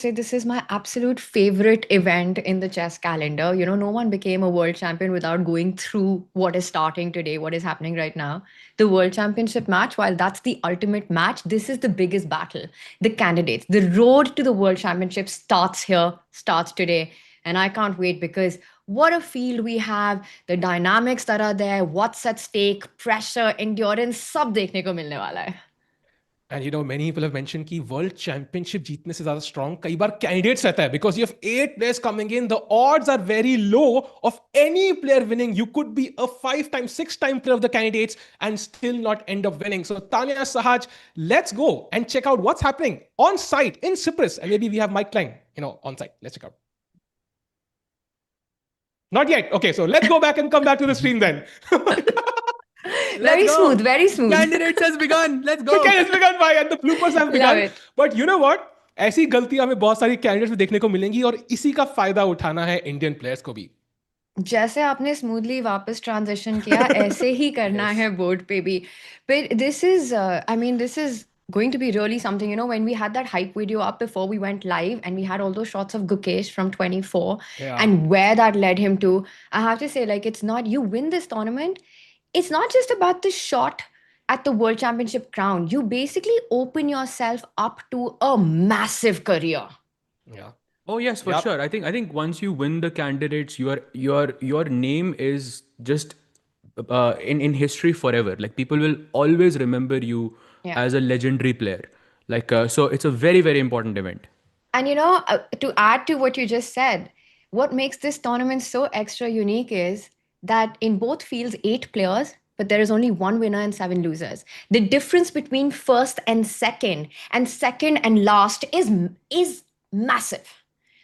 say this is my absolute favorite event in the chess calendar. No one became a world champion without going through what is starting today, what is happening right now. The world championship match, while that's the ultimate match, this is the biggest battle. The candidates, the road to the world championship starts here, starts today. And I can't wait because what a field we have, the dynamics that are there, what's at stake, pressure, endurance, सब देखने को मिलने वाला है. And many people have mentioned कि world championship जीतने से ज्यादा स्ट्रॉन्ग कई बार कैंडिडेट्स रहता है because you have 8 players coming in. The odds are very low of any player winning. You could be a 5-time, 6-time player of the candidates and still not end up winning. So Tanya, Sahaj, let's go and check out what's happening on site in Cyprus. And maybe we have Mike Klein, on site. Let's check out. Not yet. Okay, so let's go back and come back to the screen then. Very smooth, very smooth. Candidates has begun. Let's go. Okay, it's begun, bhai, and the bloopers have begun. Love it. But you know what? ऐसी गलतियां हमें बहुत सारी candidates में देखने को मिलेंगी और इसी का फायदा उठाना है इंडियन प्लेयर्स को भी. जैसे आपने स्मूथली वापस ट्रांजिशन किया ऐसे ही करना है बोर्ड पे भी. But this is going to be really something. When we had that hype video up before we went live and we had all those shots of Gukesh from 24 and where that led him to, I have to say, it's not, you win this tournament, it's not just about the shot at the World Championship crown. You basically open yourself up to a massive career. Yeah. Oh yes, for sure. I think once you win the candidates, your name is just in history forever. Like people will always remember you as a legendary player. So it's a very, very important event. And to add to what you just said, what makes this tournament so extra unique is that in both fields, 8 players, but there is only 1 winner and 7 losers. The difference between first and second and last is massive.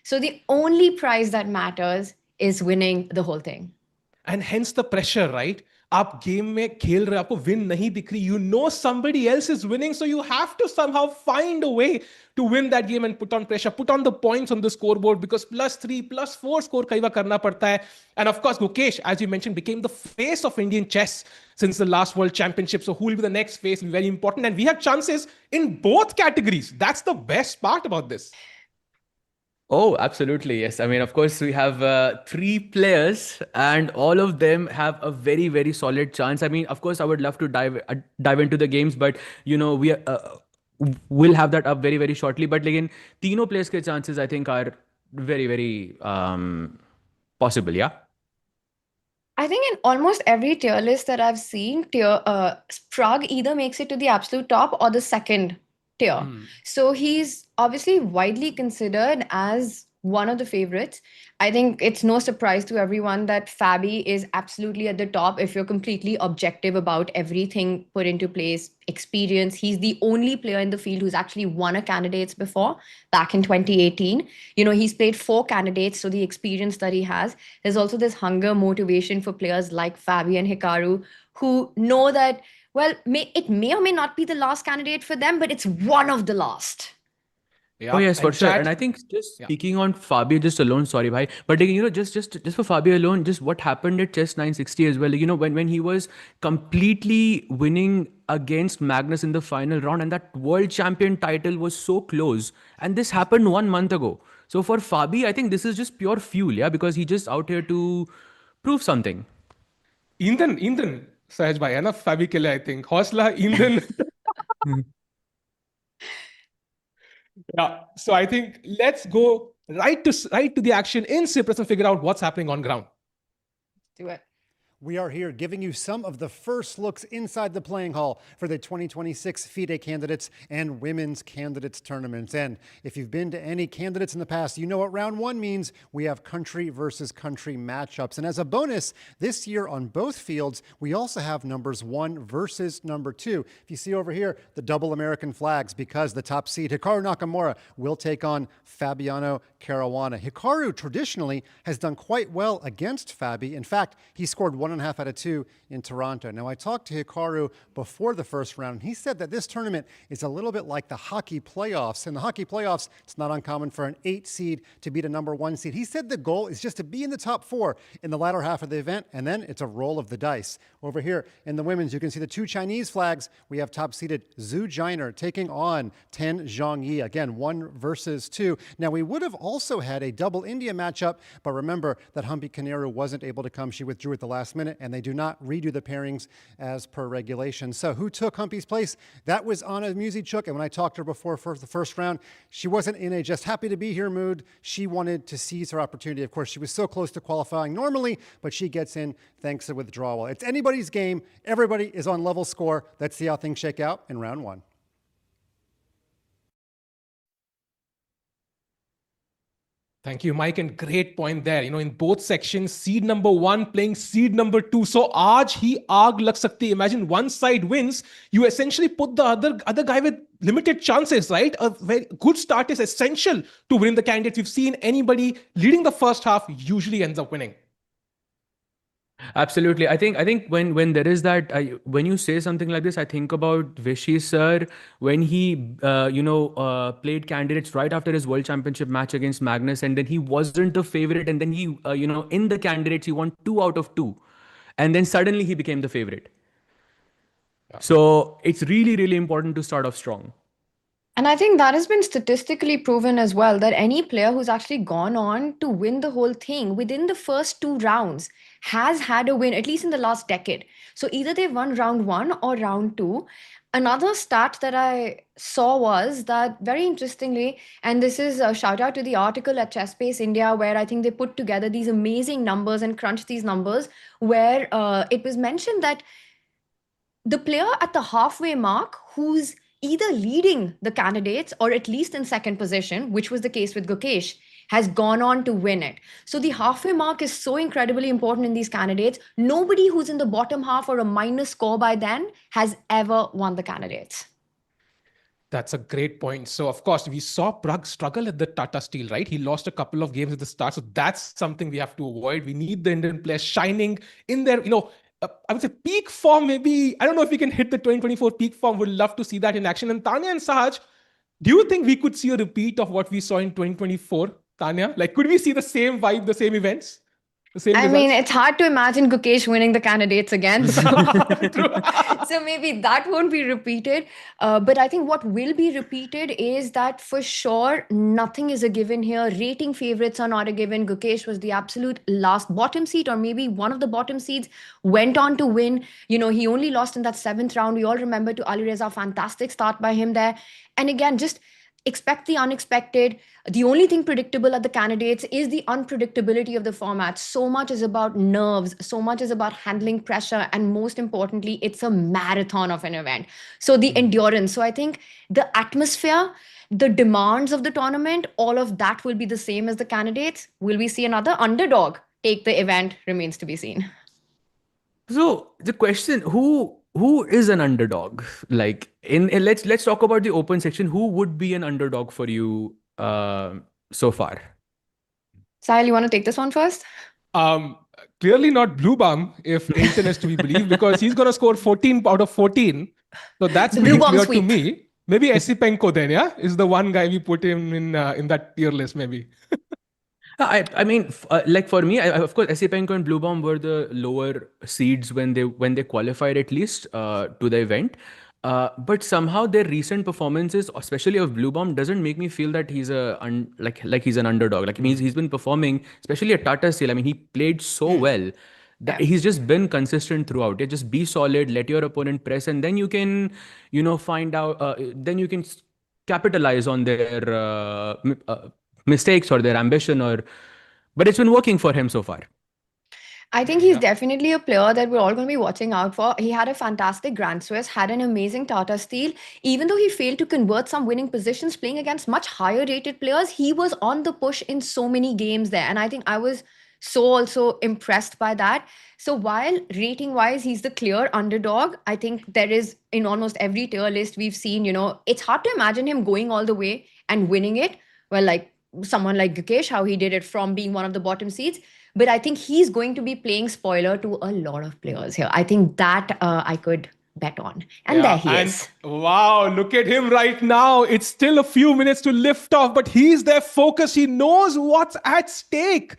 So the only prize that matters is winning the whole thing. And hence the pressure, right? आप game में खेल रहे, आपको win नहीं दिख रही. You know somebody else is winning, so you have to somehow find a way to win that game and put on pressure, put on the points on the scoreboard because +3, +4 score कई बार करना पड़ता है. And of course, Gukesh, as you mentioned, became the face of Indian chess since the last World Championship. So who will be the next face will be very important. And we have chances in both categories. That's the best part about this. Oh, absolutely. Yes. I mean, of course, we have 3 players and all of them have a very, very solid chance. I mean, of course, I would love to dive into the games, but, we'll have that up very, very shortly. But again, तीनों players के chances, I think, are very, very possible. Yeah. I think in almost every tier list that I've seen, Pragg either makes it to the absolute top or the second tier. So he's obviously widely considered as one of the favorites. I think it's no surprise to everyone that Fabi is absolutely at the top if you're completely objective about everything put into place, experience. He's the only player in the field who's actually won a candidates before, back in 2018. He's played 4 candidates, so the experience that he has. There's also this hunger motivation for players like Fabi and Hikaru who know that, well, it may or may not be the last candidate for them, but it's one of the last. Yeah, oh yes, for sure. And I think just speaking on Fabio just alone, sorry, bhai, but just for Fabio alone, just what happened at Chess 960 as well. When he was completely winning against Magnus in the final round, and that world champion title was so close, and this happened 1 month ago. So for Fabi, I think this is just pure fuel, because he's just out here to prove something. Indran. सहज भाई है ना फैबी के लिए I think हौसला ईंधन. Yeah, so I think let's go right to the action in Cyprus and figure out what's happening on ground. Let's do it. We are here giving you some of the first looks inside the playing hall for the 2026 FIDE Candidates and Women's Candidates Tournaments. And if you've been to any candidates in the past, you know what round 1 means. We have country versus country matchups. And as a bonus, this year on both fields, we also have numbers 1 versus number 2. If you see over here, the double American flags, because the top seed, Hikaru Nakamura, will take on Fabiano Caruana. Hikaru traditionally has done quite well against Fabi. In fact, he scored 1.5 out of 2 in Toronto. Now, I talked to Hikaru before the first round, and he said that this tournament is a little bit like the hockey playoffs. In the hockey playoffs, it's not uncommon for an 8 seed to beat a number 1 seed. He said the goal is just to be in the top 4 in the latter half of the event, and then it's a roll of the dice. Over here in the women's, you can see the 2 Chinese flags. We have top-seeded Zhu Jiner taking on Tan Zhongyi. Again, 1 versus 2. Now, we would have also had a double India matchup, but remember that Humpy Koneru wasn't able to come. She withdrew at the last minute, and they do not redo the pairings as per regulation. So who took Humpy's place? That was Anna Muzychuk, and when I talked to her before for the first round, she wasn't in a just happy to be here mood. She wanted to seize her opportunity. Of course, she was so close to qualifying normally, but she gets in thanks to withdrawal. It's anybody's game. Everybody is on level score. Let's see how things shake out in round 1. Thank you, Mike. And great point there. In both sections, seed number 1 playing seed number 2. So, aaj hi aag lag sakti. Imagine one side wins. You essentially put the other guy with limited chances, right? A very good start is essential to win the candidates. We've seen anybody leading the first half usually ends up winning. Absolutely. I think when there is that, when you say something like this, I think about Vishy sir when he played candidates right after his World Championship match against Magnus, and then he wasn't the favorite, and then he in the candidates he won 2 out of 2, and then suddenly he became the favorite. Yeah. So it's really, really important to start off strong. And I think that has been statistically proven as well, that any player who's actually gone on to win the whole thing within the first 2 rounds has had a win, at least in the last decade. So either they've won round 1 or round 2. Another stat that I saw was that, very interestingly, and this is a shout out to the article at Chessbase India, where I think they put together these amazing numbers and crunched these numbers, where it was mentioned that the player at the halfway mark who's either leading the candidates or at least in second position, which was the case with Gukesh, has gone on to win it. So the halfway mark is so incredibly important in these candidates. Nobody who's in the bottom half or a minus score by then has ever won the candidates. That's a great point. So, of course, we saw Pragg struggle at the Tata Steel, right? He lost a couple of games at the start. So that's something we have to avoid. We need the Indian players shining in their, I would say peak form. Maybe, I don't know if we can hit the 2024 peak form. Would love to see that in action. And Tanya and Sahaj, do you think we could see a repeat of what we saw in 2024, Tanya? Like, could we see the same vibe, the same events? I mean, it's hard to imagine Gukesh winning the candidates again. So, so maybe that won't be repeated. But I think what will be repeated is that for sure, nothing is a given here. Rating favorites are not a given. Gukesh was the absolute last bottom seed, or maybe one of the bottom seeds, went on to win. He only lost in that 7th round. We all remember to Ali Reza, fantastic start by him there. And again, just expect the unexpected. The only thing predictable at the candidates is the unpredictability of the format. So much is about nerves. So much is about handling pressure. And most importantly, it's a marathon of an event. So the endurance. So I think the atmosphere, the demands of the tournament, all of that will be the same as the candidates. Will we see another underdog take the event? Remains to be seen. So the question, who is an underdog? Like let's talk about the open section. Who would be an underdog for you so far? Sahil, you want to take this one first? Clearly not Bluebaum, if Ailton is to be believed, because he's going to score 14 out of 14. So that's pretty clear to me. Maybe Esipenko then, yeah, is the one guy we put him in that tier list, maybe. I mean, like for me, of course, Esipenko and Bluebaum were the lower seeds when they qualified, at least to the event. But somehow their recent performances, especially of Bluebaum, doesn't make me feel that he's like he's an underdog. Like, I mean, he's been performing, especially at Tata Steel. I mean, he played so well that he's just been consistent throughout. Just be solid, let your opponent press, and then you can, find out. Then you can capitalize on their mistakes or their ambition, but it's been working for him so far. I think he's definitely a player that we're all going to be watching out for. He had a fantastic Grand Swiss, had an amazing Tata Steel. Even though he failed to convert some winning positions playing against much higher rated players, he was on the push in so many games there. And I think I was so also impressed by that. So while rating wise, he's the clear underdog, I think there is, in almost every tier list we've seen, it's hard to imagine him going all the way and winning it. Well, like, someone like Gukesh, how he did it from being one of the bottom seeds. But I think he's going to be playing spoiler to a lot of players here. I think that I could bet on. And there he is. Wow, look at him right now. It's still a few minutes to lift off, but he's there focused. He knows what's at stake.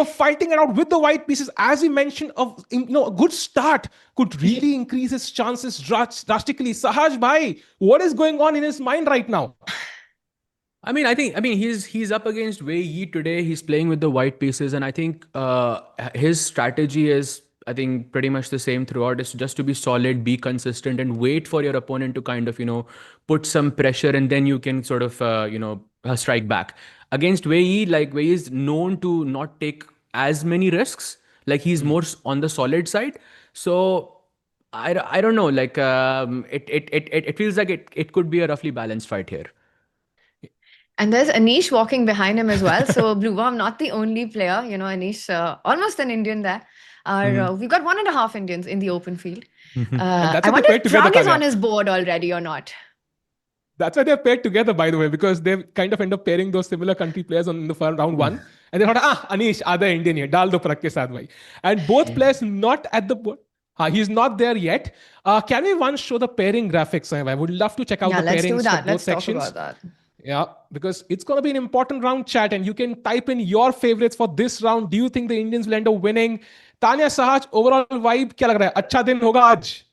Fighting it out with the white pieces, as he mentioned, a good start could really increase his chances drastically. Sahaj bhai, what is going on in his mind right now? I mean, he's up against Wei Yi today. He's playing with the white pieces, and I think his strategy is, I think, pretty much the same throughout. Is just to be solid, be consistent, and wait for your opponent to kind of put some pressure, and then you can sort of strike back. Against Wei Yi, like Wei Yi is known to not take as many risks. Like he's more on the solid side. So I don't know. Like it feels like it could be a roughly balanced fight here. And there's Anish walking behind him as well. So Bluebaum, not the only player. Anish, almost an Indian there. We've got 1.5 Indians in the open field. I wonder if Pragg is on his board already or not. That's why they're paired together, by the way, because they kind of end up pairing those similar country players on the round one. And they thought, Anish, other Indian here, dal do Pragg ke saath bhai. And both players not at the board. He's not there yet. Can we once show the pairing graphics? I would love to check out the pairings for both sections. Let's talk about that. Yeah, because it's going to be an important round, chat, and you can type in your favorites for this round. Do you think the Indians will end up winning? Tanya, Sahaj, overall vibe क्या लग रहा है? अच्छा दिन होगा आज?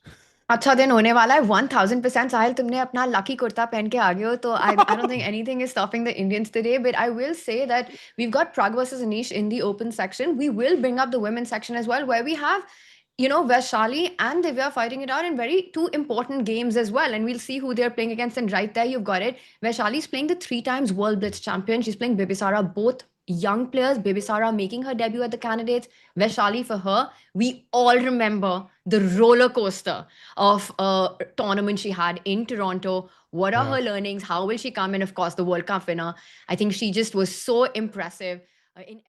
अच्छा दिन होने वाला है 1000%. साहिल, तुमने अपना लकी कुर्ता पहन के आ गए हो, तो I don't think anything is stopping the Indians today. But I will say that we've got Pragg versus Anish in the open section. We will bring up the women's section as well, where we have Vaishali and Divya fighting it out in two important games as well. And we'll see who they're playing against. And right there, you've got it. Vaishali's playing the 3 times World Blitz champion. She's playing Bibisara, both young players. Bibisara making her debut at the Candidates. Vaishali, for her, we all remember the roller coaster of a tournament she had in Toronto. What are her learnings? How will she come in? Of course, the World Cup winner. I think she just was so impressive in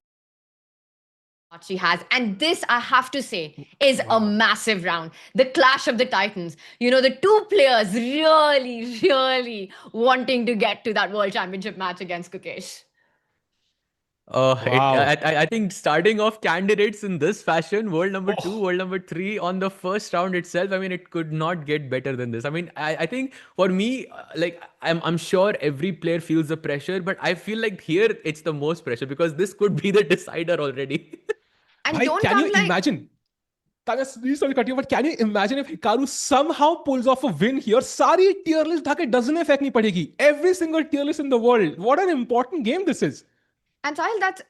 what she has. And this, I have to say, is a massive round. The clash of the titans. The two players really, really wanting to get to that World Championship match against Gukesh. I think starting off candidates in this fashion, world number 2, world number 3 on the first round itself, I mean, it could not get better than this. I mean, I think for me, like, I'm sure every player feels the pressure, but I feel like here it's the most pressure because this could be the decider already. And can you imagine? Tanya, sorry to cut you, but can you imagine if Hikaru somehow pulls off a win here? Sari tier list dhake doesn't affect nahi padegi. Every single tier list in the world. What an important game this is. And Sahil, that's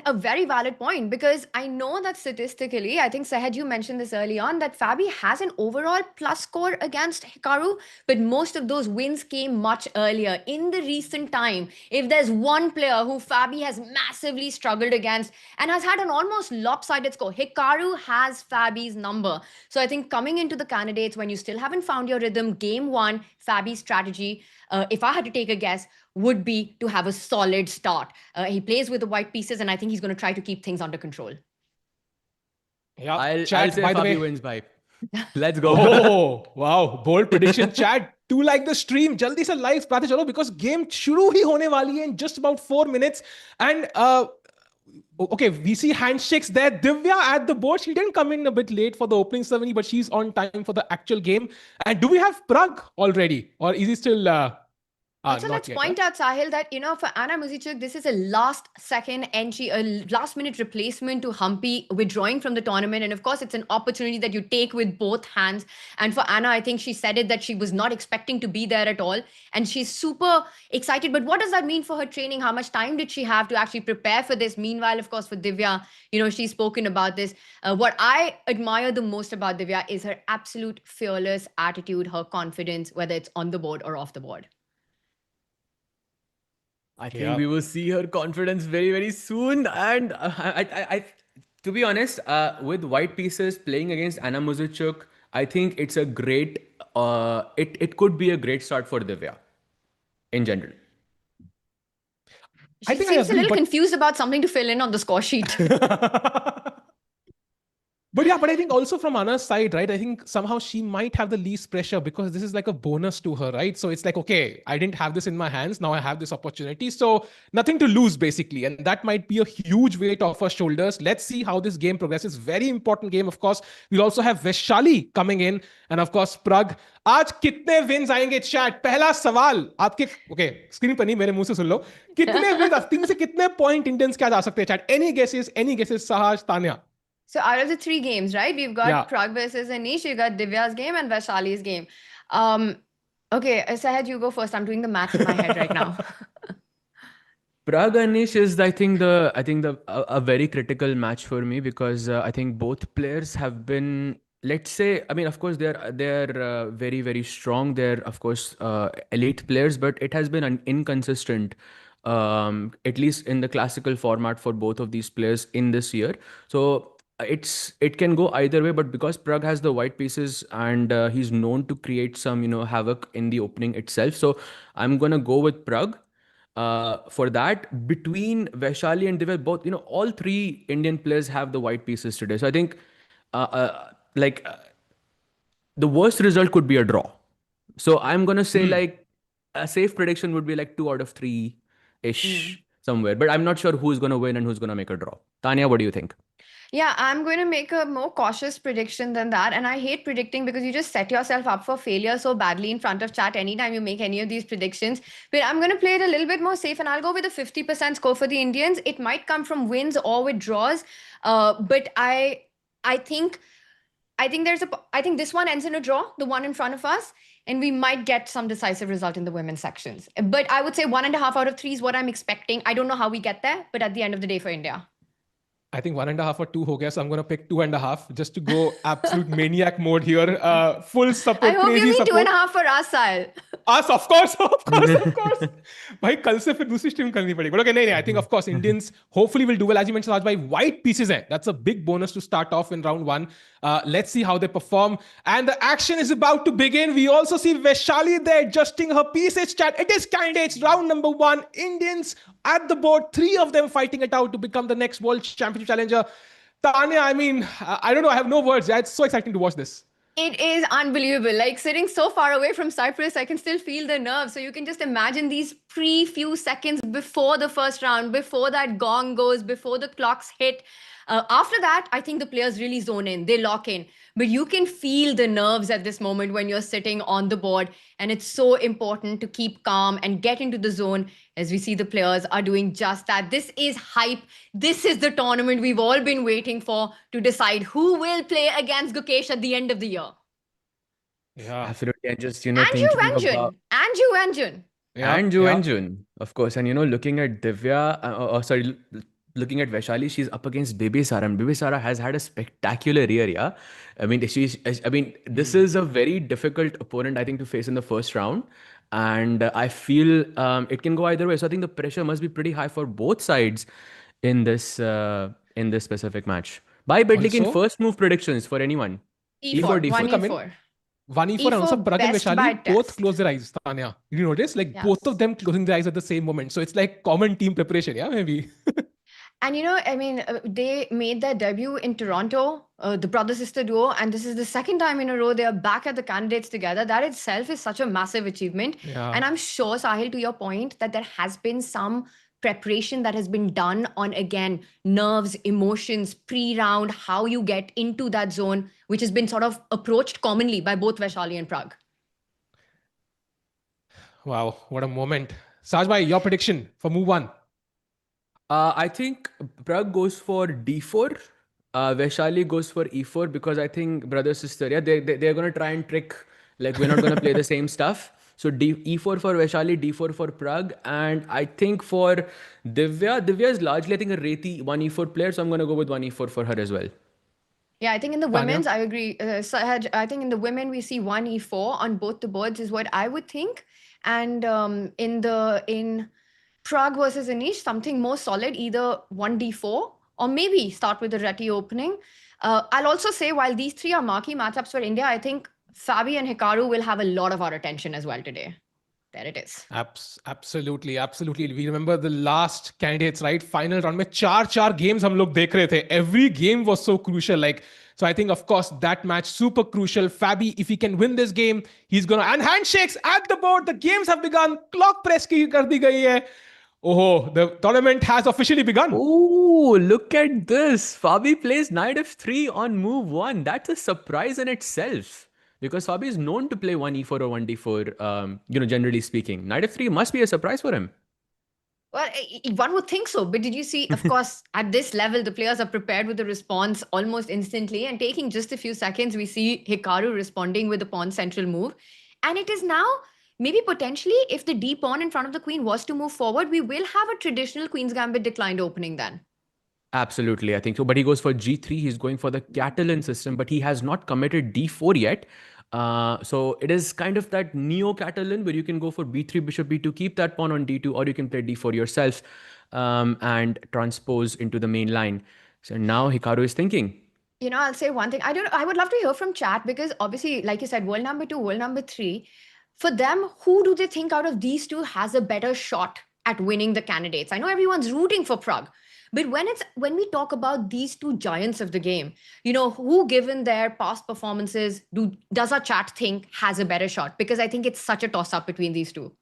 a very valid point, because I know that statistically, I think Sahaj, you mentioned this early on, that Fabi has an overall plus score against Hikaru, but most of those wins came much earlier in the recent time. If there's one player who Fabi has massively struggled against and has had an almost lopsided score, Hikaru has Fabi's number. So I think coming into the candidates, when you still haven't found your rhythm, game one, Fabi's strategy, if I had to take a guess, would be to have a solid start. He plays with the white pieces, and I think he's going to try to keep things under control. Yeah, I'll say Fabi wins by. Let's go. Oh, wow. Bold prediction. Chat, do like the stream. Jaldi se likes praate chalo, because game shuru hi hone wali hai in just about 4 minutes. And okay, we see handshakes there. Divya at the board. She didn't come in a bit late for the opening ceremony, but she's on time for the actual game. And do we have Pragg already? Or is he still... Also, let's point out, Sahil, that, for Anna Muzychuk, this is a last-second entry, a last-minute replacement to Humpy withdrawing from the tournament. And of course, it's an opportunity that you take with both hands. And for Anna, I think she said it that she was not expecting to be there at all. And she's super excited. But what does that mean for her training? How much time did she have to actually prepare for this? Meanwhile, of course, for Divya, she's spoken about this. What I admire the most about Divya is her absolute fearless attitude, her confidence, whether it's on the board or off the board. I think we will see her confidence very, very soon. And I to be honest, with white pieces playing against Anna Muzychuk, I think it's a great, it could be a great start for Divya in general. She seems a little confused about something to fill in on the score sheet. But yeah, but I think also from Anna's side, right? I think somehow she might have the least pressure because this is like a bonus to her, right? So it's like, okay, I didn't have this in my hands. Now I have this opportunity. So nothing to lose, basically. And that might be a huge weight off her shoulders. Let's see how this game progresses. Very important game, of course. We'll also have Vaishali coming in. And of course, Pragg. आज कितने wins आएंगे chat? पहला सवाल आपके, okay, screen पर नहीं, मेरे मुंह से सुन लो. कितने विन्स, तीन में से कितने पॉइंट इंडियंस क्या जा सकते हैं chat? Any guesses, Sahaj, Tanya? So out of the 3 games, right? We've got Pragg versus Anish, you got Divya's game and Vaishali's game. Okay, Sahaj, you go first. I'm doing the math in my head right now. Pragg Anish is, I think, a very critical match for me because I think both players have been, let's say, I mean, of course, they're very, very strong. They're, of course, elite players, but it has been inconsistent, at least in the classical format for both of these players in this year. So it can go either way, but because Pragg has the white pieces and he's known to create some, havoc in the opening itself. So I'm gonna go with Pragg. For that, between Vaishali and Divya, both, all 3 Indian players have the white pieces today. So I think, the worst result could be a draw. So I'm gonna say like a safe prediction would be like 2 out of 3 ish somewhere. But I'm not sure who's gonna win and who's gonna make a draw. Tanya, what do you think? Yeah, I'm going to make a more cautious prediction than that. And I hate predicting because you just set yourself up for failure so badly in front of chat anytime you make any of these predictions. But I'm going to play it a little bit more safe and I'll go with a 50% score for the Indians. It might come from wins or with draws. But I think this one ends in a draw, the one in front of us, and we might get some decisive result in the women's sections. But I would say 1.5 out of 3 is what I'm expecting. I don't know how we get there, but at the end of the day for India. I think 1.5 or 2 ho gaya, so I'm going to pick 2.5 just to go absolute maniac mode here. Full support, I hope crazy you mean support. 2.5 for us, Sahil. Us, of course. भाई कल से फिर दूसरी stream करनी पड़ेगी. But okay, नहीं, I think of course Indians hopefully will do well. As you mentioned, Raj, white pieces hai. That's a big bonus to start off in round 1. Let's see how they perform. And the action is about to begin. We also see Vaishali there adjusting her pieces. Chat. It is candidates round number 1. Indians at the board, 3 of them fighting it out to become the next world championship challenger. Tanya, I mean, I don't know. I have no words. Yeah, it's so exciting to watch this. It is unbelievable. Like sitting so far away from Cyprus, I can still feel the nerves. So you can just imagine these few seconds before the first round, before that gong goes, before the clocks hit. After that, I think the players really zone in, they lock in. But you can feel the nerves at this moment when you're sitting on the board. And it's so important to keep calm and get into the zone as we see the players are doing just that. This is hype. This is the tournament we've all been waiting for to decide who will play against Gukesh at the end of the year. Yeah, absolutely. And just, Anju Anjun. Yeah, Anju, of course. And, looking at Divya, looking at Vaishali, she's up against Bibisara, and Bibisara has had a spectacular year, yeah. I mean, this is a very difficult opponent, I think, to face in the first round. And I feel it can go either way. So I think the pressure must be pretty high for both sides in this specific match. By Bedlikin, first move predictions for anyone. E4, D4. 1E4 and also Pragg and Vaishali both close their eyes, Tanya. Did you notice? Like both of them closing their eyes at the same moment. So it's like common team preparation, yeah, maybe. And I mean, they made their debut in Toronto, the brother-sister duo, and this is the second time in a row they are back at the candidates together. That itself is such a massive achievement. Yeah. And I'm sure, Sahil, to your point, that there has been some preparation that has been done on, again, nerves, emotions, pre-round, how you get into that zone, which has been sort of approached commonly by both Vaishali and Pragg. Wow, what a moment. Sajbhai, your prediction for move 1? I think Pragg goes for D4. Vaishali goes for E4 because I think brother sister, yeah, they're gonna try and trick, like we're not gonna play the same stuff. So E4 for Vaishali, D4 for Pragg, and I think for Divya is largely, I think, a Reti 1E4 player, so I'm gonna go with 1E4 for her as well. Yeah, I think in the women's, I agree. Sahaj, I think in the women we see 1E4 on both the boards is what I would think, and in Pragg versus Anish, something more solid, either 1D4 or maybe start with the Reti opening. I'll also say, while these 3 are marquee matchups for India, I think Fabi and Hikaru will have a lot of our attention as well today. There it is. Absolutely. We remember the last candidates, right? Final round में 4 games हम लोग देख रहे थे. Every game was so crucial. Like So I think, of course, that match super crucial. Fabi, if he can win this game, he's gonna, and handshakes at the board. The games have begun. Clock press ki kar di gayi hai. Oh, the tournament has officially begun. Oh, look at this. Fabi plays knight f3 on move 1. That's a surprise in itself. Because Fabi is known to play 1e4 or 1d4, generally speaking. Knight f3 must be a surprise for him. Well, one would think so. But did you see, of course, at this level, the players are prepared with the response almost instantly. And taking just a few seconds, we see Hikaru responding with the pawn central move. And it is now, maybe potentially, if the d pawn in front of the queen was to move forward, we will have a traditional Queen's Gambit declined opening then. Absolutely, I think so. But he goes for g3. He's going for the Catalan system, but he has not committed d4 yet. So it is kind of that neo-Catalan where you can go for b3, bishop b2, keep that pawn on d2, or you can play d4 yourself and transpose into the main line. So now Hikaru is thinking. I'll say one thing. I would love to hear from chat because obviously, like you said, world number 2, world number 3, for them, who do they think out of these two has a better shot at winning the candidates? I know everyone's rooting for Pragg. But when we talk about these two giants of the game, who, given their past performances, does our chat think has a better shot? Because I think it's such a toss-up between these two.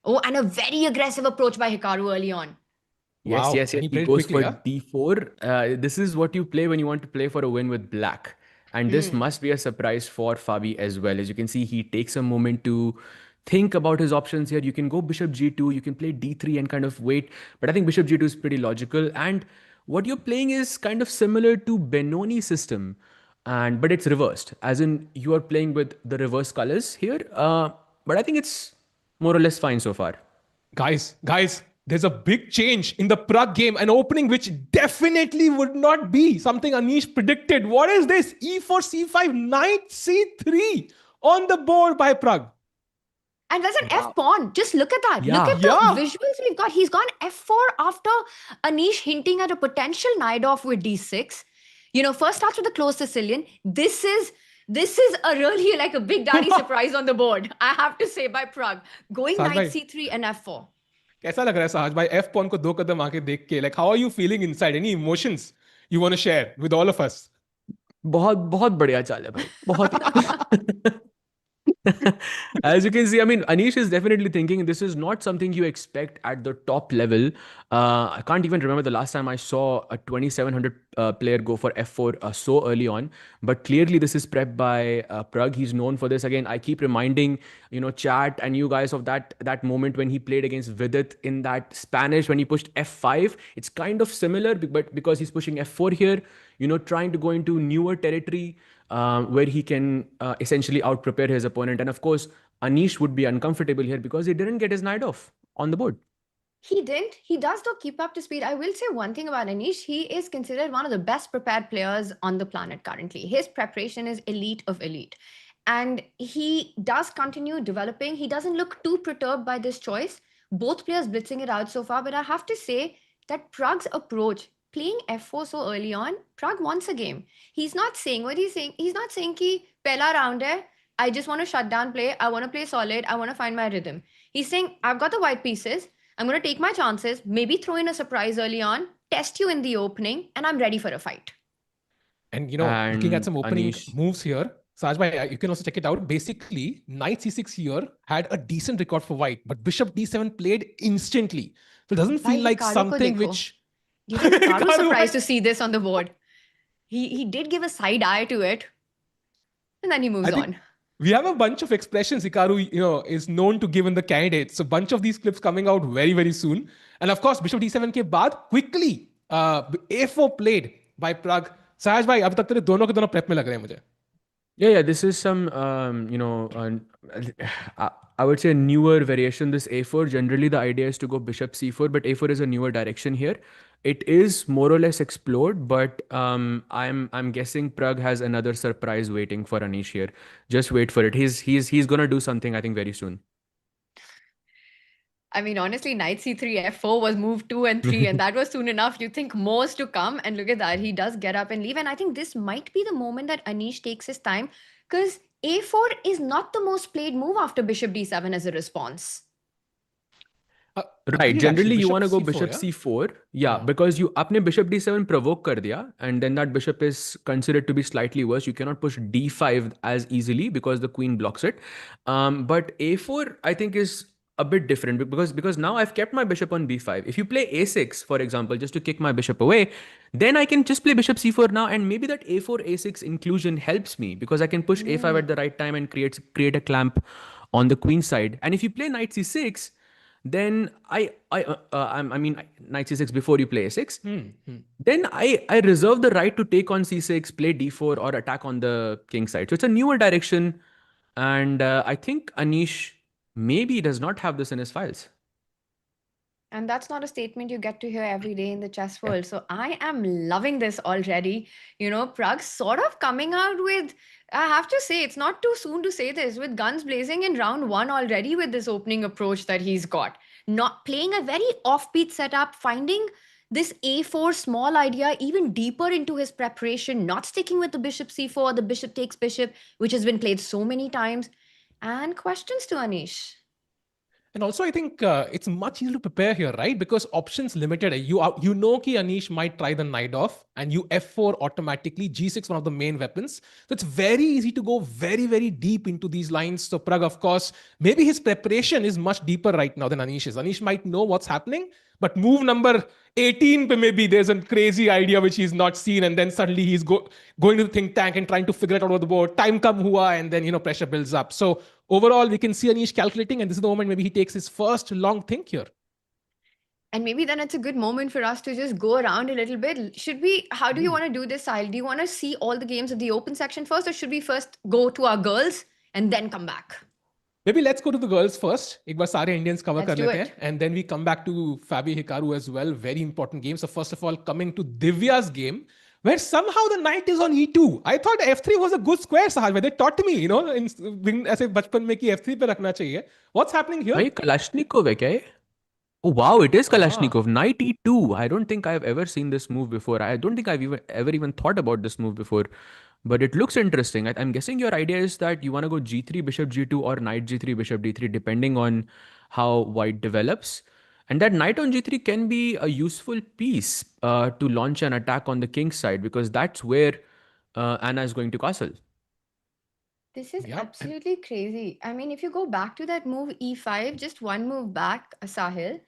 Oh, and a very aggressive approach by Hikaru early on. Yes, Wow. yes. He goes quickly, for d4. This is what you play when you want to play for a win with black. And this must be a surprise for Fabi as well. As you can see, he takes a moment to think about his options here. You can go bishop g2, you can play d3 and kind of wait. But I think bishop g2 is pretty logical. And what you're playing is kind of similar to Benoni system. But it's reversed. As in, you are playing with the reverse colors here. But I think it's more or less fine so far. Guys, there's a big change in the Pragg game, an opening which definitely would not be something Anish predicted. What is this? E4, C5, knight C3 on the board by Pragg. And there's an F pawn. Just look at that. Look at the visuals we've got. He's gone F4 after Anish hinting at a potential knight off with D6. First starts with the closed Sicilian. This is a really like a big daddy surprise on the board, I have to say, by Pragg. Going knight C3 and F4. कैसा लग रहा है सहज भाई F pawn को 2 कदम आके देख के, like, how are you feeling inside? Any emotions you want to share with all of us? बहुत बढ़िया चाल है भाई, बहुत As you can see, I mean, Anish is definitely thinking this is not something you expect at the top level. I can't even remember the last time I saw a 2700 player go for F4 so early on. But clearly, this is prepped by Pragg. He's known for this. Again, I keep reminding chat and you guys of that moment when he played against Vidit in that Spanish when he pushed F5. It's kind of similar, but because he's pushing F4 here, trying to go into newer territory. Where he can essentially out-prepare his opponent. And of course, Anish would be uncomfortable here because he didn't get his knight off on the board. He didn't. He does though keep up to speed. I will say one thing about Anish. He is considered one of the best prepared players on the planet currently. His preparation is elite of elite. And he does continue developing. He doesn't look too perturbed by this choice. Both players blitzing it out so far. But I have to say that Pragg's approach, playing F4 so early on, Pragg wants a game. He's not saying what he's saying. He's not saying ki pehla round hai, I just want to shut down play. I want to play solid. I want to find my rhythm. He's saying, I've got the white pieces. I'm going to take my chances, maybe throw in a surprise early on, test you in the opening, and I'm ready for a fight. And looking at some opening moves here, Sajbhai, you can also check it out. Basically, knight c6 here had a decent record for white, but bishop d7 played instantly. So it doesn't feel like something which... I was surprised to see this on the board. He did give a side eye to it, and then he moves on. We have a bunch of expressions Hikaru, is known to give in the candidates. So a bunch of these clips coming out very, very soon. And of course, bishop d7 ke baad, quickly, a4 played by Pragg. Sahaj bhai, ab tak tere dono ke dono prep mein lag rahe hain mujhe. Yeah, this is some, I would say a newer variation. This a4, generally the idea is to go bishop c4, but a4 is a newer direction here. It is more or less explored, but I'm guessing Pragg has another surprise waiting for Anish here. Just wait for it. He's gonna do something, I think, very soon. I mean, honestly, knight c3, f4 was move 2 and 3, and that was soon enough. You think more is to come, and look at that. He does get up and leave. And I think this might be the moment that Anish takes his time, because a4 is not the most played move after bishop d7 as a response. Right. Generally, you want to go C4, bishop yeah? c4. Yeah, because you apne bishop d7 provoke kar diya, and then that bishop is considered to be slightly worse. You cannot push d5 as easily because the queen blocks it. But a4, I think, is a bit different because now I've kept my bishop on b5. If you play a6, for example, just to kick my bishop away, then I can just play bishop c4 now, and maybe that a4 a6 inclusion helps me because I can push a5 at the right time and create a clamp on the queen side. And if you play knight c6, then I mean knight c6 before you play a6. Then I reserve the right to take on c6, play d4, or attack on the king side. So it's a newer direction, and I think Anish maybe does not have this in his files. And that's not a statement you get to hear every day in the chess world. So I am loving this already. Pragg sort of coming out with, I have to say, it's not too soon to say this, with guns blazing in round one already with this opening approach that he's got. Not playing a very offbeat setup, finding this a4 small idea even deeper into his preparation, not sticking with the bishop c4, the bishop takes bishop, which has been played so many times. And questions to Anish. And also, I think it's much easier to prepare here, right? Because options limited. You know ki Anish might try the knight off, and you f4 automatically. G6 one of the main weapons. So it's very easy to go very, very deep into these lines. So Pragg, of course, maybe his preparation is much deeper right now than Anish is. Anish might know what's happening, but move number 18, maybe there's a crazy idea which he's not seen, and then suddenly he's going to the think tank and trying to figure it out over the board. Time come hua, and then pressure builds up. So overall, we can see Anish calculating, and this is the moment maybe he takes his first long think here. And maybe then it's a good moment for us to just go around a little bit. How do you want to do this, Sahil? Do you want to see all the games of the open section first, or should we first go to our girls and then come back? Maybe let's go to the girls first. एक बार सारे Indians cover Let's कर do लेते it. हैं, and then we come back to Fabi Hikaru as well. Very important game. So first of all, coming to Divya's game, where somehow the knight is on e2. I thought f3 was a good square, Sahaj. Where they taught me, ऐसे बचपन में कि f3 पे रखना चाहिए. What's happening here? Wait, Kalashnikov है क्या? Oh wow, it is Kalashnikov. Knight e2. I don't think I've ever seen this move before. I don't think I've ever even thought about this move before. But it looks interesting. I'm guessing your idea is that you want to go g3, bishop g2, or knight g3, bishop d3, depending on how white develops. And that knight on g3 can be a useful piece to launch an attack on the king's side, because that's where Anna is going to castle. This is absolutely crazy. I mean, if you go back to that move e5, just one move back, Sahil,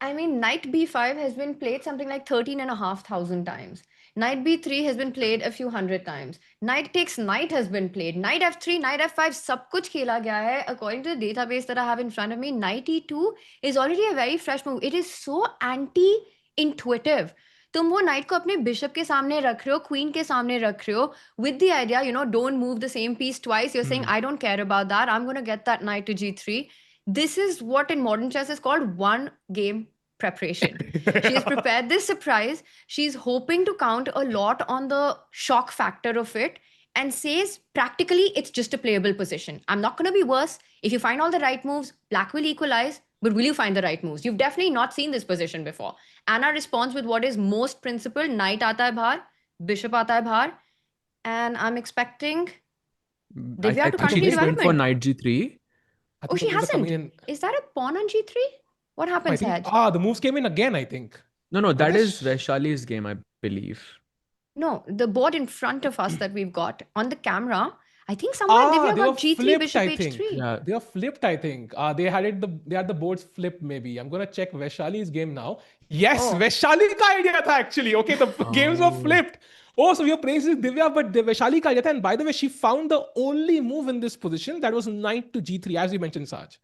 I mean, knight b5 has been played something like 13,500 times. Knight b3 has been played a few hundred times. Knight takes knight has been played. Knight f3, knight f5, sab kuch khela gaya hai. According to the database that I have in front of me, knight e2 is already a very fresh move. It is so anti-intuitive. तुम वो night को अपने bishop के सामने रख रहे हो, queen के सामने रख रहे हो, with the idea, don't move the same piece twice. You're saying, I don't care about that. I'm going to get that knight to g3. This is what in modern chess is called one game preparation. She has prepared this surprise. She's hoping to count a lot on the shock factor of it and says, practically, it's just a playable position. I'm not going to be worse. If you find all the right moves, black will equalize. But will you find the right moves? You've definitely not seen this position before. Anna responds with what is most principled. Knight aata hai bahar, bishop aata hai bahar. And I'm expecting Divya to continue she's going development. for knight g3. Oh, she hasn't. Is that a pawn on g3? What happens, Haj? The moves came in again, I think. No, that is Vaishali's game, I believe. No, the board in front of us that we've got on the camera, I think somewhere Divya got g3, flipped, bishop I think. h3. Yeah, they are flipped, I think. They had the boards flipped, maybe. I'm gonna check Vaishali's game now. Yes, Vaishali ka idea tha actually. Okay, the games were flipped. Oh, so we are praising Divya, but the Vaishali ka idea tha. And by the way, she found the only move in this position that was knight to g3, as you mentioned, Saj.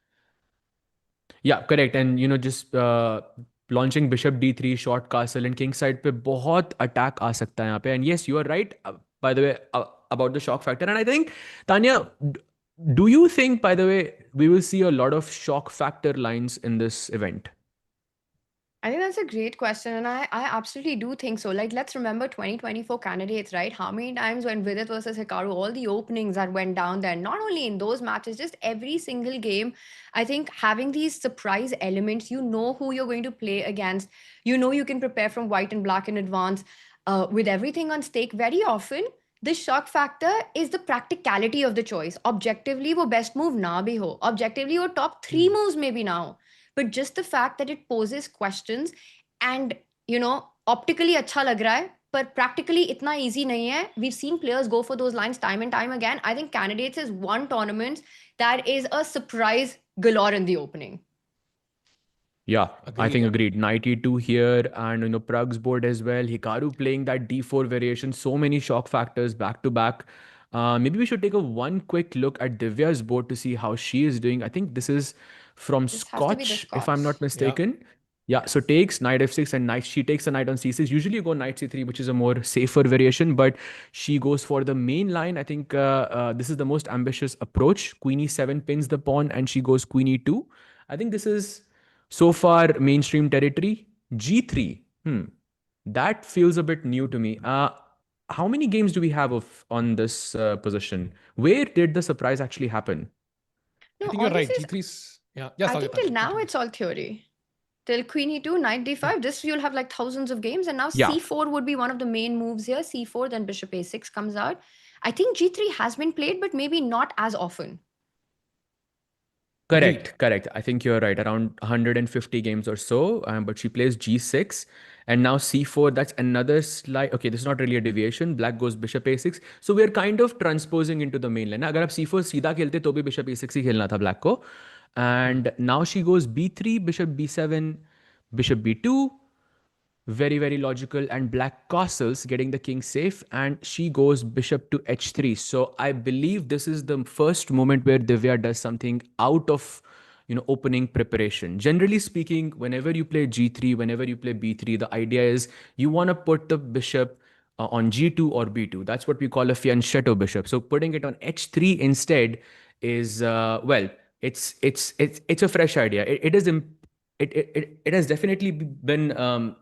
Yeah, correct. And just launching bishop d3, short castle, and king side पे बहुत attack आ सकता है यहाँ पे. And yes, you are right, by the way, about the shock factor. And I think, Tanya, do you think, by the way, we will see a lot of shock factor lines in this event? I think that's a great question. And I absolutely do think so. Like, let's remember 2024 candidates, right? How many times when Vidit versus Hikaru, all the openings that went down there, not only in those matches, just every single game. I think having these surprise elements, you know who you're going to play against. You know you can prepare from white and black in advance. With everything on stake, very often, the shock factor is the practicality of the choice. Objectively, wo best move na bhi ho. Objectively, wo top 3 moves maybe na ho. but just the fact that it poses questions and, optically अच्छा लग रहा है, but practically इतना easy नहीं है. We've seen players go for those lines time and time again. I think Candidates is one tournament that is a surprise galore in the opening. Yeah, I think agreed. Knight e2 here, and Pragg's board as well. Hikaru playing that d4 variation. So many shock factors back to back. Maybe we should take one quick look at Divya's board to see how she is doing. I think this is from This has to be the Scotch, if I'm Scots. not mistaken. Yeah, so takes knight f6 and she takes the knight on c6. Usually you go knight c3, which is a more safer variation, but she goes for the main line. I think this is the most ambitious approach. Queen e7 pins the pawn and she goes queen e2. I think this is so far mainstream territory. G3. That feels a bit new to me. How many games do we have on this position? Where did the surprise actually happen? No, I think you're right. G3's. Yeah. I think till now it's all theory. Till queen e2, knight d5, this you'll have like thousands of games. And now c4 would be one of the main moves here. c4, then bishop a6 comes out. I think g3 has been played, but maybe not as often. Correct. I think you're right. Around 150 games or so. But she plays g6 and now c4. That's another slight. Okay, this is not really a deviation. Black goes bishop a6. So we're kind of transposing into the main line. Agar aap c4 सीधा खेलते तो भी bishop a6 ही खेलना था black को. And now she goes b3, bishop b7, bishop b2. Very, very logical. And black castles, getting the king safe, and she goes bishop to h3. So I believe this is the first moment where Divya does something out of opening preparation. Generally speaking, whenever you play g3, whenever you play b3, the idea is you want to put the bishop on g2 or b2. That's what we call a fianchetto bishop. So putting it on h3 instead is it's a fresh idea. It has definitely been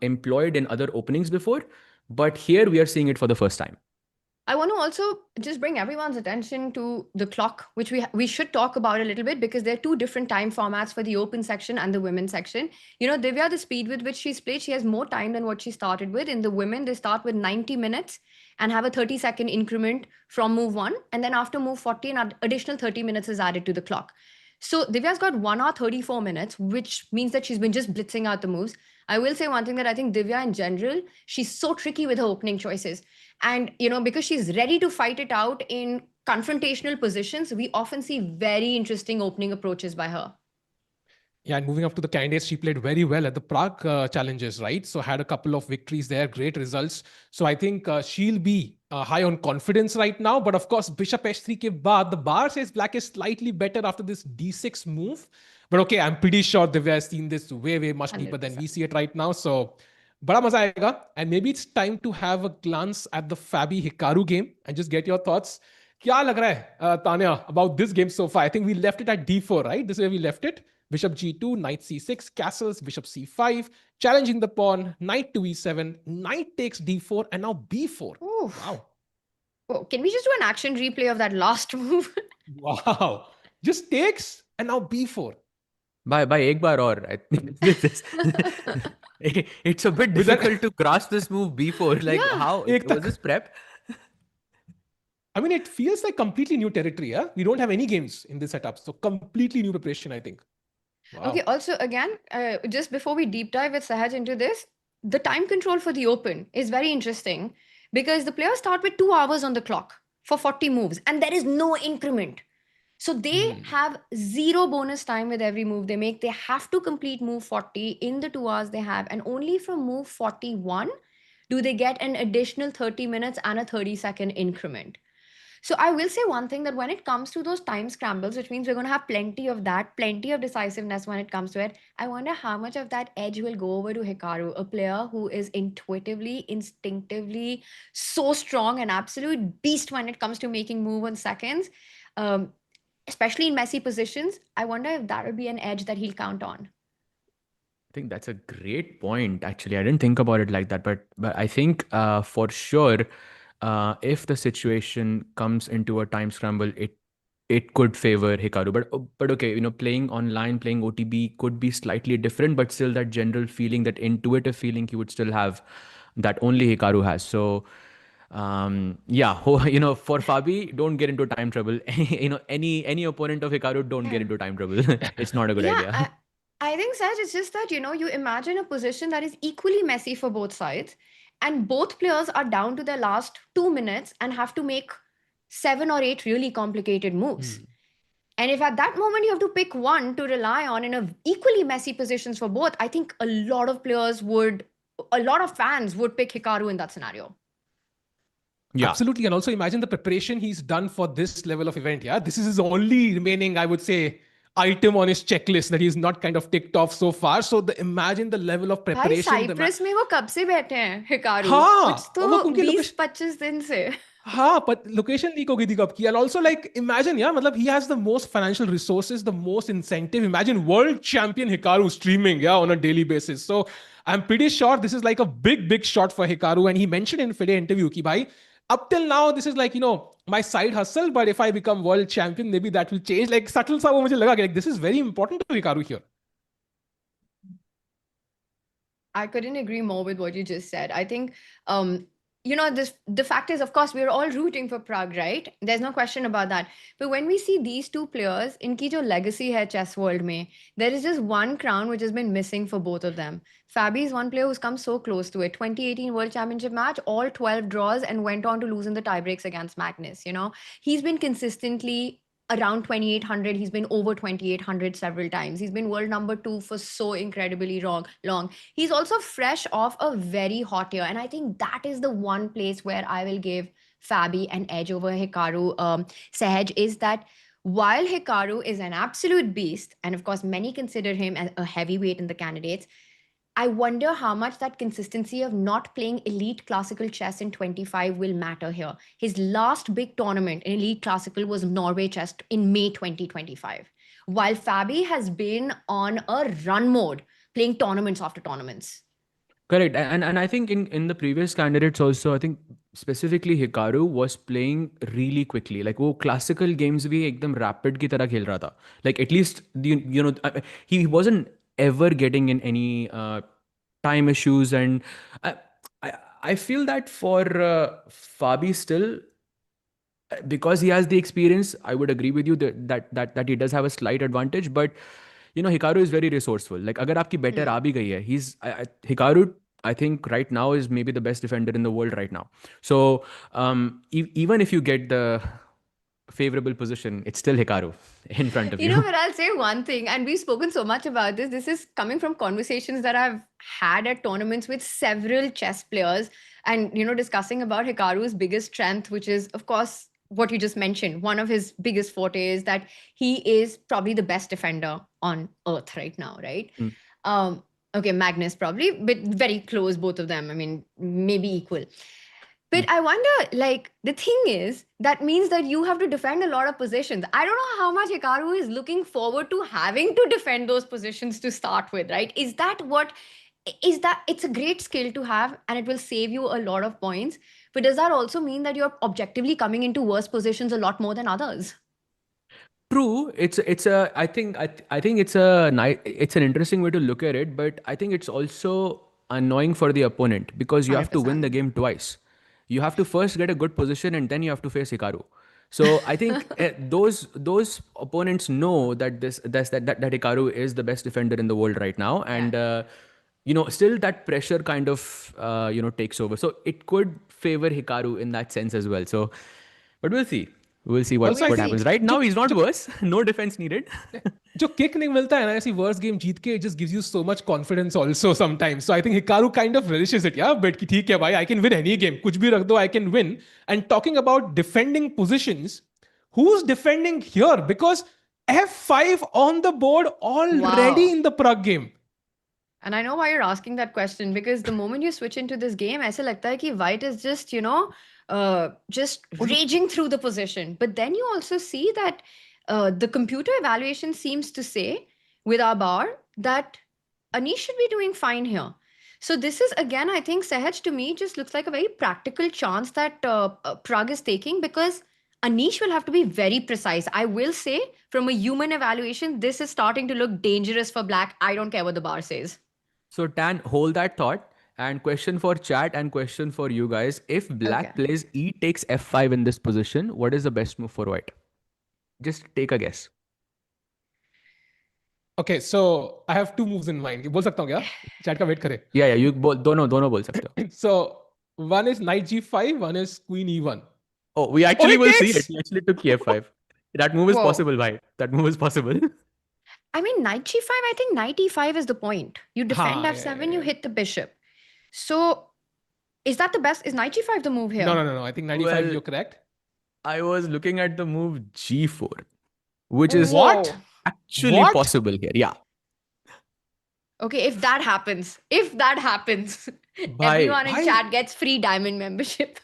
employed in other openings before, but here we are seeing it for the first time. I want to also just bring everyone's attention to the clock, which we should talk about a little bit, because there are two different time formats for the open section and the women's section. Divya, the speed with which she's played, she has more time than what she started with. In the women, they start with 90 minutes and have a 30-second increment from move 1. And then after move 40, an additional 30 minutes is added to the clock. So Divya's got 1 hour 34 minutes, which means that she's been just blitzing out the moves. I will say one thing, that I think Divya in general, she's so tricky with her opening choices. And, because she's ready to fight it out in confrontational positions, we often see very interesting opening approaches by her. Yeah, and moving up to the candidates, she played very well at the Pragg challenges, right? So had a couple of victories there, great results. So I think she'll be high on confidence right now. But of course, bishop h3 ke baad, the bar says black is slightly better after this d6 move. But okay, I'm pretty sure Divya has seen this way much 100%. Deeper than we see it right now. So bada maza aayega. And maybe it's time to have a glance at the Fabi Hikaru game and just get your thoughts. Kya lag raha hai, Tanya, about this game so far? I think we left it at d4, right? This is where we left it. Bishop g2, knight c6, castles, bishop c5, challenging the pawn, knight to e7, knight takes d4, and now b4. Ooh. Wow. Oh, can we just do an action replay of that last move? Wow. Just takes, and now b4. By ek bar aur, I think it's a bit difficult to grasp this move b4. Like, how was this prep? I mean, it feels like completely new territory. Yeah? We don't have any games in this setup. So completely new preparation, I think. Wow. Okay, also again, just before we deep dive with Sahaj into this, the time control for the open is very interesting, because the players start with 2 hours on the clock for 40 moves and there is no increment. So they have 0 bonus time with every move they make. They have to complete move 40 in the 2 hours they have, and only from move 41 do they get an additional 30 minutes and a 30-second increment. So I will say one thing, that when it comes to those time scrambles, which means we're going to have plenty of that, plenty of decisiveness when it comes to it, I wonder how much of that edge will go over to Hikaru, a player who is intuitively, instinctively so strong, an absolute beast when it comes to making move on seconds, especially in messy positions. I wonder if that will be an edge that he'll count on. I think that's a great point, actually. I didn't think about it like that, but I think for sure, if the situation comes into a time scramble, it could favor Hikaru. But okay, playing online, playing OTB could be slightly different, but still that general feeling, that intuitive feeling, you would still have that only Hikaru has. So for Fabi, don't get into time trouble. Any opponent of Hikaru, don't get into time trouble. It's not a good idea. I think, Saj, it's just that, you imagine a position that is equally messy for both sides, and both players are down to their last 2 minutes and have to make 7 or 8 really complicated moves. And if at that moment you have to pick one to rely on in a equally messy positions for both, I think a lot of fans would pick Hikaru in that scenario. Yeah. Absolutely. And also imagine the preparation he's done for this level of event. Yeah. This is his only remaining, I would say, item on his checklist that he's not kind of ticked off so far. So imagine the level of भाई preparation. Cyprus में वो कब से बैठे हैं Hikaru कुछ हाँ तो वो उनकी 20-25 दिन से हाँ but location लीक हो गई थी कब की. And also like imagine yeah मतलब he has the most financial resources, the most incentive. Imagine world champion Hikaru streaming yeah on a daily basis. So I'm pretty sure this is like a big shot for Hikaru. And he mentioned in FIDE interview कि भाई up till now this is like my side hustle, but if I become world champion maybe that will change. Like subtle सा वो मुझे लगा कि like this is very important to Hikaru here. I couldn't agree more with what you just said. I think, the fact is, of course, we're all rooting for Pragg, right? There's no question about that. But when we see these two players, inki jo legacy hai chess world mein, there is just one crown which has been missing for both of them. Fabi is one player who's come so close to it. 2018 World Championship match, all 12 draws and went on to lose in the tiebreaks against Magnus. He's been consistently around 2800. He's been over 2800 several times. He's been world number 2 for so incredibly long. He's also fresh off a very hot year, and I think that is the one place where I will give Fabi an edge over Hikaru. Sehaj, is that while Hikaru is an absolute beast, and of course many consider him as a heavyweight in the candidates, I wonder how much that consistency of not playing elite classical chess in 25 will matter here. His last big tournament in elite classical was Norway chess in May 2025, while Fabi has been on a run mode, playing tournaments after tournaments. Correct. And I think in the previous candidates also, I think specifically Hikaru was playing really quickly. Like वो classical games भी एकदम rapid की तरह खेल रहा था. Like at least he wasn't ever getting in any time issues. And I feel that for Fabi still, because he has the experience, I would agree with you that he does have a slight advantage. But Hikaru is very resourceful. Like agar aapki better aa bhi gayi hai, Hikaru, I think right now is maybe the best defender in the world right now. So even if you get the favorable position, it's still Hikaru in front of you. But I'll say one thing, and we've spoken so much about this. This is coming from conversations that I've had at tournaments with several chess players, and discussing about Hikaru's biggest strength, which is, of course, what you just mentioned. One of his biggest forte is that he is probably the best defender on earth right now, right? Okay, Magnus probably, but very close, both of them. I mean, maybe equal. But I wonder, like, the thing is, that means that you have to defend a lot of positions. I don't know how much Hikaru is looking forward to having to defend those positions to start with, right? Is that it's a great skill to have and it will save you a lot of points. But does that also mean that you're objectively coming into worse positions a lot more than others? True. I think it's an interesting way to look at it, but I think it's also annoying for the opponent because you have to win the game twice. You have to first get a good position and then you have to face Hikaru. So I think those opponents know that that Hikaru is the best defender in the world right now, and still that pressure kind of takes over. So it could favor Hikaru in that sense as well. So, but we'll see. We'll see what happens. Right now, he's not worse. No defense needed. जो kick नहीं मिलता है ना ऐसी worst game जीत के, it just gives you so much confidence also sometimes. So I think Hikaru kind of relishes it, yeah, but कि ठीक है भाई, I can win any game. कुछ भी रख दो, I can win. And talking about defending positions, who's defending here? Because F5 on the board already in the Pragg game. And I know why you're asking that question, because the moment you switch into this game, ऐसे लगता है कि white is just, just raging through the position. But then you also see that the computer evaluation seems to say with our bar that Anish should be doing fine here. So this is, again, I think, Sehaj, to me, just looks like a very practical chance that Pragg is taking, because Anish will have to be very precise. I will say, from a human evaluation, this is starting to look dangerous for black. I don't care what the bar says. So Tan, hold that thought. And question for chat and question for you guys. If black plays E takes F5 in this position, what is the best move for white? Just take a guess. Okay, so I have two moves in mind. बोल सकता हूँ क्या? Chat का wait करे. Yeah, you दोनों बोल सकते हो. So one is knight g5, one is queen e1. Oh, we actually he will see takes! it. He actually took e5. That move is Whoa. possible, bhai. That move is possible. I mean, knight g5, I think knight e5 is the point. You defend f7, you hit the bishop. So, is that the best? Is knight g5 the move here? No. I think knight e5, Well, you're correct. I was looking at the move g4, which is What? actually possible here. Yeah. Okay, if that happens, everyone in chat gets free diamond membership.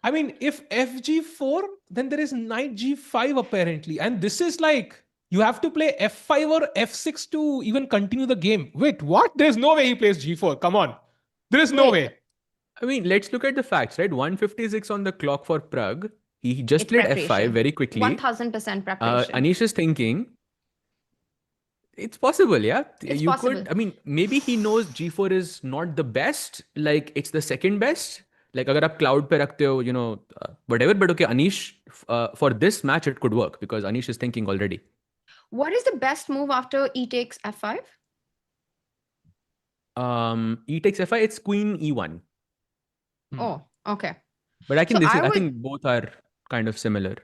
I mean, if fg4, then there is knight g5 apparently. And this is like, you have to play f5 or f6 to even continue the game. Wait, what? There's no way he plays g4. Come on. There is no way. I mean, let's look at the facts, right? 156 on the clock for Pragg. He just played f5 very quickly. 1000% preparation. Anish is thinking, it's possible, yeah? It's possible. I mean, maybe he knows g4 is not the best. Like, it's the second best. Like, agar aap cloud pe rakhte ho, whatever. But okay, Anish, for this match, it could work because Anish is thinking already. What is the best move after e takes f5? E takes f5, it's queen e1. Oh, okay. But I think both are kind of similar.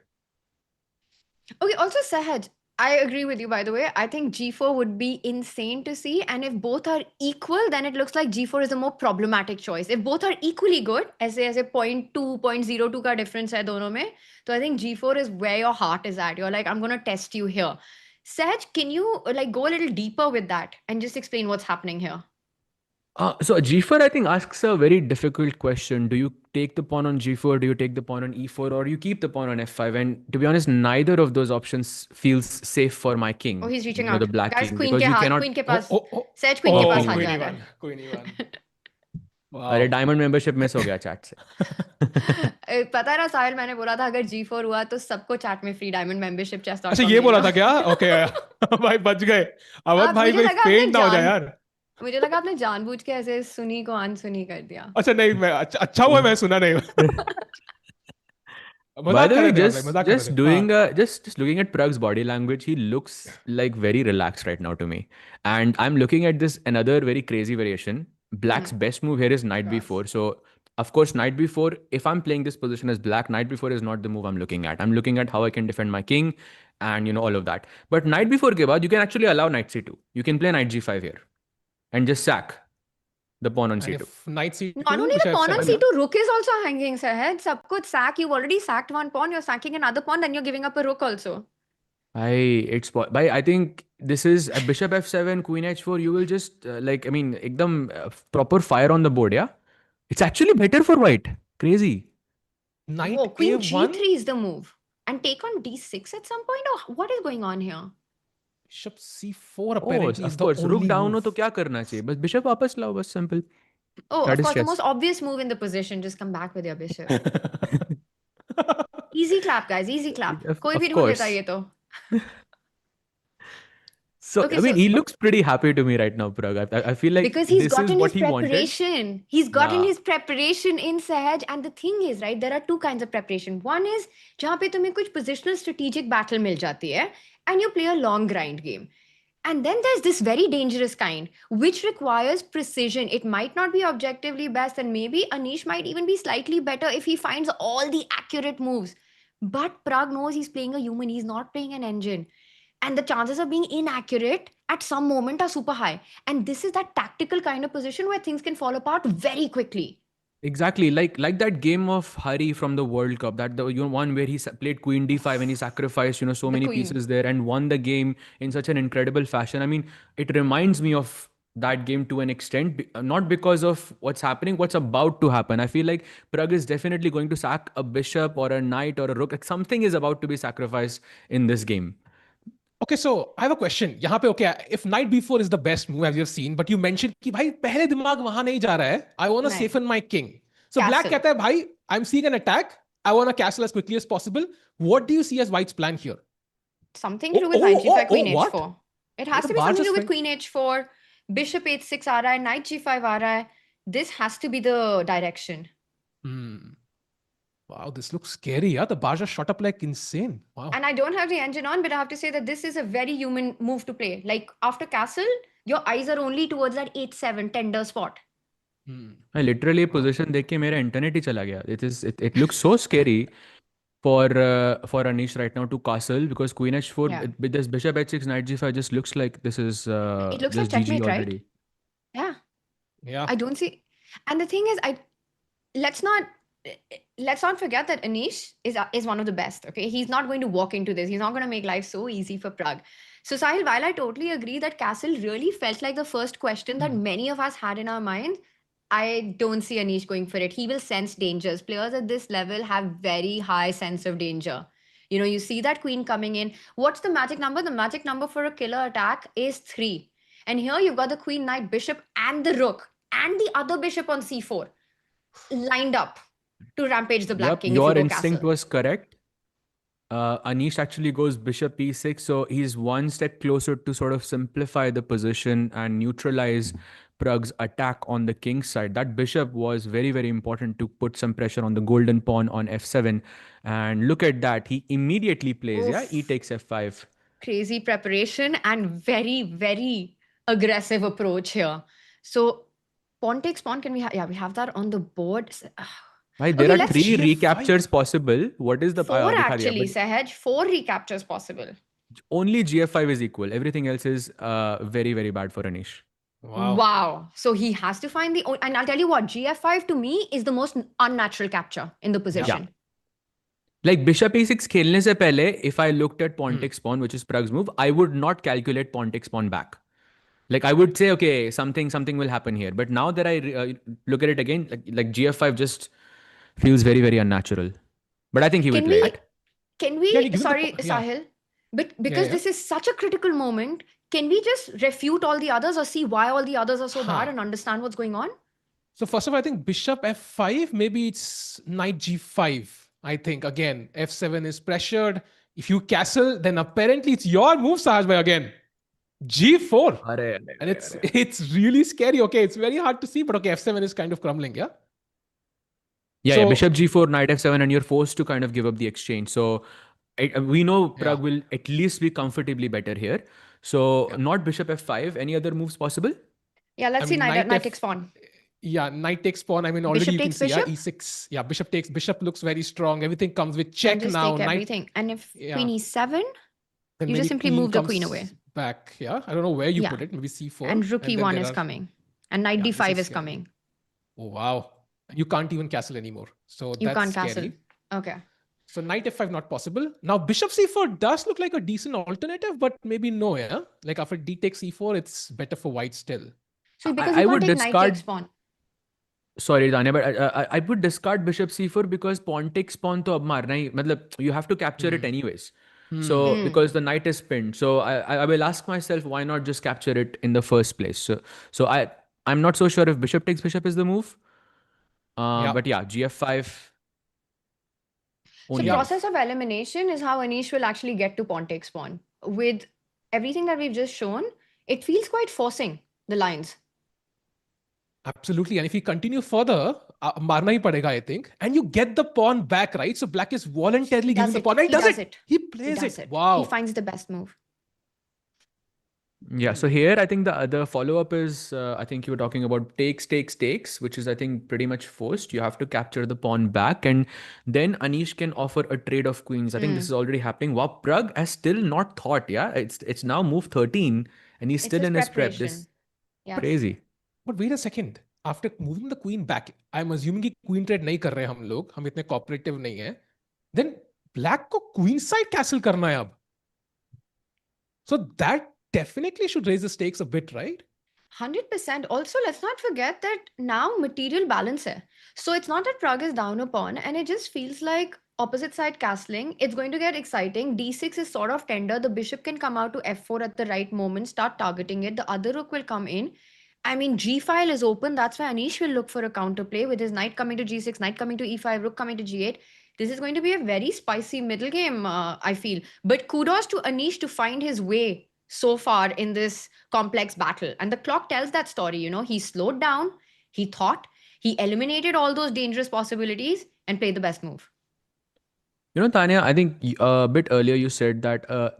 Okay, also Sahaj, I agree with you, by the way. I think g4 would be insane to see. And if both are equal, then it looks like g4 is a more problematic choice. If both are equally good, as a 0.2, 0.02 ka difference hai dono mein, so I think g4 is where your heart is at. You're like, I'm going to test you here. Sahaj, can you go a little deeper with that and just explain what's happening here? So g4, I think, asks a very difficult question. Do you take the pawn on g4? Do you take the pawn on e4? Or you keep the pawn on f5? And to be honest, neither of those options feels safe for my king. Oh, he's reaching out. The black Guys, king. queen Because ke you haath, cannot... queen ke paas. Sahaj queen ke paas aa ja raha hai. Queen e1. Wow. अरे diamond membership miss हो गया chat से. पता है ना साहिल, मैंने बोला था अगर g4 हुआ तो सबको चैट में फ्री डायमंड मेंबरशिप चेस्ट. अच्छा ये बोला था क्या? ओके भाई बच गए. अवध भाई कोई फेंट ना हो जाए यार. मुझे लगा आपने जानबूझ के ऐसे सुनी को अनसुनी कर दिया. अच्छा नहीं, मैं अच्छा हुआ मैं सुना नहीं. By the way, just looking at Pragg's body language, he looks like very relaxed right now to me. And I'm looking at this another very crazy variation. Black's best move here is knight b4. So of course, knight b4, if I'm playing this position as black, knight b4 is not the move I'm looking at. I'm looking at how I can defend my king and all of that. But knight b4 ke baad, you can actually allow knight c2. You can play knight g5 here and just sack the pawn on c2. Knight c2. Not only the pawn on c2, rook is also hanging, Sahaj. Sab kuch sack. You've already sacked one pawn. You're sacking another pawn. Then you're giving up a rook also. I think this is a bishop f7, queen h4. You will just ekdam proper fire on the board, yeah? It's actually better for white. Crazy. Knight queen a1? g3 is the move. And take on d6 at some point? Or what is going on here? Bishop c4 apparently is the course. only Rook down move. हो तो क्या करना चाहिए? बस bishop वापस लाओ, बस simple. Oh, of course, the most obvious move in the position. Just come back with your bishop. Easy clap, guys. Easy clap. कोई भी ढूंढ लेता ये तो. So, okay, I mean, he looks pretty happy to me right now, Pragg. I feel like because he's gotten his preparation. Wanted. He's gotten his preparation in Sahaj. And the thing is, right, there are two kinds of preparation. One is जहाँ पे तुम्हें कुछ positional strategic battle मिल जाती है and you play a long grind game. And then there's this very dangerous kind, which requires precision. It might not be objectively best, and maybe Anish might even be slightly better if he finds all the accurate moves. But Pragg knows he's playing a human. He's not playing an engine. And the chances of being inaccurate at some moment are super high. And this is that tactical kind of position where things can fall apart very quickly. Exactly, like that game of Hari from the World Cup, that the one where he played Queen D5 and he sacrificed so many pieces there and won the game in such an incredible fashion. I mean, it reminds me of that game to an extent, not because of what's happening, what's about to happen. I feel like Pragg is definitely going to sack a bishop or a knight or a rook. Like something is about to be sacrificed in this game. Okay, so I have a question. यहाँ पे okay, if knight b4 is the best move as you've seen, but you mentioned कि भाई पहले दिमाग वहाँ नहीं जा रहा है. I want to safeten my king. So castle. Black कहता है भाई, I'm seeing an attack. I want a castle as quickly as possible. What do you see as White's plan here? Something to do with knight g5, queen what? h4. It has to be something to do with queen h4. Bishop h6 आ रहा है, knight g5 आ रहा है. This has to be the direction. Wow, this looks scary. Yeah, the bars are shot up like insane. Wow. And I don't have the engine on, but I have to say that this is a very human move to play. Like after castle, your eyes are only towards that 8-7 tender spot. I literally position देख के मेरा internet ही चला गया. It looks so scary for Anish right now to castle, because queen h4 Yeah. with this bishop h6 knight g5 just looks like this is It looks like just GG checkmate, right? already. Yeah. Yeah. I don't see. And the thing is, let's not forget that Anish is one of the best. Okay, he's not going to walk into this. He's not going to make life so easy for Pragg. So Sahil, while I totally agree that castle really felt like the first question that many of us had in our mind, I don't see Anish going for it. He will sense dangers. Players at this level have very high sense of danger. You know, you see that queen coming in. What's the magic number? The magic number for a killer attack is 3. And here you've got the queen, knight, bishop, and the rook, and the other bishop on c4 lined up to rampage the black Yep, king if your you go instinct castle. was correct. Anish actually goes bishop e6, so he's one step closer to sort of simplify the position and neutralize Pragg's attack on the king's side. That bishop was very, very important to put some pressure on the golden pawn on f7. And look at that, he immediately plays, Oof. yeah, e takes f5. Crazy preparation and very, very aggressive approach here. So pawn takes pawn, we have that on the board. Right, there Okay, are let's 3 G5. recaptures possible. What is the 4 dikha diya, actually, but Sahaj. 4 recaptures possible. only gf5 is equal. Everything else is very, very bad for Anish. Wow. So he has to find and I'll tell you what, gf5 to me is the most unnatural capture in the position. Like bishop e6 खेलने से पहले, if I looked at pawn takes pawn, which is Pragg's move, I would not calculate pawn takes pawn back. Like I would say, okay, something will happen here. But now that I look at it again, like gf5 just feels very, very unnatural. But I think he will play it. Can we, Yeah, you give him sorry, the yeah. Sahil, but because yeah. this is such a critical moment, can we just refute all the others or see why all the others are so bad and understand what's going on? So first of all, I think bishop f5, maybe it's knight g5. I think again, f7 is pressured. If you castle, then apparently it's your move, Sahaj, again. G4. And it's really scary. Okay, it's very hard to see, but okay, f7 is kind of crumbling, yeah? Yeah, bishop g4, knight f7, and you're forced to kind of give up the exchange. So we know Pragg will at least be comfortably better here. So not bishop f5. Any other moves possible? Yeah, let's see knight takes pawn. Yeah, knight takes pawn. I mean, already bishop you can takes see bishop? e6. Yeah, bishop takes bishop looks very strong. Everything comes with check just now. Take everything. And if queen e7, then you just simply move the queen away. Back, yeah. I don't know where you put it. Maybe c4. And rook e1 is coming. And knight d5 is coming. Oh, wow. You can't even castle anymore. So you that's can't scary. castle. Okay. So knight f5 not possible. Now bishop c4 does look like a decent alternative, but maybe no, yeah? Like after d takes e4, it's better for white still. So because you can't take knight takes pawn. Sorry, Danya, but I would discard bishop c4 because pawn takes pawn to ab marna hi, matlab, you have to capture it anyways. So because the knight is pinned. So I will ask myself, why not just capture it in the first place? So I'm not so sure if bishop takes bishop is the move. But yeah, gf5. So process of elimination is how Anish will actually get to pawn takes pawn. With everything that we've just shown, it feels quite forcing the lines. Absolutely. And if we continue further, marna hi padega, I think. And you get the pawn back, right? So black is voluntarily giving the pawn. He does it. He plays it. Wow. He finds the best move. Yeah, so here I think the follow-up is, I think you were talking about takes, which is I think pretty much forced. You have to capture the pawn back, and then Anish can offer a trade of queens. I think this is already happening. Wow, Pragg has still not thought, yeah? It's now move 13 and he's still in his prep. This crazy. But wait a second. After moving the queen back, I'm assuming कि queen trade नहीं कर रहे हम लोग. हम इतने cooperative नहीं हैं. Then black को queen side castle करना है अब. So that definitely should raise the stakes a bit, right? 100%. Also, let's not forget that now material balance hai. So it's not that Pragg is down a pawn, and it just feels like opposite side castling. It's going to get exciting. d6 is sort of tender. The bishop can come out to f4 at the right moment, start targeting it. The other rook will come in. I mean, g file is open. That's why Anish will look for a counterplay with his knight coming to g6, knight coming to e5, rook coming to g8. This is going to be a very spicy middle game, I feel. But kudos to Anish to find his way so far in this complex battle. And the clock tells that story, you know. He slowed down, he thought, he eliminated all those dangerous possibilities and played the best move. Tanya, I think a bit earlier you said that a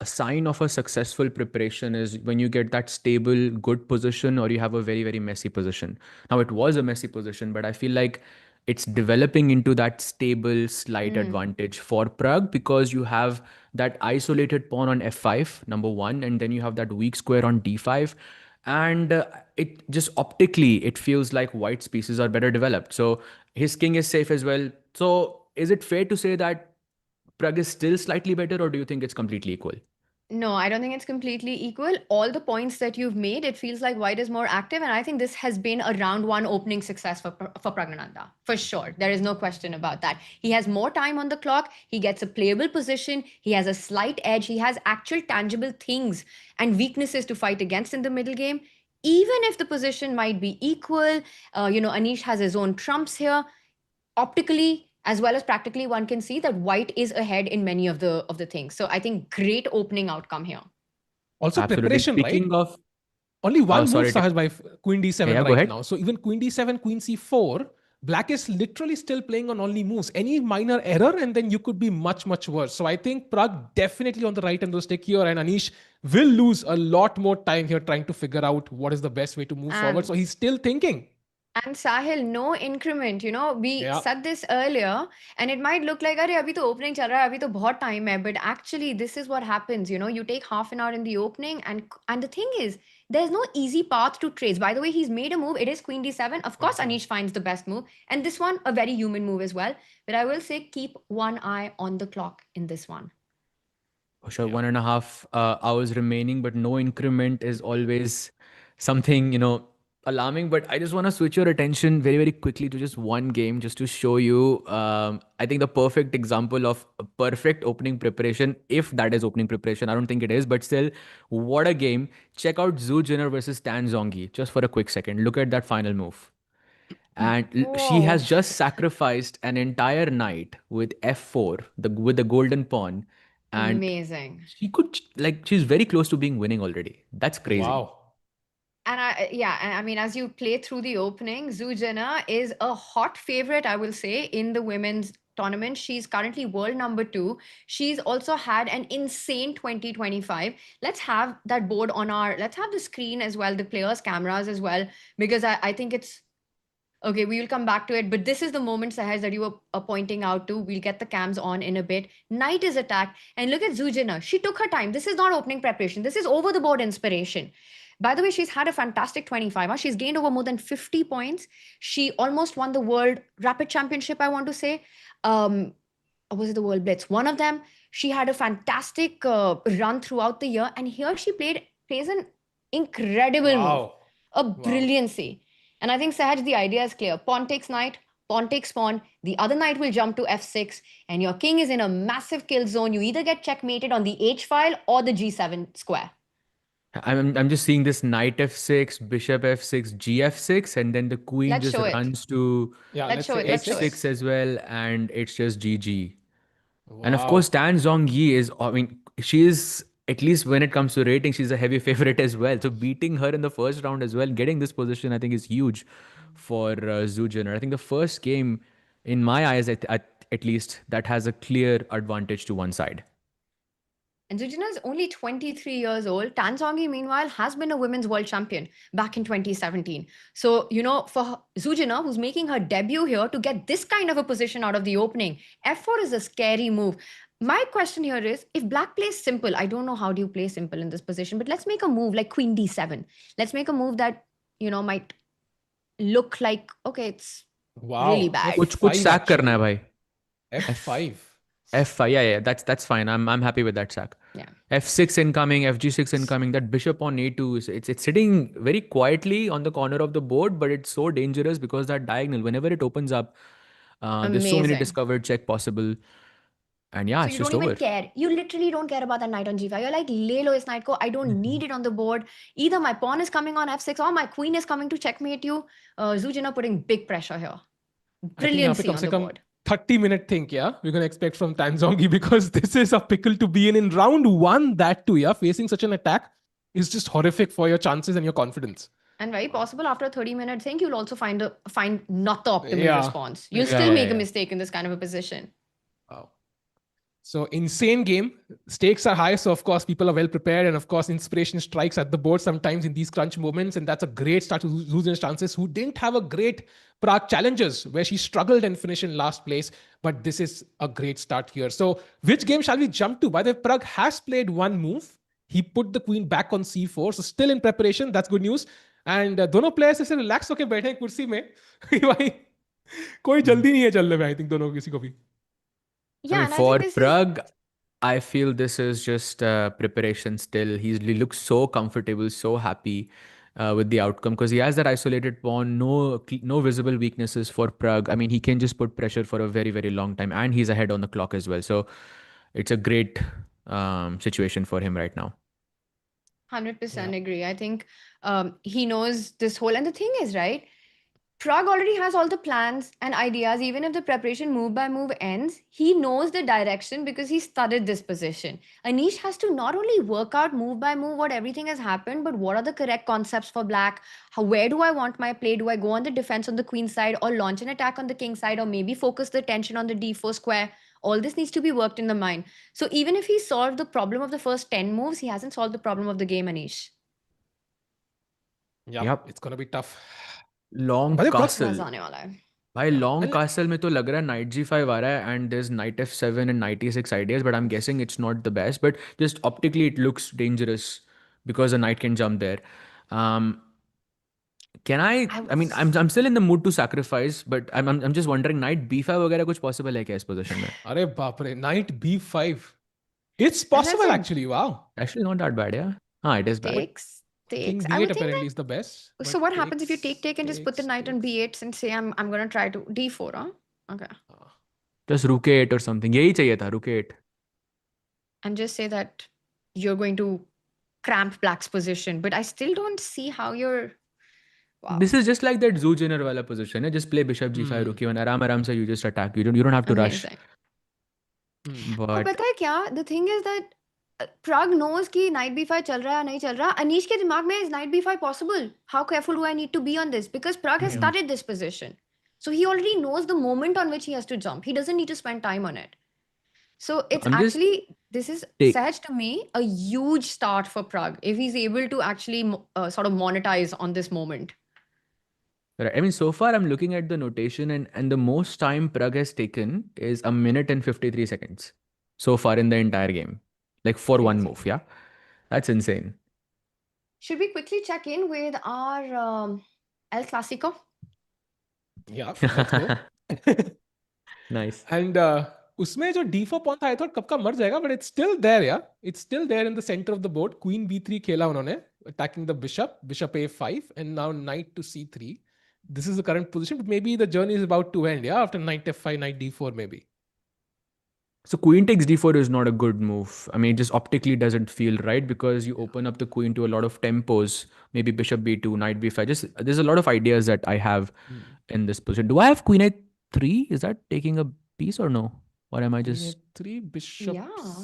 sign of a successful preparation is when you get that stable, good position, or you have a very, very messy position. Now, it was a messy position, but I feel like it's developing into that stable, slight advantage for Pragg because you have that isolated pawn on f5, number one, and then you have that weak square on d5. And it just optically, it feels like White's pieces are better developed. So his king is safe as well. So is it fair to say that Pragg is still slightly better, or do you think it's completely equal? No, I don't think it's completely equal. All the points that you've made, it feels like White is more active, and I think this has been a round one opening success for Praggnanandhaa, for sure. There is no question about that. He has more time on the clock. He gets a playable position. He has a slight edge. He has actual tangible things and weaknesses to fight against in the middle game. Even if the position might be equal, Anish has his own trumps here. Optically as well as practically, one can see that White is ahead in many of the things. So I think great opening outcome here. Also Absolutely. preparation, right? Speaking of, only one move, sorry, Sahaj, by Queen D7 yeah, go right ahead. now. So even Queen D7, Queen C4, Black is literally still playing on only moves. Any minor error and then you could be much, much worse. So I think Pragg definitely on the right end of the stick here, and Anish will lose a lot more time here trying to figure out what is the best way to move forward. So he's still thinking. And Sahil, no increment. We Yeah. said this earlier, and it might look like, "Arey, abhi to opening chal raha hai, abhi to bahut time hai." But actually, this is what happens. You take half an hour in the opening, and the thing is, there's no easy path to trace. By the way, he's made a move. It is Queen D7. Of course, Anish finds the best move, and this one a very human move as well. But I will say, keep one eye on the clock in this one. Sure, 1.5 hours remaining, but no increment is always something, alarming. But I just want to switch your attention very, very quickly to just one game, just to show you, I think the perfect example of a perfect opening preparation, if that is opening preparation. I don't think it is, but still, what a game. Check out Zhu Jiner versus Tan Zhongyi, just for a quick second. Look at that final move. And she Whoa. has just sacrificed an entire knight with f4, with the golden pawn, and Amazing. she's very close to being winning already. That's crazy. Wow. And I mean, as you play through the opening, Zhu Jiner is a hot favorite, I will say, in the women's tournament. She's currently world number 2. She's also had an insane 2025. Let's have that board let's have the screen as well, the players' cameras as well, because I think it's okay. We will come back to it, but this is the moment, Sahaj, that you were pointing out to. We'll get the cams on in a bit. Knight is attacked, and look at Zhu Jiner. She took her time. This is not opening preparation. This is over the board inspiration. By the way, she's had a fantastic 25. Huh? She's gained over more than 50 points. She almost won the World Rapid Championship, I want to say. Or was it the World Blitz? One of them. She had a fantastic run throughout the year. And here she plays an incredible move. A brilliancy. And I think, Sahaj, the idea is clear. Pawn takes knight, pawn takes pawn. The other knight will jump to f6. And your king is in a massive kill zone. You either get checkmated on the h file or the g7 square. I'm just seeing this knight f6, bishop f6, gf6, and then the queen just runs to h6 as well, and it's just GG. Wow. And of course, Tan Zhongyi is, I mean, she is, at least when it comes to rating, she's a heavy favorite as well. So beating her in the first round as well, getting this position, I think is huge for Zhu Jiner. I think the first game, in my eyes, at least, that has a clear advantage to one side. And Zhu Jiner is only 23 years old. Tan Zhongyi, meanwhile, has been a women's world champion back in 2017. So, for Zhu Jiner, who's making her debut here, to get this kind of a position out of the opening, f4 is a scary move. My question here is, if Black plays simple, I don't know how do you play simple in this position, but let's make a move like Queen D7. Let's make a move that, might look like, okay, it's really bad. Kuch sack karna hai, bhai. F5. F5, yeah, that's fine. I'm happy with that sack. Yeah. F6 incoming, FG6 incoming. That bishop on A2 it's sitting very quietly on the corner of the board, but it's so dangerous because that diagonal, whenever it opens up, there's so many discovered check possible. And yeah, so it's you just don't over. even care. You literally don't care about that knight on g5. You're like, le lo is knight ko. I don't need it on the board. Either my pawn is coming on f6 or my queen is coming to checkmate you. Zhu Jiner putting big pressure here. Brilliancy on the board. 30-minute thing, yeah, we're going to expect from Tan Zhongyi, because this is a pickle to be in round 1. That too, yeah, facing such an attack is just horrific for your chances and your confidence. And very possible after a 30-minute thing, you'll also find not the optimal response. You'll still make a mistake in this kind of a position. Wow. So insane game. Stakes are high. So of course people are well prepared. And of course inspiration strikes at the board sometimes in these crunch moments. And that's a great start to Zhu Jiner's chances, who didn't have a great Pragg challenges where she struggled and finished in last place. But this is a great start here. So which game shall we jump to? By the way, Pragg has played one move. He put the queen back on c4. So still in preparation. That's good news. And दोनों players ऐसे relax होके बैठे हैं कुर्सी में भाई कोई जल्दी नहीं है चलने में. I think दोनों किसी को भी. Yeah, I mean, and I for think this is Pragg, I feel this is just preparation still. He looks so comfortable, so happy with the outcome because he has that isolated pawn, no visible weaknesses for Pragg. I mean, he can just put pressure for a very, very long time, and he's ahead on the clock as well. So it's a great situation for him right now. 100% agree. I think he knows this whole, and the thing is, right? Pragg already has all the plans and ideas. Even if the preparation move by move ends, he knows the direction because he studied this position. Anish has to not only work out move by move what everything has happened, but what are the correct concepts for black? Where do I want my play? Do I go on the defense on the queen side or launch an attack on the king side or maybe focus the tension on the d4 square? All this needs to be worked in the mind. So even if he solved the problem of the first 10 moves, he hasn't solved the problem of the game, Anish. Yep. It's going to be tough. Long But castle. मजा आने वाला है. भाई long castle में तो लग रहा है नाइट G5 आ रहा है and there is knight F7 and knight E6 ideas but I am guessing it's not the best but just optically it looks dangerous because a knight can jump there can I mean I'm still in the mood to sacrifice but I'm just wondering knight B5 वगैरह कुछ possible है क्या इस position में अरे बाप रे knight B5 it's possible actually. Wow, actually not that bad yeah it is bad Takes. King I B8 would think apparently that. is the best. So what happens if you take and just put the knight on B8 and say I'm gonna try to D4, huh? Okay. just rook 8 or something यही चाहिए था rook 8 And just say that you're going to cramp black's position, but I still don't see how you're. Wow. This is just like that Zhu Jiner wala position just play bishop G5 rook E1 आराम से you just attack you don't have to rush और पता है क्या the thing is that Pragg knows कि knight b5 चल रहा है नहीं चल रहा. Anish के दिमाग में is knight b5 possible? How careful do I need to be on this? Because Pragg has studied this position. So he already knows the moment on which he has to jump. He doesn't need to spend time on it. So it's actually, this is Sahaj to me, a huge start for Pragg if he's able to actually sort of monetize on this moment. Right. I mean, so far I'm looking at the notation and the most time Pragg has taken is 1 minute and 53 seconds so far in the entire game. Like for one move, yeah? That's insane. Should we quickly check in with our El Clasico? Yeah, let's go. Nice. And उसमें जो D4 pawn था I thought कब का मर जाएगा but it's still there, yeah. It's still there in the center of the board. Queen B3 खेला उन्होंने, attacking the bishop A5 and now knight to C3. This is the current position, but maybe the journey is about to end, yeah, after knight F5, knight D4 maybe. So queen takes D4 is not a good move. I mean, it just optically doesn't feel right because you open up the queen to a lot of tempos. Maybe bishop B2, knight B5. Just there's a lot of ideas that I have in this position. Do I have queen A3? Is that taking a piece or no? Or am I just queen A3, bishop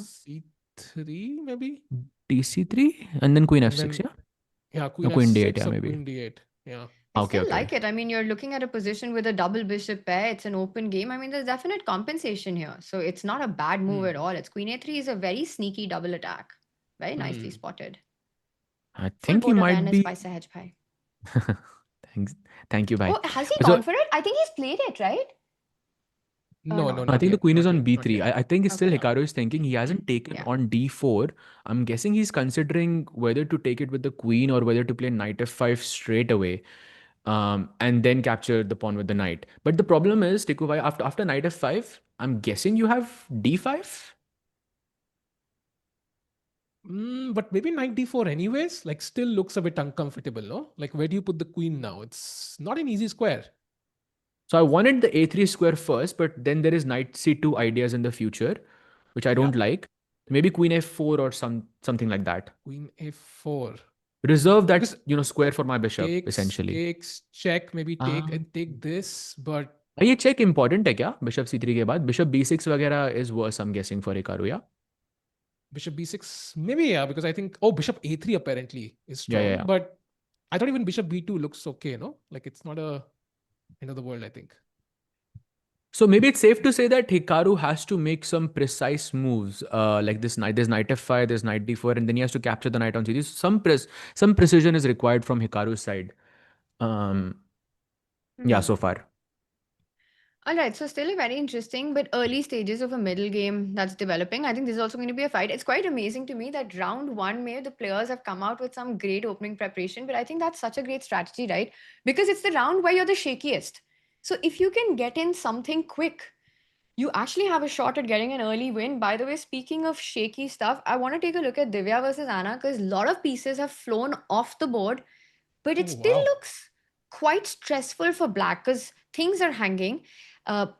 C3 maybe? DC3 and then queen F6, yeah? Yeah, queen queen F6 D8, yeah, or maybe. queen D8, yeah. I still like it. I mean, you're looking at a position with a double bishop pair. It's an open game. I mean, there's definite compensation here. So it's not a bad move at all. It's queen A3 is a very sneaky double attack. Very nicely spotted. I think he might be... by Sahaj Bhai. Thank you, bhai. Oh, has he gone for it? I think he's played it, right? No, I think the queen is on B3. I think it's still Hikaru is thinking he hasn't taken on D4. I'm guessing he's considering whether to take it with the queen or whether to play knight F5 straight away. And then capture the pawn with the knight. But the problem is, Tiku bhai, after knight F5, I'm guessing you have D5? But maybe knight D4 anyways, like still looks a bit uncomfortable, no? Like where do you put the queen now? It's not an easy square. So I wanted the A3 square first, but then there is knight C2 ideas in the future, which I don't like. Maybe queen F4 or something like that. Queen F4. Reserve that square for my bishop, essentially. Takes, check, maybe take and take this, but... ये check important है क्या? Bishop C3 के बाद? Bishop B6 वगैरह is worse, I'm guessing, for Hikaru, yeah? Bishop B6, maybe, yeah, because I think... Oh, Bishop A3 apparently is strong, Yeah. But I thought even Bishop B2 looks okay, no? Like it's not a end of the world, I think. So maybe it's safe to say that Hikaru has to make some precise moves, like this knight. There's knight f5, there's knight d4, and then he has to capture the knight on c3. Some precision is required from Hikaru's side. Yeah, so far. All right, so still a very interesting but early stages of a middle game that's developing. I think this is also going to be a fight. It's quite amazing to me that round one, maybe the players have come out with some great opening preparation, but I think that's such a great strategy, right? Because it's the round where you're the shakiest. So if you can get in something quick, you actually have a shot at getting an early win. By the way, speaking of shaky stuff, I want to take a look at Divya versus Anna because a lot of pieces have flown off the board, but it Oh, still wow. looks quite stressful for Black because things are hanging.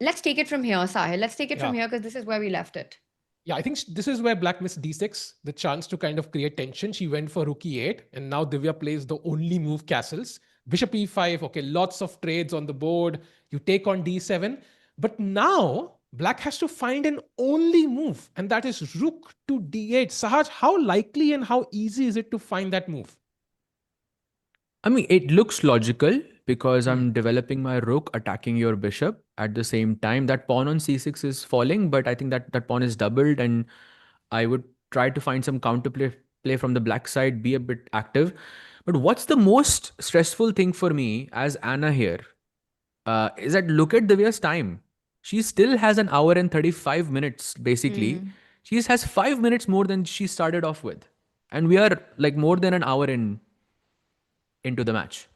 Let's take it from here, Sahil. Let's take it from here because this is where we left it. Yeah, I think this is where Black missed d6, the chance to kind of create tension. She went for rook e8, and now Divya plays the only move castles. Bishop e5, okay, lots of trades on the board. You take on d7. But now Black has to find an only move, and that is rook to d8. Sahaj, how likely and how easy is it to find that move? I mean, it looks logical because I'm developing my rook, attacking your bishop at the same time. That pawn on c6 is falling, but I think that pawn is doubled, and I would try to find some play from the black side, be a bit active. But what's the most stressful thing for me as Anna here is that look at Divya's time. She still has an hour and 35 minutes, basically. She has 5 minutes more than she started off with. And we are like more than an hour into the match.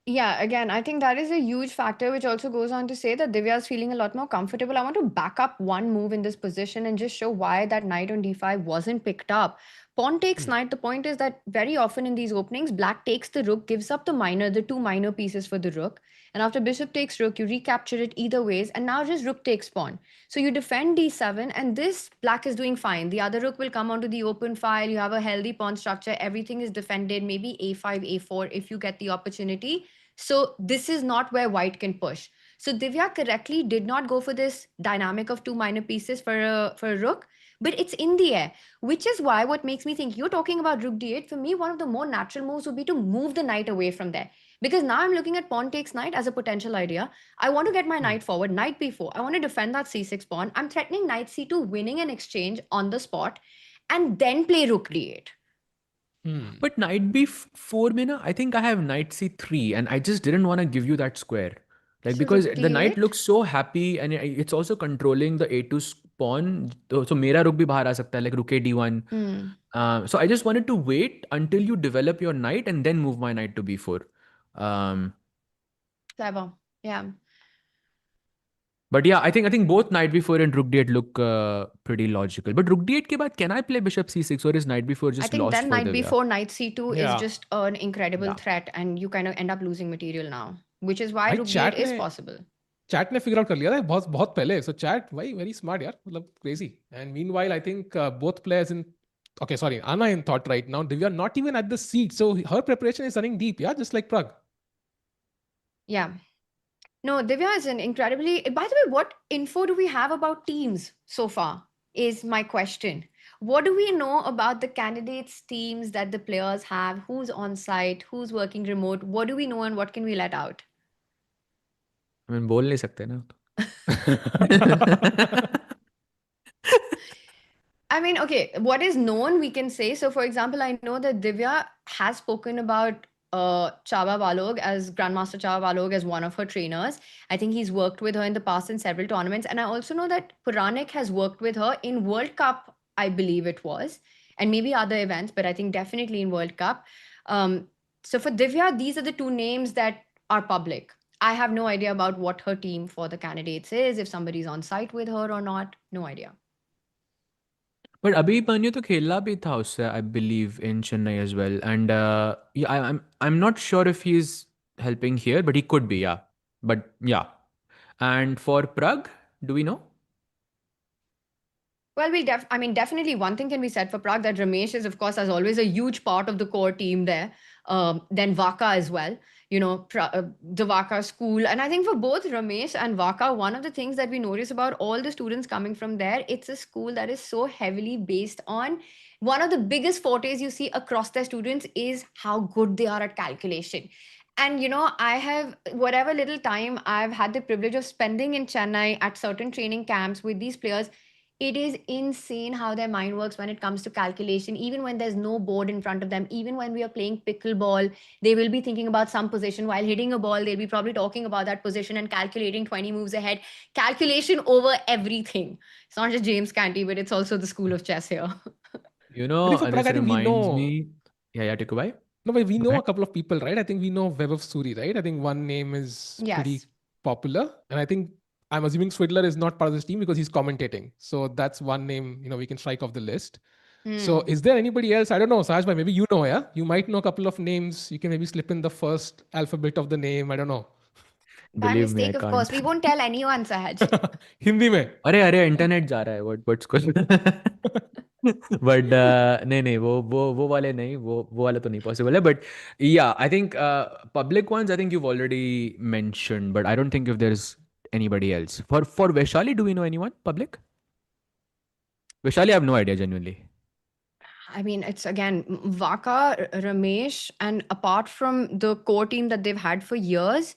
Yeah, again, I think that is a huge factor, which also goes on to say that Divya is feeling a lot more comfortable. I want to back up one move in this position and just show why that knight on d5 wasn't picked up. Pawn takes knight. The point is that very often in these openings, Black takes the rook, gives up the two minor pieces for the rook. And after bishop takes rook, you recapture it either ways. And now just rook takes pawn. So you defend d7, and this Black is doing fine. The other rook will come onto the open file. You have a healthy pawn structure. Everything is defended. Maybe a5, a4 if you get the opportunity. So this is not where white can push. So Divya correctly did not go for this dynamic of two minor pieces for a rook, but it's in the air, which is why what makes me think you're talking about rook d8. For me, one of the more natural moves would be to move the knight away from there. Because now I'm looking at pawn takes knight as a potential idea. I want to get my knight forward, knight b4. I want to defend that c6 pawn. I'm threatening knight c2, winning an exchange on the spot, and then play rook d8. But knight b4, Mina, I think I have knight c3 and I just didn't want to give you that square. Like, So because rook the knight d8? looks so happy and it's also controlling the a2 pawn. So mera rook bhi bahar aa sakta hai, like rook a d1. So I just wanted to wait until you develop your knight and then move my knight to b4. Clever. Yeah. But yeah, I think both knight b4 and rook d8 look pretty logical. But rook d8 ke baad, can I play bishop c6 or is knight b4 I just think lost then for knight Divya? b4, knight c2 is Yeah. just an incredible Yeah. threat, and you kind of end up losing material now, which is why भाई rook d8 is possible. Chat ने figure out कर लिया था बहुत बहुत पहले. So chat भाई very smart यार, मतलब crazy. And meanwhile I think both players in Anna in thought right now. They are not even at the seat, so her preparation is running deep, yeah, just like Pragg. Yeah. No, Divya is an incredibly. By the way, what info do we have about teams so far? Is my question. What do we know about the candidates' teams that the players have? Who's on site? Who's working remote? What do we know and what can we let out? I mean, बोल नहीं सकते ना. I mean, okay, what is known we can say. So, for example, I know that Divya has spoken about Chava Balog as Grandmaster Chava Balog as one of her trainers. I think he's worked with her in the past in several tournaments. And I also know that Puranik has worked with her in World Cup, I believe it was, and maybe other events, but I think definitely in World Cup. So for Divya, these are the two names that are public. I have no idea about what her team for the candidates is, if somebody's on site with her or not. No idea. But Abhi Panyu to खेला भी था उससे, I believe, in Chennai as well. And yeah, I'm not sure if he's helping here, but he could be, yeah. But yeah. And for Pragg, do we know? Well, definitely one thing can be said for Pragg that Ramesh is, of course, as always, a huge part of the core team there. Then Vaka as well, the Vaka school. And I think for both Ramesh and Vaka, one of the things that we notice about all the students coming from there, it's a school that is so heavily based on one of the biggest fortes you see across their students is how good they are at calculation. And I have whatever little time I've had the privilege of spending in Chennai at certain training camps with these players. It is insane how their mind works when it comes to calculation. Even when there's no board in front of them, even when we are playing pickleball, they will be thinking about some position while hitting a ball. They'll be probably talking about that position and calculating 20 moves ahead. Calculation over everything. It's not just James Canty, but it's also the school of chess here. I think for Pragg, This I think we reminds know. me. Yeah, take a bite. No, but we Go know a ahead. couple of people, right? I think we know Web of Suri, right? I think one name is pretty Yes. popular. And I think I'm assuming Swidler is not part of this team because he's commentating. So that's one name, we can strike off the list. So is there anybody else? I don't know, Sahaj, but maybe you know, yeah? You might know a couple of names. You can maybe slip in the first alphabet of the name. I don't know. By Believe me, I mistake, of course. can't. We won't tell anyone, Sahaj. Hindi mein. अरे internet जा रहा है what's going but नहीं वो वाले नहीं वो वाले तो नहीं possible है but yeah I think public ones I think you've already mentioned but I don't think if there's anybody else for Vaishali do we know anyone public Vaishali I have no idea genuinely. I mean, it's again Vaka, Ramesh, and apart from the core team that they've had for years,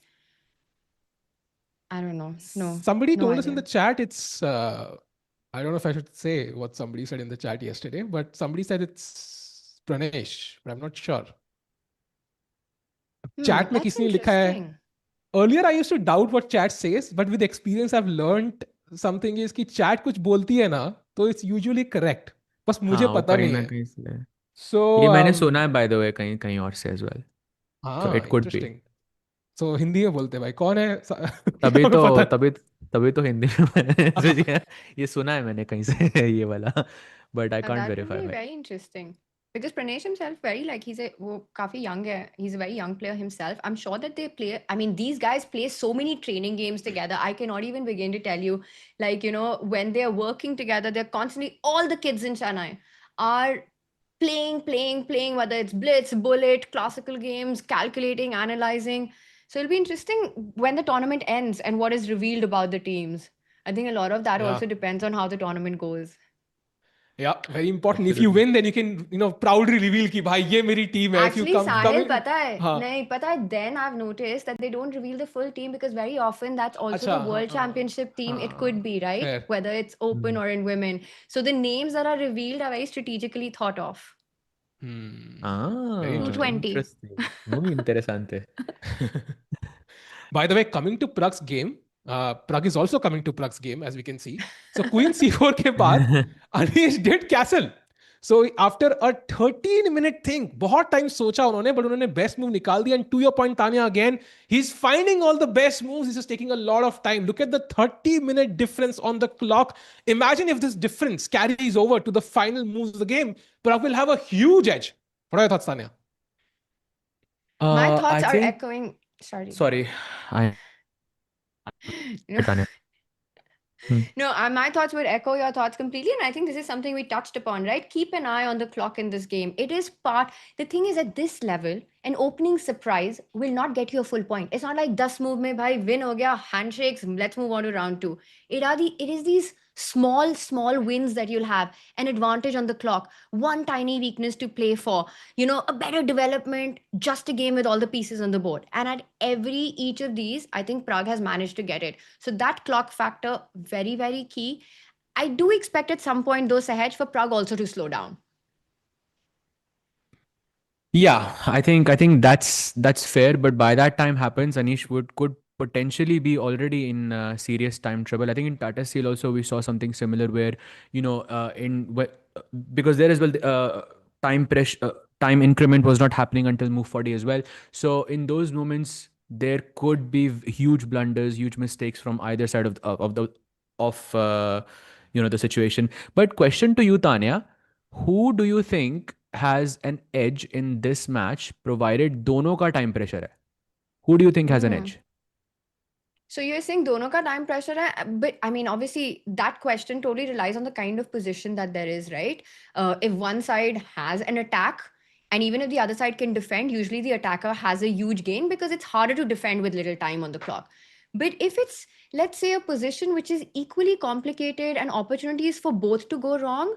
I don't know. No, Somebody no told us in idea. the chat it's I don't know if I should say what somebody said in the chat yesterday, but somebody said it's Pranesh, but I'm not sure. Chat में That's किसी ने लिखा है. interesting. Earlier I used to doubt what chat says, but with experience I've learned something is कि chat कुछ बोलती है ना, तो it's usually correct. बस मुझे हाँ वो पता कहीं नहीं ना है. कहीं से So ये मैंने सुना है by the way कहीं कहीं और से as well so हाँ, it could be interesting. So Hindi में बोलते हैं भाई कौन है? तभी हमें तो पता तभी तभी तो हिंदी में मैंने है. message किया ये सुना है मैंने कहीं से ये वाला but I can't That would verify be भाई very interesting. Because Pranesh himself, very like वो काफी young है. He's a very young player himself. I'm sure that they play. I mean, these guys play so many training games together. I cannot even begin to tell you. Like when they're working together, they're constantly all the kids in Chennai are playing. Whether it's blitz, bullet, classical games, calculating, analyzing. So it'll be interesting when the tournament ends and what is revealed about the teams. I think a lot of that Yeah. also depends on how the tournament goes. Yeah, very important. If you Absolutely. win, then you can, proudly reveal कि भाई ये मेरी team है. If you Actually, come Sahil, in, पता है हाँ. नहीं पता है then I've noticed that they don't reveal the full team because very often that's also अच्छा, the world championship team. It could be, right? fair. Whether it's open or in women. So the names that are revealed are very strategically thought of. Very interesting. 220. Interesting. Muy interesante. By the way, coming to Pragg's game, Pragg is also coming to Pragg's game, as we can see. So Queen C4 के बाद Anish did castle. So after a 13-minute thing, बहुत time सोचा उन्होंने, but उन्होंने best move निकाल दिया. And to your point, Tanya, again, he's finding all the best moves. He's just taking a lot of time. Look at the 30-minute difference on the clock. Imagine if this difference carries over to the final moves of the game. Pragg will have a huge edge. What are your thoughts, Tanya? My thoughts I are think, echoing. sorry, I You know, Tanya. No, my thoughts would echo your thoughts completely. And I think this is something we touched upon, right? Keep an eye on the clock in this game. It is the thing is at this level, an opening surprise will not get you a full point. It's not like 10 move mein bhai win ho gaya, handshakes, let's move on to round 2. It is these small wins that you'll have, an advantage on the clock, one tiny weakness to play for, a better development, just a game with all the pieces on the board. And at each of these, I think Pragg has managed to get it. So that clock factor, very, very key. I do expect at some point, though, Sahaj, for Pragg also to slow down. Yeah, I think that's fair. But by that time happens, Anish could potentially be already in serious time trouble. I think in Tata Steel also we saw something similar where because there as well time pressure time increment was not happening until move 40 as well. So in those moments there could be huge blunders, huge mistakes from either side of the situation. But question to you, Tanya, who do you think has an edge in this match provided दोनों का time pressure है? Who do you think has an edge? So you're saying dono ka time pressure hai, but I mean, obviously that question totally relies on the kind of position that there is, right? If one side has an attack, and even if the other side can defend, usually the attacker has a huge gain because it's harder to defend with little time on the clock. But if it's, let's say, a position which is equally complicated and opportunities for both to go wrong,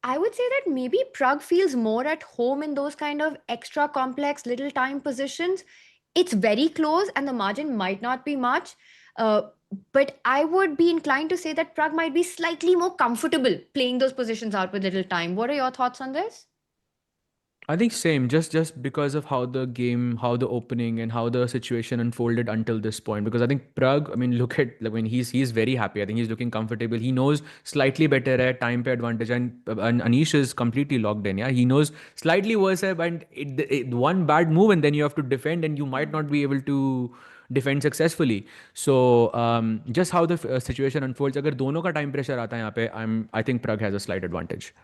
I would say that maybe Pragg feels more at home in those kind of extra complex little time positions. it's very close and the margin might not be much. But I would be inclined to say that Pragg might be slightly more comfortable playing those positions out with little time. What are your thoughts on this? I think same, just because of how the game, how the opening, and how the situation unfolded until this point. Because I think Pragg, I mean, look at, like, when he's very happy. I think he's looking comfortable. He knows slightly better at time pay advantage, and Anish is completely locked in. Yeah, he knows slightly worse, and one bad move, and then you have to defend, and you might not be able to defend successfully. So just how the situation unfolds. अगर दोनों का time pressure आता है यहाँ पे, I think Pragg has a slight advantage.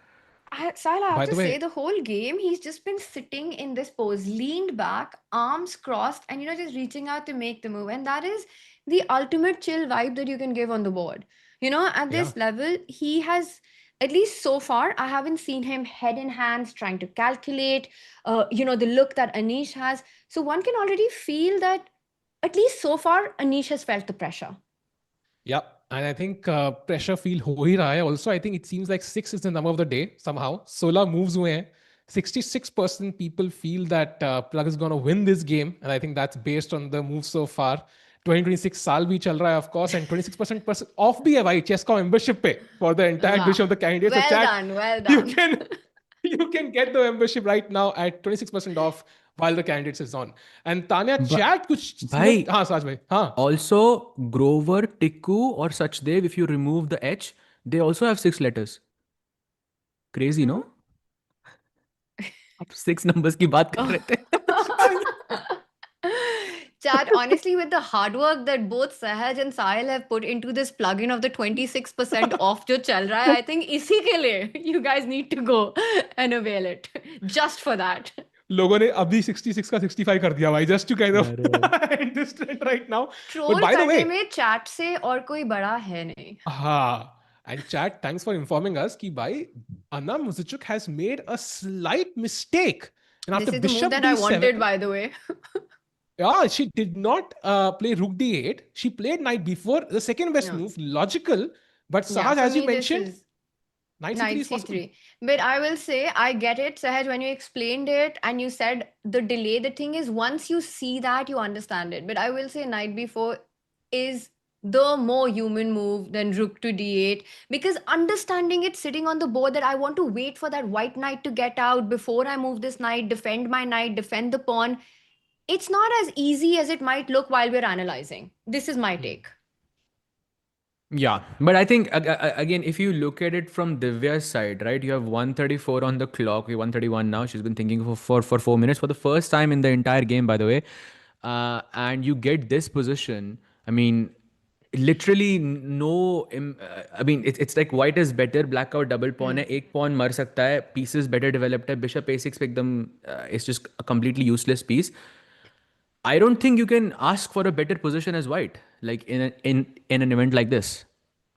Sahil, I have By to the say, way, the whole game, he's just been sitting in this pose, leaned back, arms crossed, and just reaching out to make the move. And that is the ultimate chill vibe that you can give on the board. At yeah. this level, he has, at least so far, I haven't seen him head in hands trying to calculate, the look that Anish has. So one can already feel that, at least so far, Anish has felt the pressure. Yeah, and I think pressure feel ho hi raha hai. Also, I think it seems like 6 is the number of the day somehow. 16 moves हुए हैं. 66% people feel that Pragg is going to win this game, and I think that's based on the moves so far. 2026 साल भी चल रहा है, of course, and 26% off भी है भाई chess का membership पे for the entire Wow. division of the candidates. So Well chat, done, well you done. can you can get the membership right now at 26% off while the candidates is on. And Tanya, chat कुछ भाई, हाँ साज भाई हाँ. Also, Grover, Tikku, or Sachdev, if you remove the H, they also have 6 letters. Crazy, no? आप 6 numbers की बात कर रहे थे. Chat, honestly, with the hard work that both Sahaj and Sahil have put into this plugin of the 26% off jo chal raha hai, I think isi ke liye you guys need to go and avail it. Just for that. लोगों ने अभी 66 का 65 कर दिया भाई, just to kind of अरे. end this trend right now. But Troll by the way, करने में chat से और कोई बड़ा है नहीं. हाँ, and chat, thanks for informing us कि भाई Anna Muzychuk has made a slight mistake. And This after is the move Bishop that I D7, wanted, by the way. yeah, she did not play Rook D8. She played Knight B4, the second best No. move, logical. But Yeah, Sahaj, for as you me, this mentioned, is Knight Knight C3 is possible. C3. But I will say, I get it, Sahaj, when you explained it and you said the delay. The thing is, once you see that, you understand it. But I will say Knight B4 is the more human move than Rook to D8, because understanding it sitting on the board that I want to wait for that white knight to get out before I move this knight, defend my knight, defend the pawn. It's not as easy as it might look while we're analyzing. This is my take. Yeah, but I think again, if you look at it from Divya's side, right, you have 134 on the clock. We're 131 now. She's been thinking for 4 minutes for the first time in the entire game, by the way. And you get this position. I mean, literally no. I mean, it's like white is better. Black out double pawn है. एक pawn मर सकता है. Pieces better developed है. Bishop A6 पे एकदम it's just a completely useless piece. I don't think you can ask for a better position as white, like in an event like this.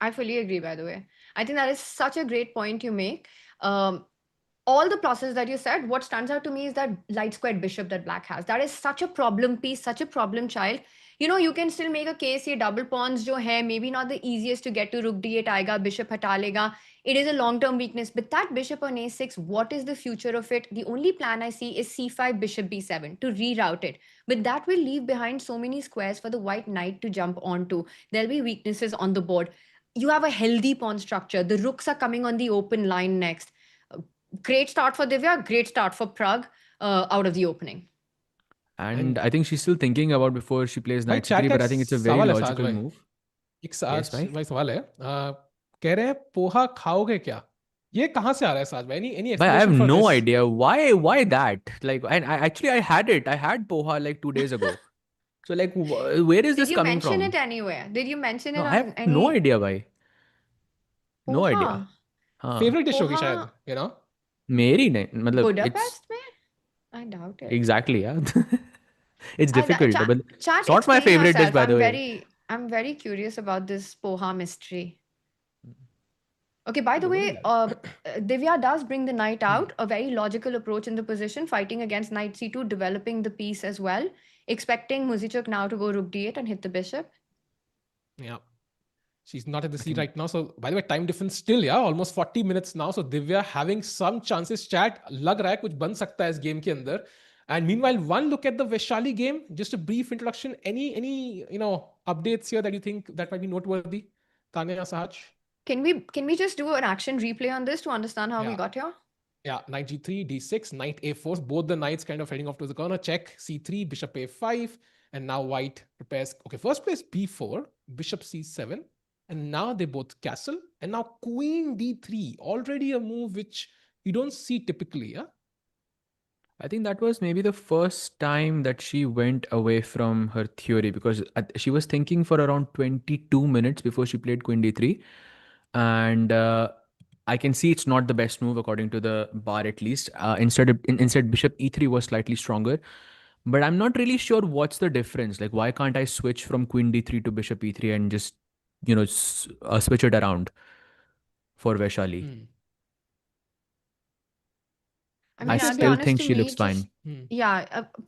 I fully agree, by the way. I think that is such a great point you make. All the process that you said, what stands out to me is that light squared bishop that black has. That is such a problem piece, such a problem child. You can still make a case here, double pawns jo hai, maybe not the easiest to get to. Rook d8 aega, bishop hata lega. It is a long-term weakness, but that bishop on a6, what is the future of it? The only plan I see is c5, bishop b7 to reroute it. But that will leave behind so many squares for the white knight to jump onto. There'll be weaknesses on the board. You have a healthy pawn structure. The rooks are coming on the open line next. Great start for Divya, great start for Pragg out of the opening. And I think she's still thinking about before she plays knight c3, but I think it's a very logical move. एक भाई सवाल है, कह रहे हैं पोहा खाओगे क्या? ये कहाँ से आ रहा है साज भाई? Any But I have explanation for no this? idea why that. Like, and I had it. I had poha like 2 days ago. So like, where is this coming from? Did you mention it anywhere? Did you mention it No, on I have any? no idea why. No Poha? idea. हाँ. Favorite dish होगी पोहा शायद, you know? मेरी नहीं, मतलब it's Budapest में? I doubt it. exactly, yeah. It's difficult, but Chat, it's not my explain favorite dish, yourself. by the way. I'm very curious about this poha mystery. Okay, by the way, Divya does bring the knight out, a very logical approach in the position, fighting against knight c2, developing the piece as well, expecting Muzychuk now to go rook d8 and hit the bishop. Yeah. She's not at the sea right now. So, by the way, time difference still, yeah, almost 40 minutes now. So, Divya having some chances. Chat, लग रहा है कुछ बन सकता है इस game के अंदर. And meanwhile, one look at the Vaishali game, just a brief introduction. Any updates here that you think that might be noteworthy? Tanya, Sahaj? Can we just do an action replay on this to understand how we got here? Yeah, knight g3, d6, knight a4. Both the knights kind of heading off to the corner. Check, c3, bishop a5. And now white prepares. Okay, first place b4, bishop c7. And now they both castle. And now queen d3. Already a move which you don't see typically, yeah? I think that was maybe the first time that she went away from her theory, because she was thinking for around 22 minutes before she played queen d3. And I can see it's not the best move according to the bar, at least. Instead, bishop e3 was slightly stronger. But I'm not really sure what's the difference. Like, why can't I switch from queen d3 to bishop e3 and just, switch it around for Vaishali? I mean, I I'll be still honest, think to she me, looks fine.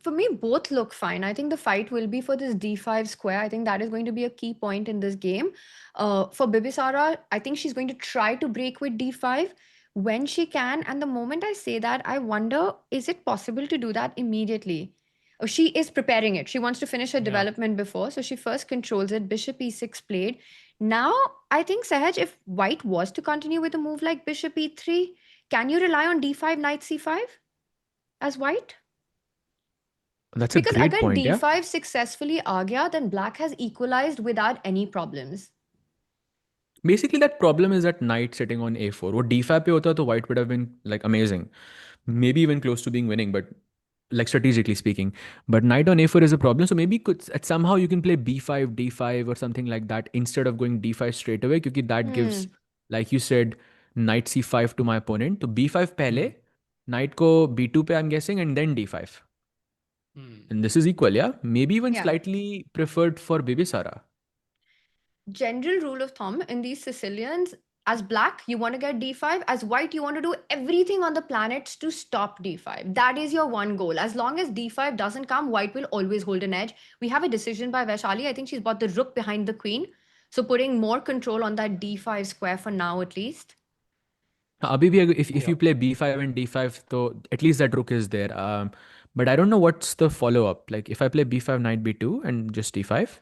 For me, both look fine. I think the fight will be for this d5 square. I think that is going to be a key point in this game. For Bibisara, I think she's going to try to break with d5 when she can. And the moment I say that, I wonder, is it possible to do that immediately? Oh, she is preparing it. She wants to finish her development before. So she first controls it. Bishop e6 played. Now, I think, Sahaj, if white was to continue with a move like bishop e3, can you rely on d5, knight c5 as white? That's a Because great agar point, yeah. d5 successfully aa gaya, then black has equalized without any problems. Basically, that problem is that knight sitting on a4. What d5 pe hota, to white would have been like amazing. Maybe even close to being winning, but like strategically speaking. But knight on a4 is a problem. So maybe somehow you can play b5, d5 or something like that instead of going d5 straight away. Because that gives, like you said, knight c5 to my opponent. So b5 pehle, knight ko b2 pe I'm guessing, and then d5. And this is equal, yeah? Maybe even slightly preferred for Bibisara. General rule of thumb in these Sicilians, as black, you want to get d5. As white, you want to do everything on the planets to stop d5. That is your one goal. As long as d5 doesn't come, white will always hold an edge. We have a decision by Vaishali. I think she's bought the rook behind the queen. So putting more control on that d5 square for now, at least. Abhi bhi, if you play b5 and d5, so at least that rook is there. But I don't know what's the follow-up. Like if I play b5, knight b2 and just d5.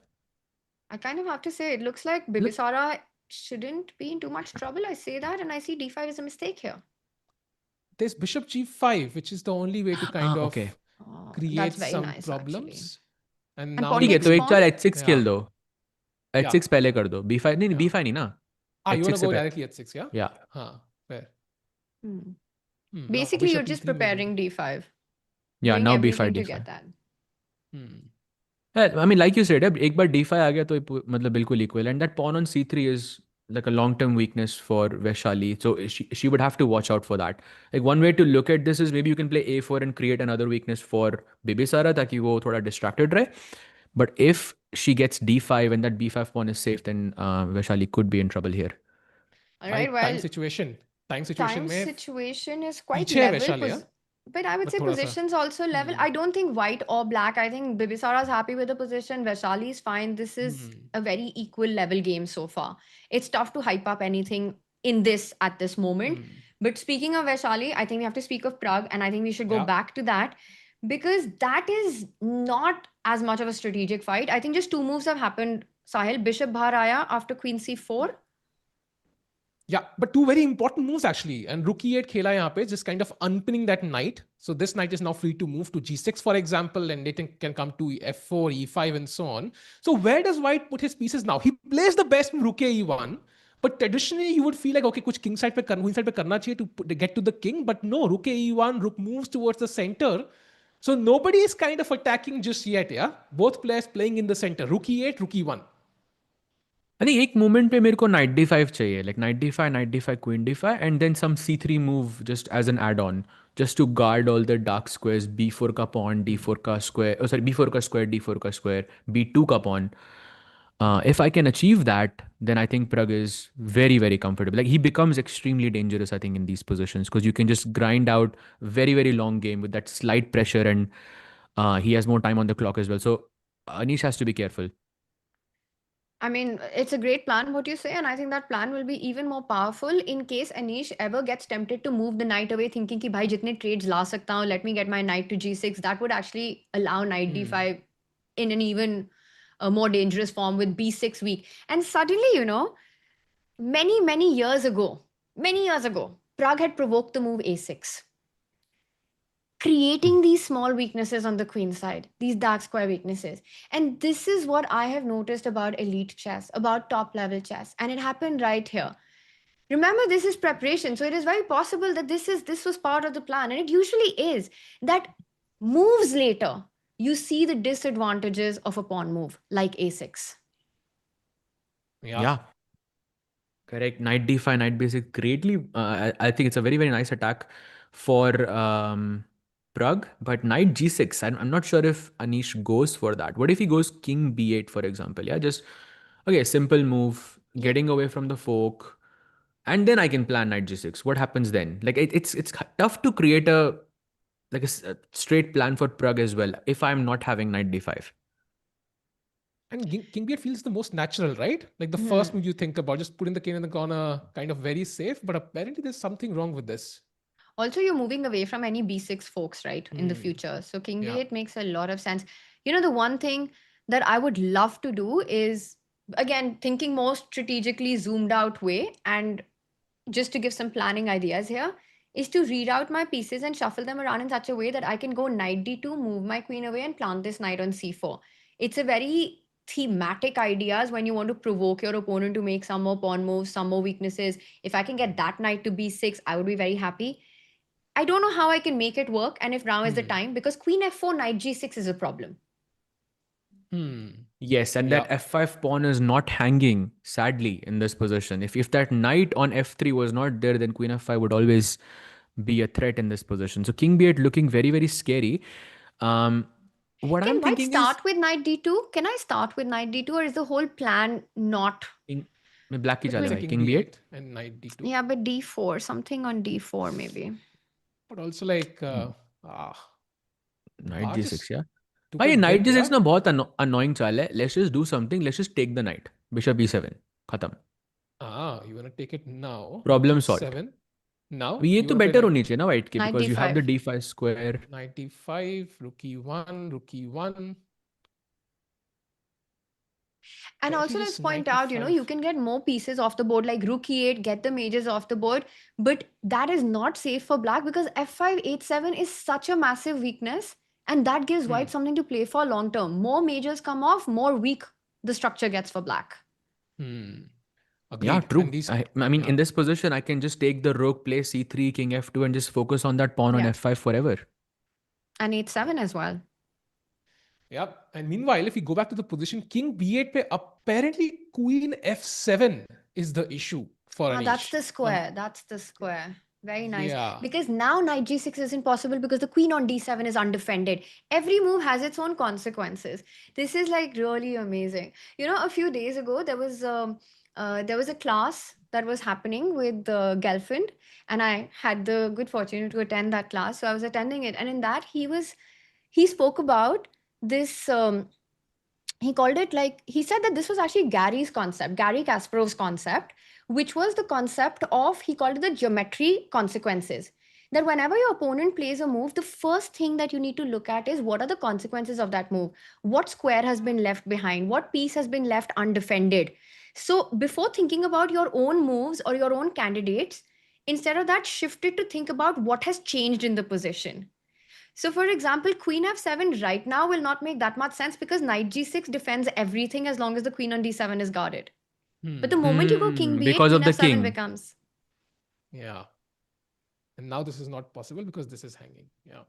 I kind of have to say, it looks like Bibisara shouldn't be in too much trouble. I say that, and I see d5 is a mistake here. There's bishop g5, which is the only way to kind of create that's very some nice, problems. actually. And And now pawn ठीक है, takes तो एक pawn. चाल h6 खेल दो. h6 पहले कर दो. b5 नहीं, b5 नहीं ना. you want h6 to go से directly h6, yeah? Yeah. Fair. Now Basically, you're bishop just e3 maybe. preparing d5. Yeah, Doing now everything b5, to d5. get that. I mean, like you said, एक बार d5 आ गया तो मतलब बिल्कुल equal. And that pawn on c3 is like a long-term weakness for Vaishali. So she would have to watch out for that. Like one way to look at this is maybe you can play a4 and create another weakness for Bibisara ताकि वो थोड़ा distracted रहे. But if she gets d5 and that b5 pawn is safe, then Vaishali could be in trouble here. All right, well, time situation में situation is quite पीछे है level. Vaishali, yeah? But I would say थोड़ा सा. positions also level. I don't think white or black. I think Bibisara is happy with the position. Vaishali is fine. This is a very equal level game so far. It's tough to hype up anything in this at this moment. But speaking of Vaishali, I think we have to speak of Pragg, and I think we should go back to that because that is not as much of a strategic fight. I think just two moves have happened. Sahil, Bishop Bhar Aaya after Queen C4. Yeah, but two very important moves actually. And rook e8 khela yahan pe, just kind of unpinning that knight. So this knight is now free to move to g6, for example, and it can come to f4, e5, and so on. So where does white put his pieces now? He plays the best rook e1. But traditionally, you would feel like, okay, kuch king side pe queen side pe karna chahiye to get to the king. But no, rook e1, rook moves towards the center. So nobody is kind of attacking just yet, yeah? Both players playing in the center. Rook e8, rook e1. I think एक moment पे मेरे को knight d5 चाहिए, like knight d5, queen d5, and then some c3 move just as an add-on, just to guard all the dark squares. b4 का pawn, d4 का square, oh sorry, b4 का square, d4 का square, b2 का pawn. If I can achieve that, then I think Pragg is very, very comfortable. Like he becomes extremely dangerous, I think, in these positions because you can just grind out very, very long game with that slight pressure, and he has more time on the clock as well. So Anish has to be careful. I mean, it's a great plan, what you say, and I think that plan will be even more powerful in case Anish ever gets tempted to move the knight away, thinking कि भाई जितने trades ला सकता हूँ, let me get my knight to g6. That would actually allow knight d5 in an even more dangerous form with b6 weak. And suddenly, many years ago, Pragg had provoked the move a6, creating these small weaknesses on the queen side, these dark square weaknesses. And this is what I have noticed about elite chess, about top level chess. And it happened right here. Remember, this is preparation. So it is very possible that this was part of the plan. And it usually is that moves later, you see the disadvantages of a pawn move like a6. Yeah. Correct. Knight d5, knight b6, greatly. I think it's a very, very nice attack for Pragg. But knight g6, I'm not sure if Anish goes for that. What if he goes king b8, for example? Yeah, just, okay, simple move, getting away from the fork. And then I can plan knight g6. What happens then? Like, it's tough to create a straight plan for Pragg as well if I'm not having knight d5. And king b8 feels the most natural, right? Like the first move you think about, just putting the king in the corner, kind of very safe. But apparently there's something wrong with this. Also, you're moving away from any b6 forks, right, in the future. So king b8 makes a lot of sense. The one thing that I would love to do is, again, thinking more strategically zoomed out way, and just to give some planning ideas here, is to read out my pieces and shuffle them around in such a way that I can go knight d2, move my queen away, and plant this knight on c4. It's a very thematic ideas when you want to provoke your opponent to make some more pawn moves, some more weaknesses. If I can get that knight to b6, I would be very happy. I don't know how I can make it work, and if now is the time, because queen f4, knight g6 is a problem. Yes, and that f5 pawn is not hanging, sadly, in this position. If that knight on f3 was not there, then queen f5 would always be a threat in this position. So king b8 looking very, very scary. What Can I'm white thinking start with knight d2? Can I start with knight d2, or is the whole plan not? Black ki chale bhai, king b8 and knight d2. Yeah, but d4, something on d4 maybe. But also like knight g6, yeah. Bhai, knight g6 na bahut annoying chal hai. Let's just do something. Let's just take the knight. Bishop e7. Khatam. You want to take it now? Problem solved. 7. Now ये तो better होनी चाहिए ना white की, because you have the d5 square. Knight d5, rook e1, rook e1. And also let's point out, you can get more pieces off the board, like rook e8, get the majors off the board, but that is not safe for black because f5, h7 is such a massive weakness, and that gives white something to play for long term. More majors come off, more weak the structure gets for black. Agreed. Yeah, true. I mean, in this position, I can just take the rook, play c3, king f2, and just focus on that pawn on f5 forever. And h7 as well. Yep. And meanwhile, if we go back to the position, king b8 pe apparently queen f7 is the issue for Anish. That's the square. Very nice. Yeah. Because now knight g6 isn't possible because the queen on d7 is undefended. Every move has its own consequences. This is like really amazing. A few days ago, there was a class that was happening with Gelfand, and I had the good fortune to attend that class. So I was attending it. And in that, he spoke about this, he called it he said that this was actually Gary Kasparov's concept, which was the concept of, he called it the geometry consequences. That whenever your opponent plays a move, the first thing that you need to look at is what are the consequences of that move? What square has been left behind? What piece has been left undefended? So before thinking about your own moves or your own candidates, instead of that, shift it to think about what has changed in the position. So for example, queen f7 right now will not make that much sense because knight g6 defends everything as long as the queen on d7 is guarded. But the moment you go king b8, because queen of the f7 king becomes. Yeah. And now this is not possible because this is hanging. Yeah.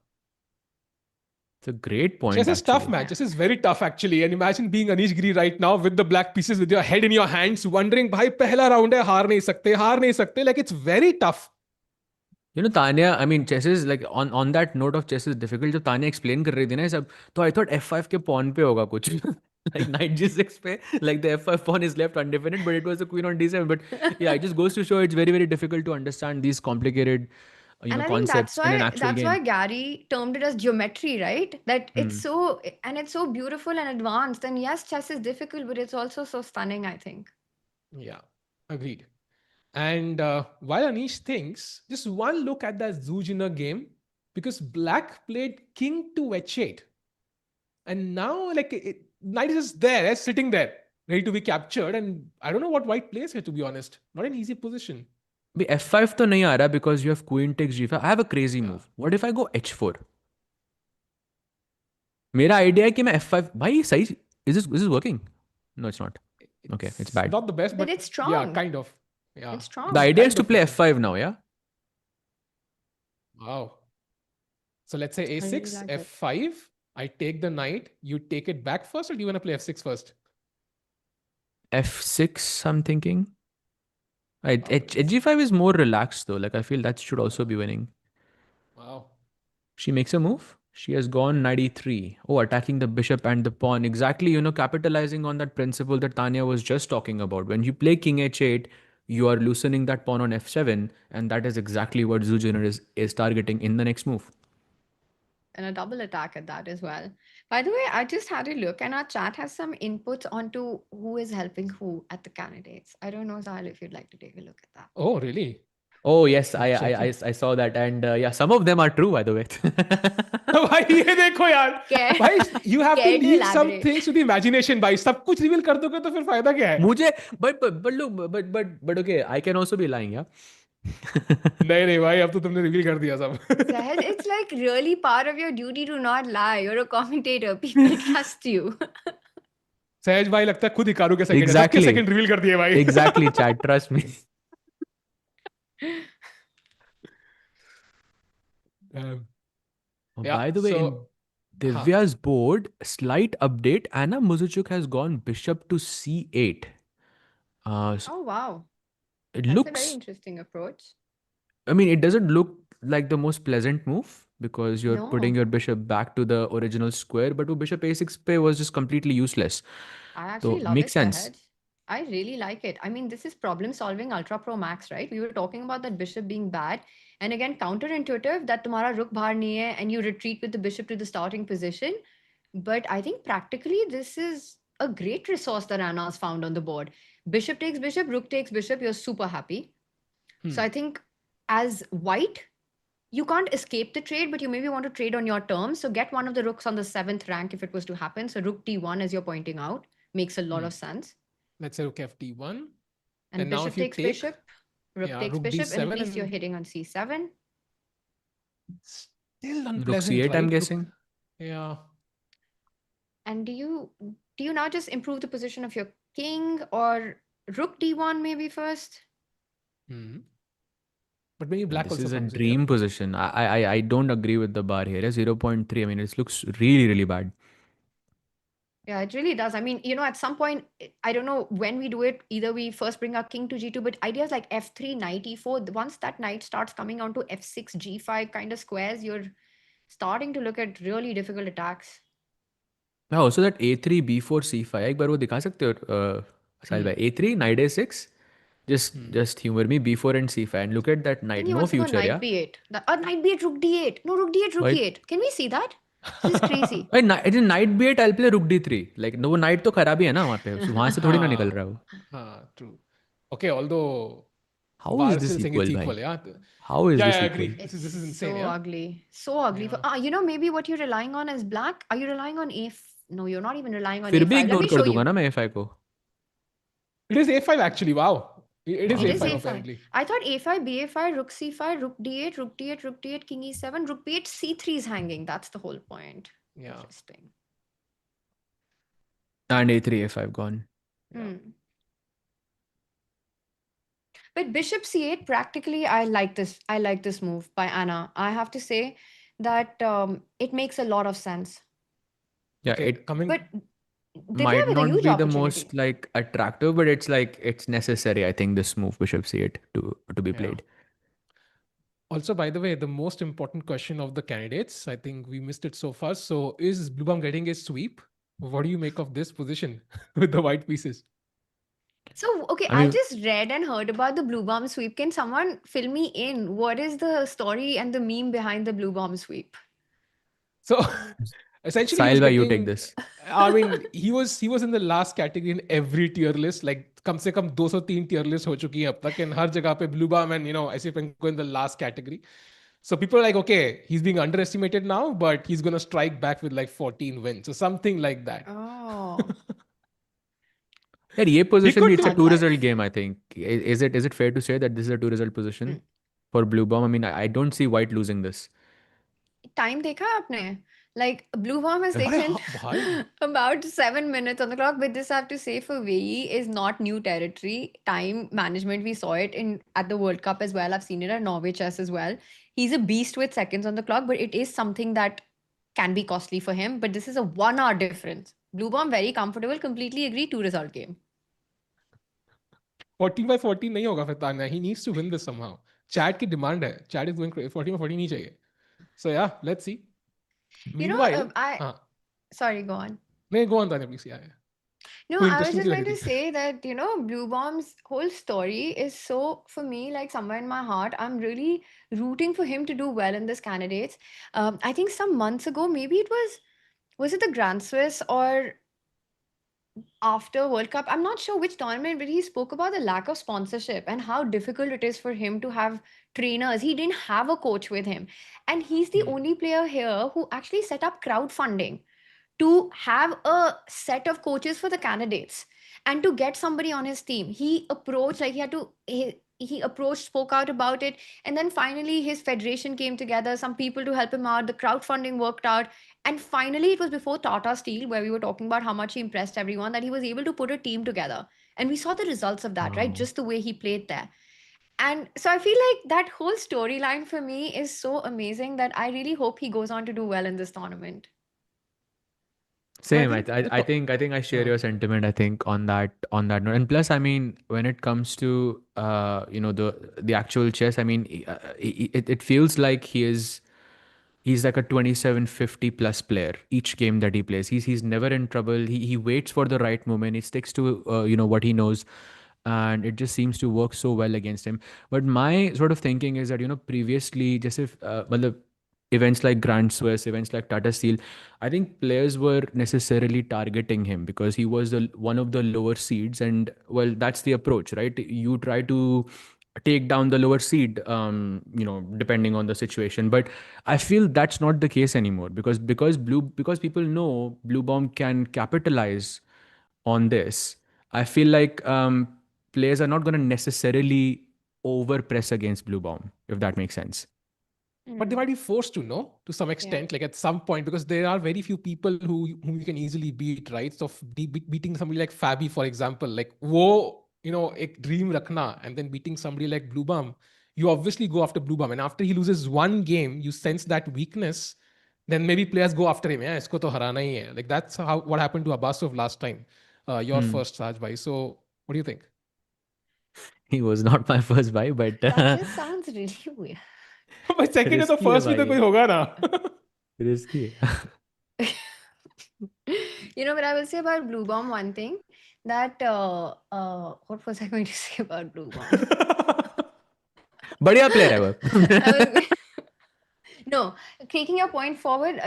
It's a great point. Chess is tough, man. Chess is very tough, actually. And imagine being Anish Giri right now with the black pieces, with your head in your hands, wondering, bhai, pehla round hai, haar nahi sakte. Like, it's very tough. Tanya, I mean, chess is like, on that note of chess is difficult. जब Tanya explain कर रही थी ना सब, तो I thought f5 के pawn पे होगा कुछ. Like knight g6 pe, like the f5 pawn is left undefended, but it was the queen on d7. But yeah, it just goes to show it's very, very difficult to understand these complicated And I think concepts in an actual that's why game. Gary termed it as geometry, right? That it's so beautiful and advanced. And yes, chess is difficult, but it's also so stunning, I think. Yeah, agreed. And while Anish thinks, just one look at that Zhu Jiner game, because Black played king to h8. And now, like, knight is just there, sitting there, ready to be captured. And I don't know what white plays here, to be honest. Not an easy position. अभी f5 तो नहीं आ रहा because you have queen takes g5. I have a crazy Yeah. move. What if I go h4? मेरा idea है कि मैं f5 भाई सही is this working? No, it's not. Okay, it's bad. Not the best, But but it's strong. yeah, kind of. Yeah, It's strong. The idea kind is to of play working. f5 now, yeah? Wow. So let's say I really a6, like it. f5. I take the knight. You take it back first, or do you want to play f6 first? f6, I'm thinking. Wow, G5 is more relaxed though. Like I feel that should also be winning. Wow. She makes a move. She has gone knight e3. Oh, attacking the bishop and the pawn. Exactly, capitalizing on that principle that Tanya was just talking about. When you play king h8, you are loosening that pawn on f7, and that is exactly what Zhu Jiner is targeting in the next move. And a double attack at that as well. By the way, I just had a look and our chat has some inputs onto who is helping who at the candidates. I don't know, Sahil, if you'd like to take a look at that. Oh, really? Oh yes, I Checking. saw that, and yeah, some of them are true, by the way. भाई ये देखो यार भाई you have to Care to leave some elaborate. things to the imagination भाई सब कुछ reveal कर दोगे तो फिर फायदा क्या है मुझे but okay, I can also be lying, yeah. नहीं नहीं भाई अब तो तुमने रिवील कर दिया सब Sahil, it's like really part of your duty to not lie. You're a commentator. People trust you. सहज भाई लगता है खुद हिकारू के सेकंड है सबके Exactly. सेकंड रिवील कर दिए भाई Exactly, chat. Trust me. Yeah, By the way, so, in Divya's board, slight update. Anna Muzychuk has gone bishop to c8. Oh, wow. It That's a very looks. interesting approach. I mean, it doesn't look like the most pleasant move because you're No. putting your bishop back to the original square. But with bishop a6 pay was just completely useless. I actually So love makes it, sense. Sahaj. I really like it. I mean, this is problem solving Ultra Pro Max, right? We were talking about that bishop being bad. And again, counterintuitive that tumhara ruk bahar nahi hai and you retreat with the bishop to the starting position. But I think practically this is a great resource that Anna's found on the board. Bishop takes bishop, rook takes bishop, you're super happy. So I think as white, you can't escape the trade, but you maybe want to trade on your terms. So get one of the rooks on the 7th rank if it was to happen. So rook d1, as you're pointing out, makes a lot of sense. let's say rook ft1 And now bishop if you takes take bishop, rook takes rook bishop, and at d7 least you're and hitting on c7. still Rook unpleasant c8, right? I'm guessing. Yeah. And do you now just improve the position of your king or rook d1 maybe first? But maybe black This also is a comes in dream here. position. I don't agree with the bar here. 0.3. I mean, it looks really, really bad. Yeah, it really does. I mean, at some point, I don't know when we do it, either we first bring our king to g2, but ideas like f3, knight e4, once that knight starts coming onto f6, g5 kind of squares, you're starting to look at really difficult attacks. Yeah, also that a3, b4, c5. एक बार वो दिखा सकते हो साहिल भाई a3, knight a6. Just humor me, b4 and c5, and look at that knight. Then he No wants to go future, knight yeah. b8. Knight b8, rook d8. No, rook d8, rook Why? e8. Can we see that? This is crazy. Wait, knight b8, I'll play rook d3. Like no, वो knight तो खराब ही है ना वहाँ पे. वहाँ से थोड़ी ना निकल रहा है वो. True. Okay, although How VAR is is this still saying equal, it's bhai? equal, yeah. How is Yeah, this I equal? agree. This is insane, so yeah. ugly. So ugly. Yeah. Maybe what you're relying on is black. Are you relying on a? No, you're not even relying on फिर भी a5. Let ignore me कर show दूंगा you. ना मैं f5 को. It is a5 actually. Wow. It is It a5 is a5. apparently. I thought a5, ba5, rook c5, rook d8, rook d8, rook d8, king e7, rook b8, c3 is hanging. That's the whole point. Yeah. Interesting. And a3, a5 gone. Yeah. But bishop c8, practically, I like this. I like this move by Anna. I have to say that it makes a lot of sense. Yeah, Okay, it But Divya might with a not huge be the opportunity. most like attractive, but it's necessary. I think this move bishop c8 to be played. Also, by the way, the most important question of the candidates, I think we missed it so far. So, is Bluebaum getting a sweep? What do you make of this position with the white pieces? So, okay, I I mean, just read and heard about the blue bomb sweep. Can someone fill me in? What is the story and the meme behind the blue bomb sweep? So essentially he was Sahil, bhai, you take getting, this. I mean, he was in the last category in every tier list. Like कम से कम 203 tier list हो चुकी है अब तक, and हर जगह पे blue bomb and Esipenko in the last category. So people are like, okay, he's being underestimated now, but he's gonna strike back with like 14 wins. So something like that. Oh, Yeah, ये He position could it's do a hard it. two-result life. game, I think. Is it fair to say that this is a two-result position Mm. for Blue Bomb? I mean, I don't see White losing this. Time देखा आपने? Like blue bomb has अरे taken हाँ भाई. about 7 minutes on the clock, but this I have to say for Wei Yi is not new territory. Time management, we saw it in at the World Cup as well. I've seen it at Norway chess as well. He's a beast with seconds on the clock, but it is something that can be costly for him. But this is a 1 hour difference. Blue bomb very comfortable. Completely agree. Two result game. 14 by 14 नहीं होगा फिर Tanya. He needs to win this somehow. Chat की demand है. Chat is going crazy. 14 by 14 नहीं चाहिए. So yeah, let's see. You know, Meanwhile, I हाँ. sorry, go on. नहीं, go on Tanya please. Yeah, yeah. No, कोई I was interesting just चीज लग going रही to थी. say that, Blue Bomb's whole story is so, for me, like somewhere in my heart, I'm really rooting for him to do well in this candidates. I think some months ago, maybe was it the Grand Swiss or after World Cup? I'm not sure which tournament, but he spoke about the lack of sponsorship and how difficult it is for him to have trainers. He didn't have a coach with him. And he's the only player here who actually set up crowdfunding to have a set of coaches for the candidates and to get somebody on his team. He approached, like he approached, spoke out about it, and then finally his federation came together, some people to help him out, the crowdfunding worked out, and finally it was before Tata Steel, where we were talking about how much he impressed everyone, that he was able to put a team together. And we saw the results of that, right? Oh. Just the way he played there. And so I feel like that whole storyline for me is so amazing that I really hope he goes on to do well in this tournament. And I Same. think the I think I share your sentiment. I think on that note, and plus, I mean, when it comes to the actual chess, I mean, it feels like he's like a 2750 plus player each game that he plays. He's never in trouble. He waits for the right moment. He sticks to what he knows, and it just seems to work so well against him. But my sort of thinking is that previously, just if matlab, events like Grand Swiss, events like Tata Steel, I think players were necessarily targeting him because he was one of the lower seeds, and well, that's the approach, right? You try to take down the lower seed, depending on the situation. But I feel that's not the case anymore because people know Blue Bomb can capitalize on this. I feel like players are not going to necessarily over press against Blue Bomb, if that makes sense. But they might be forced to know to some Yeah. extent, like at some point, because there are very few people whom you can easily beat, right? So beating somebody like Fabi, for example, like wo, एक dream रखना, and then beating somebody like Blue Bum, you obviously go after Blue Bum, and after he loses one game, you sense that weakness, then maybe players go after him. Yeah, इसको तो हराना ही है. Like that's what happened to Abbasov last time, your first Raj bhai. So what do you think? He was not my first buy, but That just sounds really weird. भाई second है तो risky है first भी तो भाई, कोई होगा ना. risky है. But I will say about Blue Bomb one thing that what was I going to say about Blue Bomb? बढ़िया player है वो. I was no, taking your point forward,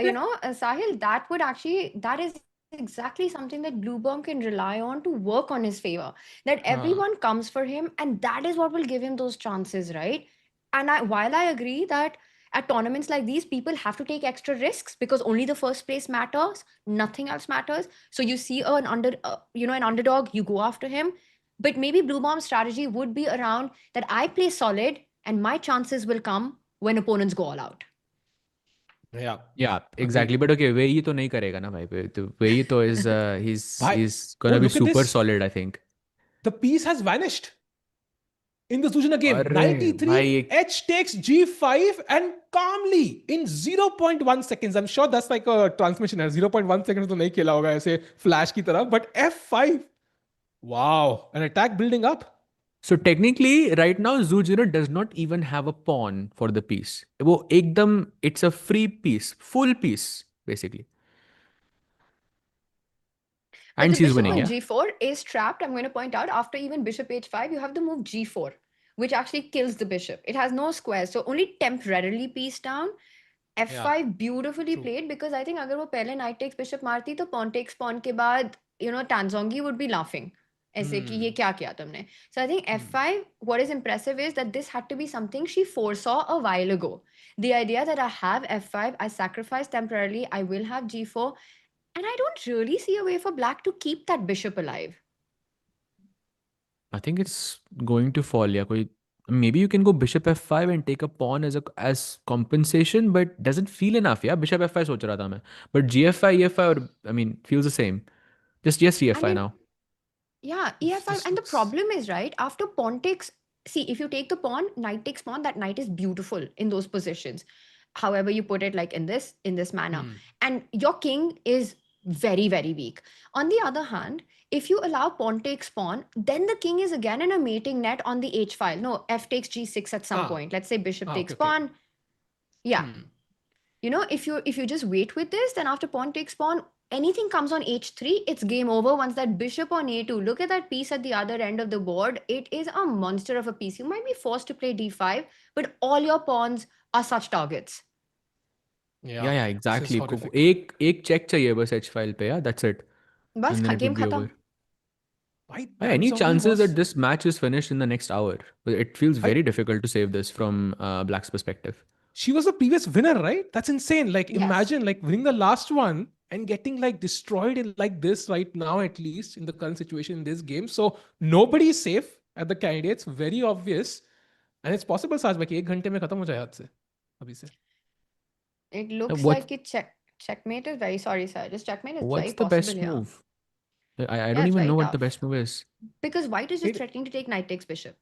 Sahil, that is exactly something that Blue Bomb can rely on to work on his favor. That everyone comes for him, and that is what will give him those chances, right? And while I agree that at tournaments like these, people have to take extra risks because only the first place matters, nothing else matters. So you see an underdog, you go after him. But maybe Blue Bomb's strategy would be around that I play solid, and my chances will come when opponents go all out. Yeah. Yeah, Agreed. exactly. But okay, Wei Yi तो नहीं करेगा ना भाई. तो Wei Yi तो is Bhai, he's gonna be look at super this. solid, I think. The piece has vanished in the Zhu Jiner game. अरे 93, भाई, H takes G5 and calmly in 0.1 seconds. I'm sure that's like a transmission. 0.1 seconds तो नहीं खेला होगा ऐसे flash की तरह. But F5, wow, an attack building up. so technically right now Zhu Jiner does not even have a pawn for the piece. वो एकदम it's a free piece, full piece basically. But And the she's bishop winning, on yeah? g4 is trapped. I'm going to point out, after even bishop h5, you have the move g4, which actually kills the bishop. It has no squares, so only temporarily piece down. Yeah, f5 beautifully true. played, because I think अगर वो पहले knight takes bishop मारती तो pawn takes pawn के बाद Tan Zhongyi would be laughing ऐसे कि ये क्या किया तुमने. So I think f5, what is impressive is that this had to be something she foresaw a while ago. The idea that I have f5, I sacrifice temporarily, I will have g4, and I don't really see a way for black to keep that bishop alive. I think it's going to fall, yeah. Maybe you can go bishop f5 and take a pawn as compensation, but doesn't feel enough, yeah? Bishop f5 सोच रहा था मैं. But gf5, e5, or, I mean, feels the same. Just yes, I ef5 mean, now. yeah, e5, This and the looks... problem is, right, after pawn takes, see, if you take the pawn, knight takes pawn, that knight is beautiful in those positions. However you put it, like in this manner. And your king is very, very weak. On the other hand, if you allow pawn takes pawn, then the king is again in a mating net on the h file. No, f takes g6 at some point. Let's say bishop takes okay. pawn. Yeah. If you just wait with this, then after pawn takes pawn, anything comes on h3, it's game over. Once that bishop on a2, look at that piece at the other end of the board. It is a monster of a piece. You might be forced to play d5, but all your pawns are such targets. Yeah, This is exactly. horrific. एक check चाहिए बस h file पे, yeah, that's it. बस And then it game would be खत्म. over. Why Tan Any Zhongyi chances that was... this match is finished in the next hour? It feels I very difficult to save this from Black's perspective. She was the previous winner, right? That's insane. Like, Yes. imagine like winning the last one and getting like destroyed in like this right now, at least in the current situation in this game. So nobody is safe at the candidates. Very obvious. And it's possible, Saj, कि 1 घंटे में खत्म हो जाए हाथ से अभी से. It looks What's like checkmate is very, sorry, sir. Just checkmate is very what's the possible best here. move? I Yeah, don't it's even very know what the tough. best move is. Because white is just It- threatening to take knight takes bishop.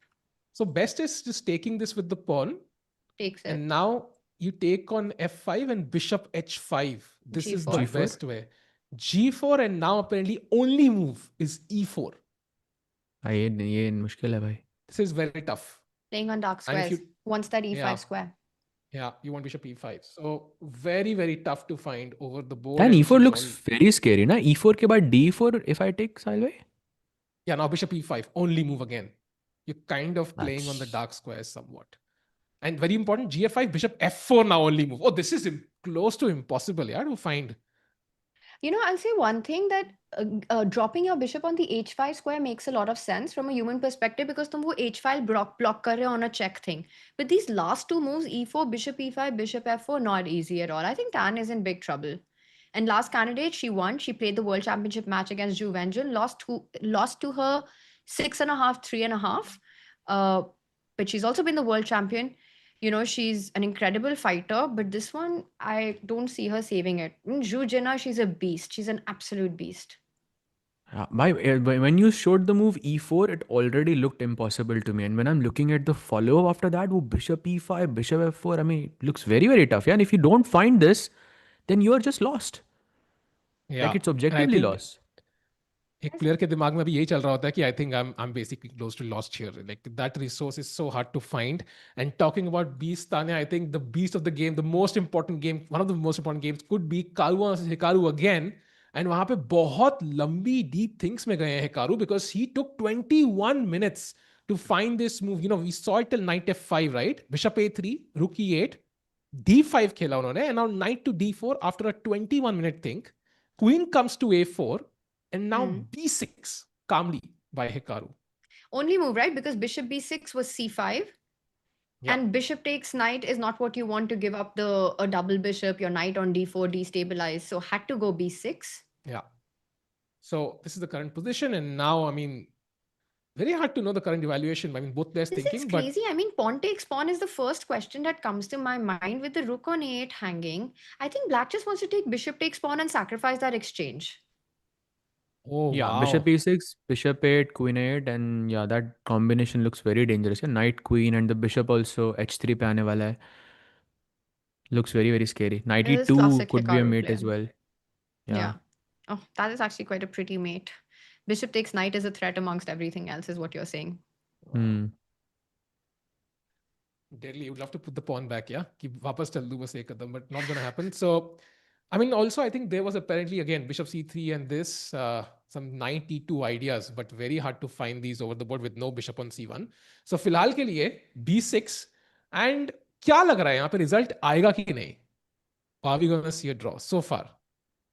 So best is just taking this with the pawn. Takes it. And now you take on f5 and bishop h5. This is the G4. best way. g4, and now apparently only move is e4. ये मुश्किल है भाई. This is very tough. Playing on dark And if squares. you... Wants that e5 Yeah. square. Yeah, you want bishop e5. So very, very tough to find over the board. And And e4 she's looks already... very scary, na? E4 के बाद d4 if I take Salve? Yeah, now bishop e5, only move again. You're kind of playing on the That's... dark squares somewhat. And very important, gf5, bishop f4 now only move. Oh, this is close to impossible, yeah, to find. I'll say one thing, that dropping your bishop on the h5 square makes a lot of sense from a human perspective, because तुम वो h5 block कर रहे हो on a check thing. But these last two moves, e4, bishop e5, bishop f4, not easy at all. I think Tan is in big trouble. And last candidate, she won. She played the World Championship match against Zhu Wenjun, lost to her 6.5, 3.5. But she's also been the world champion. She's an incredible fighter, but this one, I don't see her saving it. Zhu Jiner, she's a beast. She's an absolute beast. When you showed the move e4, it already looked impossible to me. And when I'm looking at the follow-up after that, bishop e5, bishop f4, I mean, it looks very, very tough. Yeah? And if you don't find this, then you are just lost. Yeah. Like, it's And I objectively think lost. एक player के दिमाग में भी यही चल रहा होता है कि I think I'm basically close to lost here. Like, that resource is so hard to find. And talking about beast, Tanya, I think the beast of the game, the most important game, one of the most important games could be Caruana versus Hikaru again. And वहां पे बहुत लंबी deep things में गए हैं Hikaru, because he took 21 minutes to find this move. We saw it till knight f5, right? Bishop a3, rook e8, d5 खेला उन्होंने, and now knight to d4 after a 21-minute think. Queen comes to a4. And now b6 calmly by Hikaru. Only move, right? Because bishop b6 was c5. Yeah. And bishop takes knight is not what you want to give up a double bishop, your knight on d4 destabilized. So had to go b6. Yeah. So this is the current position. And now, I mean, very hard to know the current evaluation. I mean, both players This thinking. is crazy. I mean, pawn takes pawn is the first question that comes to my mind with the rook on a8 hanging. I think black just wants to take bishop takes pawn and sacrifice that exchange. Oh, Yeah, wow. bishop e6, bishop 8, queen 8, and yeah, that combination looks very dangerous. Yeah, knight, queen, and the bishop also h3 पे आने वाला है. Looks very, very scary. Knight This is e2 classic could be a Hikaru mate play. as well. Yeah. Oh, that is actually quite a pretty mate. Bishop takes knight is a threat amongst everything else, is what you're saying. Deadly. You would love to put the pawn back, yeah? Ki वापस चल दूँ बस एक कदम, but not going to happen. So, I mean, also, I think there was apparently, again, bishop c3 and this. some 92 ideas, but very hard to find these over the board with no bishop on c1. So फिलहाल के लिए b6 and क्या लग रहा है यहाँ पे result आएगा कि नहीं? Are we going to see a draw so far,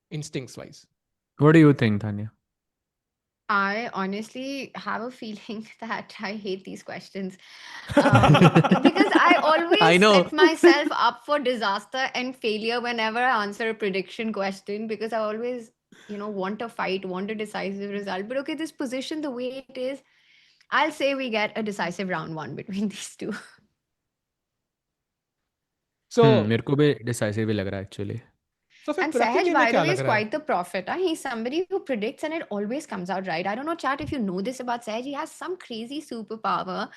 instincts wise? What do you think, Tanya? I honestly have a feeling that I hate these questions because I always I know. set myself up for disaster and failure whenever I answer a prediction question because I always, want a fight, want a decisive result. But okay, this position, the way it is, I'll say we get a decisive round one between these two. So मेरे को भी decisive ही लग रहा है actually. So and Sahaj, by the way, is quite the prophet. Huh? He's somebody who predicts and it always comes out right. I don't know, chat, if you know this about Sahaj. He has some crazy superpower.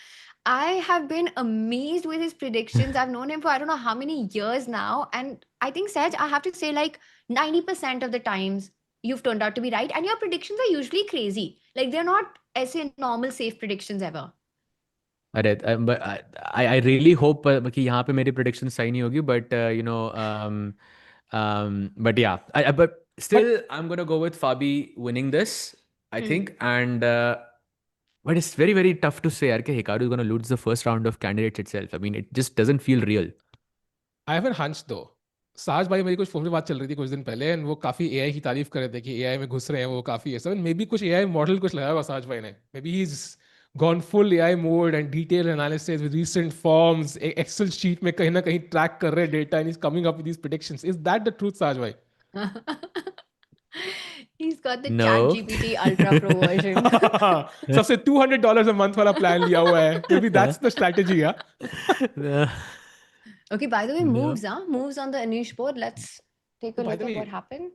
I have been amazed with his predictions. I've known him for I don't know how many years now. And I think, Sahaj, I have to say like 90% of the times you've turned out to be right. And your predictions are usually crazy. Like they're not as normal, safe predictions ever. अरे but I really hope कि यहाँ पे मेरी prediction सही नहीं होगी, but but yeah, but still I'm gonna go with Fabi winning this, I think, and but it's very very tough to say यार कि Hikaru is gonna lose the first round of candidates itself. I mean, it just doesn't feel real. I have a hunch though. साज भाई मेरी कुछ phone पे बात चल रही थी कुछ दिन पहले एंड वो काफी एआई की तारीफ कर रहे थे कि एआई में घुस रहे हैं वो काफी ऐसा मे बी कुछ एआई मॉडल कुछ लगाया हुआ साज भाई ने may be he is gone full AI mode and detailed analysis with recent forms, Excel sheet में कहीं ना कहीं track कर रहे data and he's coming up with these predictions. Is that the truth, Saj bhai? He's got the No. Chat GPT Ultra Pro version. सबसे $200 a month वाला plan लिया हुआ है. Maybe that's the strategy, yeah. Okay, by the way, moves on the Anish board. Let's take a look at what happened.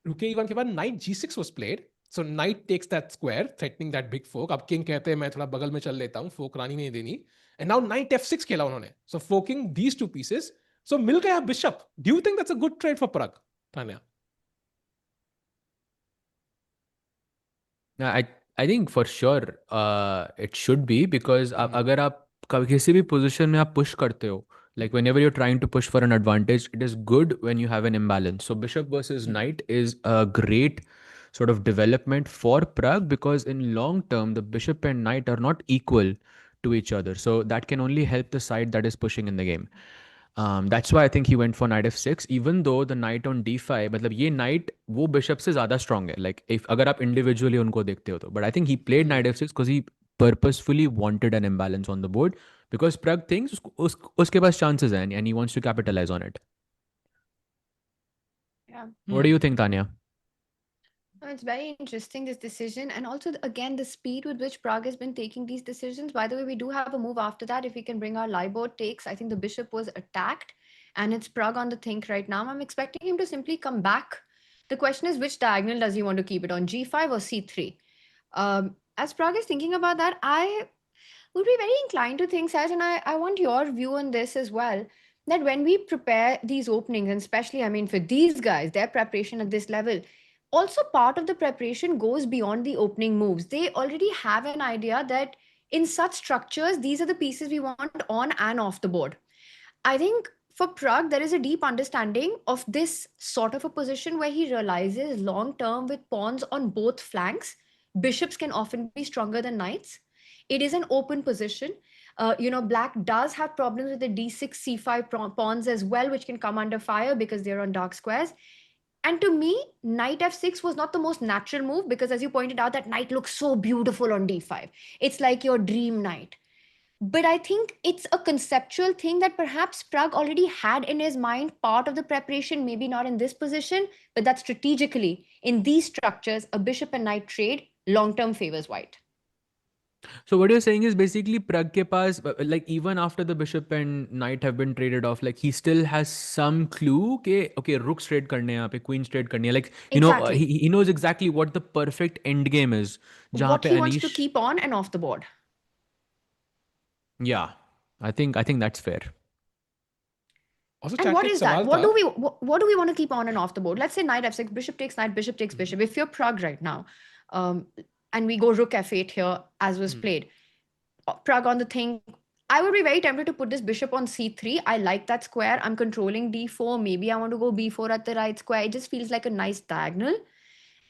Rook a1 के बाद knight g6 was played. So knight takes that square, threatening that big fork. अब king कहते हैं मैं थोड़ा बगल में चल लेता हूँ, fork रानी नहीं देनी. And now knight f6 खेला उन्होंने. So forking these two pieces. So मिल गया bishop. Do you think that's a good trade for Pragg, Tanya? I think for sure it should be because अगर आप किसी भी position में आप push करते हो, like whenever you're trying to push for an advantage, it is good when you have an imbalance. So bishop versus knight is a great sort of development for Pragg because in long term the bishop and knight are not equal to each other. So that can only help the side that is pushing in the game. That's why I think he went for knight f6, even though the knight on d5, मतलब ये knight वो bishop से ज़्यादा strong है. Like if अगर आप individually उनको देखते हो तो, but I think he played knight f6 because he purposefully wanted an imbalance on the board because Pragg thinks उसके पास chances हैं and he wants to capitalize on it. Yeah. What do you think, Tanya? No, it's very interesting, this decision. And also, again, the speed with which Pragg has been taking these decisions. By the way, we do have a move after that. If we can bring our live board takes, I think the bishop was attacked and it's Pragg on the think right now. I'm expecting him to simply come back. The question is, which diagonal does he want to keep it on, g5 or c3? As Pragg is thinking about that, I would be very inclined to think, Saj, and I want your view on this as well, that when we prepare these openings, and especially, I mean, for these guys, their preparation at this level, also part of the preparation goes beyond the opening moves. They already have an idea that in such structures, these are the pieces we want on and off the board. I think for Pragg, there is a deep understanding of this sort of a position where he realizes long term with pawns on both flanks, bishops can often be stronger than knights. It is an open position. Black does have problems with the d6, c5 pawns as well, which can come under fire because they're on dark squares. And to me, knight f6 was not the most natural move because, as you pointed out, that knight looks so beautiful on d5. It's like your dream knight. But I think it's a conceptual thing that perhaps Pragg already had in his mind, part of the preparation, maybe not in this position, but that strategically, in these structures, a bishop and knight trade long-term favors white. So what you're saying is basically Pragg ke paas, like even after the bishop and knight have been traded off, like he still has some clue ke, okay, rook trade karne hai, pe queen trade karne hai. Like, you Exactly. know, he knows exactly what the perfect end game is. What he wants to keep on and off the board. Yeah, I think that's fair. Also, and what is that? What do we want to keep on and off the board? Let's say knight f6, bishop takes knight, bishop takes bishop. If you're Pragg right now, and we go rook f8 here as was played, Pragg on the thing, I would be very tempted to put this bishop on c3. I like that square. I'm controlling d4. Maybe I want to go b4 at the right square. It just feels like a nice diagonal.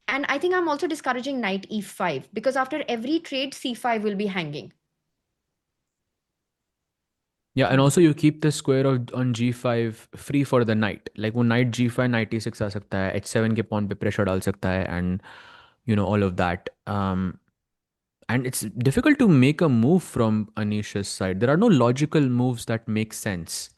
And I think I'm also discouraging knight e5 because after every trade, c5 will be hanging. Yeah, and also you keep the square of on g5 free for the knight. Like वो knight g5, knight e6 आ सकता है, h7 के pawn पे pressure डाल सकता है, and all of that. And it's difficult to make a move from Anish's side. There are no logical moves that make sense.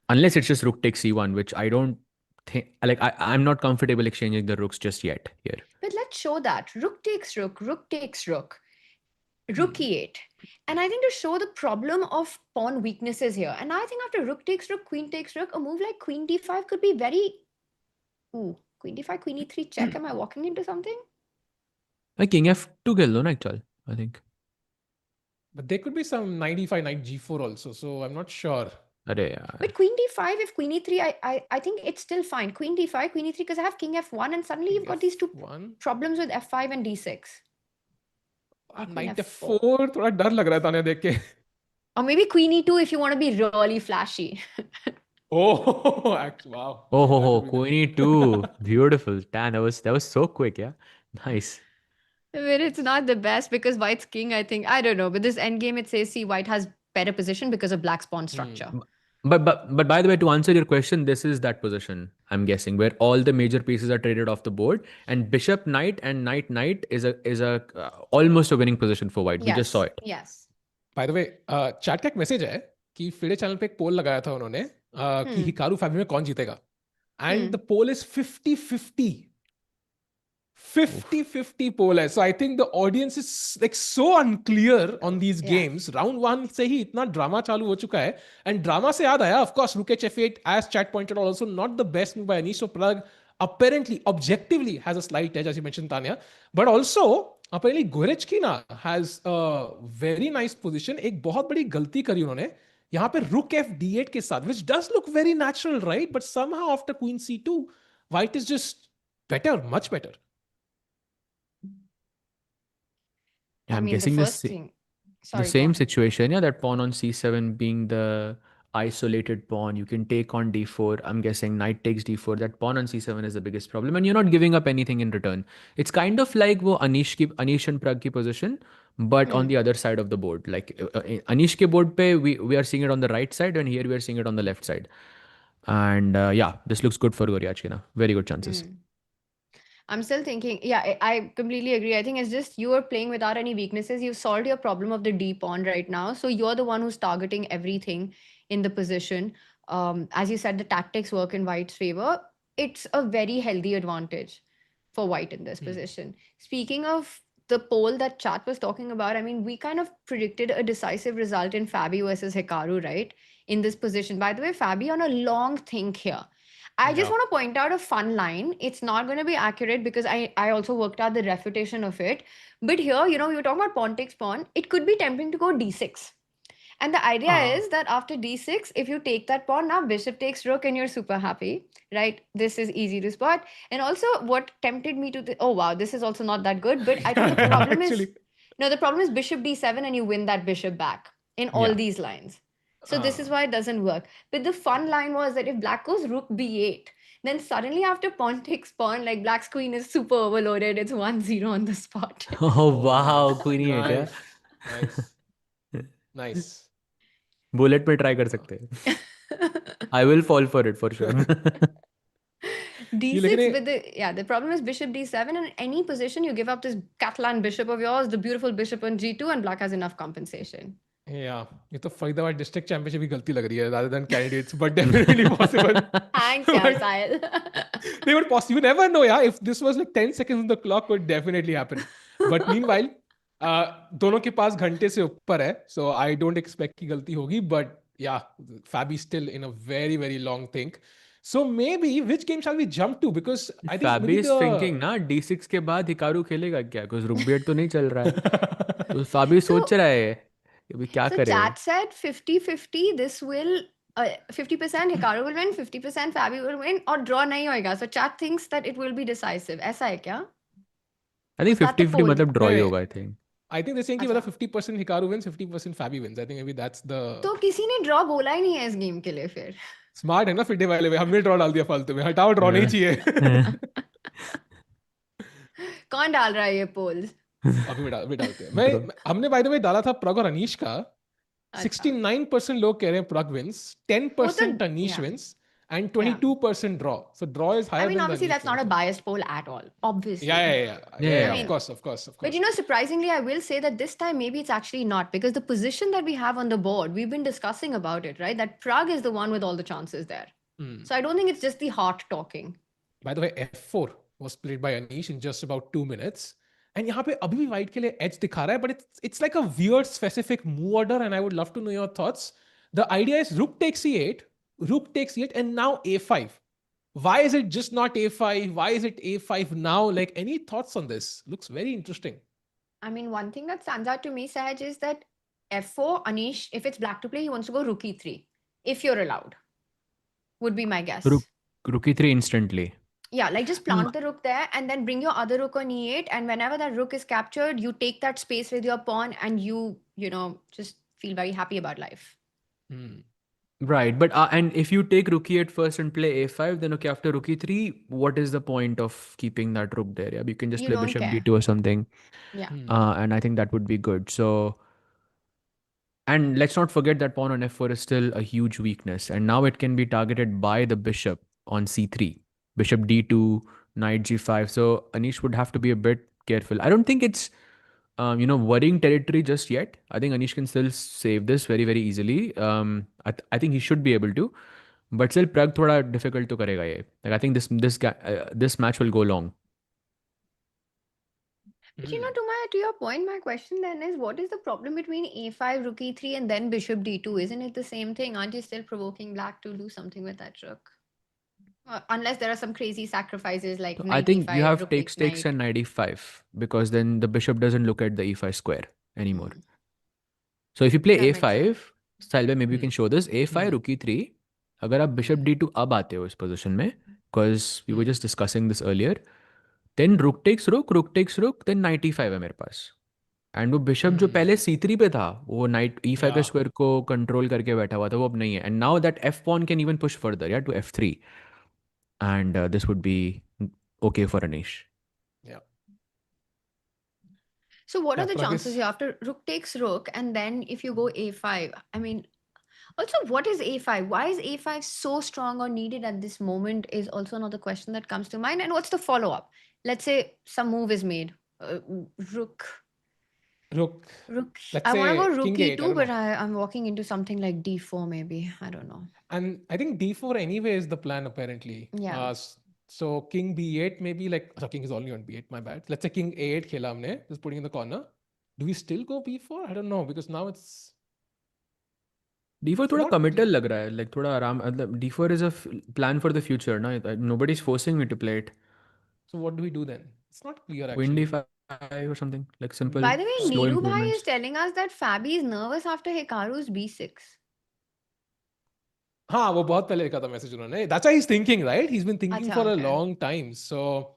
Unless it's just rook takes c1, which I don't think, like I'm not comfortable exchanging the rooks just yet here. But let's show that. Rook takes rook, rook takes rook, rook e8. And I think to show the problem of pawn weaknesses here. And I think after rook takes rook, queen takes rook, a move like queen d5 could be very... Ooh, queen d5, queen e3 check. Am I walking into something? Like king f2 खेल लो ना actually, I think. But there could be some knight e5, knight g4 also. So I'm not sure. अरे यार. But queen d5, if queen e3, I think it's still fine. Queen d5, queen e3, because I have king f1, and suddenly you've got these two problems with f5 and d6. Knight f4, थोड़ा डर लग रहा था ना देख के. Or maybe queen e2 if you want to be really flashy. Oh, actually, wow. Oh, queen e2, beautiful. Damn, that was so quick, yeah. Nice. But it's not the best because white's king, I think. I don't know. But this endgame, it says, see, white has better position because of black's pawn structure. But by the way, to answer your question, this is that position, I'm guessing, where all the major pieces are traded off the board, and bishop knight and knight knight is a almost a winning position for white. Yes, we just saw it. Yes. By the way, chat का एक message है कि FIDE channel पे एक पोल लगाया था उन्होंने कि हिकारू फैबी में कौन जीतेगा, and the poll is 50-50. 50-50 poll है. So I think the audience is like so unclear on these games. Round 1 से ही इतना ड्रामा चालू हो चुका है. And ड्रामा से याद आया, of course, rook h8, as chat pointed out, also not the best move by Anish. So Pragg apparently, objectively, has a slight edge, as you mentioned, Tanya. But also, apparently, Goryachkina has a very nice position. एक बहुत बड़ी गलती करी उन्होंने यहाँ पे rook f d8 के साथ, which does look very natural, right? But somehow after queen c2, white is just better, much better. Yeah, I'm I mean, guessing the same situation. Yeah, that pawn on c7 being the isolated pawn. You can take on d4. I'm guessing knight takes d4. That pawn on c7 is the biggest problem, and you're not giving up anything in return. It's kind of like wo Anish and Pragg ki position, but on the other side of the board. Like Anish ke board pe we are seeing it on the right side, and here we are seeing it on the left side. And yeah, this looks good for Goryachkina. Very good chances. I'm still thinking, yeah, I completely agree. I think it's just you are playing without any weaknesses. You've solved your problem of the D pawn right now. So you're the one who's targeting everything in the position. As you said, the tactics work in white's favor. It's a very healthy advantage for white in this position. Speaking of the poll that chat was talking about, I mean, we kind of predicted a decisive result in Fabi versus Hikaru, right? In this position. By the way, Fabi on a long think here. I just want to point out a fun line. It's not going to be accurate because I also worked out the refutation of it. But here, we were talking about pawn takes pawn. It could be tempting to go d6. And the idea is that after d6, if you take that pawn, now bishop takes rook and you're super happy, right? This is easy to spot. And also what tempted me to... oh, wow, this is also not that good. But I think the problem is... No, the problem is bishop d7 and you win that bishop back in all these lines. So this is why it doesn't work. But the fun line was that if black goes rook b8, then suddenly after pawn takes pawn, like black's queen is super overloaded. It's 1-0 on the spot. Oh, wow. Queen e8, Nice. Bullet पे try कर सकते हैं. I will fall for it for sure. d6 with the problem is bishop d7, and in any position you give up this Catalan bishop of yours, the beautiful bishop on g2, and black has enough compensation. Yeah, ये तो Faridabad district championship की गलती लग रही है rather than candidates, but definitely possible. Thanks, Sahil. They would possible. You never know, yeah. If this was like 10 seconds on the clock, would definitely happen. But meanwhile, दोनों के पास घंटे से ऊपर है, so I don't expect कि गलती होगी. But yeah, Fabi still in a very very long think. So maybe which game shall we jump to? Because I think Fabi is thinking ना d6 के बाद हिकारू खेलेगा क्या? Because rook b8 तो नहीं चल रहा है. तो Fabi सोच रहा है. So chat said 50-50. This will 50% Hikaru will win, 50% Fabi will win, or draw nahi hoega. So chat thinks that it will be decisive. ऐसा है क्या? I think 50-50 मतलब draw ही होगा. I think they're saying कि मतलब 50% Hikaru wins, 50% Fabi wins. I think maybe that's the. तो किसी ने draw बोला ही नहीं है इस game के लिए फिर. Smart है ना FIDE वाले, हमने draw डाल दिया फालतू में. हटाओ, draw नहीं चाहिए. कौन डाल रहा है ये polls? अभी डालते हैं. हमने by the way डाला था प्रग और अनीश का. 69% लोग कह रहे हैं Pragg wins, 10% Anish wins, and 22% draw. So draw is higher than the Obviously, Anish that's not a biased poll at all. Obviously. Yeah. Of course. But surprisingly, I will say that this time maybe it's actually not, because the position that we have on the board, we've been discussing about it, right? That Pragg is the one with all the chances there. So I don't think it's just the heart talking. By the way, F4 was played by Anish in just about 2 minutes. And यहाँ पे अभी भी white के लिए edge दिखा रहा है, but it's like a weird specific move order, and I would love to know your thoughts. The idea is rook takes e8, and now a5. Why is it just not a5? Why is it a5 now? Like, any thoughts on this? Looks very interesting. I mean, one thing that stands out to me, Sahaj, is that f4, Anish, if it's black to play, he wants to go rook e3, if you're allowed, would be my guess. Rook e3 instantly. Yeah, like just plant the rook there and then bring your other rook on e8, and whenever that rook is captured, you take that space with your pawn and you just feel very happy about life. Right, but and if you take rook e8 first and play a5, then okay, after rook e3, what is the point of keeping that rook there? Yeah, you can just play bishop d2 or something. Yeah. And I think that would be good. So, and let's not forget that pawn on f4 is still a huge weakness, and now it can be targeted by the bishop on c3, bishop d2, knight g5. So Anish would have to be a bit careful. I don't think it's worrying territory just yet. I think Anish can still save this very, very easily. I think he should be able to, but still Pragg thoda difficult to karega ye. Like, I think this match will go long. But to your point, my question then is, what is the problem between a5, rook e3, and then bishop d2? Isn't it the same thing? Aren't you still provoking black to do something with that rook? Unless there are some crazy sacrifices like knight I think e5, you have rook takes knight. and knight e5, because then the bishop doesn't look at the e5 square anymore. So if you play a5, Salve, maybe you can show this, a5, rook e3. अगर आप bishop d2 अब आते हो इस position में, because we were just discussing this earlier, then rook takes rook, then knight e5 है मेरे पास. And वो बिशप जो पहले c3 पे था, वो नाइट e5 के स्क्वायर को कंट्रोल करके बैठा हुआ था, वो अब नहीं है. And now that f pawn can even push further, या to f3, and this would be okay for Anish. Yeah. So what are the chances here after rook takes rook, and then if you go a5? I mean, also, what is a5? Why is a5 so strong or needed at this moment is also another question that comes to mind. And what's the follow-up? Let's say some move is made. Rook. Let's I want to say go rook king e2, A8, but I'm walking into something like d4 maybe. I don't know. And I think d4 anyway is the plan apparently. Yeah. So king b8 maybe, like, so king is only on b8, my bad. Let's say king a8 khela humne, just putting in the corner. Do we still go b4? I don't know, because now it's d4 थोड़ा committal लग रहा है, like थोड़ा आराम. d4 is a plan for the future, no? Nobody's forcing me to play it. So what do we do then? It's not clear actually. Queen d5 or something, like simple. By the way, slow Neeru Bhai improvements. is telling us that Fabi is nervous after Hikaru's b6. हाँ, वो बहुत पहले लिखा था message उन्होंने. That's why he's thinking, right? He's been thinking for a long time. So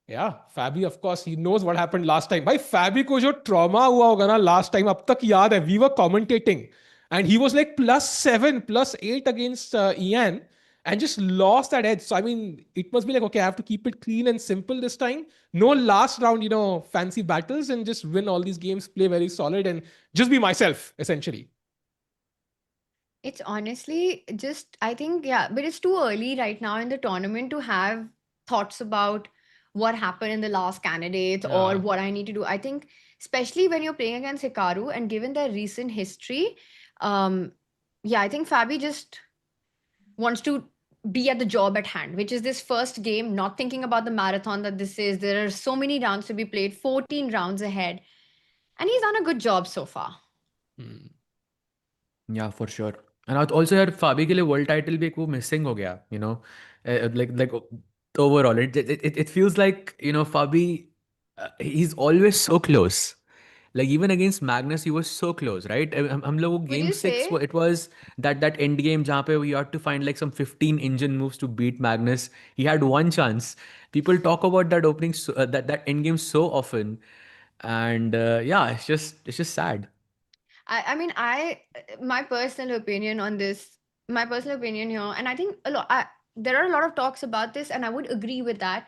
yeah, Fabi, of course, he knows what happened last time. भाई Fabi को जो trauma हुआ होगा ना last time, अब तक याद है. We were commentating and he was like +7, +8 against Ian and just lost that edge. So I mean, it must be like, okay, I have to keep it clean and simple this time. No last round, fancy battles, and just win all these games, play very solid, and just be myself, essentially. It's honestly just, I think, but it's too early right now in the tournament to have thoughts about what happened in the last candidates or what I need to do. I think, especially when you're playing against Hikaru and given their recent history, I think Fabi just wants to be at the job at hand, which is this first game, not thinking about the marathon that this is. There are so many rounds to be played, 14 rounds ahead. And he's done a good job so far. Yeah, for sure. And also यार Fabi के लिए world title भी एक वो missing हो गया, like overall it feels like Fabi, he's always so close. Like even against Magnus he was so close, right? हम लोग game 6 it was that end game जहाँ पे you had to find like some 15 engine moves to beat Magnus. He had one chance. People talk about that opening that end game so often, and it's just sad. I mean, my personal opinion on this, my personal opinion here, and I think there are a lot of talks about this, and I would agree with that,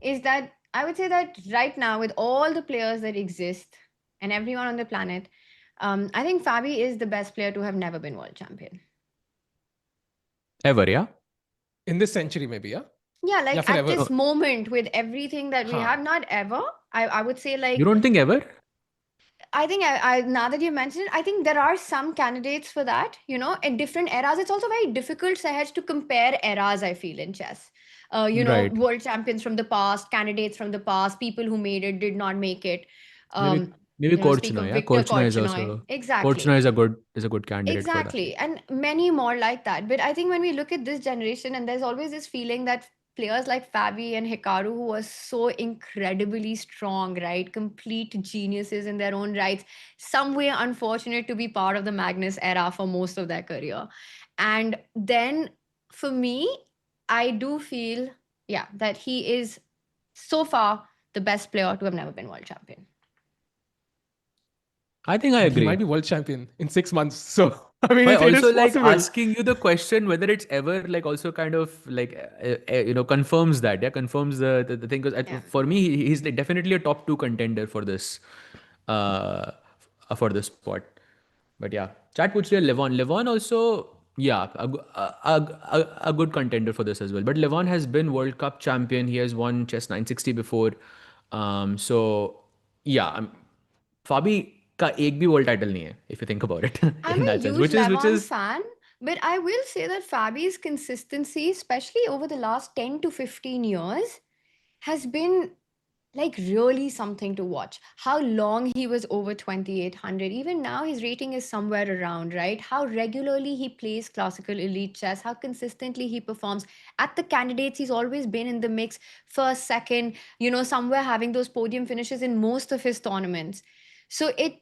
is that I would say that right now, with all the players that exist and everyone on the planet, I think Fabi is the best player to have never been world champion. Ever, yeah? In this century, maybe, yeah? Yeah, Yeah, like at forever. this moment with everything that we have, not ever. I would say You like, don't think ever? I think I now that you mentioned it, I think there are some candidates for that, in different eras. It's also very difficult, Sahaj, to compare eras, I feel, in chess. Right. World champions from the past, candidates from the past, people who made it, did not make it. Maybe Um, maybe Speak Korchnoi, of yeah. Victor Korchnoi is Korchnoi. also Exactly. Korchnoi is a good candidate for that. Exactly. And many more like that. But I think when we look at this generation, and there's always this feeling that players like Fabi and Hikaru, who was so incredibly strong, right? Complete geniuses in their own rights, some way unfortunate to be part of the Magnus era for most of their career. And then for me, I do feel, yeah, that he is so far the best player to have never been world champion. I think I He agree. might be world champion in 6 months. So, I mean, But it is also like possible. asking you the question whether it's ever like also kind of like confirms that, yeah, confirms the thing, because for me he's like definitely a top 2 contender for this uh for this spot. But yeah, chat puts here Levon also, yeah, a good contender for this as well. But Levon has been World Cup champion. He has won chess 960 before. So yeah, Fabi का एक भी world title नहीं है, if you think about it, I'm in a that sense, huge which Levon is fan, but I will say that Fabi's consistency, especially over the last 10 to 15 years, has been like really something to watch. How long he was over 2800. Even now, his rating is somewhere around, right? How regularly he plays classical elite chess, how consistently he performs. At the candidates, he's always been in the mix, first, second, somewhere having those podium finishes in most of his tournaments. So it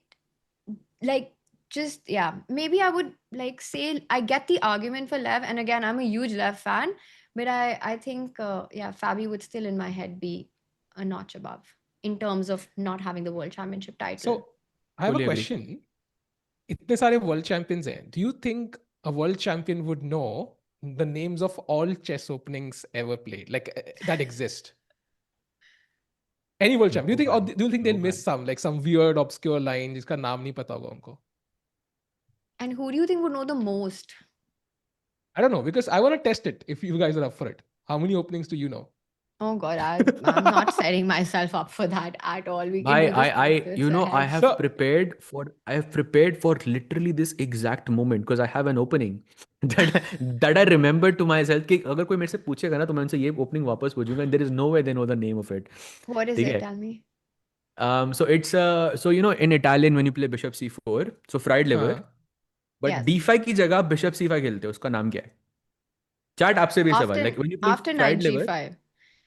like just yeah, maybe I would like say I get the argument for Lev, and again I'm a huge Lev fan, but I think yeah, Fabi would still in my head be a notch above in terms of not having the world championship title. So, I have a fully agree. question. इतने सारे world champions हैं. Do you think a world champion would know the names of all chess openings ever played, like that exist? Any world champion? Do you think, or do you think they'll miss some, like some weird obscure line जिसका नाम नहीं पता होगा उनको? And who do you think would know the most? I don't know, because I want to test it. If you guys are up for it, how many openings do you know? Oh God, I'm not setting myself up for that at all. We can do this after, you know, I Sahaj. have prepared for literally this exact moment, because I have an opening that I remember to myself कि अगर कोई मेरे से पूछेगा ना तो मैं उनसे ये opening वापस पूछूंगा, and there is no way they know the name of it. What is ठीक it? है? Tell me. So it's so in Italian when you play bishop c4, so fried liver, हाँ. but Yes. d5 की जगह bishop c5 खेलते हैं, उसका नाम क्या है? Chat आपसे भी सवाल, like when you play After fried knight liver, g5.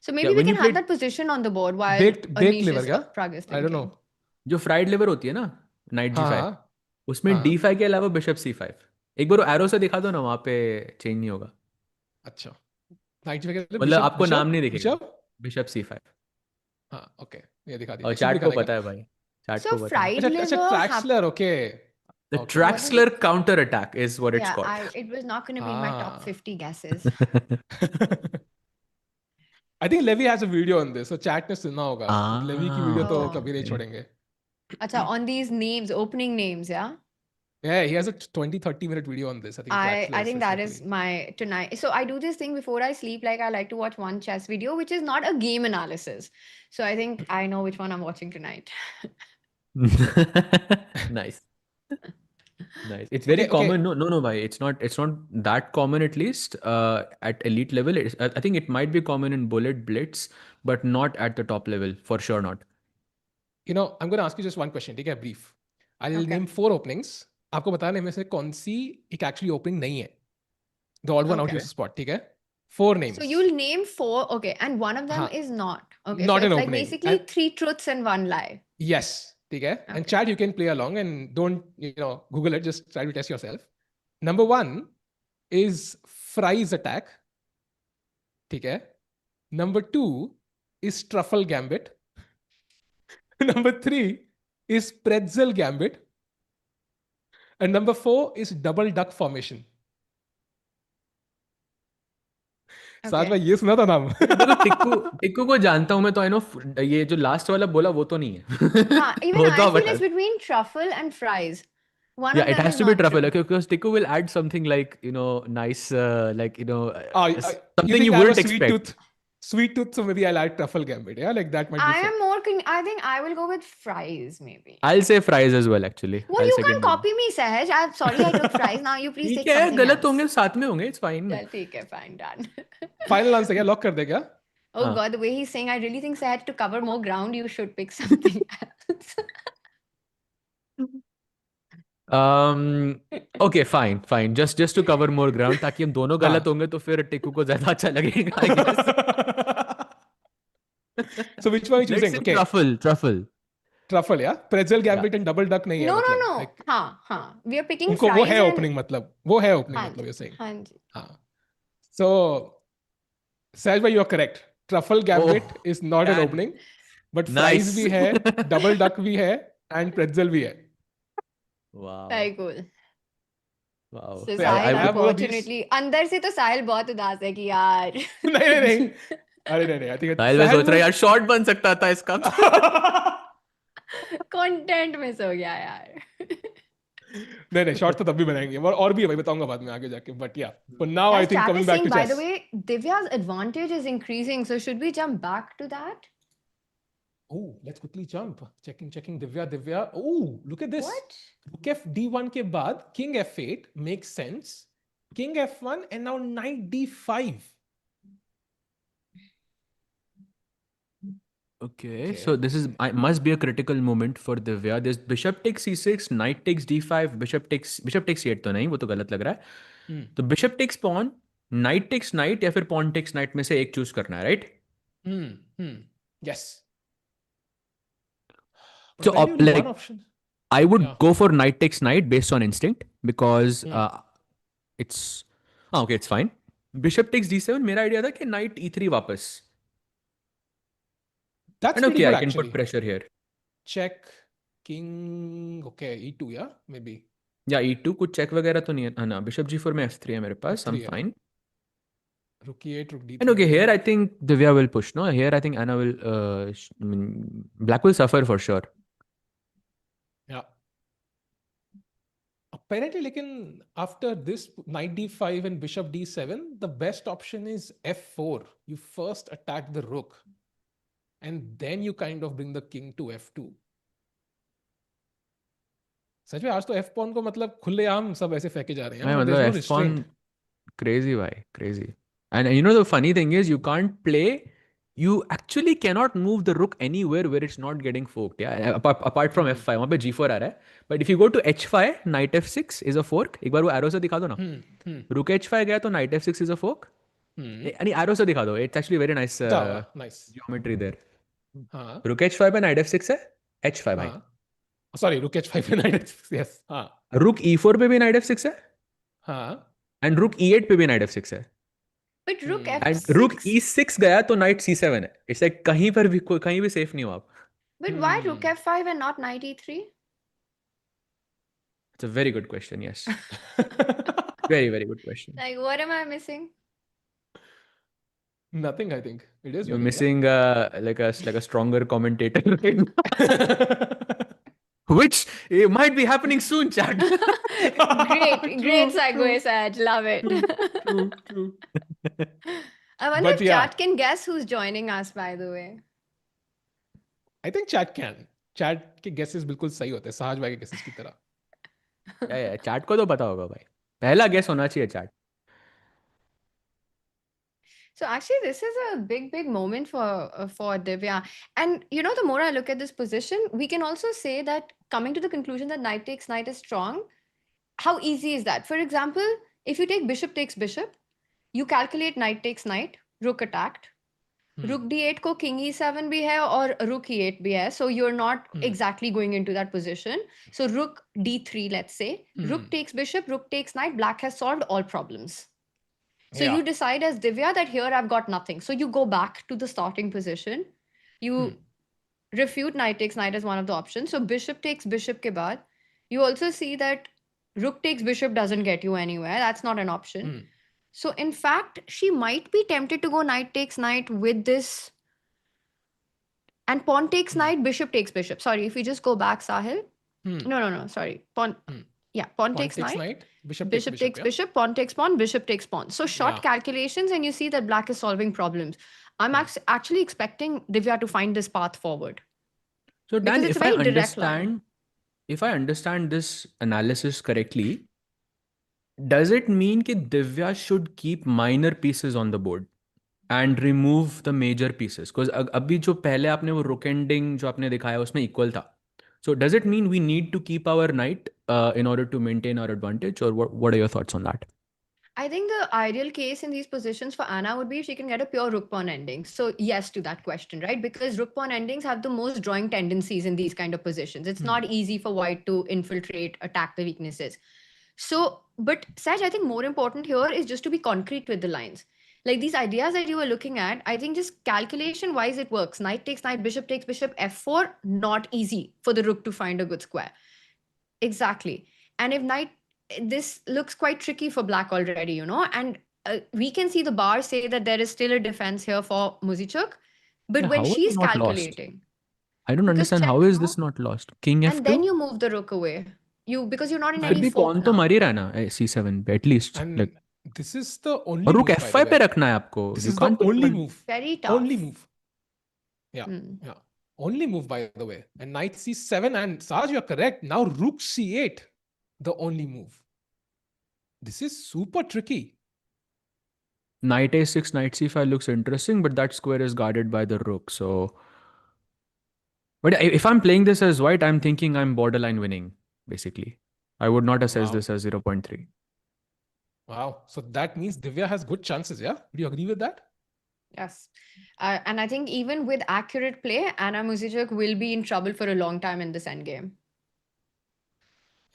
So maybe yeah, we when you can have play that position on the board while Baked Anish liver is क्या? Pragg is I don't thinking. know. जो fried liver होती है ना, night जी हाँ five, हाँ उसमें हाँ. d5 के अलावा बिशप c5, एक बार एरो से दिखा दो ना, वहां पे चेंज नहीं होगा, अच्छा. नाइट जी के मतलब बिशप आपको नाम बिशप नहीं दिखेगा, बिशप. Bishop c5. हाँ, ओके. ये दिखा और दीजिए. इसमें चैट को दिखाने का. पता है भाई, चैट So को पता है. fried अच्छा अच्छा, liver Traxler. Okay. The okay what okay. is it? Traxler counter attack is what it's Yeah, called. it was not going to be in my top हाँ. 50 guesses. I think Levi has a video on this, so chat ने सुना होगा. Levi की video तो okay, कभी नहीं okay. छोड़ेंगे. Acha, on these names, opening names, yeah. Yeah, he has a 20-30 minute video on this. I think I Traxler think that is specifically. my tonight. So I do this thing before I sleep. Like I like to watch one chess video, which is not a game analysis. So I think I know which one I'm watching tonight. Nice. Nice. It's very common. No, bhai. It's not that common, at least at elite level. I think it might be common in bullet blitz, but not at the top level, for sure not. You know, I'm going to ask you just one question. ठीक है, brief. I'll Okay. name 4 openings. आपको बताना है में से कौन सी एक actually opening नहीं है. The odd one out Okay. you spot. ठीक है. 4 names. So you'll name 4. Okay. And one of them हाँ. is not. Okay. Not So an it's like opening. basically And 3 truths and 1 lie. yes. ठीक है. And Okay. chat, you can play along and don't, Google it. Just try to test yourself. Number 1 is Fry's attack. ठीक है. Number 2 is Truffle Gambit. Number 3 is Pretzel Gambit. And number 4 is Double Duck Formation. साथ में ये सुना था नाम. देखो टिक्कू को जानता हूँ मैं, तो आई नो ये जो लास्ट वाला बोला वो तो नहीं है. हाँ, even वो I तो feel बता. it's between truffle and fries. One Yeah, of it them has is to be not truffle, true. okay, because Tikku will add something like, nice, You something think you I have a wouldn't sweet expect. tooth? Sweet tooth, so maybe I like truffle gambit. Yeah, like that might be I fair. am more. I think I will go with fries, maybe. I'll say fries as well, actually. Well, I'll you can't second you. copy me, Sahaj. I'm sorry I took fries. Now you please ठीक take है, something गलत else. होंगे साथ में होंगे, it's fine. चल ठीक है, fine, done. Final answer क्या? Lock कर दे क्या? Oh हाँ. God, the way he's saying, I really think Sahaj, to cover more ground, you should pick something else. Okay, fine. Just to cover more ground, ताकि हम दोनों गलत होंगे तो फिर टिक्कू को ज्यादा अच्छा लगेगा, I guess. So which one are you Let's choosing? say Okay. truffle. Truffle, yeah? Pretzel Yeah. gambit and double duck नहीं है No. मतलब. Like, हाँ. We are picking उनको वो fries है and opening मतलब. वो है opening हाँ मतलब, you're saying. हाँ जी. हाँ. So, Sahaj bhai, you're correct. Truffle gambit is not an man. opening. But Nice. fries भी है, double duck भी है, and pretzel भी है. Wow. Very cool. Wow. So So, Sahil, I have all of these. unfortunately, अंदर से तो साहिल बहुत उदास है कि यार. नहीं. अरे नहीं. I think साहिल मैं सोच रहा यार शॉर्ट बन सकता था इसका. कंटेंट मिस हो गया यार. नहीं शॉर्ट तो तब भी बनाएंगे और भी है भाई, बताऊंगा बाद में आगे जाके. But yeah, for now I As think chat coming is back saying, to by chess. the way, Divya's advantage is increasing. So should we jump back to that? Oh, let's quickly jump. Checking. Divya. Oh, look at this. What? Rook f d1 के बाद king f8 makes sense. King f1 and now knight d5. Okay, so this must be a critical moment for Divya. There's bishop takes c6, knight takes d5, bishop takes c8 तो नहीं, वो तो गलत लग रहा है. तो bishop takes pawn, knight takes knight या फिर pawn takes knight में से एक choose करना है, right? Yes. But So where do you leave like one option? I would go for knight takes knight based on instinct because it's okay, it's fine. Bishop takes d7, मेरा idea था कि knight e3 वापस. That's And pretty okay, good I can actually. put pressure here. Check king. Okay, e2, yeah, maybe. या e2 कुछ check वगैरह तो नहीं है ना. Bishop g4 में f3 है मेरे पास. I'm fine. Rook e8, rook d3. And okay, here I think Divya will push. No, here I think Anna will. Black will suffer for sure. Yeah. Apparently, लेकिन after this knight d5 and bishop d7, the best option is f4. You first attack the rook, and then you kind of bring the king to f2. सच में आज तो f pawn को मतलब खुलेआम सब ऐसे फेंके जा रहे हैं. मैं There's no मतलब f pawn restraint. crazy भाई, crazy. And you know the funny thing is you can't play. You actually cannot move the rook anywhere where it's not getting forked. Yeah, apart from f5, वहाँ पे g4 आ रहा है. But if you go to h5, knight f6 is a fork. एक बार वो arrow से दिखा दो ना. Rook h5 गया तो knight f6 is a fork. नहीं arrow से दिखा दो. It's actually very nice. Nice geometry there. हाँ. Rook h5 पे knight f6 है. h5 भाई. Sorry, rook h5 पे knight f6. Yes. हाँ. Rook e4 पे भी knight f6 है. हाँ. And rook e8 पे भी knight f6 है. But rook f6. And rook e6 गया तो knight c7 है. It's like कहीं पर भी कहीं भी safe नहीं हो आप. But why rook f5 and not knight e3? It's a very good question. Yes. Very, very good question. Like, what am I missing? Nothing, I think. It is. You're missing like a stronger commentator right now. Which might be happening soon, chat. Great segue, Saj. Love it. True. I wonder if chat can guess who's joining us, by the way. I think chat can. Chat के guesses बिल्कुल सही होते हैं, सहज भाई के guesses की तरह. Yeah, chat को तो पता होगा भाई. पहला guess होना चाहिए chat. So actually, this is a big moment for Divya. And you know, the more I look at this position, we can also say that coming to the conclusion that knight takes knight is strong. How easy is that? For example, if you take bishop takes bishop, you calculate knight takes knight, rook attacked. Rook d8 को king e7 भी है और rook e8 भी है. So you're not exactly going into that position. So rook d3, let's say. Rook takes bishop, rook takes knight. Black has solved all problems. So you decide as Divya that here I've got nothing. So you go back to the starting position. You refute knight takes knight as one of the options. So bishop takes bishop ke baad. You also see that rook takes bishop doesn't get you anywhere. That's not an option. So in fact, she might be tempted to go knight takes knight with this. And pawn takes knight, bishop takes bishop. Sorry, if we just go back, Sahil. No, sorry. Pawn. Yeah, pawn takes knight. Bishop Takes bishop, pawn takes pawn, bishop takes pawn. So short calculations, and you see that black is solving problems. I'm actually expecting Divya to find this path forward. So Dan, Because it's a very direct line. if I understand this analysis correctly, does it mean that Divya should keep minor pieces on the board and remove the major pieces? Because अभी जो पहले आपने वो rook ending जो आपने दिखाया उसमें equal था. So does it mean we need to keep our knight in order to maintain our advantage, or what are your thoughts on that? I think the ideal case in these positions for Anna would be if she can get a pure rook pawn ending. So yes to that question, right? Because rook pawn endings have the most drawing tendencies in these kind of positions. It's not easy for white to infiltrate, attack the weaknesses. So, but Saj, I think more important here is just to be concrete with the lines. Like these ideas that you were looking at, I think just calculation wise it works. Knight takes knight, bishop takes bishop, f4, not easy for the rook to find a good square. Exactly. And if knight, this looks quite tricky for black already, and we can see the bar say that there is still a defense here for Muzychuk. But when she's calculating, I don't understand how is this not lost. King f2, and then you move the rook away. Because you're not in any fork now. तो मर ही रहा ना c7 at least. And this is the only और move, rook f5 पे रखना है आपको. This is the only move. Very tough. Only move. Yeah. Only move, by the way. And knight c7, and Saj, you're correct. Now rook c8, the only move. This is super tricky. Knight a6, knight c5 looks interesting, but that square is guarded by the rook. So, but if I'm playing this as white, I'm thinking I'm borderline winning, basically. I would not assess this as 0.3. Wow. So that means Divya has good chances, yeah? Do you agree with that? Yes. And I think even with accurate play, Anna Muzychuk will be in trouble for a long time in this endgame.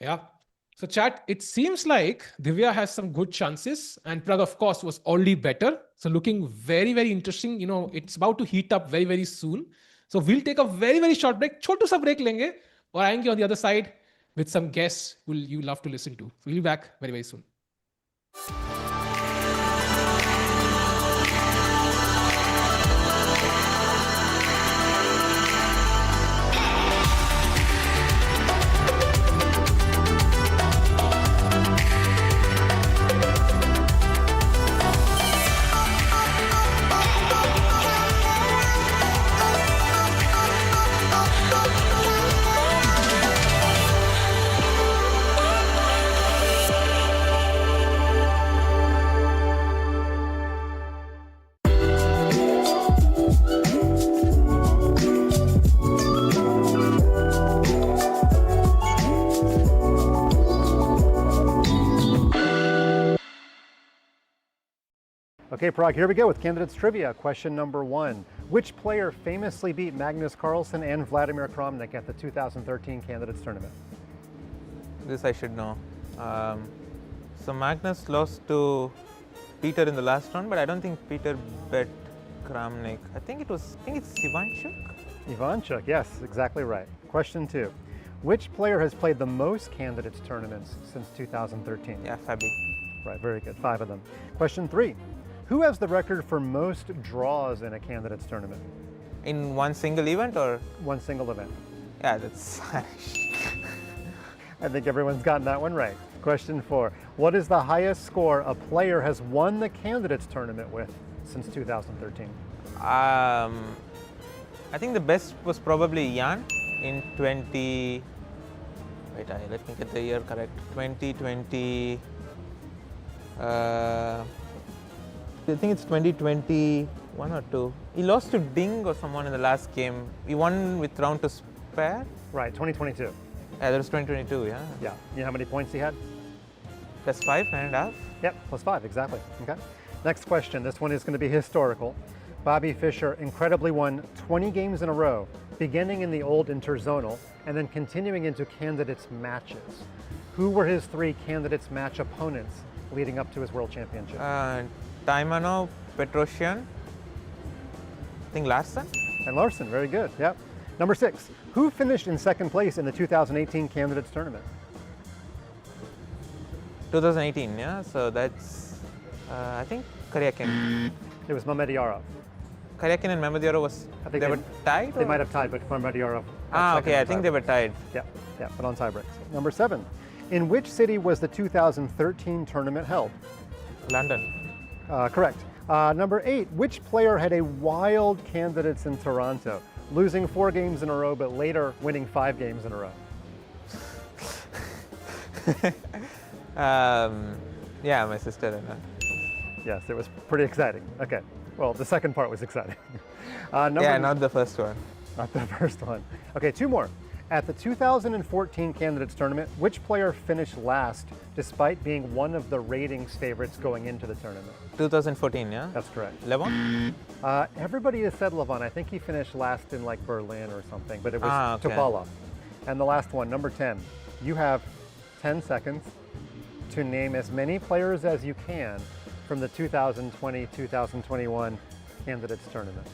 Yeah. So chat, it seems like Divya has some good chances, and Pragg, of course, was already better. So looking very, very interesting. It's about to heat up very, very soon. So we'll take a very, very short break. Chotu sa break lenge. Or aayenge on the other side with some guests who you love to listen to. So we'll be back very, very soon. Okay, Pragg, here we go with Candidates Trivia. Question number 1. Which player famously beat Magnus Carlsen and Vladimir Kramnik at the 2013 Candidates Tournament? This I should know. So Magnus lost to Peter in the last round, but I don't think Peter bet Kramnik. I think it's Ivanchuk? Ivanchuk, yes, exactly right. Question 2. Which player has played the most Candidates Tournaments since 2013? Yeah, Fabi. Right, very good. 5 of them. Question 3. Who has the record for most draws in a Candidates Tournament? In one single event or? One single event. Yeah, that's Harish. I think everyone's gotten that one right. Question 4. What is the highest score a player has won the Candidates Tournament with since 2013? I think the best was probably Jan in 20... Wait, let me get the year correct. 2020... I think it's 2021 or 2. He lost to Ding or someone in the last game. He won with round to spare. Right, 2022. Yeah, that was 2022, yeah. Yeah. You know how many points he had? Plus 5, 9.5. Yep, plus 5, exactly. Okay. Next question. This one is going to be historical. Bobby Fischer incredibly won 20 games in a row, beginning in the old interzonal and then continuing into candidates matches. Who were his 3 candidates match opponents leading up to his world championship? Taimanov, Petrosyan, I think Larson. And Larson, very good, yep. Number 6, who finished in second place in the 2018 Candidates Tournament? 2018, yeah, so that's I think Karyakin. It was Mamedyarov. Karyakin and Mamedyarov they were tied? They might have tied, but Mamedyarov. Okay, I think they were tied. Yeah, but on tie breaks. Number 7. In which city was the 2013 tournament held? London. Correct. Number 8. Which player had a wild candidates in Toronto, losing 4 games in a row, but later winning 5 games in a row? Yeah, my sister and Yes, it was pretty exciting. Okay. Well, the second part was exciting. not the first one. Not the first one. Okay, 2 more. At the 2014 Candidates Tournament, which player finished last despite being one of the ratings favorites going into the tournament? 2014, yeah? That's correct. Levon? Everybody has said Levon. I think he finished last in like Berlin or something, but it was okay. Topalov. And the last one, number 10. You have 10 seconds to name as many players as you can from the 2020-2021 Candidates Tournament.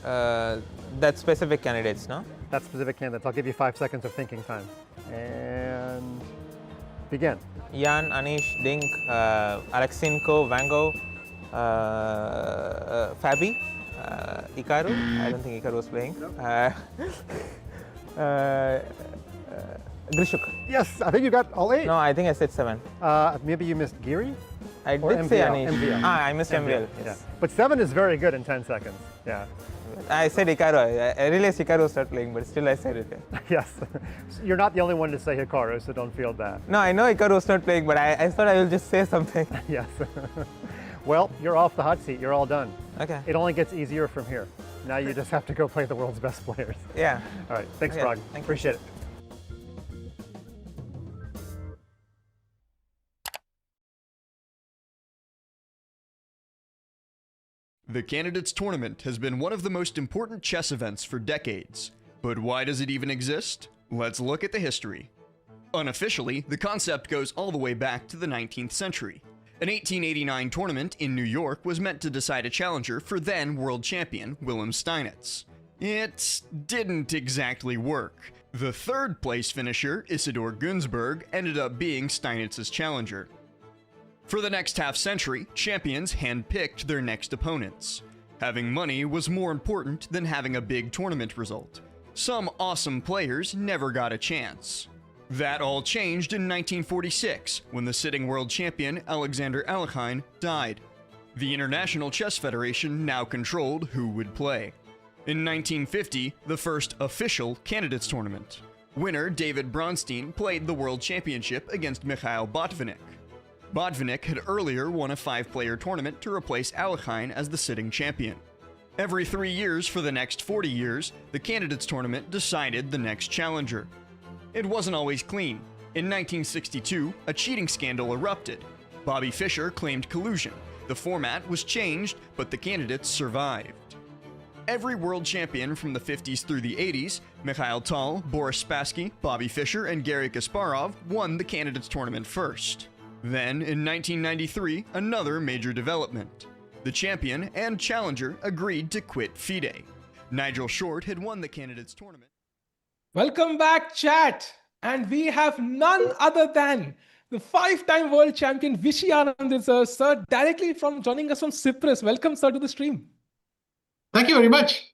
That specific candidates, no? That's specific candidates. I'll give you 5 seconds of thinking time. And begin. Jan, Anish, Dink, Aleksinko, Vango, Fabi, Hikaru. I don't think Hikaru was playing. Grishuk. Yes, I think you got all 8. No, I think I said 7. Maybe you missed Giri? I Or did say MVL, Anish. MVL. I missed MVL. Yeah. Yes. But 7 is very good in 10 seconds. Yeah. I said Hikaru. I realized Hikaru started playing, but still I said it. Yes. You're not the only one to say Hikaru, so don't feel bad. No, I know Hikaru was not playing, but I thought I will just say something. Yes. Well, you're off the hot seat. You're all done. Okay. It only gets easier from here. Now you just have to go play the world's best players. Yeah. All right. Thanks, Okay, Pragg. thank you. Appreciate it. The Candidates Tournament has been one of the most important chess events for decades. But why does it even exist? Let's look at the history. Unofficially, the concept goes all the way back to the 19th century. An 1889 tournament in New York was meant to decide a challenger for then world champion Wilhelm Steinitz. It didn't exactly work. The third place finisher, Isidor Günzburg, ended up being Steinitz's challenger. For the next half-century, champions handpicked their next opponents. Having money was more important than having a big tournament result. Some awesome players never got a chance. That all changed in 1946, when the sitting world champion Alexander Alekhine died. The International Chess Federation now controlled who would play. In 1950, the first official Candidates Tournament. Winner David Bronstein played the World Championship against Mikhail Botvinnik. Botvinnik had earlier won a 5-player tournament to replace Alekhine as the sitting champion. Every 3 years for the next 40 years, the Candidates Tournament decided the next challenger. It wasn't always clean. In 1962, a cheating scandal erupted. Bobby Fischer claimed collusion. The format was changed, but the candidates survived. Every world champion from the 50s through the 80s, Mikhail Tal, Boris Spassky, Bobby Fischer, and Garry Kasparov won the Candidates Tournament first. Then, in 1993, another major development. The champion and challenger agreed to quit FIDE. Nigel Short had won the Candidates Tournament. Welcome back, chat. And we have none other than the 5-time world champion Viswanathan, sir, directly from joining us from Cyprus. Welcome, sir, to the stream. Thank you very much.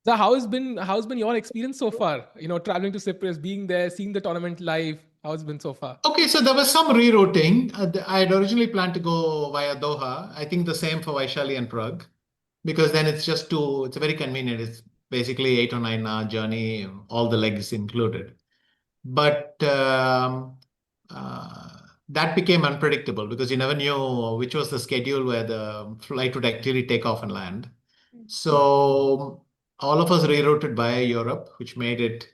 So how's been your experience so far? Traveling to Cyprus, being there, seeing the tournament live. How's it been so far? Okay, so there was some rerouting. I had originally planned to go via Doha. I think the same for Vaishali and Pragg, because then it's very convenient. It's basically 8 or 9 hour journey, all the legs included. But that became unpredictable because you never knew which was the schedule where the flight would actually take off and land. So all of us rerouted via Europe, which made it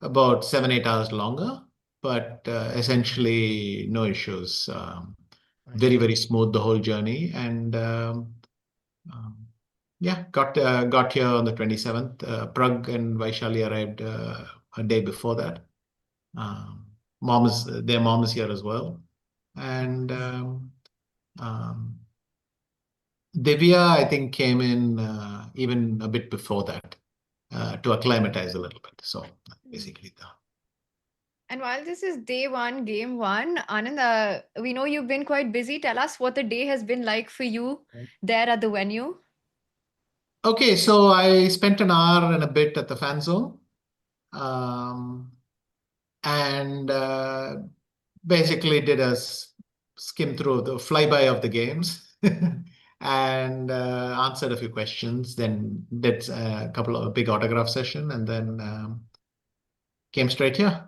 about 7-8 hours longer, but essentially no issues. Very, very smooth the whole journey. And yeah, got here on the 27th. Pragg and Vaishali arrived a day before that. Their mom is here as well. And Divya, I think, came in even a bit before that to acclimatize a little bit. So basically And while this is day one, game one, Anand, we know you've been quite busy. Tell us what the day has been like for you there at the venue. Okay, so I spent an hour and a bit at the fan zone. And basically did a skim through the flyby of the games and answered a few questions. Then did a couple of big autograph session, and then came straight here.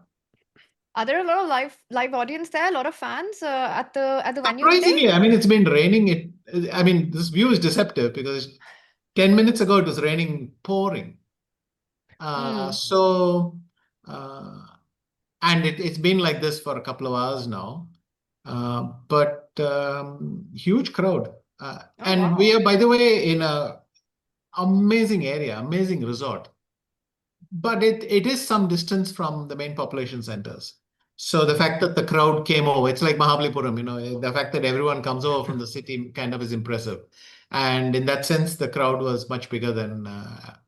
Are there a lot of live audience there? A lot of fans at the venue today? Surprisingly, I mean, it's been raining. I mean, this view is deceptive because 10 minutes ago it was raining, pouring. So. And it's been like this for a couple of hours now, but huge crowd. And wow. we are, by the way, in a amazing area, amazing resort. But it is some distance from the main population centers. So the fact that the crowd came over, it's like Mahabalipuram, you know, the fact that everyone comes over from the city kind of is impressive. And in that sense, the crowd was much bigger than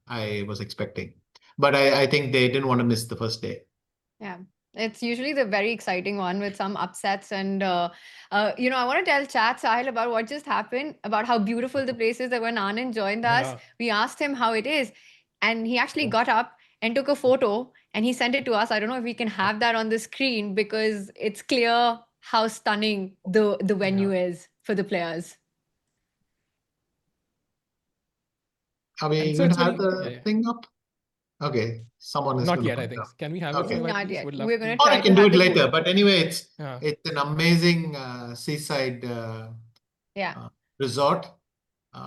I was expecting. But I think they didn't want to miss the first day. Yeah. It's usually the very exciting one with some upsets. And, you know, I want to tell Chat Sahil about what just happened, about how beautiful the place is. That when Anand joined us, we asked him how it is. And he actually got up and took a photo and he sent it to us. I don't know if we can have that on the screen because it's clear how stunning the venue is for the players. Are we going to have the thing up? Okay, someone is not going yet. to I think. up. Can we have okay. it? Not yet. Would love We're going to or try I can to do have it the later. photo. But anyway, it's an amazing seaside resort,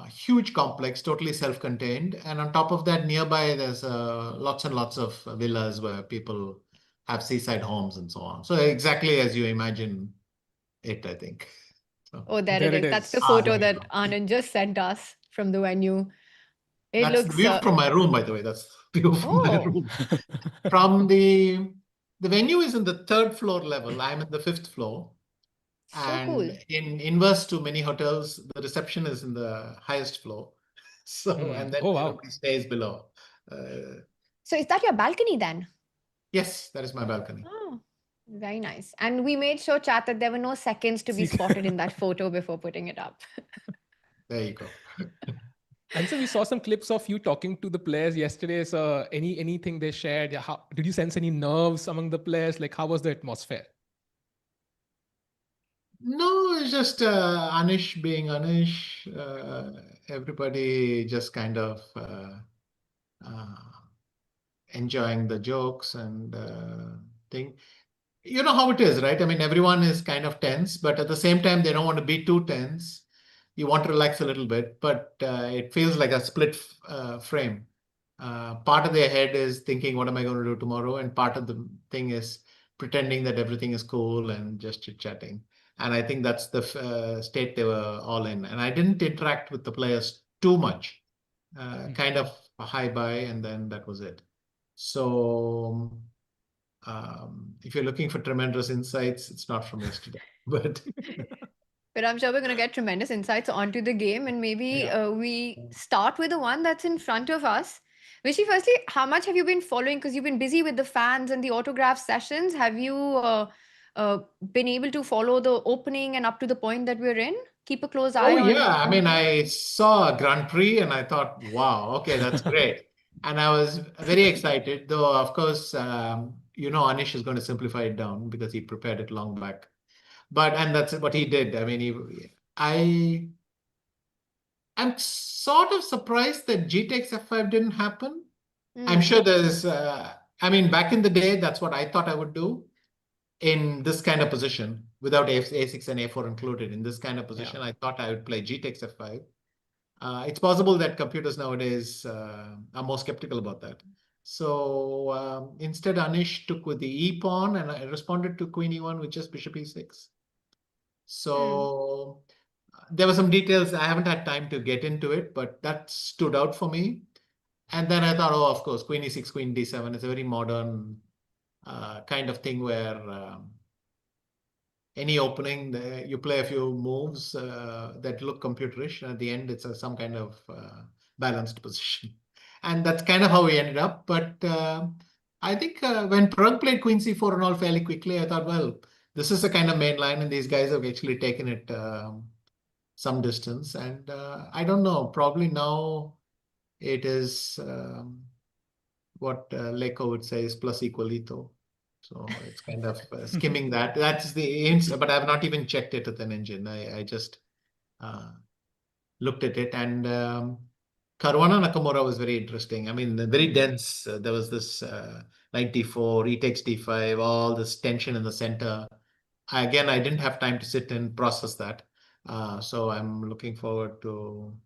huge complex, totally self-contained, and on top of that, nearby there's lots and lots of villas where people have seaside homes and so on. So exactly as you imagine it, I think. So, oh, there it is. That's the photo that Anand just sent us from the venue. It that's looks the view from my room, by the way. That's the view from my room. From the venue is in the 3rd floor level. I'm in the 5th floor. So and cool. in inverse to many hotels, the reception is in the highest floor. So and then everybody stays below. So is that your balcony then? Yes, that is my balcony. Oh, very nice. And we made sure, Chat, that there were no seconds to be spotted in that photo before putting it up. There you go. And so we saw some clips of you talking to the players yesterday. So anything they shared? How, did you sense any nerves among the players? Like, how was the atmosphere? No, it's just Anish being Anish. Everybody just kind of enjoying the jokes and thing. You know how it is, right? I mean, everyone is kind of tense, but at the same time, they don't want to be too tense. You want to relax a little bit, but it feels like a split frame. Part of their head is thinking, what am I going to do tomorrow? And part of the thing is pretending that everything is cool and just chit-chatting. And I think that's the state they were all in. And I didn't interact with the players too much, kind of hi-bye, and then that was it. So if you're looking for tremendous insights, it's not from yesterday, but I'm sure we're going to get tremendous insights onto the game. And maybe we start with the one that's in front of us. Vishy, firstly, how much have you been following? Because you've been busy with the fans and the autograph sessions. Have you been able to follow the opening and up to the point that we're in? Keep a close eye on. Oh, yeah. I mean, I saw a Grand Prix and I thought, wow, okay, that's great. And I was very excited, though, of course, you know, Anish is going to simplify it down because he prepared it long back. And that's what he did. I mean, I'm sort of surprised that GTX F5 didn't happen. I'm sure there's, I mean, back in the day, that's what I thought I would do in this kind of position without A6 and A4 included. In this kind of position, I thought I would play GTX F5. It's possible that computers nowadays are more skeptical about that. So instead, Anish took with the E pawn and I responded to Queen E1 with just Bishop E6. So there were some details. I haven't had time to get into it, but that stood out for me. And then I thought, oh, of course, Queen E6, Queen D7 is a very modern kind of thing where any opening, you play a few moves that look computerish. And at the end, it's some kind of balanced position. And that's kind of how we ended up. But I think when Pragg played Queen C4 and all fairly quickly, I thought, well, this is the kind of main line, and these guys have actually taken it some distance. And I don't know, probably now it is what Leko would say is plus equalito. So it's kind of skimming that. That's the answer, but I've not even checked it with an engine. I just looked at it, and Caruana Nakamura was very interesting. I mean, very dense. There was this knight d4, e takes d5, all this tension in the center. Again, I didn't have time to sit and process that. So I'm looking forward to,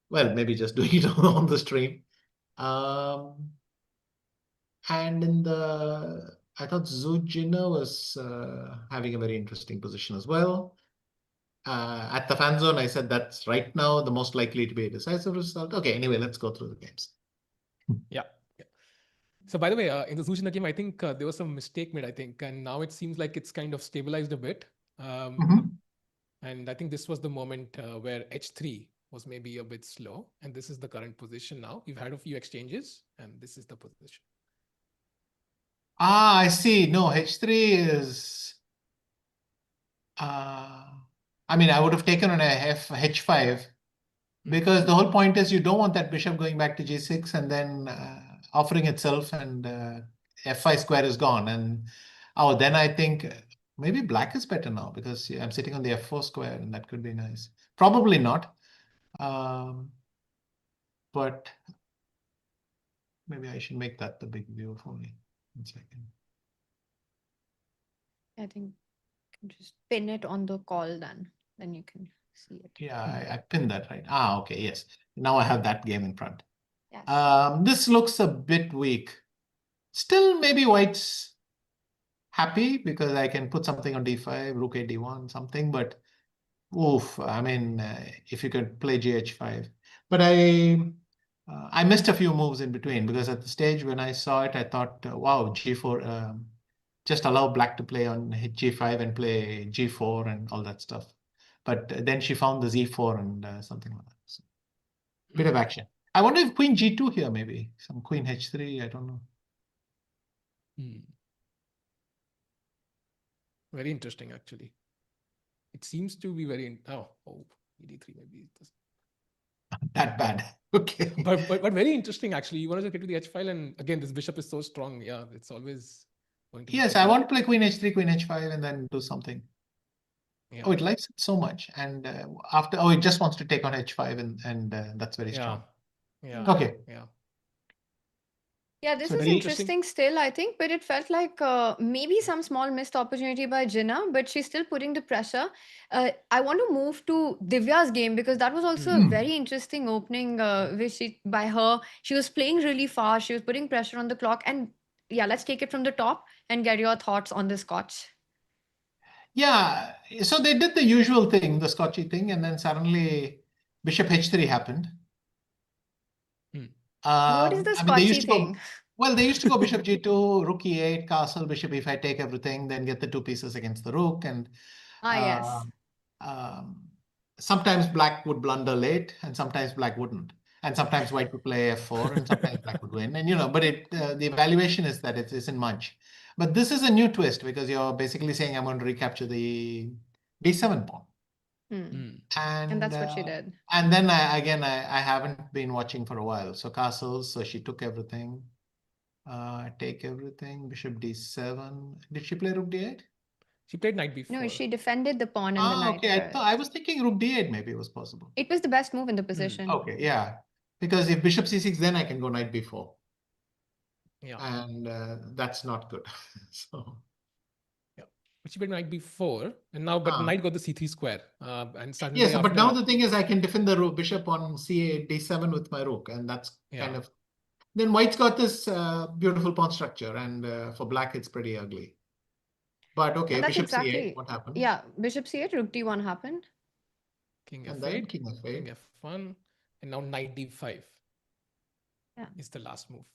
well, maybe just doing it on the stream. And in the, I thought Zhu Jiner was having a very interesting position as well. At the fan zone, I said that's right now the most likely to be a decisive result. Okay, anyway, let's go through the games. Yeah. So by the way, in the Zhu Jiner game, I think there was some mistake made, I think, and now it seems like it's kind of stabilized a bit. And I think this was the moment where h3 was maybe a bit slow, and this is the current position now. We've had a few exchanges, and this is the position. I see. No, h3 is. I mean, I would have taken on a h5 because the whole point is you don't want that bishop going back to g6 and then offering itself, and f5 square is gone. And then I think maybe black is better now because I'm sitting on the f4 square, and that could be nice. Probably not. But maybe I should make that the big view for me. 1 second. I think you can just pin it on the call then you can see it. Yeah, I pinned that, right? Okay, yes. Now I have that game in front. Yes. This looks a bit weak. Still, maybe white's happy because I can put something on d5, rook a d1, something, but oof, I mean, if you could play gh5. But I missed a few moves in between because at the stage when I saw it, I thought, wow, g4, just allow black to play on g5 and play g4 and all that stuff. But then she found the z4 and something like that. So, bit of action. I wonder if queen g2 here, maybe. Some queen h3, I don't know. Very interesting, actually. It seems to be very... ed3 maybe. That bad. Okay. But very interesting, actually. You want to get to the h file, and again, this bishop is so strong. Yeah, it's always going to... Yes, I want to play queen h3, queen h5, and then do something. Yeah. Oh, it likes it so much. And after, it just wants to take on h5, and that's very strong. Yeah. Okay. Yeah, this So is interesting still, I think, but it felt like maybe some small missed opportunity by Jinnah, but she's still putting the pressure. I want to move to Divya's game because that was also a very interesting opening by her. She was playing really fast. She was putting pressure on the clock. And yeah, let's take it from the top and get your thoughts on this Scotch. Yeah, so they did the usual thing, the Scotchy thing, and then suddenly bishop h3 happened. What is the Scotchy thing? They used to go bishop g2, rook e8, castle, bishop e5, take everything, then get the two pieces against the rook. And yes. Sometimes black would blunder late, and sometimes black wouldn't. And sometimes white would play f4, and sometimes black would win. And but the evaluation is that it isn't much. But this is a new twist because you're basically saying I'm going to recapture the d7 pawn. And that's what she did. And then I haven't been watching for a while. So castles, so she took everything. Take everything, bishop d7. Did she play rook d8? She played knight b4. No, she defended the pawn and the knight. Okay. I was thinking rook d8 maybe it was possible. It was the best move in the position. Okay, yeah. Because if bishop c6, then I can go knight b4. Yeah. And that's not good. So. Yeah. But she played knight b4, and now knight got the c3 square. And suddenly yes, but now the thing is I can defend the bishop on c8, d7 with my rook, and that's kind of... Then white's got this beautiful pawn structure, and for black it's pretty ugly. But okay, bishop c8, what happened? Yeah, bishop c8, rook d1 happened. King f8, king f1, and now knight d5 is the last move.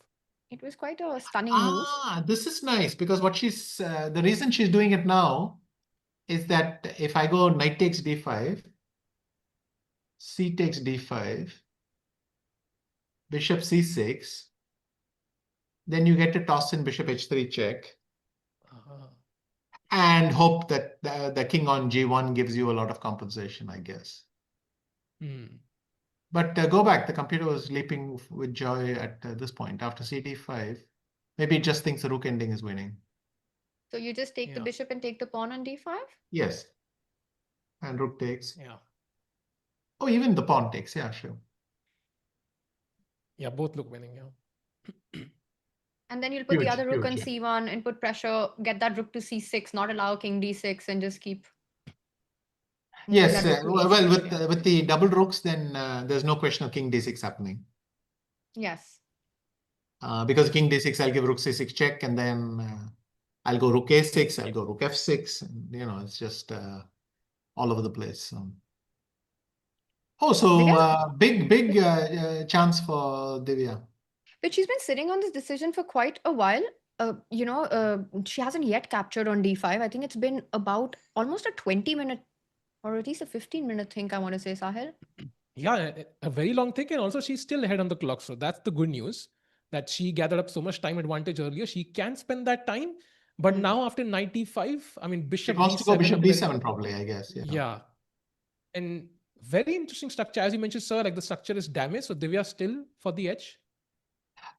It was quite a stunning move. This is nice because what she's the reason she's doing it now is that if I go knight takes d5, c takes d5, bishop c6, Then you get to toss in bishop h3 check. And hope that the king on g1 gives you a lot of compensation, I guess. But go back. The computer was leaping with joy at this point. After cd5, maybe it just thinks the rook ending is winning. So you just take the bishop and take the pawn on d5? Yes. And rook takes. Yeah. Oh, even the pawn takes. Yeah, sure. Yeah, both look winning. Yeah. And then you'll put the other rook on yeah. c1 and put pressure, get that rook to c6, not allow king d6, and just keep. Yes, well, with the double rooks, then there's no question of king d6 happening. Yes. Because king d6, I'll give rook c6 check, and then I'll go rook a6, I'll go rook f6, and it's just all over the place. So. Oh, so big chance for Divya. But she's been sitting on this decision for quite a while. She hasn't yet captured on d5. I think it's been about almost a 20-minute or at least a 15-minute thing, I want to say, Sahil. Yeah, a very long thing. And also she's still ahead on the clock. So that's the good news, that she gathered up so much time advantage earlier. She can spend that time. But now after knight d5, I mean, bishop She wants d7. to go bishop d7 probably, I guess. Yeah. And very interesting structure. As you mentioned, sir, like the structure is damaged. So Divya still for the edge.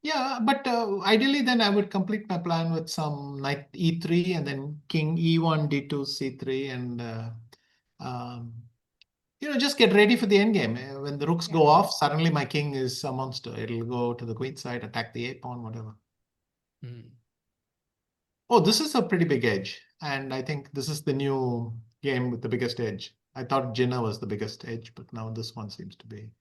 Yeah, but ideally then I would complete my plan with some knight e3 and then king e1, d2, c3 and just get ready for the endgame. When the rooks go off, suddenly my king is a monster. It'll go to the queen side, attack the a pawn, whatever. Oh, this is a pretty big edge. And I think this is the new game with the biggest edge. I thought Jina was the biggest edge, but now this one seems to be.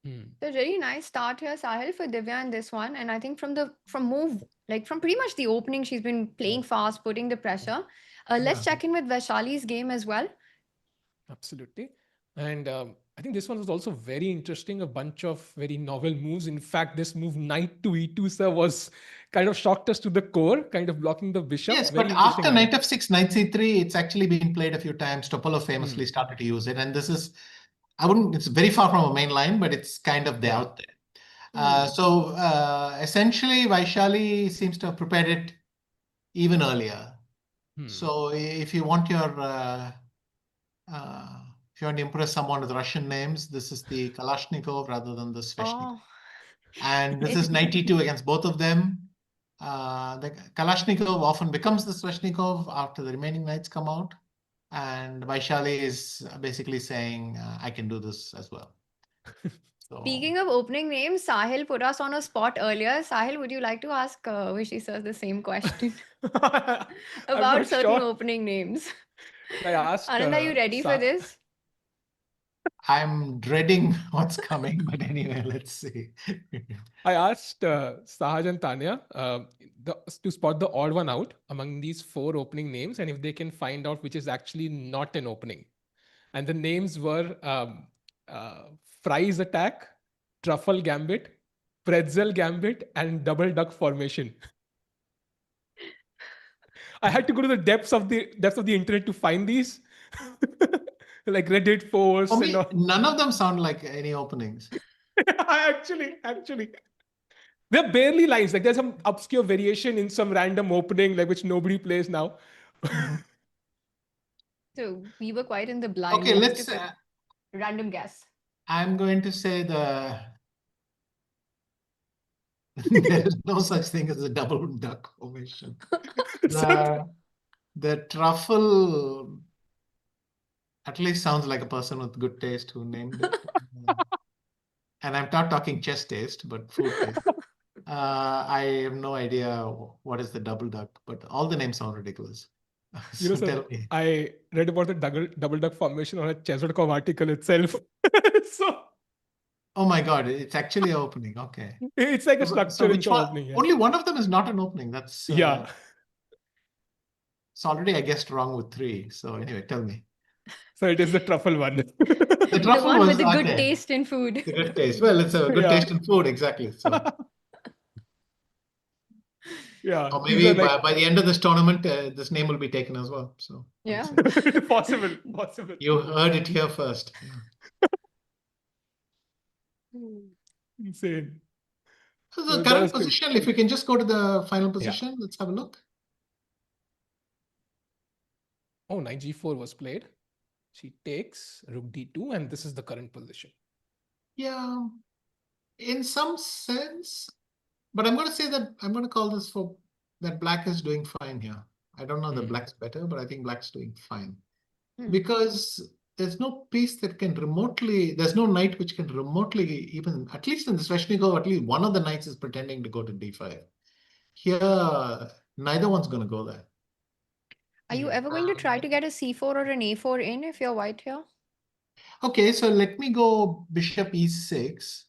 So really nice start here, Sahil, for Divya in this one. And I think from pretty much the opening, she's been playing fast, putting the pressure. Let's check in with Vaishali's game as well. Absolutely. And I think this one was also very interesting. A bunch of very novel moves. In fact, this move knight to e2, sir, was kind of shocked us to the core, kind of blocking the bishop. Yes, but after knight f6, knight c3, it's actually been played a few times. Topalov famously started to use it. And this is, it's very far from a main line, but it's kind of there out there. So essentially, Vaishali seems to have prepared it even earlier. So if you want to impress someone with Russian names, this is the Kalashnikov rather than the Sveshnikov. And this is 92 against both of them. The Kalashnikov often becomes the Sveshnikov after the remaining knights come out. And Vaishali is basically saying, I can do this as well. Speaking of opening names, Sahil put us on a spot earlier. Sahil, would you like to ask Vishy sir the same question about certain opening names? I asked, Anand, are you ready for this? I'm dreading what's coming, but anyway, let's see. I asked Sahaj and Tanya to spot the odd one out among these 4 opening names and if they can find out which is actually not an opening. And the names were Fry's Attack, Truffle Gambit, Pretzel Gambit, and Double Duck Formation. I had to go to the depths of the internet to find these. Like Reddit force. None of them sound like any openings. Actually. They're barely lines. Like there's some obscure variation in some random opening, like which nobody plays now. So we were quite in the blind. Okay, let's random guess. I'm going to say there is no such thing as a double duck formation. The truffle at least sounds like a person with good taste who named it. And I'm not talking chess taste, but food taste. I have no idea what is the double duck, but all the names sound ridiculous. So tell me. I read about the double duck formation on a chess.com article itself. Oh my God, it's actually an opening. Okay. It's like a structure in the opening. Yeah. Only one of them is not an opening. That's yeah. So already I guessed wrong with 3. So anyway, tell me. So it is the truffle one. The truffle one with the good taste in food. The good taste. Well, it's a good taste in food, exactly. So. Yeah. Or maybe by the end of this tournament, this name will be taken as well. So yeah. Possible. You heard it here first. Insane. So the current position, if we can just go to the final position, Yeah. let's have a look. Oh, knight g4 was played. She takes rook d2, and this is the current position. Yeah, in some sense, but I'm going to say that I'm going to call this for that black is doing fine here. I don't know that black's better, but I think black's doing fine. Because there's no piece that can remotely, there's no knight which can remotely, even, at least in the Sveshnikov, at least one of the knights is pretending to go to d5. Here, neither one's going to go there. Are you ever going to try to get a c4 or an a4 in if you're white here? Okay, so let me go bishop e6.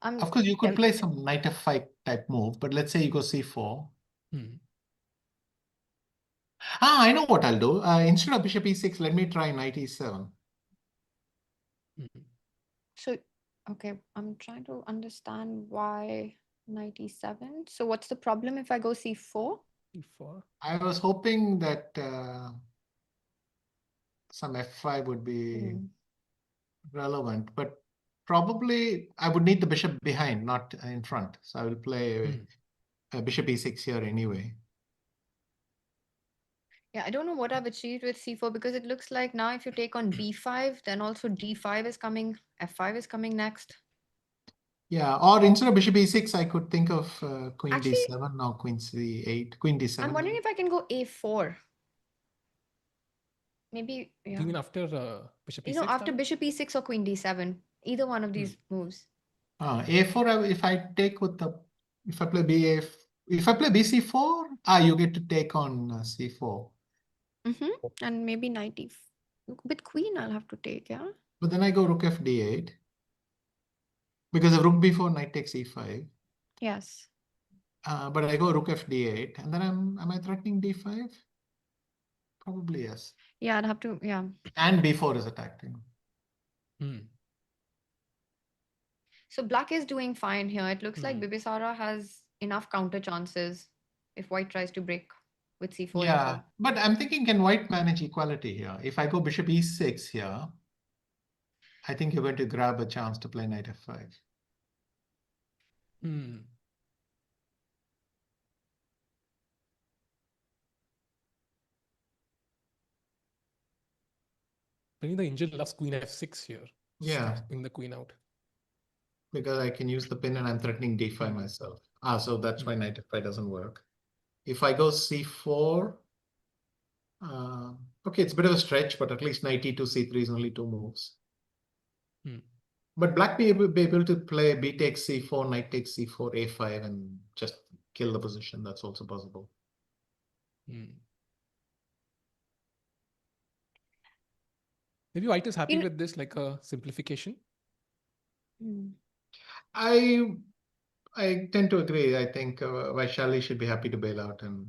Of course, you could play some knight f5 type move, but let's say you go c4. I know what I'll do. Instead of bishop e6, let me try knight e7. So, okay, I'm trying to understand why knight e7. So what's the problem if I go c4? e4. I was hoping that some f5 would be relevant, but probably I would need the bishop behind, not in front. So I will play bishop e6 here anyway. Yeah, I don't know what I've achieved with c4 because it looks like now if you take on b5, then also d5 is coming, f5 is coming next. Yeah, or instead of bishop e6, I could think of queen Actually, d7 or queen c8, queen d7. I'm wondering if I can go a4. Maybe, Do you mean after bishop e6? After bishop e6 or queen d7, either one of these moves. A4, if I take with the, if I play if I play bc4, you get to take on c4. And maybe knight e. With queen, I'll have to take, yeah. But then I go rook f d8 because of rook b4, knight takes e5. Yes. But I go rook f d8, and then am I threatening d5? Probably yes. Yeah, I'd have to, yeah. And b4 is attacking. So black is doing fine here. It looks like Bibisara has enough counter chances if white tries to break with c4. Yeah, but I'm thinking, can white manage equality here? If I go bishop e6 here, I think you're going to grab a chance to play knight f5. The Indian loves queen f6 here. Yeah. Bring the queen out. Because I can use the pin and I'm threatening d5 myself. So that's why knight f5 doesn't work. If I go c4, okay, it's a bit of a stretch, but at least knight e2, c3 is only 2 moves. But black be able to play b takes c4, knight takes c4, a5, and just kill the position. That's also possible. Maybe white is happy with this, like a simplification. I tend to agree. I think Vaishali should be happy to bail out and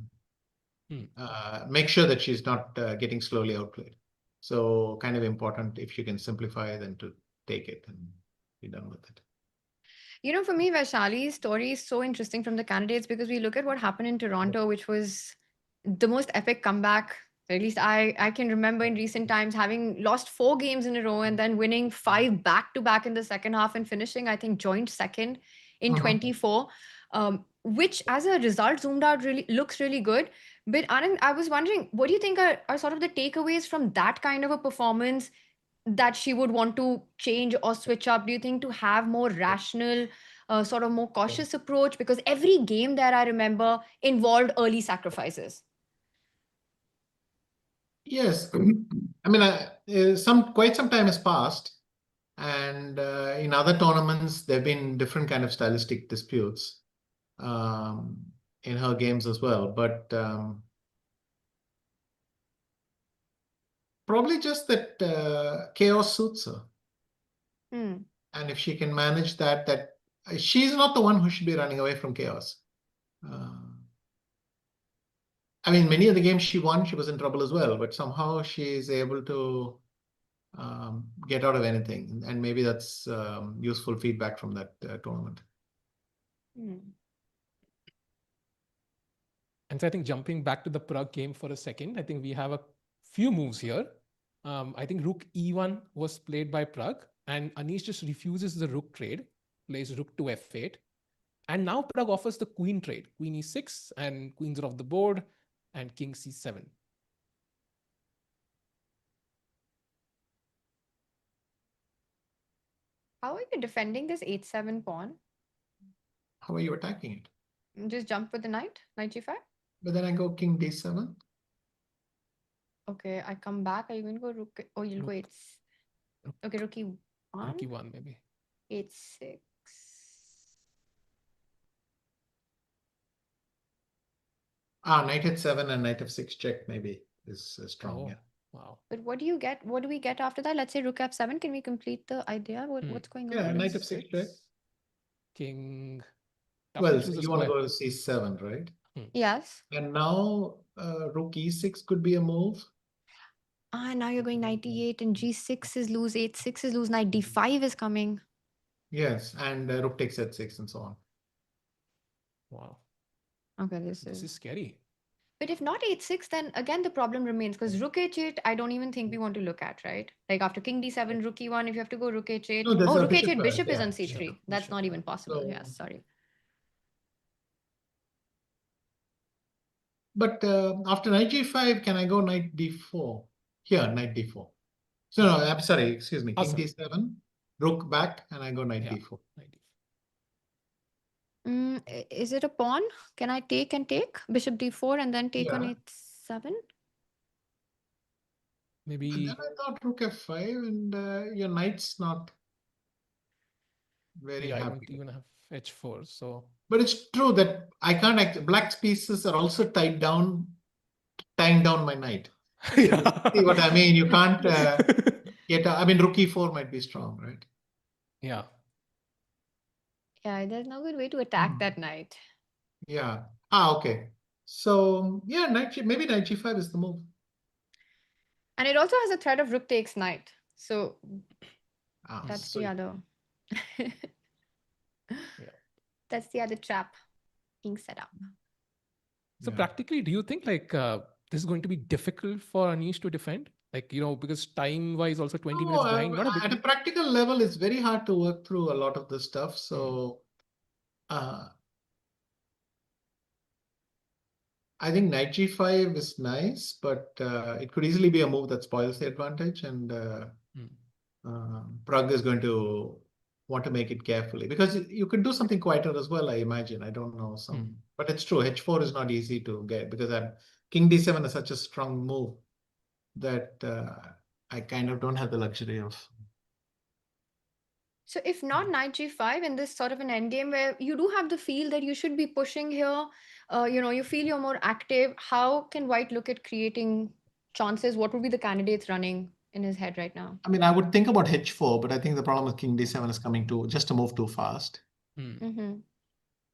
make sure that she's not getting slowly outplayed. So kind of important if you can simplify, then to take it and be done with it. For me, Vaishali's story is so interesting from the candidates because we look at what happened in Toronto, which was the most epic comeback. At least I can remember in recent times having lost 4 games in a row and then winning 5 back-to-back in the second half and finishing, I think, joint second in 24, which as a result zoomed out really looks really good. But Anand, I was wondering, what do you think are sort of the takeaways from that kind of a performance that she would want to change or switch up? Do you think to have more rational, sort of more cautious approach? Because every game there I remember involved early sacrifices. Yes, I mean, quite some time has passed, and in other tournaments there have been different kind of stylistic disputes in her games as well. But probably just that chaos suits her, and if she can manage that she's not the one who should be running away from chaos. I mean, many of the games she won, she was in trouble as well, but somehow she is able to get out of anything. And maybe that's useful feedback from that tournament. And so I think jumping back to the Pragg game for a second, I think we have a few moves here. I think rook e1 was played by Pragg, and Anish just refuses the rook trade. plays rook to f8. And now Pragg offers the queen trade. Queen e6 and queens are off the board and king c7. How are you defending this 8-7 pawn? How are you attacking it? Just jump with the knight, knight g5? But then I go king d7. Okay, I come back. Are you going to go rook? Oh, you'll go Rook. 8. Okay, rook e1. Rook e1 maybe. 8-6. Knight h7 and knight f6 check maybe is strong. Oh, Yeah. wow. But what do you get? What do we get after that? Let's say rook f7. Can we complete the idea? What's going on? Yeah, knight f6 check. King. Tough Well, to choose a you want to square. go to c7, right? Yes. And now rook e6 could be a move. Now you're going knight e8 and g6 is lose, 8-6 is lose, knight d5 is coming. Yes, and rook takes h6 and so on. Wow. Okay, This is scary. But if not 8-6, then again the problem remains because rook h8, I don't even think we want to look at, right? Like after king d7, rook e1, if you have to go rook h8. No, there's Oh, a rook bishop, h8, bishop is yeah, on c3. bishop, That's not even possible. So- Yes, sorry. But after knight g5, can I go knight d4? Here, knight d4. So no, I'm sorry, excuse me. King Awesome. d7, rook back, and I go knight Yeah. d4. Is it a pawn? Can I take and take? Bishop d4 and then take on Yeah. 8-7? And Maybe. then I thought rook f5, and your knight's not very Yeah, I happy. don't even have h4. So. But it's true that I can't. Black's pieces are also tying down my knight. Yeah. See what I mean? You can't get. I mean, rook e4 might be strong, right? Yeah. Yeah, there's no good way to attack that knight. Yeah. Okay. So yeah, maybe knight g5 is the move. And it also has a threat of rook takes knight. So that's So the other. Yeah. That's the other trap being set up. So Yeah. practically, do you think like this is going to be difficult for Anish to defend? Like, because time-wise also 20 minutes behind. Not a big at a practical level, it's very hard to work through a lot of this stuff. So I think knight g5 is nice, but it could easily be a move that spoils the advantage, and Pragg is going to want to make it carefully because you could do something quieter as well, I imagine. I don't know but it's true. h4 is not easy to get because king d7 is such a strong move that I kind of don't have the luxury of. So if not knight g5 in this sort of an endgame where you do have the feel that you should be pushing here, you feel you're more active, how can White look at creating chances? What would be the candidates running in his head right now? I mean, I would think about h4, but I think the problem with king d7 is coming to just to move too fast.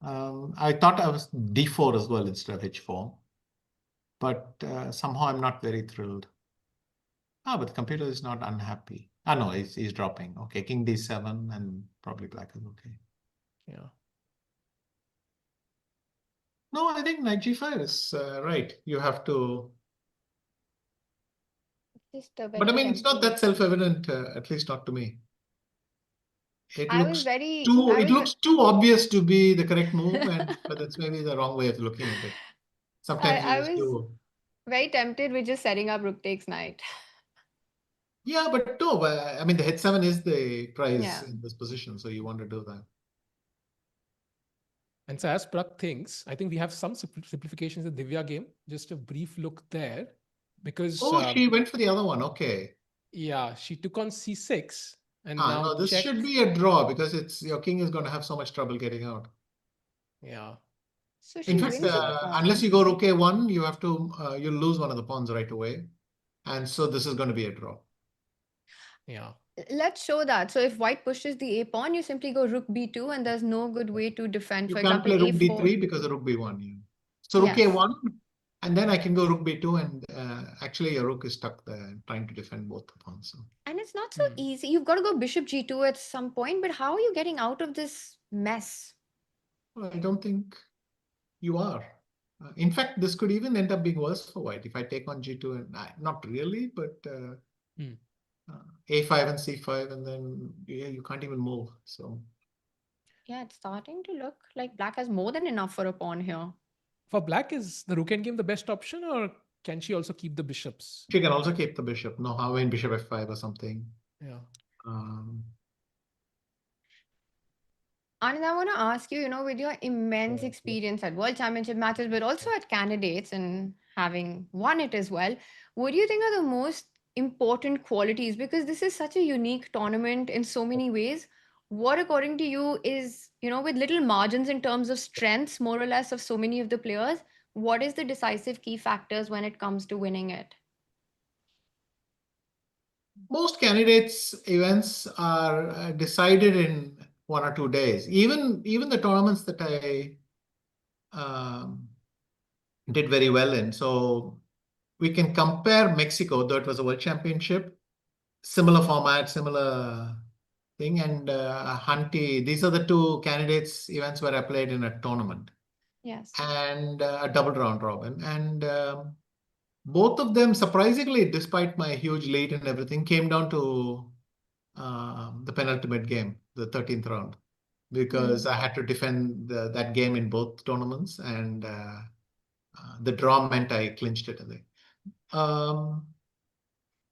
I thought I was d4 as well instead of h4, but somehow I'm not very thrilled. But the computer is not unhappy. No, he's dropping. Okay, king d7 and probably black is okay. Yeah. No, I think knight g5 is right. You have to. But I mean, it's not that self-evident, at least not to me. It looks too obvious to be the correct move, but that's maybe the wrong way of looking at it. Sometimes you just do. Very tempted with just setting up rook takes knight. Yeah, but no, I mean, the h7 is the prize in this position, so you want to do that. And so as Pragg thinks, I think we have some simplifications in the Divya game. Just a brief look there. Because she went for the other one. Okay. Yeah, she took on c6 and now no, this should be a draw because your king is going to have so much trouble getting out. Yeah. So in fact, unless you go rook a1, you have to you lose one of the pawns right away, and so this is going to be a draw. Yeah. Let's show that. So if White pushes the a pawn, you simply go rook b2, and there's no good way to defend. You for can't example, play rook a4. d3 because of rook b1. Yeah. So rook a1, and then I can go rook b2, and actually your rook is stuck there trying to defend both the pawns. So. And it's not so easy. You've got to go bishop g2 at some point, but how are you getting out of this mess? Well, I don't think you are. In fact, this could even end up being worse for White if I take on g2 and not really, but a5 and c5, and then you can't even move. So Yeah, it's starting to look like black has more than enough for a pawn here. For black, is the rook endgame the best option, or can she also keep the bishops? She can also keep the bishop. No, how in bishop f5 or something. Yeah. Anand, I want to ask you, with your immense experience at World Championship matches, but also at candidates and having won it as well, what do you think are the most important qualities? Because this is such a unique tournament in so many ways. What, according to you, is, with little margins in terms of strengths, more or less, of so many of the players, what is the decisive key factors when it comes to winning it? Most candidates events are decided in 1 or 2 days. Even the tournaments that I did very well in. So we can compare Mexico, though it was a world championship, similar format, similar thing, and Hunty. These are the two candidates events where I played in a tournament. Yes. And a double round robin. And both of them, surprisingly, despite my huge lead and everything, came down to the penultimate game, the 13th round, because I had to defend that game in both tournaments, and the draw meant I clinched it, I think.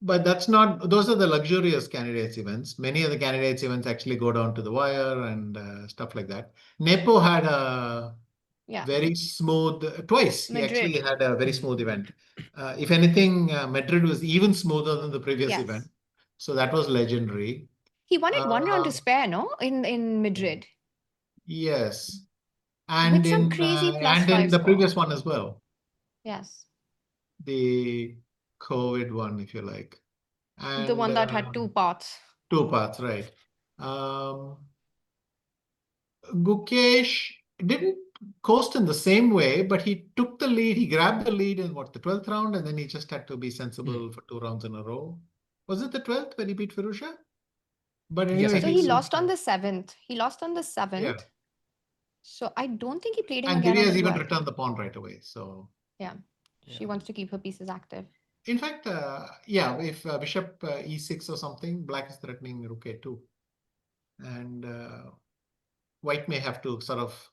But that's not, those are the luxurious candidates events. Many of the candidates events actually go down to the wire and stuff like that. Nepo had a very smooth, twice. He Madrid. actually had a very smooth event. If anything, Madrid was even smoother than the previous event. So that was legendary. He won it 1 round to spare, no? In Madrid. Yes. And With some crazy +5 the score. previous one as well. Yes. The COVID one, if you like. And the one that had 2 parts. 2 parts, right. Gukesh didn't coast in the same way, but he took the lead. He grabbed the lead in the 12th round, and then he just had to be sensible for 2 rounds in a row. Was it the 12th when he beat Firuzha? But anyway, So he lost on the 7th. He lost on the 7th. Yeah. So I don't think he played him And again Giri on has the even 12th. returned the pawn right away. So yeah. She wants to keep her pieces active. In fact, yeah, if bishop e6 or something, black is threatening rook a2. And white may have to sort of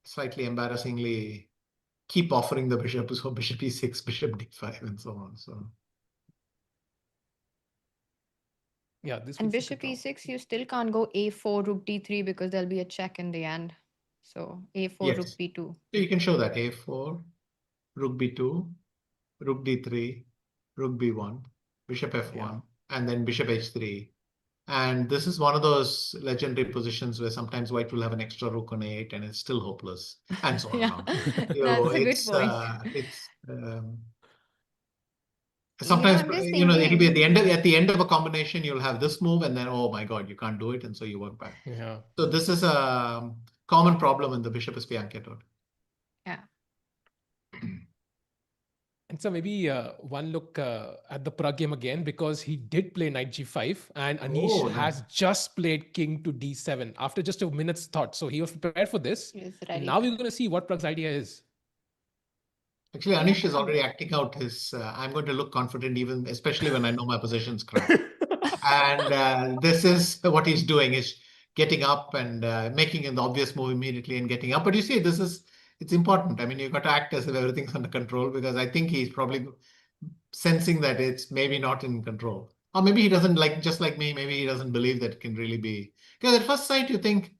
slightly embarrassingly keep offering the bishop, so bishop e6, bishop d5, and so on. So yeah, this and bishop e6, you still can't go a4, rook d3 because there'll be a check in the end. So a4, yes. rook b2. So you can show that a4, rook b2, rook d3, rook b1, bishop f1, and then bishop h3. And this is one of those legendary positions where sometimes white will have an extra rook on a8 and it's still hopeless, and so on. That's a good point. Sometimes, I'm just it'll be thinking. at the end of a combination, you'll have this move, and then, oh my God, you can't do it. And so you work back. Yeah. So this is a common problem in the bishop is fianchetto. Yeah. And so maybe one look at the Pragg game again, because he did play knight g5 and Anish has just played king to d7 after just a minute's thought. So he was prepared for this. And now we're going to see what Pragg's idea is. Actually, Anish is already acting out his, I'm going to look confident even, especially when I know my position's crap. And this is what he's doing, is getting up and making an obvious move immediately and getting up. But you see, it's important. I mean, you've got to act as if everything's under control, because I think he's probably sensing that it's maybe not in control. Or maybe he doesn't, just like me, maybe he doesn't believe that it can really be. Because at first sight, you think,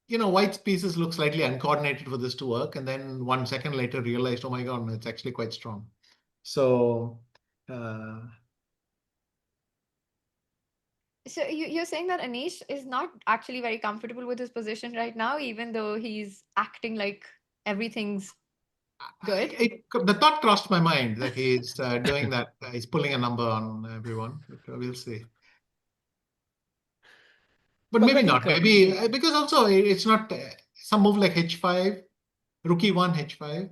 white's pieces look slightly uncoordinated for this to work. And then 1 second later realized, oh my God, it's actually quite strong. So, So you're saying that Anish is not actually very comfortable with his position right now, even though he's acting like everything's good? The thought crossed my mind that he's doing that. He's pulling a number on everyone. But we'll see. But maybe not. Maybe because also it's not some move like h5, rook e1, h5,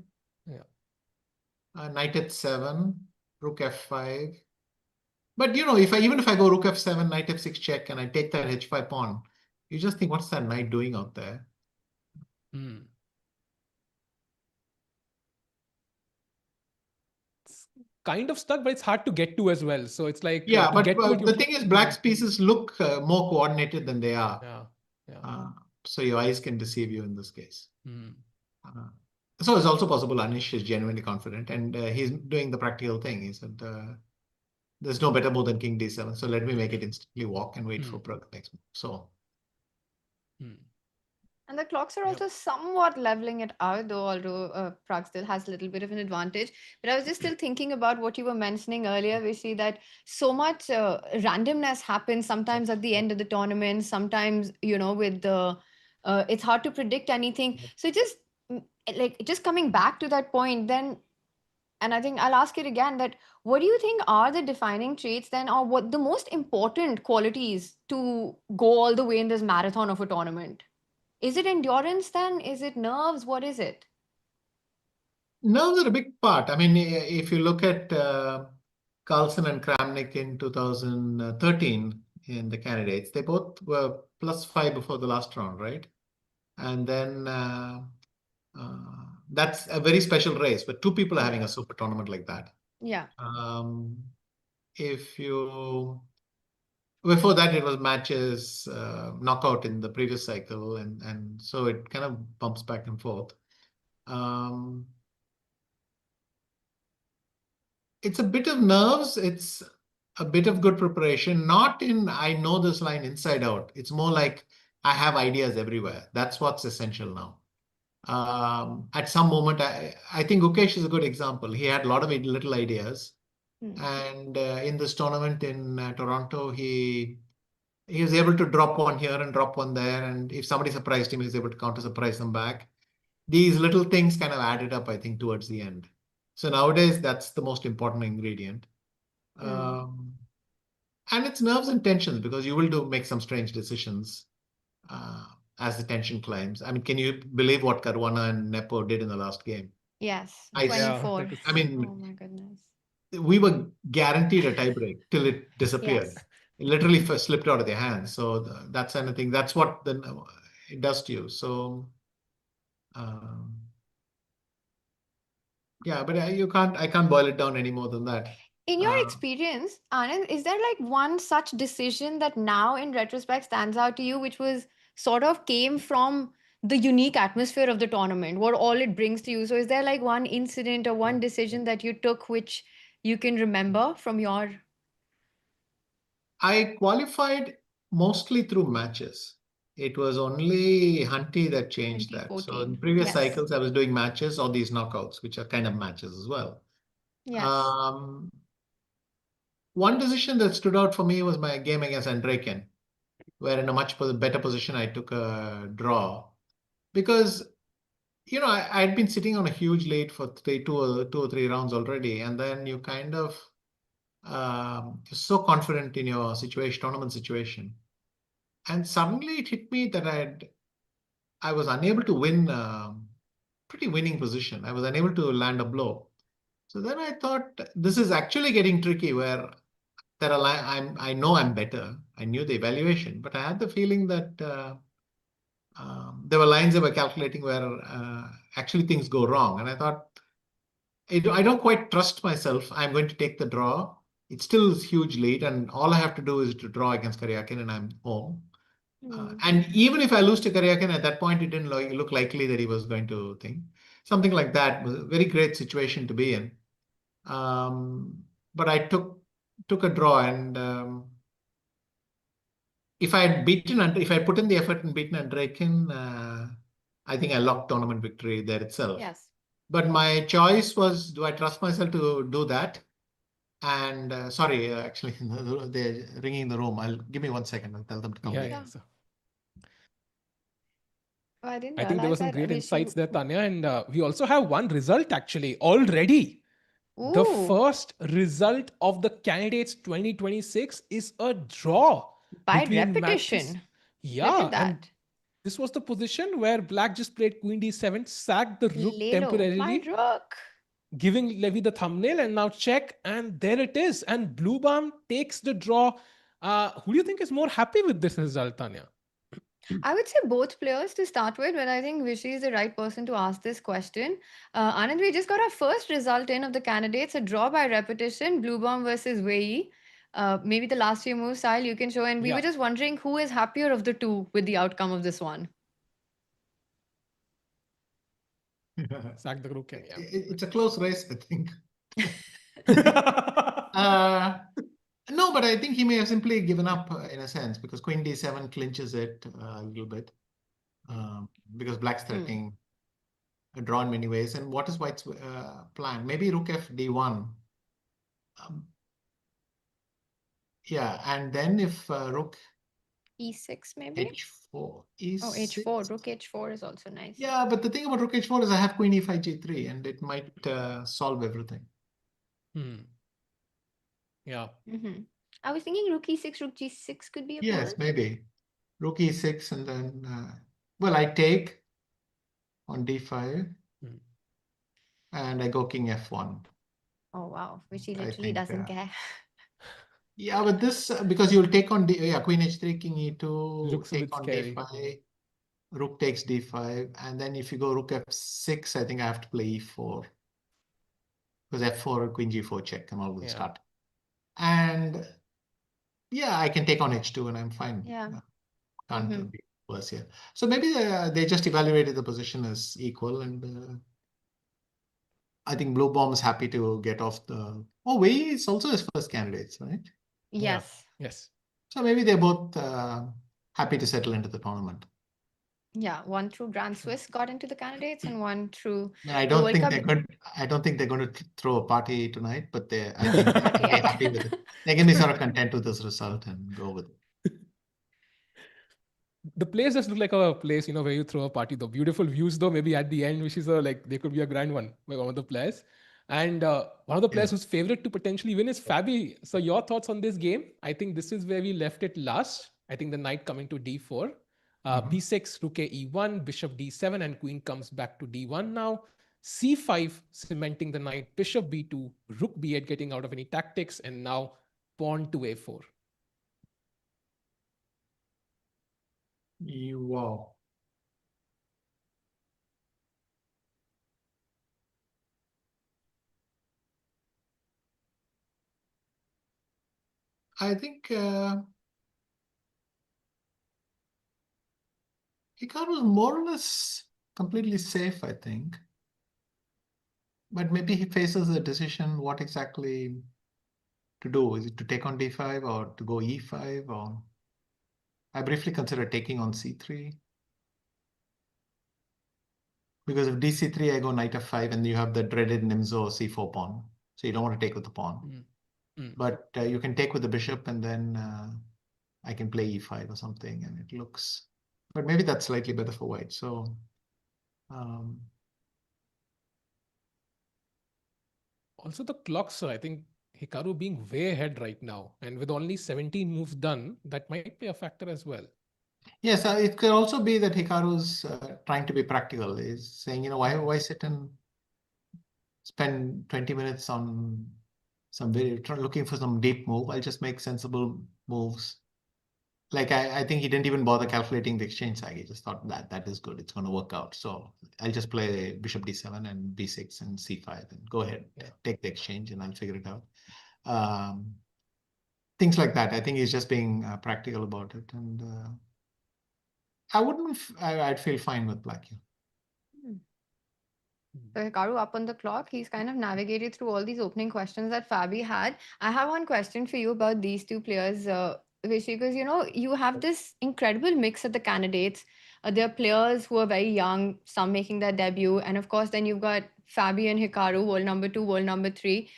knight h7, rook f5. But even if I go rook f7, knight f6 check, and I take that h5 pawn, you just think, what's that knight doing out there? It's kind of stuck, but it's hard to get to as well. So it's like Yeah, to but get to it. the thing is, Black's pieces look more coordinated than they are. Yeah. So your eyes can deceive you in this case. Mm. So it's also possible Anish is genuinely confident and he's doing the practical thing. He said, there's no better move than King D7. So let me make it instantly walk and wait for Pragg next move. So. And the clocks are also somewhat leveling it out, though, although Pragg still has a little bit of an advantage. But I was just still thinking about what you were mentioning earlier, Vishy, that so much randomness happens sometimes at the end of the tournament, sometimes, with the, it's hard to predict anything. So just just coming back to that point, then, and I think I'll ask it again, that what do you think are the defining traits then, or what the most important qualities to go all the way in this marathon of a tournament? Is it endurance then? Is it nerves? What is it? Nerves are a big part. I mean, if you look at Carlsen and Kramnik in 2013 in the candidates, they both were +5 before the last round, right? And then that's a very special race, but two people are having a super tournament like that. Yeah. If you Before that, it was matches, knockout in the previous cycle, and so it kind of bumps back and forth. It's a bit of nerves. It's a bit of good preparation. Not in I know this line inside out. It's more like I have ideas everywhere. That's what's essential now. At some moment, I think Gukesh is a good example. He had a lot of little ideas, and in this tournament in Toronto, he was able to drop one here and drop one there. And if somebody surprised him, he was able to counter surprise them back. These little things kind of added up, I think, towards the end. So nowadays, that's the most important ingredient. And it's nerves and tensions, because you will make some strange decisions as the tension climbs. I mean, can you believe what Caruana and Nepo did in the last game? Yes, I 24. I mean, oh my goodness. we were guaranteed a tiebreak till it disappeared. Yes. It literally slipped out of their hands. So that's anything. That's what it does to you. So yeah, but I can't boil it down any more than that. In your experience, Anand, is there like one such decision that now in retrospect stands out to you, which was sort of came from the unique atmosphere of the tournament, what all it brings to you? So is there like one incident or one decision that you took which you can remember from your... I qualified mostly through matches. It was only Hunty that changed that. So in previous cycles, I was doing matches or these knockouts, which are kind of matches as well. Yes. One decision that stood out for me was my game against Andreykin, where in a much better position, I took a draw. Because, I had been sitting on a huge lead for two or three rounds already. And then you kind of you're so confident in your tournament situation. And suddenly it hit me that I was unable to win pretty winning position. I was unable to land a blow. So then I thought this is actually getting tricky, where I know I'm better. I knew the evaluation, but I had the feeling that there were lines they were calculating where actually things go wrong. And I thought, I don't quite trust myself. I'm going to take the draw. It's still a huge lead, and all I have to do is to draw against Karyakin, and I'm home. And even if I lose to Karyakin, at that point, it didn't look likely that he was going to think. Something like that was a very great situation to be in. But I took a draw, and if I put in the effort and beaten Andreykin, I think I locked tournament victory there itself. Yes. But my choice was, do I trust myself to do that? And sorry, actually, they're ringing the room. Give me 1 second. I'll tell them to come back. Yeah. Oh, I didn't I think there were realize some that. great insights there, Tanya. And we also have one result actually already. Ooh. The first result of the Candidates 2026 is a draw. By between repetition. Matthias. Yeah. Look at that. And this was the position where Black just played Queen D7, sacked the rook temporarily. My rook. Giving Levy the thumbnail, and now check, and there it is. And Bluebaum takes the draw. Who do you think is more happy with this result, Tanya? I would say both players to start with, but I think Vishy is the right person to ask this question. Anand, we just got our first result in of the candidates, a draw by repetition, Bluebaum versus Wei Yi. Maybe the last few moves, Sahil, you can show. And we were just wondering who is happier of the two with the outcome of this one. Sack the rook. Yeah. It's a close race, I think. No, but I think he may have simply given up in a sense because Queen D7 clinches it a little bit because Black's threatening a draw in many ways. And what is White's plan? Maybe Rook F D1. Yeah, and then if Rook E6 maybe? H4. E6. Oh, H4. Rook H4 is also nice. Yeah, but the thing about Rook H4 is I have Queen E5 G3 and it might solve everything. Yeah. I was thinking Rook E6, Rook G6 could be a Yes, plan. maybe. Rook E6 and then, well, I take on D5 and I go King F1. Oh, wow. Which he literally doesn't care. Yeah, but this, because you'll take on Queen H3, King E2, Looks a take bit on scary. D5, Rook takes D5, and then if you go Rook F6, I think I have to play E4. Because F4, Queen G4 check and all will start. And yeah, I can take on H2 and I'm fine. Yeah. Can't be worse here. So maybe they just evaluated the position as equal and I think Bluebaum is happy to get off the... Oh, Wei Yi is also his first candidates, right? Yes. Yeah. Yes. So maybe they're both happy to settle into the tournament. Yeah, one through Grand Swiss got into the candidates and one through I the don't World think Cup. they're going. I don't think they're going to throw a party tonight, but I think they're Not yet. happy with it. They can be sort of content with this result and go with it. The place just look like a place, where you throw a party. The beautiful views, though, maybe at the end, which is they could be a grand one by one of the players. And one of the players who's favorite to potentially win is Fabi. So your thoughts on this game? I think this is where we left it last. I think the knight coming to D4. B6, Rook E1, Bishop D7, and Queen comes back to D1 now. C5, cementing the knight, Bishop B2, Rook B8 getting out of any tactics, and now Pawn to A4. Wow. I think Hikaru is more or less completely safe, I think. But maybe he faces a decision what exactly to do. Is it to take on D5 or to go E5? Or I briefly considered taking on C3. Because if DC3, I go knight F5 and you have the dreaded Nimzo C4 pawn. So you don't want to take with the pawn. But you can take with the bishop and then I can play E5 or something and it looks... But maybe that's slightly better for white. So... Also the clock, sir. I think Hikaru being way ahead right now. And with only 17 moves done, that might be a factor as well. Yes, it could also be that Hikaru's trying to be practical. He's saying, why sit and spend 20 minutes on looking for some deep move? I'll just make sensible moves. Like I think he didn't even bother calculating the exchange side. He just thought that is good. It's going to work out. So I'll just play Bishop D7 and B6 and C5 and go ahead, take the exchange and I'll figure it out. Things like that. I think he's just being practical about it. And I'd feel fine with black here. So Hikaru up on the clock. He's kind of navigated through all these opening questions that Fabi had. I have one question for you about these two players, Vishy, because you have this incredible mix of the candidates. There are players who are very young, some making their debut, and of course, then you've got Fabi and Hikaru, world number 2, world number 3.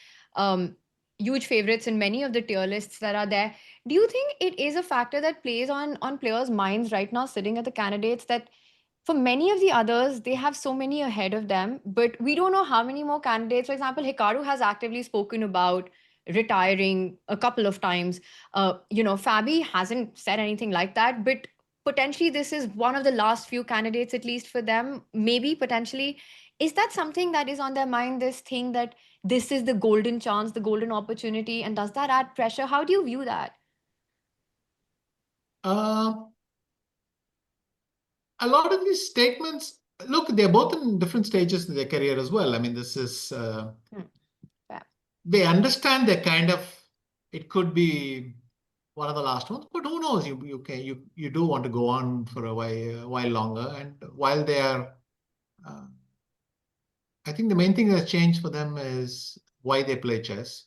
Huge favorites in many of the tier lists that are there. Do you think it is a factor that plays on players' minds right now, sitting at the candidates, that for many of the others, they have so many ahead of them, but we don't know how many more candidates. For example, Hikaru has actively spoken about retiring a couple of times. Fabi hasn't said anything like that, but potentially this is one of the last few candidates, at least for them, maybe potentially. Is that something that is on their mind, this thing that this is the golden chance, the golden opportunity, and does that add pressure? How do you view that? a lot of these statements, look, they're both in different stages in their career as well. I mean, this is, they understand they're kind of, it could be one of the last ones, but who knows? You do want to go on for a while longer, and while they are, I think the main thing that's changed for them is why they play chess.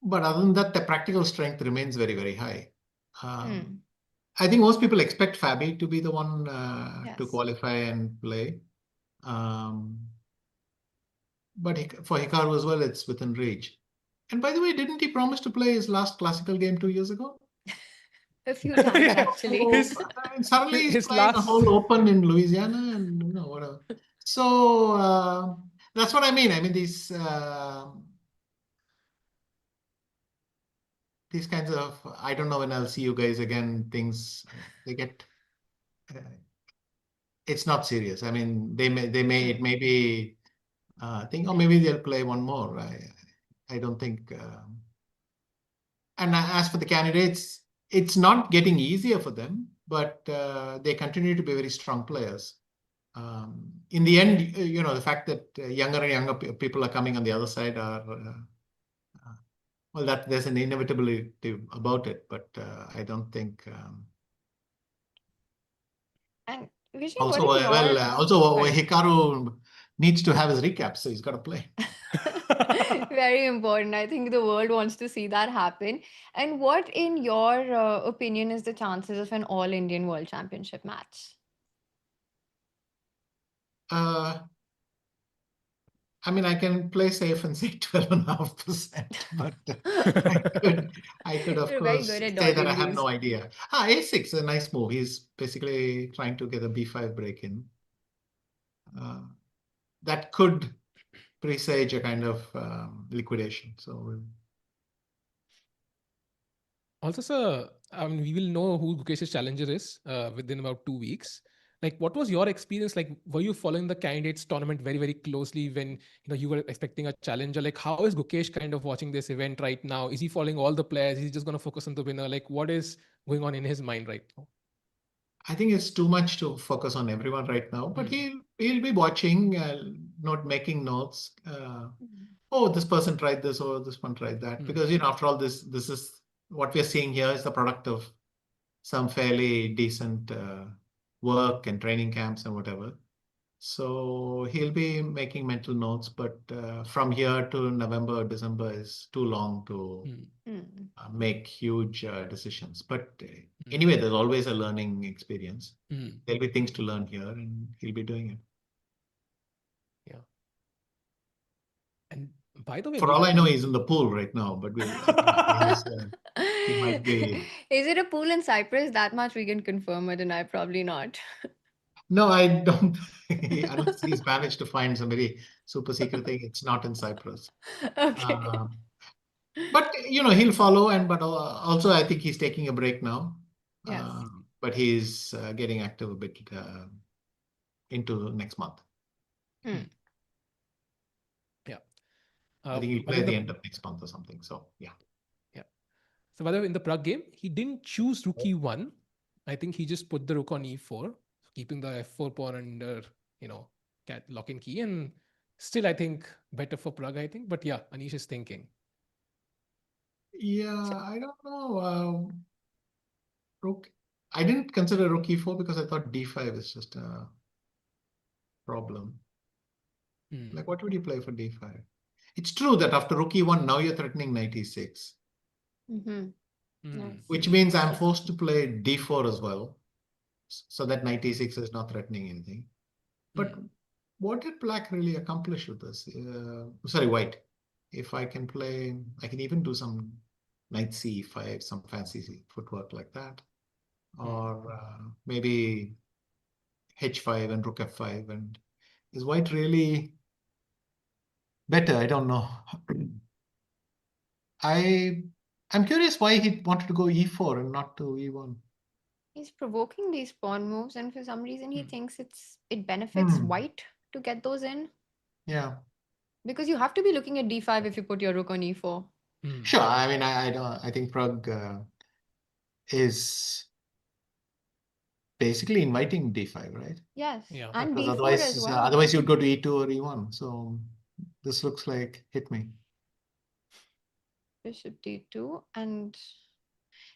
But other than that, the practical strength remains very, very high. I think most people expect Fabi to be the one to qualify and play. But for Hikaru as well, it's within reach. And by the way, didn't he promise to play his last classical game 2 years ago? A few times, actually. And suddenly he's playing a whole open in Louisiana and whatever. So that's what I mean. I mean, these kinds of, I don't know when I'll see you guys again, things, they get, it's not serious. I mean, it may be, think, oh, maybe they'll play one more. I don't think. And as for the candidates, it's not getting easier for them, but they continue to be very strong players. In the end, the fact that younger and younger people are coming on the other side are, well, that there's an inevitability about it, but I don't think. And Vijay, also, Hikaru needs to have his recaps, so he's got to play. Very important. I think the world wants to see that happen. And what, in your opinion, is the chances of an all-Indian World Championship match? I mean, I can play safe and say 12.5%, but I could of course say that I have no idea. A6 is a nice move. He's basically trying to get a b5 break in. That could presage a kind of liquidation. So also, sir, we will know who Gukesh's challenger is within about 2 weeks. Like, what was your experience? Like, were you following the candidates tournament very, very closely when you were expecting a challenger? Like, how is Gukesh kind of watching this event right now? Is he following all the players? Is he just going to focus on the winner? Like, what is going on in his mind right now? I think it's too much to focus on everyone right now, but he'll be watching, making notes. Oh, this person tried this, or this one tried that. Because after all, this is what we're seeing here is the product of some fairly decent work and training camps and whatever. So he'll be making mental notes, but from here to November or December is too long to make huge decisions. But anyway, there's always a learning experience. There'll be things to learn here, and he'll be doing it. Yeah. And by the way, for all I know, he's in the pool right now, but he might be. Is it a pool in Cyprus? That much we can confirm or deny, probably not. No, I don't. Unless he's managed to find some very super secret thing, it's not in Cyprus. Okay. But he'll follow, but also I think he's taking a break now. Yes. But he's getting active a bit into next month. Yeah. I think he'll play at the end of next month or something. So yeah. Yeah. So by the way, in the Pragg game, he didn't choose rook e1. I think he just put the rook on e4, keeping the f4 pawn under, lock-in key. And still, I think, better for Pragg, I think. But yeah, Anish is thinking. Yeah, I don't know. Rook. I didn't consider rook e4 because I thought d5 is just a problem. Like, what would you play for d5? It's true that after rook e1, now you're threatening knight e6. Which means I'm forced to play d4 as well, so that knight e6 is not threatening anything. But what did black really accomplish with this? Sorry, white. If I can play, I can even do some knight c5, some fancy footwork like that. Or maybe h5 and rook f5. And is white really better? I don't know. I'm curious why he wanted to go e4 and not to e1. He's provoking these pawn moves, and for some reason he thinks it benefits white to get those in. Yeah. Because you have to be looking at d5 if you put your rook on e4. Sure. I mean, I don't. I think Pragg is basically inviting d5, right? Yes. Yeah. And Because d4 as well. otherwise you'd go to e2 or e1. So this looks like hit me. Bishop d2 and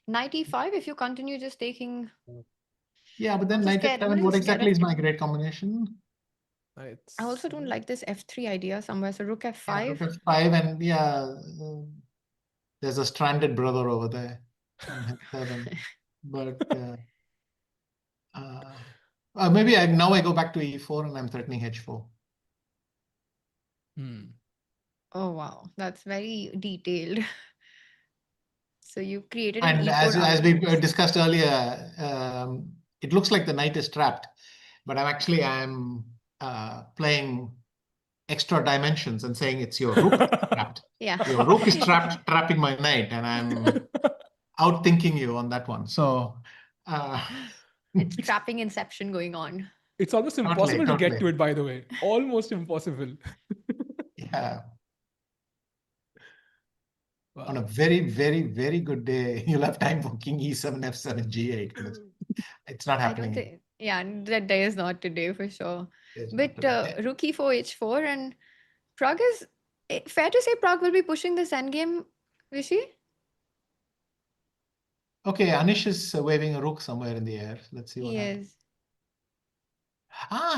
knight e5 if you continue just taking. Yeah, but then Just knight get, f7. What just get exactly it. is my great combination? I also don't like this f3 idea somewhere. So rook Yeah, f5. rook f5, and yeah, there's a stranded brother over there on f7. But maybe now I go back to e4 and I'm threatening h4. Oh wow, that's very detailed. So you created an And e4 as we outpost. discussed earlier, it looks like the knight is trapped, but I'm playing extra dimensions and saying it's your rook trapped. Yeah. Your rook is trapping my knight, and I'm outthinking you on that one. So It's trapping inception going on. It's almost impossible to get to it, by the way. Almost impossible. Yeah. Wow. On a very, very, very good day, you'll have time for king e7, f7, g8. But it's not happening. I don't think, yeah, that day is not today for sure. But rook e4, h4, and Pragg is fair to say Pragg will be pushing this endgame, Rishi? Okay, Anish is waving a rook somewhere in the air. Let's see what happens.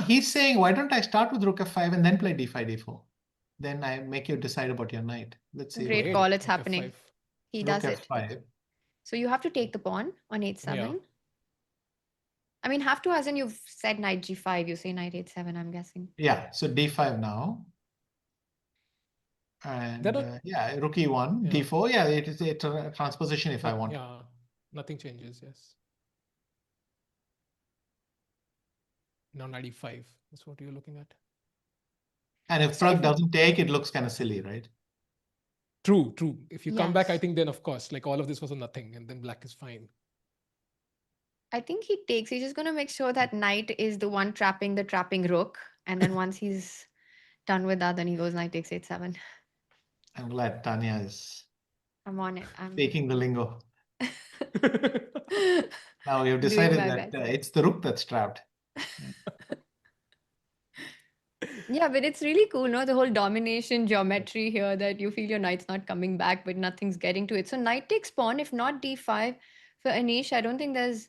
He's saying, why don't I start with rook f5 and then play d5, d4? Then I make you decide about your knight. Let's see. Great call, it's happening. F5. He does rook it. f5. So you have to take the pawn on h7. Yeah. I mean, have to, as in you've said knight g5, you say knight h7, I'm guessing. Yeah, so d5 now. And yeah, rook e1, d4. Yeah, it is a transposition if I want. Yeah, nothing changes, yes. Now 95, that's what you're looking at. And if Pragg doesn't take, it looks kind of silly, right? True. If you come back, I think then, of course, like all of this was a nothing, and then black is fine. I think he takes. He's just going to make sure that knight is the one trapping the trapping rook. And then once he's done with that, then he goes knight takes h7. I'm glad Tanya is I'm on it. I'm speaking the lingo. Now you've decided that it's the rook that's trapped. Yeah, but it's really cool, no? The whole domination geometry here that you feel your knight's not coming back, but nothing's getting to it. So knight takes pawn, if not d5. For Anish, I don't think there's...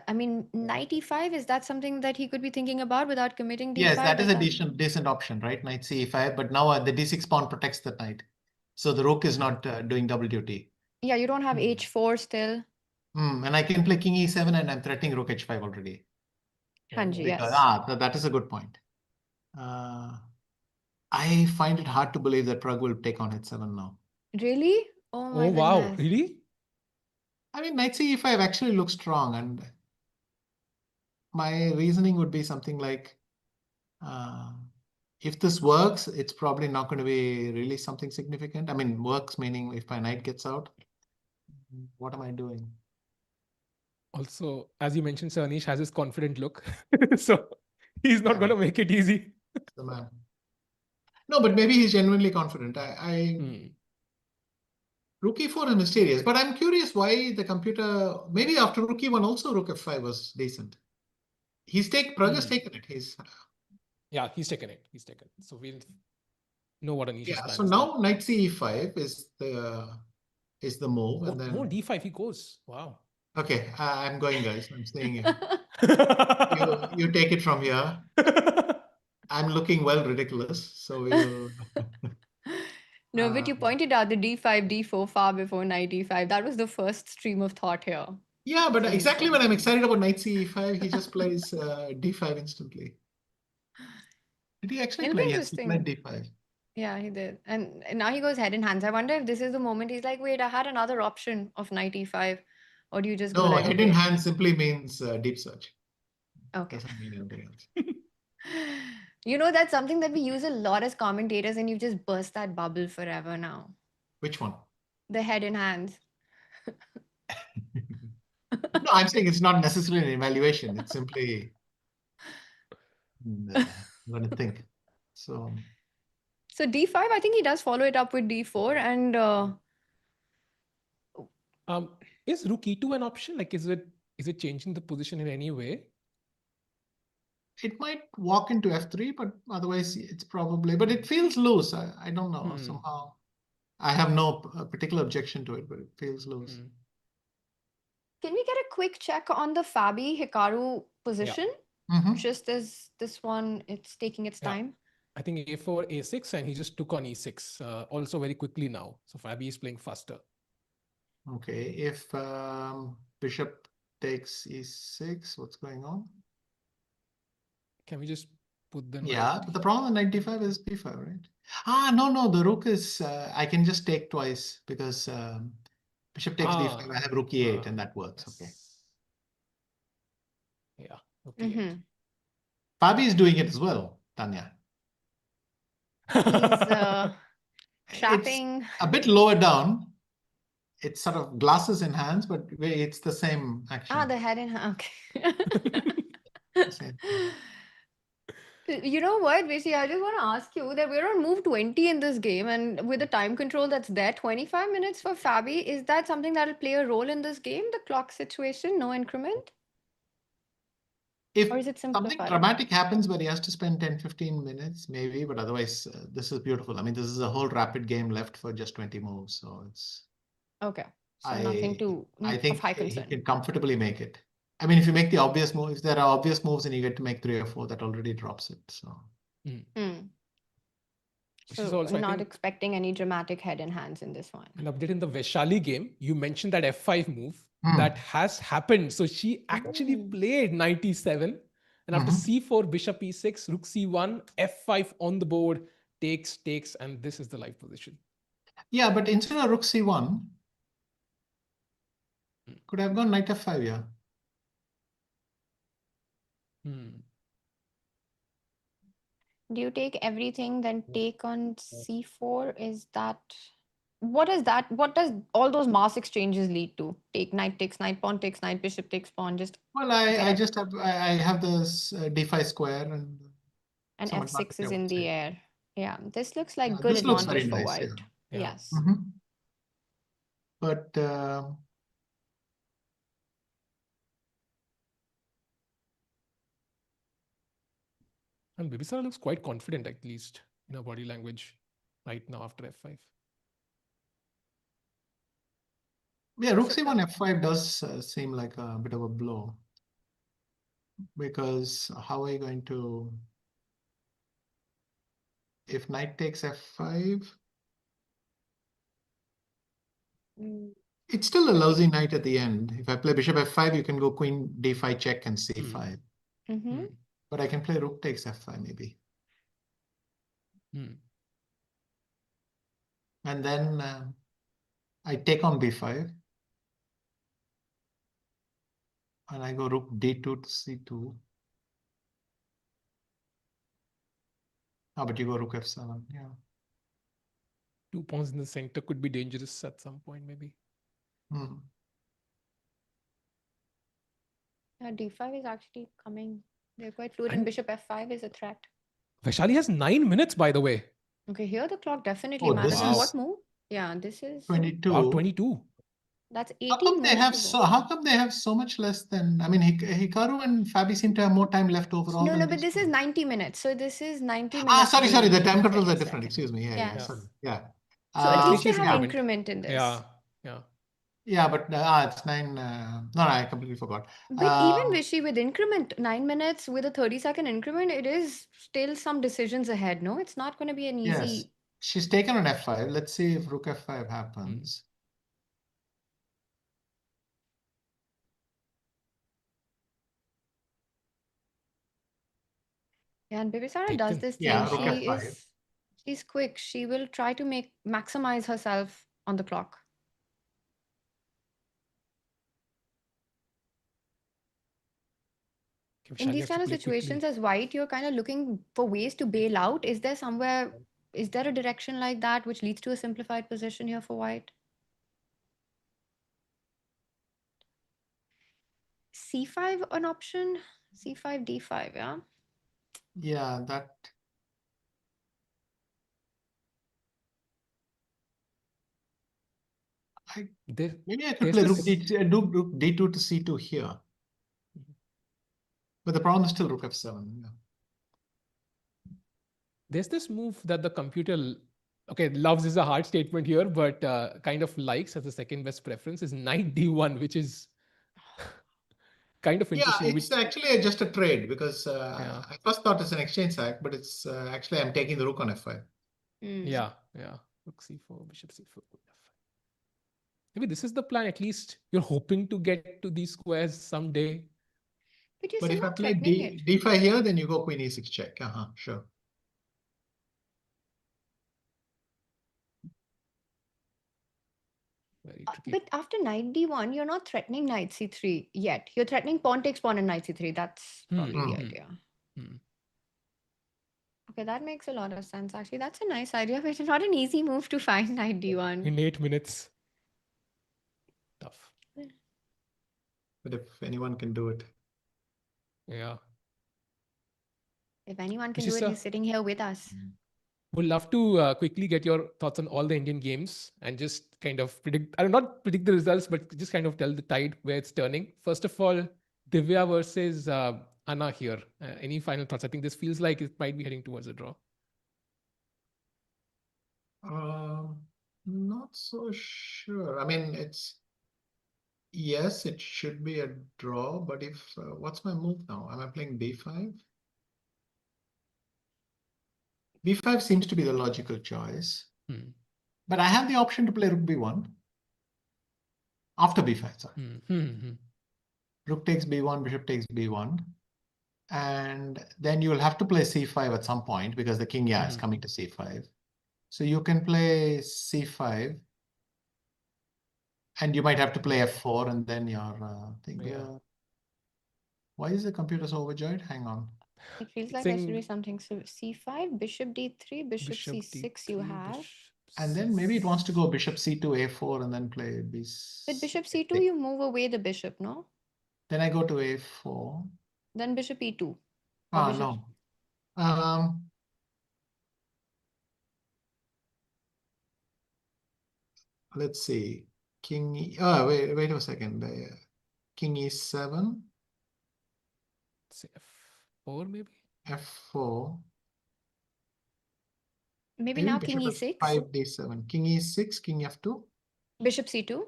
I mean, knight e5, is that something that he could be thinking about without committing d5? Yes, that is a decent option, right? Knight c5, but now the d6 pawn protects the knight. So the rook is not doing double duty. Yeah, you don't have h4 still. And I can play king e7 and I'm threatening rook h5 already. Hanji, yes. That is a good point. I find it hard to believe that Pragg will take on h7 now. Really? Oh my goodness. Wow, really? I mean, knight c5 actually looks strong, and my reasoning would be something like, if this works, it's probably not going to be really something significant. I mean, works meaning if my knight gets out, what am I doing? Also, as you mentioned, Sir Anish has his confident look. So he's not going to make it easy. The man. No, but maybe he's genuinely confident. Rook e4 is mysterious, but I'm curious why the computer, maybe after rook e1 also rook f5 was decent. Pragg has taken it. He's taken it. So we'll know what Anish's plan is. So now knight ce5 is the move. And then d5 he goes. Wow. Okay, I'm going, guys. I'm staying here. You take it from here. I'm looking well ridiculous, so we'll... No, but you pointed out the d5, d4 far before knight e5. That was the first stream of thought here. Yeah, but exactly when I'm excited about knight ce5, he just plays d5 instantly. Did he actually play? Yes, he played d5. Yeah, he did. And now he goes head in hands. I wonder if this is the moment he's like, wait, I had another option of knight e5. Or do you just go like... No, head in hand simply means deep search. Okay. Doesn't mean anything else. You know, that's something that we use a lot as commentators, and you've just burst that bubble forever now. Which one? The head in hands. No, I'm saying it's not necessarily an evaluation. It's simply I'm going to think. So So d5, I think he does follow it up with d4 and is rook e2 an option? Like, is it changing the position in any way? It might walk into f3, but otherwise it's probably, but it feels loose. I don't know, somehow. I have no particular objection to it, but it feels loose. Can we get a quick check on the Fabi Hikaru position? Just as this one, it's taking its time. I think a4, a6, and he just took on e6 also very quickly now. So Fabi is playing faster. Okay, if bishop takes e6, what's going on? Can we just put them? Yeah, but the problem with knight d5 is b5, right? No, the rook is, I can just take twice because bishop takes d5, I have rook e8 and that works, okay. Yeah, okay. Fabi is doing it as well, Tanya. He's trapping. It's a bit lower down. It's sort of glasses in hands, but it's the same action. The head in hand. Okay. You know what, Vishi, I just want to ask you that we're on move 20 in this game, and with the time control that's there, 25 minutes for Fabi, is that something that'll play a role in this game, the clock situation, no increment? If or is it something simplified? dramatic happens where he has to spend 10-15 minutes, maybe, but otherwise, this is beautiful. I mean, this is a whole rapid game left for just 20 moves, so it's... Okay, so nothing I think of high he concern. can comfortably make it. I mean, if you make the obvious move, if there are obvious moves and you get to make 3 or 4, that already drops it. So, So also, not expecting any dramatic head in hands in this one. An update in the Vaishali game. You mentioned that f5 move that has happened. So she actually played 97, and after c4, bishop e6, rook c1, f5 on the board, takes, and this is the live position. yeah, but instead of rook c1, could have gone knight f5, yeah. Do you take everything, then take on c4? Is that... What is that? What does all those mass exchanges lead to? Take knight takes knight, pawn takes knight, bishop takes pawn. Just well, I just have I have this d5 square and f6 is in the air. Yeah, this looks like good this looks advantage very for nice, white. Yeah. Yes. But and Bibisara looks quite confident, at least in her body language, right now after f5. Yeah, rook c1 f5 does seem like a bit of a blow. Because how are you going to... If knight takes f5, it's still a lousy knight at the end. If I play bishop f5, you can go queen d5 check and c5. But I can play rook takes f5 maybe. And then I take on b5. And I go rook d2 to c2. But you go rook f7, yeah. 2 pawns in the center could be dangerous at some point, maybe. d5 is actually coming. They're quite fluid, and bishop f5 is a threat. Vaishali has 9 minutes, by the way. Okay, here the clock definitely matters. This is what move? Yeah, this is 22. Wow, 22. That's How 18 come they moves. have how come they have so much less than... I mean, Hikaru and Fabi seem to have more time left overall. No, but this is 90 minutes. So this is 90 minutes. Sorry. The time controls are different. Excuse me. Yeah. So at least they She's have increment in this. Yeah, but it's 9. No, I completely forgot. But even Vishy with increment, 9 minutes with a 30-second increment, it is still some decisions ahead. No, it's not going to be an easy. Yes, she's taken on f5. Let's see if rook f5 happens. Yeah, and Bibisara does this thing. Yeah, rook f5. She's quick. She will try to maximize herself on the clock. In these kind of situations, as white, you're kind of looking for ways to bail out. Is there a direction like that which leads to a simplified position here for white? C5 an option? C5, D5, yeah? Yeah, that... Maybe I could play rook d2 to c2 here. But the pawn is still rook f7. Yeah. There's this move that the computer, loves is a hard statement here, but kind of likes as the second best preference is knight d1, which is kind of interesting. Yeah, it's actually just a trade because I first thought it's an exchange sack, but it's actually I'm taking the rook on f5. Yeah. Rook c4, bishop c4. Maybe this is the plan. At least you're hoping to get to these squares someday. But if I play d5 here, then you go queen e6 check. Sure. Very tricky. But after knight d1, you're not threatening knight c3 yet. You're threatening pawn takes pawn and knight c3. That's probably the idea. Okay, that makes a lot of sense. Actually, that's a nice idea, but it's not an easy move to find knight d1. In 8 minutes. Tough. But if anyone can do it. Yeah. If anyone can do it, he's sitting here with us. Would love to quickly get your thoughts on all the Indian games and just kind of not predict the results, but just kind of tell the tide where it's turning. First of all, Divya versus Anna here. Any final thoughts? I think this feels like it might be heading towards a draw. Not so sure. I mean, yes, it should be a draw, but if what's my move now? Am I playing b5? b5 seems to be the logical choice. But I have the option to play rook b1 after b5. Sorry. Rook takes b1, bishop takes b1. And then you will have to play c5 at some point because the king is coming to c5. So you can play c5. And you might have to play f4 and then your thing. Why is the computer so overjoyed? Hang on. It feels like there should be something. So c5, bishop d3, bishop c6 d3, you have. And then maybe it wants to go bishop c2, a4, and then play b6. With bishop c2, you move away the bishop, no? Then I go to a4. Then bishop e2. No. Let's see. King E. Oh, wait a second. King e7. Say f4 maybe? f4. Maybe now king e6. 5 d7. King e6, king f2. Bishop c2.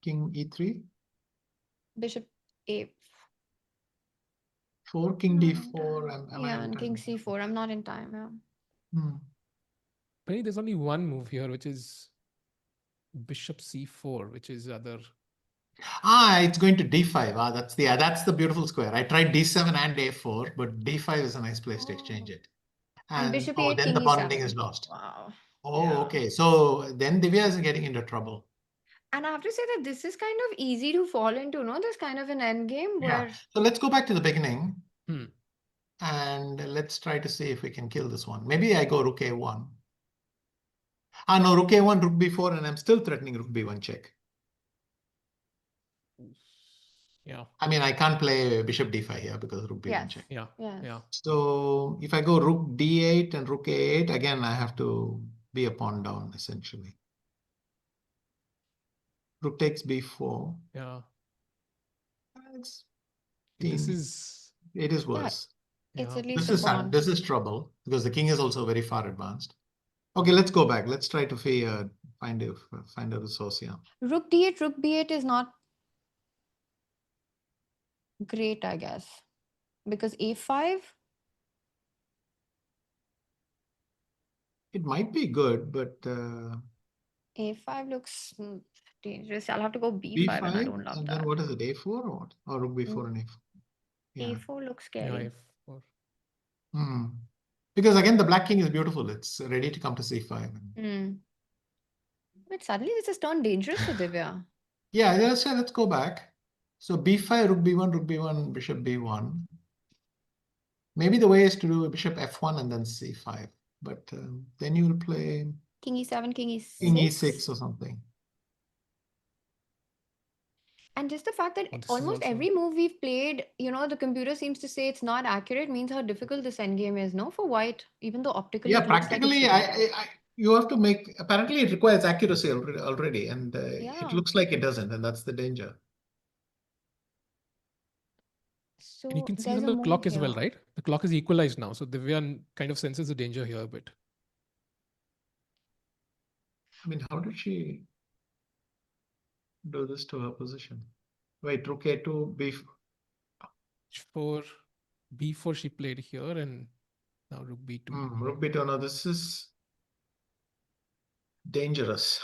King e3. Bishop a4. 4, king d4. And king c4. I'm not in time. But there's only one move here, which is bishop c4, which is other. It's going to d5. That's the beautiful square. I tried d7 and a4, but d5 is a nice place to exchange it. And bishop then king the bonding e7. is lost. Wow. Okay. So then Divya is getting into trouble. And I have to say that this is kind of easy to fall into, no? There's kind of an end game where... So let's go back to the beginning. And let's try to see if we can kill this one. Maybe I go rook a1. No, rook a1, rook b4, and I'm still threatening rook b1 check. Yeah. I mean, I can't play bishop d5 here because rook b1 check. Yeah. So if I go rook d8 and rook a8, again, I have to be a pawn down, essentially. Rook takes b4. Yeah. It is worse. It's at least a pawn. This is trouble because the king is also very far advanced. Okay, let's go back. Let's try to find a resource here. Rook d8, rook b8 is not great, I guess. Because a5? It might be good, but... a5 looks dangerous. I'll have to go b5 and I don't love and that. Then what is it, a4 or what? Or rook b4 and a4? Yeah. A4 looks scary. A4. Because again, the black king is beautiful. It's ready to come to c5. But suddenly this has turned dangerous for Divya. Yeah, let's go back. So b5, rook b1, bishop b1. Maybe the way is to do bishop f1 and then c5. But then you will play... King e7, king e6. King e6 or something. And just the fact that almost every move we've played, the computer seems to say it's not accurate means how difficult this endgame is, no? For white, even though optically it looks practically, like you have to make, apparently it requires accuracy already, and Yeah. it looks like it doesn't, and that's the danger. So And you can see it there's on a the move clock as here. well, right? The clock is equalized now. So Divya kind of senses the danger here a bit. I mean, how did she do this to her position? Wait, rook a2, For b4 she played here, and now rook b2. rook b2. No, this is dangerous.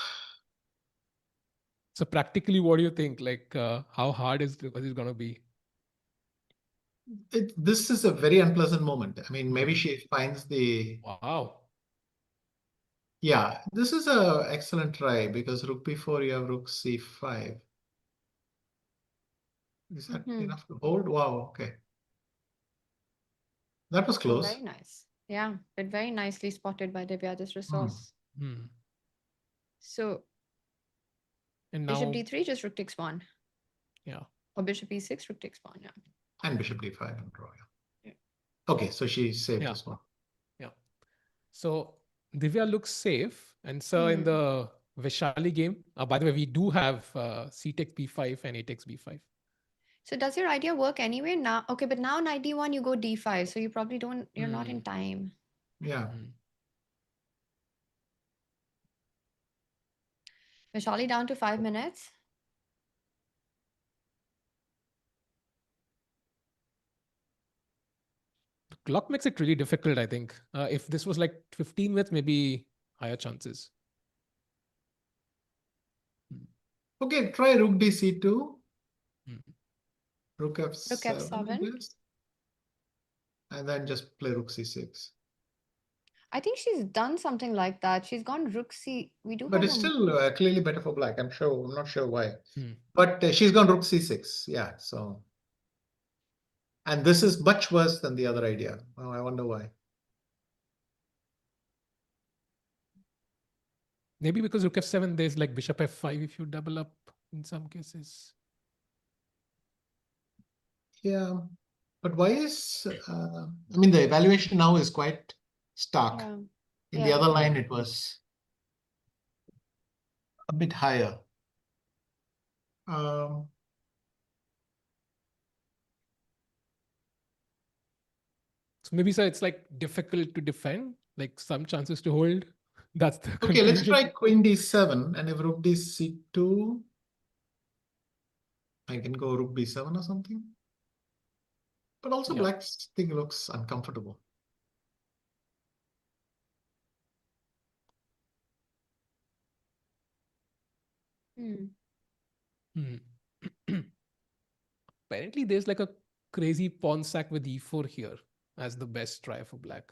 So practically, what do you think? Like, how hard is it going to be? This is a very unpleasant moment. I mean, maybe she finds the... Wow. Yeah, this is a excellent try because rook b4, you have rook c5. Is that enough to hold? Wow, okay. That was Oh, close. very nice. Yeah, but very nicely spotted by Divya, this resource. So And bishop now, d3, just rook takes pawn. yeah. Or bishop e6, rook takes pawn, yeah. And bishop d5 and draw, yeah. Okay, so she saved this one. Yeah. So Divya looks safe. And so in the Vaishali game, by the way, we do have c takes b5 and a takes b5. So does your idea work anyway now? Okay, but now knight d1, you go d5. So you probably don't, you're not in time. Yeah. Vaishali down to 5 minutes. The clock makes it really difficult, I think. If this was like 15 minutes, maybe higher chances. Okay, try rook dc2. Rook f7. Rook f7. And then just play rook c6. I think she's done something like that. She's gone rook c. We do But have it's a... still clearly better for black. I'm not sure why. But she's gone rook c6. Yeah, so. And this is much worse than the other idea. Oh, I wonder why. Maybe because rook f7, there's like bishop f5 if you double up in some cases. Yeah, but why is, I mean, the evaluation now is quite stark. Yeah. In the other line, it was a bit higher. So maybe so it's like difficult to defend, like some chances to hold. That's the Okay, let's conclusion. try queen d7, and if rook dc2, I can go rook b7 or something. But also black's thing looks uncomfortable. Apparently, there's like a crazy pawn sack with e4 here as the best try for black.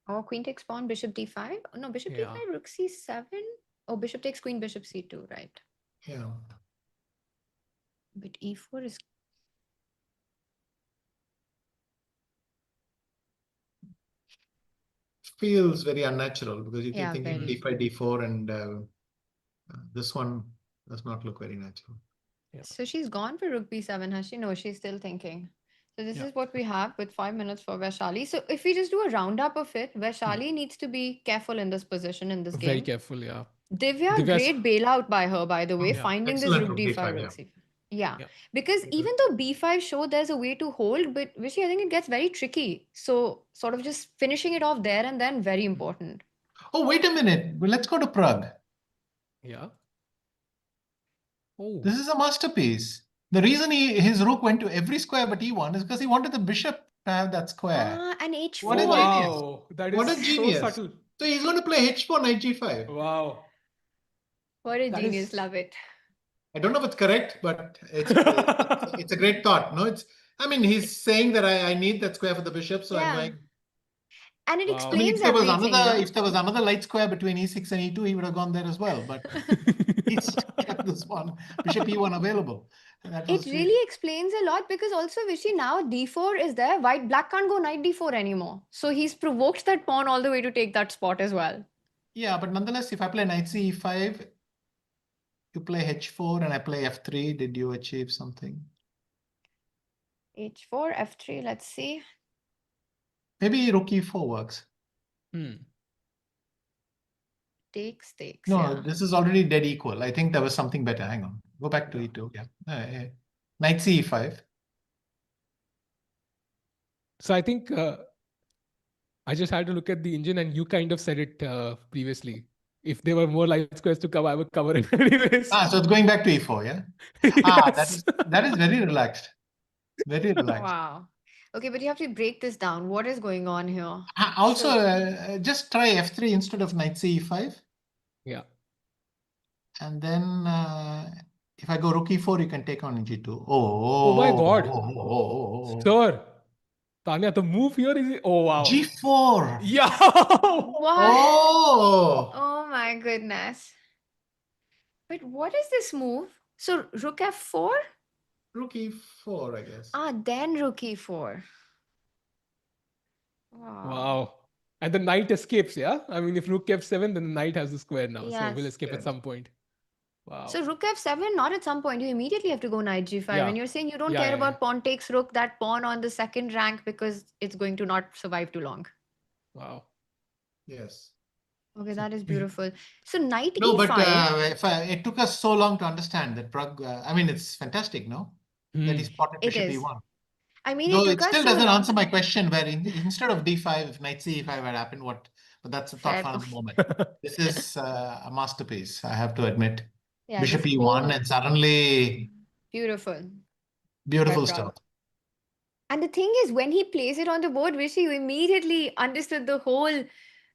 Oh, queen takes pawn, bishop d5. Oh, no, bishop d5, rook c7. Oh, bishop takes queen, bishop c2, right? Yeah. But e4 is... Feels very unnatural because you keep Yeah, thinking very. d5, d4, and this one does not look very natural. So she's gone for rook b7, has she? No, she's still thinking. So this is what we have with 5 minutes for Vaishali. So if we just do a roundup of it, Vaishali needs to be careful in this position in this game. Very careful, yeah. Divya, great bailout by her, by the way, finding Excellent this rook d5, rook c5. Yeah, Yeah. because even though b5 showed there's a way to hold, but Vishy, I think it gets very tricky. So sort of just finishing it off there and then very important. Oh, wait a minute. Well, let's go to Pragg. Yeah. Oh. This is a masterpiece. The reason his rook went to every square but e1 is because he wanted the bishop to have that square. Ah, and h4. What a genius. That What is a genius. so subtle. So he's going to play h4, knight g5. Wow. What a genius. Love it. I don't know if it's correct, but it's a great thought. No, I mean, he's saying that I need that square for the bishop, so I'm going. And it I mean, explains everything. if there was another light square between e6 and e2, he would have gone there as well. But he's kept this one, bishop e1 available. It really explains a lot because also Vishy, now d4 is there. Black can't go knight d4 anymore. So he's provoked that pawn all the way to take that spot as well. Yeah, but nonetheless, if I play knight c5, you play h4 and I play f3, did you achieve something? h4, f3, let's see. Maybe rook e4 works. Takes. No, Yeah. this is already dead equal. I think there was something better. Hang on. Go back to E2. Yeah. Knight C5. So I think I just had to look at the engine, and you kind of said it previously. If there were more light squares to cover, I would cover it anyways. So it's going back to E4, yeah? Yes. That is very relaxed. Very relaxed. Wow. Okay, but you have to break this down. What is going on here? Also, just try F3 instead of Knight C5. Yeah. And then if I go Rook E4, you can take on G2. Oh my God. Sir. Tanya, the move here is... Oh, wow. G4. Yeah. What? Oh. Oh my goodness. But what is this move? So Rook F4? Rook E4, I guess. Then Rook E4. Wow. And the knight escapes, yeah? I mean, if Rook F7, then the knight has the square now. Yes. So we'll escape at some point. Wow. So Rook F7, not at some point. You immediately have to go Knight G5. Yeah. And you're saying you don't care about pawn takes Rook, that pawn on the second rank, because it's going to not survive too long. Wow. Yes. Okay, that is beautiful. So Knight No, E5. but it took us so long to understand that Pragg, I mean, it's fantastic, no? That he spotted Bishop E1. I mean, No, it it took us still so doesn't long. answer my question where instead of D5, if Knight C5 had happened, what? But that's a thought Fair for enough. another moment. This is a masterpiece, I have to admit. Yeah, Bishop this E1 whole- and suddenly Beautiful. beautiful By stuff. Pragg. And the thing is, when he plays it on the board, Vishy, you immediately understood the whole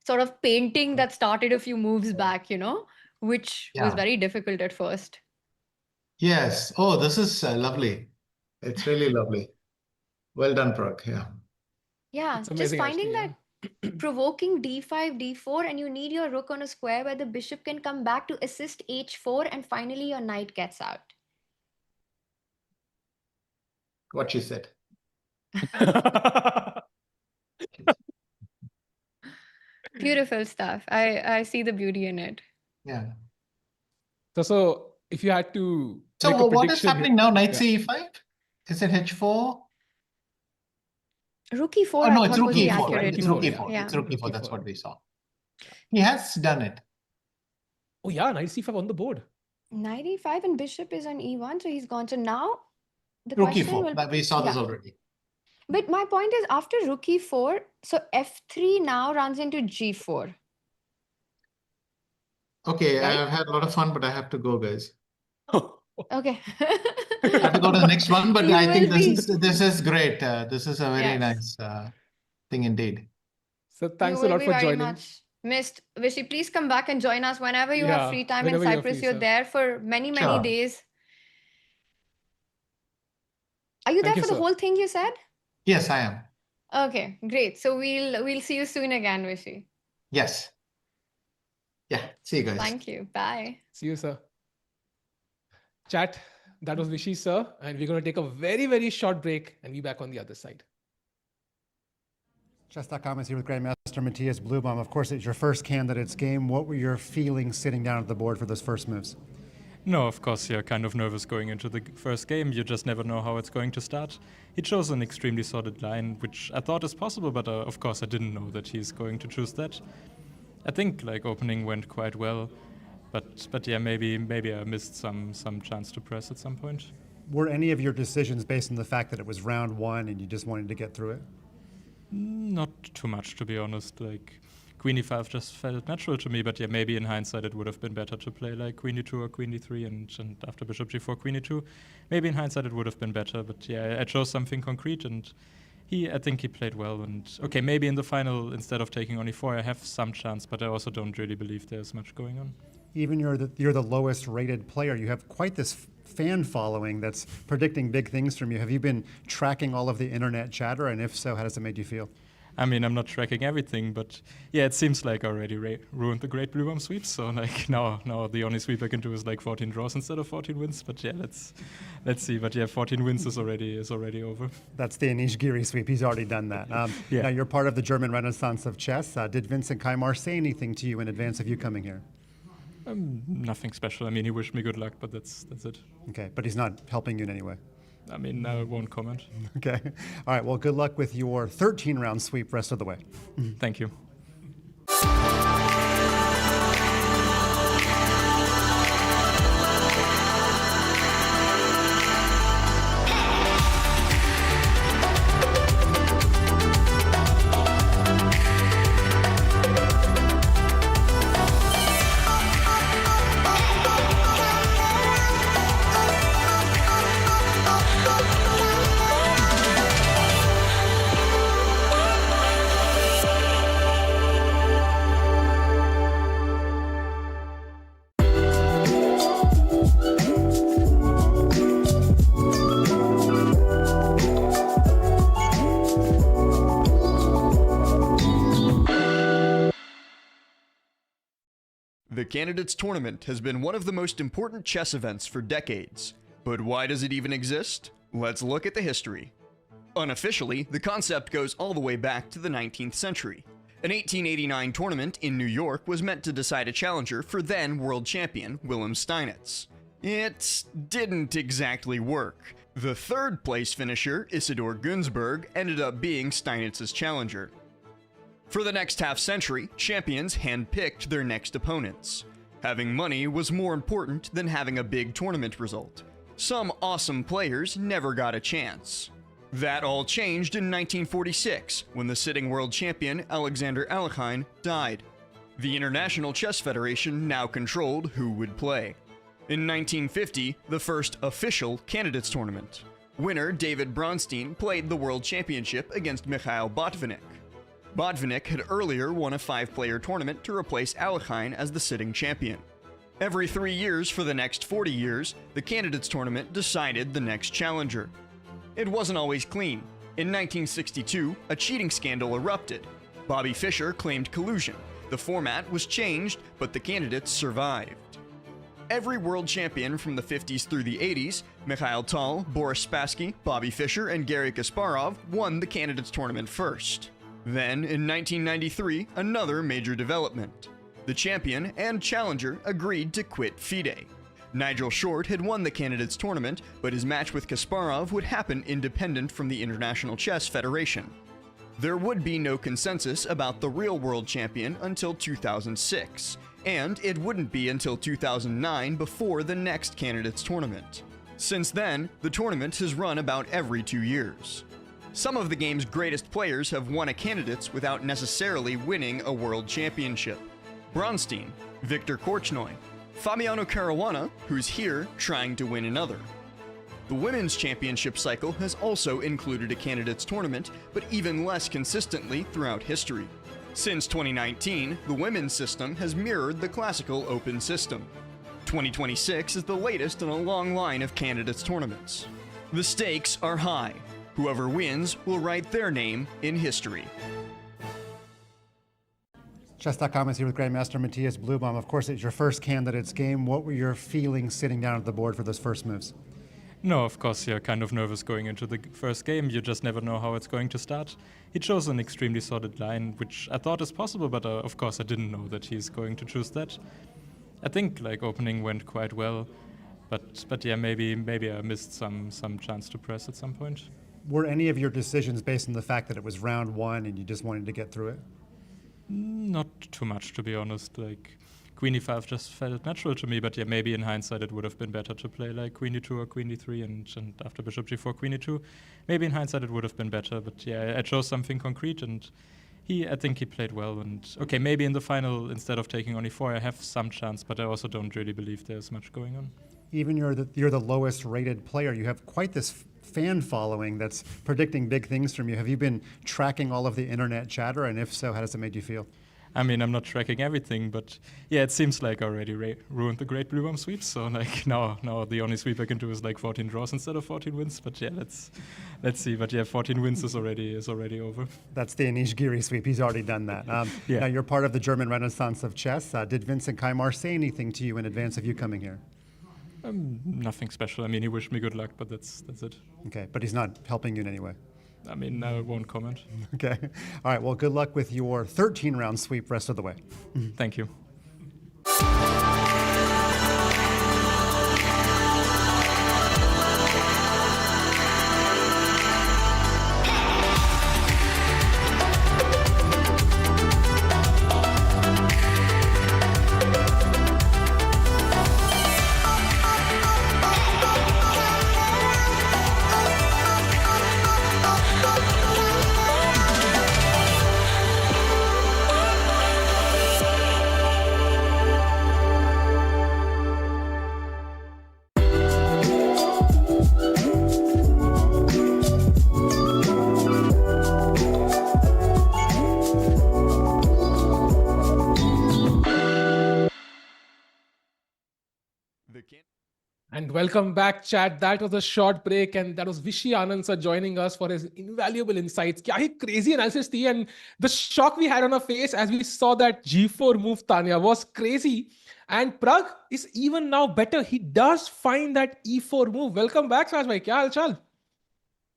sort of painting that started a few moves back, which was very difficult at first. Yes. Oh, this is lovely. It's really lovely. Well done, Pragg. Yeah. Yeah, It's just amazing, finding actually, that provoking D5, D4, and you need your rook on a square where the bishop can come back to assist H4, and finally your knight gets out. What she said. Beautiful stuff. I see the beauty in it. Yeah. So if you had to So make a what is prediction happening now? Knight C5? Is it H4? Rook E4, Oh, no, I it's thought Rook was the E4. accurate It's move. Rook E4. Yeah. It's Rook Rook E4. That's E4. what we saw. He has done it. Oh yeah, Knight C5 on the board. Knight E5 and bishop is on E1, so he's gone. So now the Rook question E4. will... That we saw this Yeah. already. But my point is, after Rook E4, so F3 now runs into G4. Okay, Right? I've had a lot of fun, but I have to go, guys. Okay. I have to go to the next one, but You I think will be- this is great. This is a very Yes. nice thing indeed. So thanks You a will lot be for very joining. much missed. Vishy, please come back and join us whenever you have free time in whenever you're Cyprus. free, You're sir. there for many, many Sure. days. Are you Thank there you, for the sir. whole thing you said? Yes, I am. Okay, great. So we'll see you soon again, Vishy. Yes. Yeah. See you guys. Thank you. Bye. See you, sir. Chat, that was Vishy, sir. And we're going to take a very, very short break and be back on the other side. Chess.com is here with Grandmaster Matthias Bluebaum. Of course, it's your first candidates game. What were your feelings sitting down at the board for those first moves? No, of course, you're kind of nervous going into the first game. You just never know how it's going to start. He chose an extremely solid line, which I thought is possible, but of course I didn't know that he's going to choose that. I think opening went quite well, but yeah, maybe I missed some chance to press at some point. Were any of your decisions based on the fact that it was round one and you just wanted to get through it? Not too much, to be honest. Queen e5 just felt natural to me, but yeah, maybe in hindsight it would have been better to play queen e2 or queen e3 and after bishop g4, queen e2. Maybe in hindsight it would have been better, but yeah, I chose something concrete and I think he played well. And okay, maybe in the final, instead of taking on e4, I have some chance, but I also don't really believe there's much going on. Even you're the lowest rated player. You have quite this fan following that's predicting big things from you. Have you been tracking all of the internet chatter? And if so, how does it make you feel? I mean, I'm not tracking everything, but yeah, it seems like I already ruined the Great Bluebaum sweep. So now the only sweep I can do is 14 draws instead of 14 wins. But yeah, let's see. But yeah, 14 wins is already over. That's the Anish Giri sweep. He's already done that. Yeah. Now you're part of the German Renaissance of chess. Did Vincent Keimer say anything to you in advance of you coming here? Nothing special. I mean, he wished me good luck, but that's it. Okay, but he's not helping you in any way. I mean, I won't comment. Okay. All right. Well, good luck with your 13-round sweep rest of the way. Thank you. Candidates Tournament has been one of the most important chess events for decades. But why does it even exist? Let's look at the history. Unofficially, the concept goes all the way back to the 19th century. An 1889 tournament in New York was meant to decide a challenger for then world champion Wilhelm Steinitz. It didn't exactly work. The third place finisher, Isidor Günzburg, ended up being Steinitz's challenger. For the next half century, champions handpicked their next opponents. Having money was more important than having a big tournament result. Some awesome players never got a chance. That all changed in 1946, when the sitting world champion Alexander Alekhine died. The International Chess Federation now controlled who would play. In 1950, the first official Candidates Tournament. Winner David Bronstein played the World Championship against Mikhail Botvinnik. Botvinnik had earlier won a 5-player tournament to replace Alekhine as the sitting champion. Every 3 years for the next 40 years, the Candidates Tournament decided the next challenger. It wasn't always clean. In 1962, a cheating scandal erupted. Bobby Fischer claimed collusion. The format was changed, but the candidates survived. Every world champion from the 50s through the 80s, Mikhail Tal, Boris Spassky, Bobby Fischer, and Garry Kasparov won the Candidates Tournament first. Then, in 1993, another major development. The champion and challenger agreed to quit FIDE. Nigel Short had won the Candidates Tournament, but his match with Kasparov would happen independent from the International Chess Federation. There would be no consensus about the real world champion until 2006, and it wouldn't be until 2009 before the next Candidates Tournament. Since then, the tournament has run about every 2 years. Some of the game's greatest players have won a Candidates without necessarily winning a world championship. Bronstein, Viktor Korchnoi, Fabiano Caruana, who's here trying to win another. The women's championship cycle has also included a Candidates Tournament, but even less consistently throughout history. Since 2019, the women's system has mirrored the classical open system. 2026 is the latest in a long line of Candidates Tournaments. The stakes are high. Whoever wins will write their name in history. Chess.com is here with Grandmaster Matthias Bluebaum. Of course, it's your first Candidates game. What were your feelings sitting down at the board for those first moves? No, of course, you're kind of nervous going into the first game. You just never know how it's going to start. He chose an extremely solid line, which I thought is possible, but of course I didn't know that he's going to choose that. I think opening went quite well, but yeah, maybe I missed some chance to press at some point. Were any of your decisions based on the fact that it was round one and you just wanted to get through it? Not too much, to be honest. Queen e5 just felt natural to me, but yeah, maybe in hindsight it would have been better to play Queen e2 or Queen e3 and after Bishop g4, Queen e2. Maybe in hindsight it would have been better, but yeah, I chose something concrete and I think he played well. And okay, maybe in the final, instead of taking on e4, I have some chance, but I also don't really believe there's much going on. Even you're the lowest rated player. You have quite this fan following that's predicting big things from you. Have you been tracking all of the internet chatter? And if so, how does it make you feel? I mean, I'm not tracking everything, but yeah, it seems like I already ruined the Great Bluebaum sweep. So now the only sweep I can do is 14 draws instead of 14 wins. But yeah, let's see. But yeah, 14 wins is already over. That's the Anish Giri sweep. He's already done that. Yeah. Now you're part of the German Renaissance of chess. Did Vincent Keimer say anything to you in advance of you coming here? Nothing special. I mean, he wished me good luck, but that's it. Okay, but he's not helping you in any way. I mean, I won't comment. Okay. All right. Well, good luck with your 13-round sweep rest of the way. Thank you. And welcome back, chat. That was a short break, and that was Vishy Anand sir joining us for his invaluable insights. Kya hi crazy analysis thi, and the shock we had on our face as we saw that G4 move, Tanya, was crazy. And Pragg is even now better. He does find that E4 move. Welcome back, Saj bhai. Kya hal chal?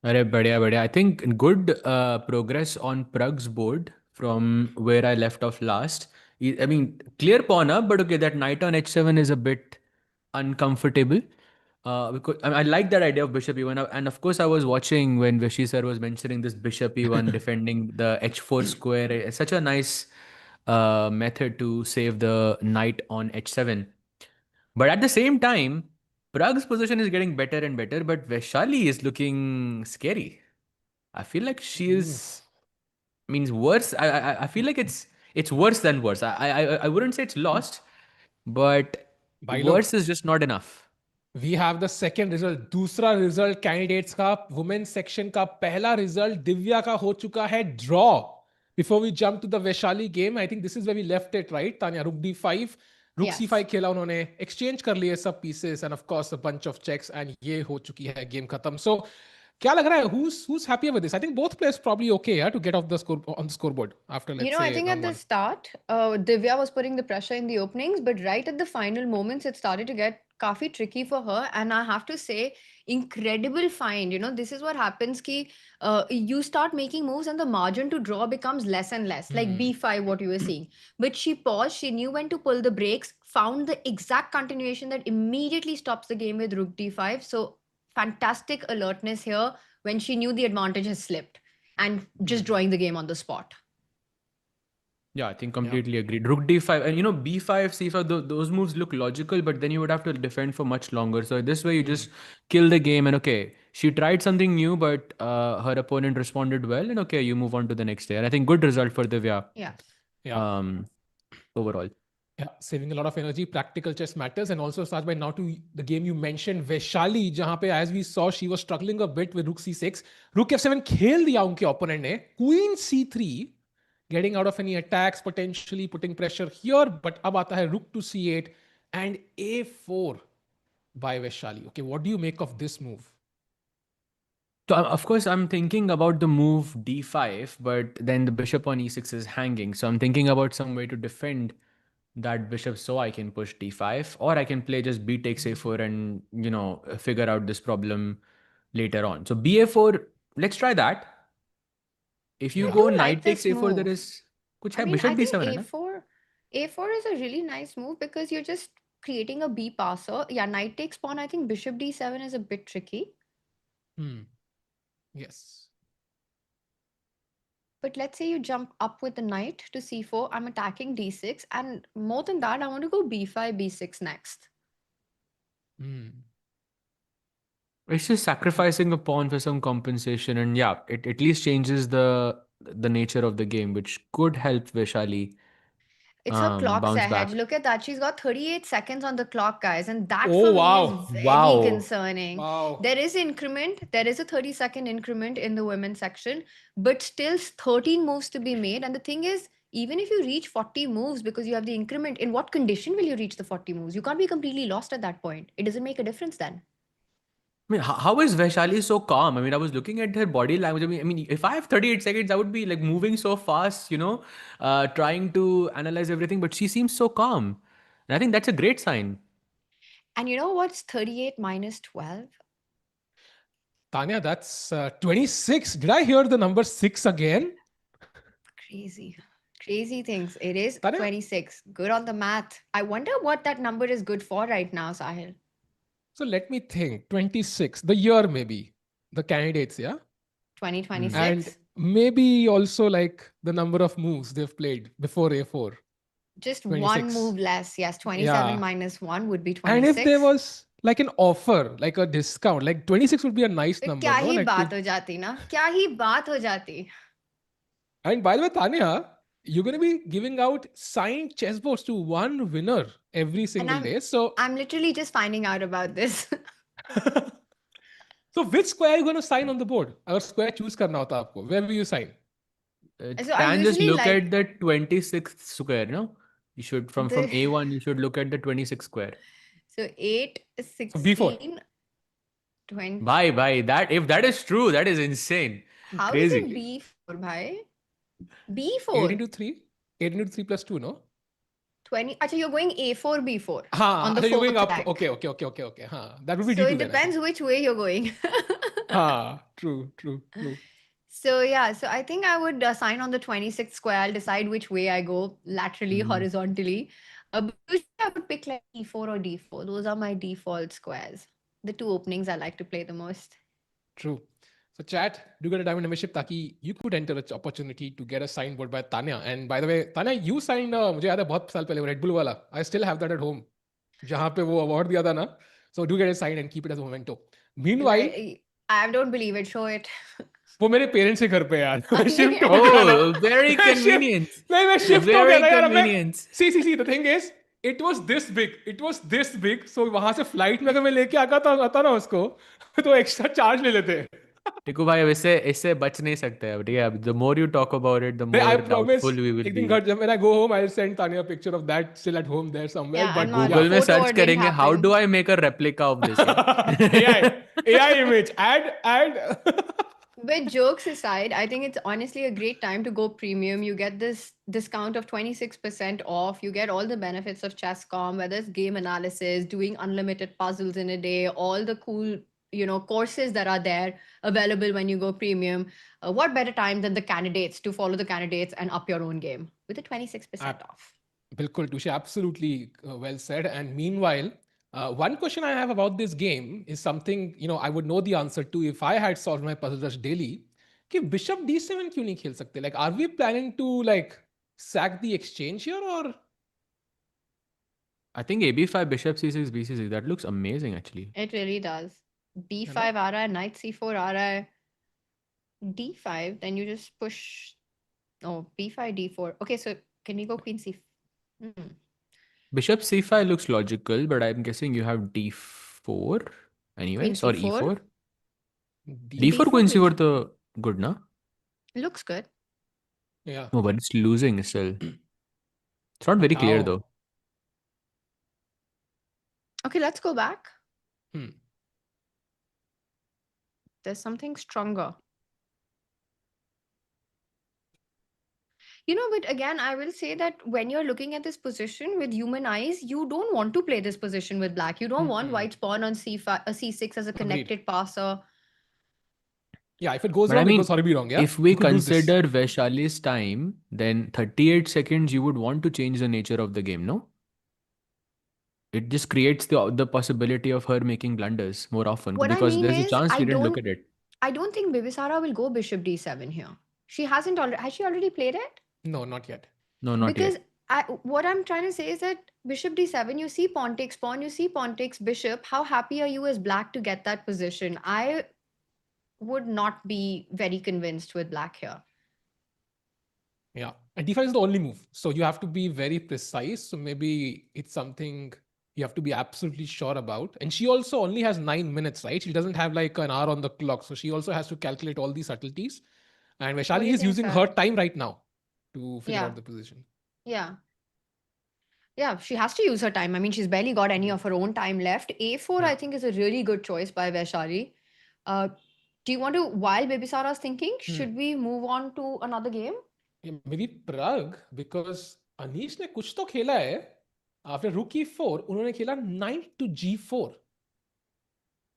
Arey, badhiya, badhiya. I think good progress on Pragg's board from where I left off last. I mean, clear pawn up, but okay, that knight on h7 is a bit uncomfortable. Because I like that idea of bishop e1, and of course I was watching when Vishy sir was mentioning this bishop e1 defending the h4 square. It's such a nice method to save the knight on h7. But at the same time, Prague's position is getting better and better, but Vaishali is looking scary. I feel like she is means worse. I feel like it's worse than worse. I wouldn't say it's lost, but Bhai log, worse is just not enough. we have the second result. दूसरा result candidates का women's section का पहला result Divya का हो चुका है draw. Before we jump to the Vaishali game, I think this is where we left it, right? Tanya, rook d5, rook Yes. c5 खेला उन्होंने, exchange कर लिए सब pieces, and of course a bunch of checks, and ये हो चुकी है game खत्म. So क्या लग रहा है? Who's happier with this? I think both players probably okay, yeah, to get off the score on the scoreboard after, let's You know, say, I think at round the one. start, Divya was putting the pressure in the openings, but right at the final moments, it started to get काफी tricky for her. And I have to say, incredible find. You know, this is what happens ki you start making moves and the margin to draw becomes less and less, like b5, what you were seeing. But she paused, she knew when to pull the brakes, found the exact continuation that immediately stops the game with rook d5. So fantastic alertness here when she knew the advantage has slipped and just drawing the game on the spot. Yeah, I think completely agreed. Rook d5 and b5, c5, those moves look logical, but then you would have to defend for much longer. So this way you just kill the game and okay, she tried something new, but her opponent responded well, and okay, you move on to the next day. And I think good result for Divya. Yeah. Overall. Yeah, saving a lot of energy. Practical chess matters. And also, Saj bhai, now to the game you mentioned, Vaishali, jahan pe, as we saw, she was struggling a bit with rook c6. Rook f7 खेल दिया उनके opponent ने. Queen c3, getting out of any attacks, potentially putting pressure here. But अब आता है rook to c8 and a4 by Vaishali. Okay, what do you make of this move? So of course I'm thinking about the move d5, but then the bishop on e6 is hanging. So I'm thinking about some way to defend that bishop so I can push d5, or I can play just b takes a4 and figure out this problem later on. So ba4, let's try that. If you I go do knight like takes this a4, there move. is kuch I hai, mean, bishop I think d7 hai na? A4 is a really nice move because you're just creating a B passer. Yeah, knight takes pawn. I think bishop d7 is a bit tricky. Yes. But let's say you jump up with the knight to c4. I'm attacking d6. And more than that, I want to go b5, b6 next. It's just sacrificing a pawn for some compensation, and yeah, it at least changes the nature of the game, which could help Vaishali It's her clock's bounce ahead. back. Look at that. She's got 38 seconds on the clock, guys. And that Oh, for me wow. is very Wow. concerning. Wow. There is increment. There is a 30-second increment in the women's section, but still 13 moves to be made. And the thing is, even if you reach 40 moves because you have the increment, in what condition will you reach the 40 moves? You can't be completely lost at that point. It doesn't make a difference then. I mean, how is Vaishali so calm? I mean, I was looking at her body language. I mean, if I have 38 seconds, I would be like moving so fast, trying to analyze everything. But she seems so calm, and I think that's a great sign. And you know what's 38 minus 12? Tanya, that's 26. Did I hear the number 6 again? Crazy things. It is Tanya? 26. Good on the math. I wonder what that number is good for right now, Sahil. So let me think. 26, the year maybe, the candidates, yeah? 2026. And maybe also like the number of moves they've played before a4. Just 26. one move less. Yes, 27 Yeah. minus 1 would be 26. And if there was like an offer, like a discount, like 26 would be a nice फिर number. क्या No? ही Like बात हो जाती ना? क्या ही बात हो जाती? And by the way, Tanya, you're going to be giving out signed chessboards to one winner every single day. So, I'm literally just finding out about this. so which square are you going to sign on the board? अगर square choose करना होता आपको, where will you sign? So I Tan just usually look like at the 26th square, no? You should from the- A1, you should look at the 26th square. So 8, So b4. 16, 20. Bye. That if that is true, that is insane. How is it Crazy. B4, bhai? 8 B4. into 3? 8 into 3 plus 2, no? 20. Achha, you're going A4, B4 Ha, on the so you're going fourth up. rank. Okay. Ha, that would be So D2 it then, I think. depends which way you're going. Ha, true. So yeah, so I think I would sign on the 26th square. I'll decide which way I go, laterally, horizontally. But usually I would pick like E4 or D4. Those are my default squares. The two openings I like to play the most. True. So chat, do get a diamond membership ताकि you could enter an opportunity to get a signed board by Tanya. And by the way, Tanya, you signed मुझे याद है बहुत साल पहले Red Bull वाला. I still have that at home. जहाँ पे वो award दिया था ना. So do get it signed and keep it as a memento. Meanwhile, I don't believe it. Show it. वो मेरे पेरेंट्स के घर पे यार. मैं शिफ्ट हो गया ना. Oh, very convenient. नहीं मैं शिफ्ट हो Very गया ना यार. convenient. See. The thing is, it was this big. So वहां से फ्लाइट में अगर मैं लेके आता ना उसको, तो एक्स्ट्रा चार्ज ले लेते. टिकू भाई अब इससे बच नहीं सकते अब, ठीक है? The more you talk about it, the more I promise. doubtful we will एक be. दिन घर जब when I go home, I'll send Tanya a picture of that still at home there somewhere. Yeah, but and Google में photo search didn't करेंगे how happen. do I make a replica of this? AI image. Add. But jokes aside, I think it's honestly a great time to go premium. You get this discount of 26% off. You get all the benefits of Chess.com, whether it's game analysis, doing unlimited puzzles in a day, all the cool, courses that are there available when you go premium. What better time than the candidates to follow the candidates and up your own game with a 26% off? Bilkul, Tusha, absolutely well said. And meanwhile, one question I have about this game is something, I would know the answer to if I had solved my puzzle rush daily. कि Bishop D7 क्यों नहीं खेल सकते? Like, are we planning to sack the exchange here or? I think AB5, Bishop C6, BC6. That looks amazing actually. It really does. B5 आ रहा है, Knight C4 आ रहा है. D5, then you just push. Oh, B5, D4. Okay, so can we go Queen C4? Bishop C5 looks logical, but I'm guessing you have D4 anyways, Queen or C4? E4. D4 Queen C4 to good, na? Looks good. Yeah. No, but it's losing still. It's not very clear though. Okay, let's go back. There's something stronger. But again, I will say that when you're looking at this position with human eyes, you don't want to play this position with black. You don't want white pawn on C5, C6 as a connected passer. Yeah, if it goes But wrong, I mean, it goes horribly wrong. Yeah? if we consider Vaishali's time, then 38 seconds, you would want to change the nature of the game, no? It just creates the possibility of her making blunders more often because there's a chance she didn't look at it. I don't think Bibisara will go Bishop D7 here. She hasn't already. Has she already played it? No, not yet. No, not yet. Because what I'm trying to say is that Bishop D7, you see pawn takes pawn, you see pawn takes bishop. How happy are you as black to get that position? I would not be very convinced with black here. Yeah, and D5 is the only move. So you have to be very precise. So maybe it's something you have to be absolutely sure about. And she also only has 9 minutes, right? She doesn't have like an hour on the clock. So she also has to calculate all these subtleties. And Vaishali is using her time right now to figure out the position. Yeah. Yeah, she has to use her time. I mean, she's barely got any of her own time left. A4, I think, is a really good choice by Vaishali. Do you want to, while Bibisara is thinking, should we move on to another game? Yeah, maybe Pragg, because Anish ने कुछ तो खेला है. After rook e4, उन्होंने खेला knight to g4.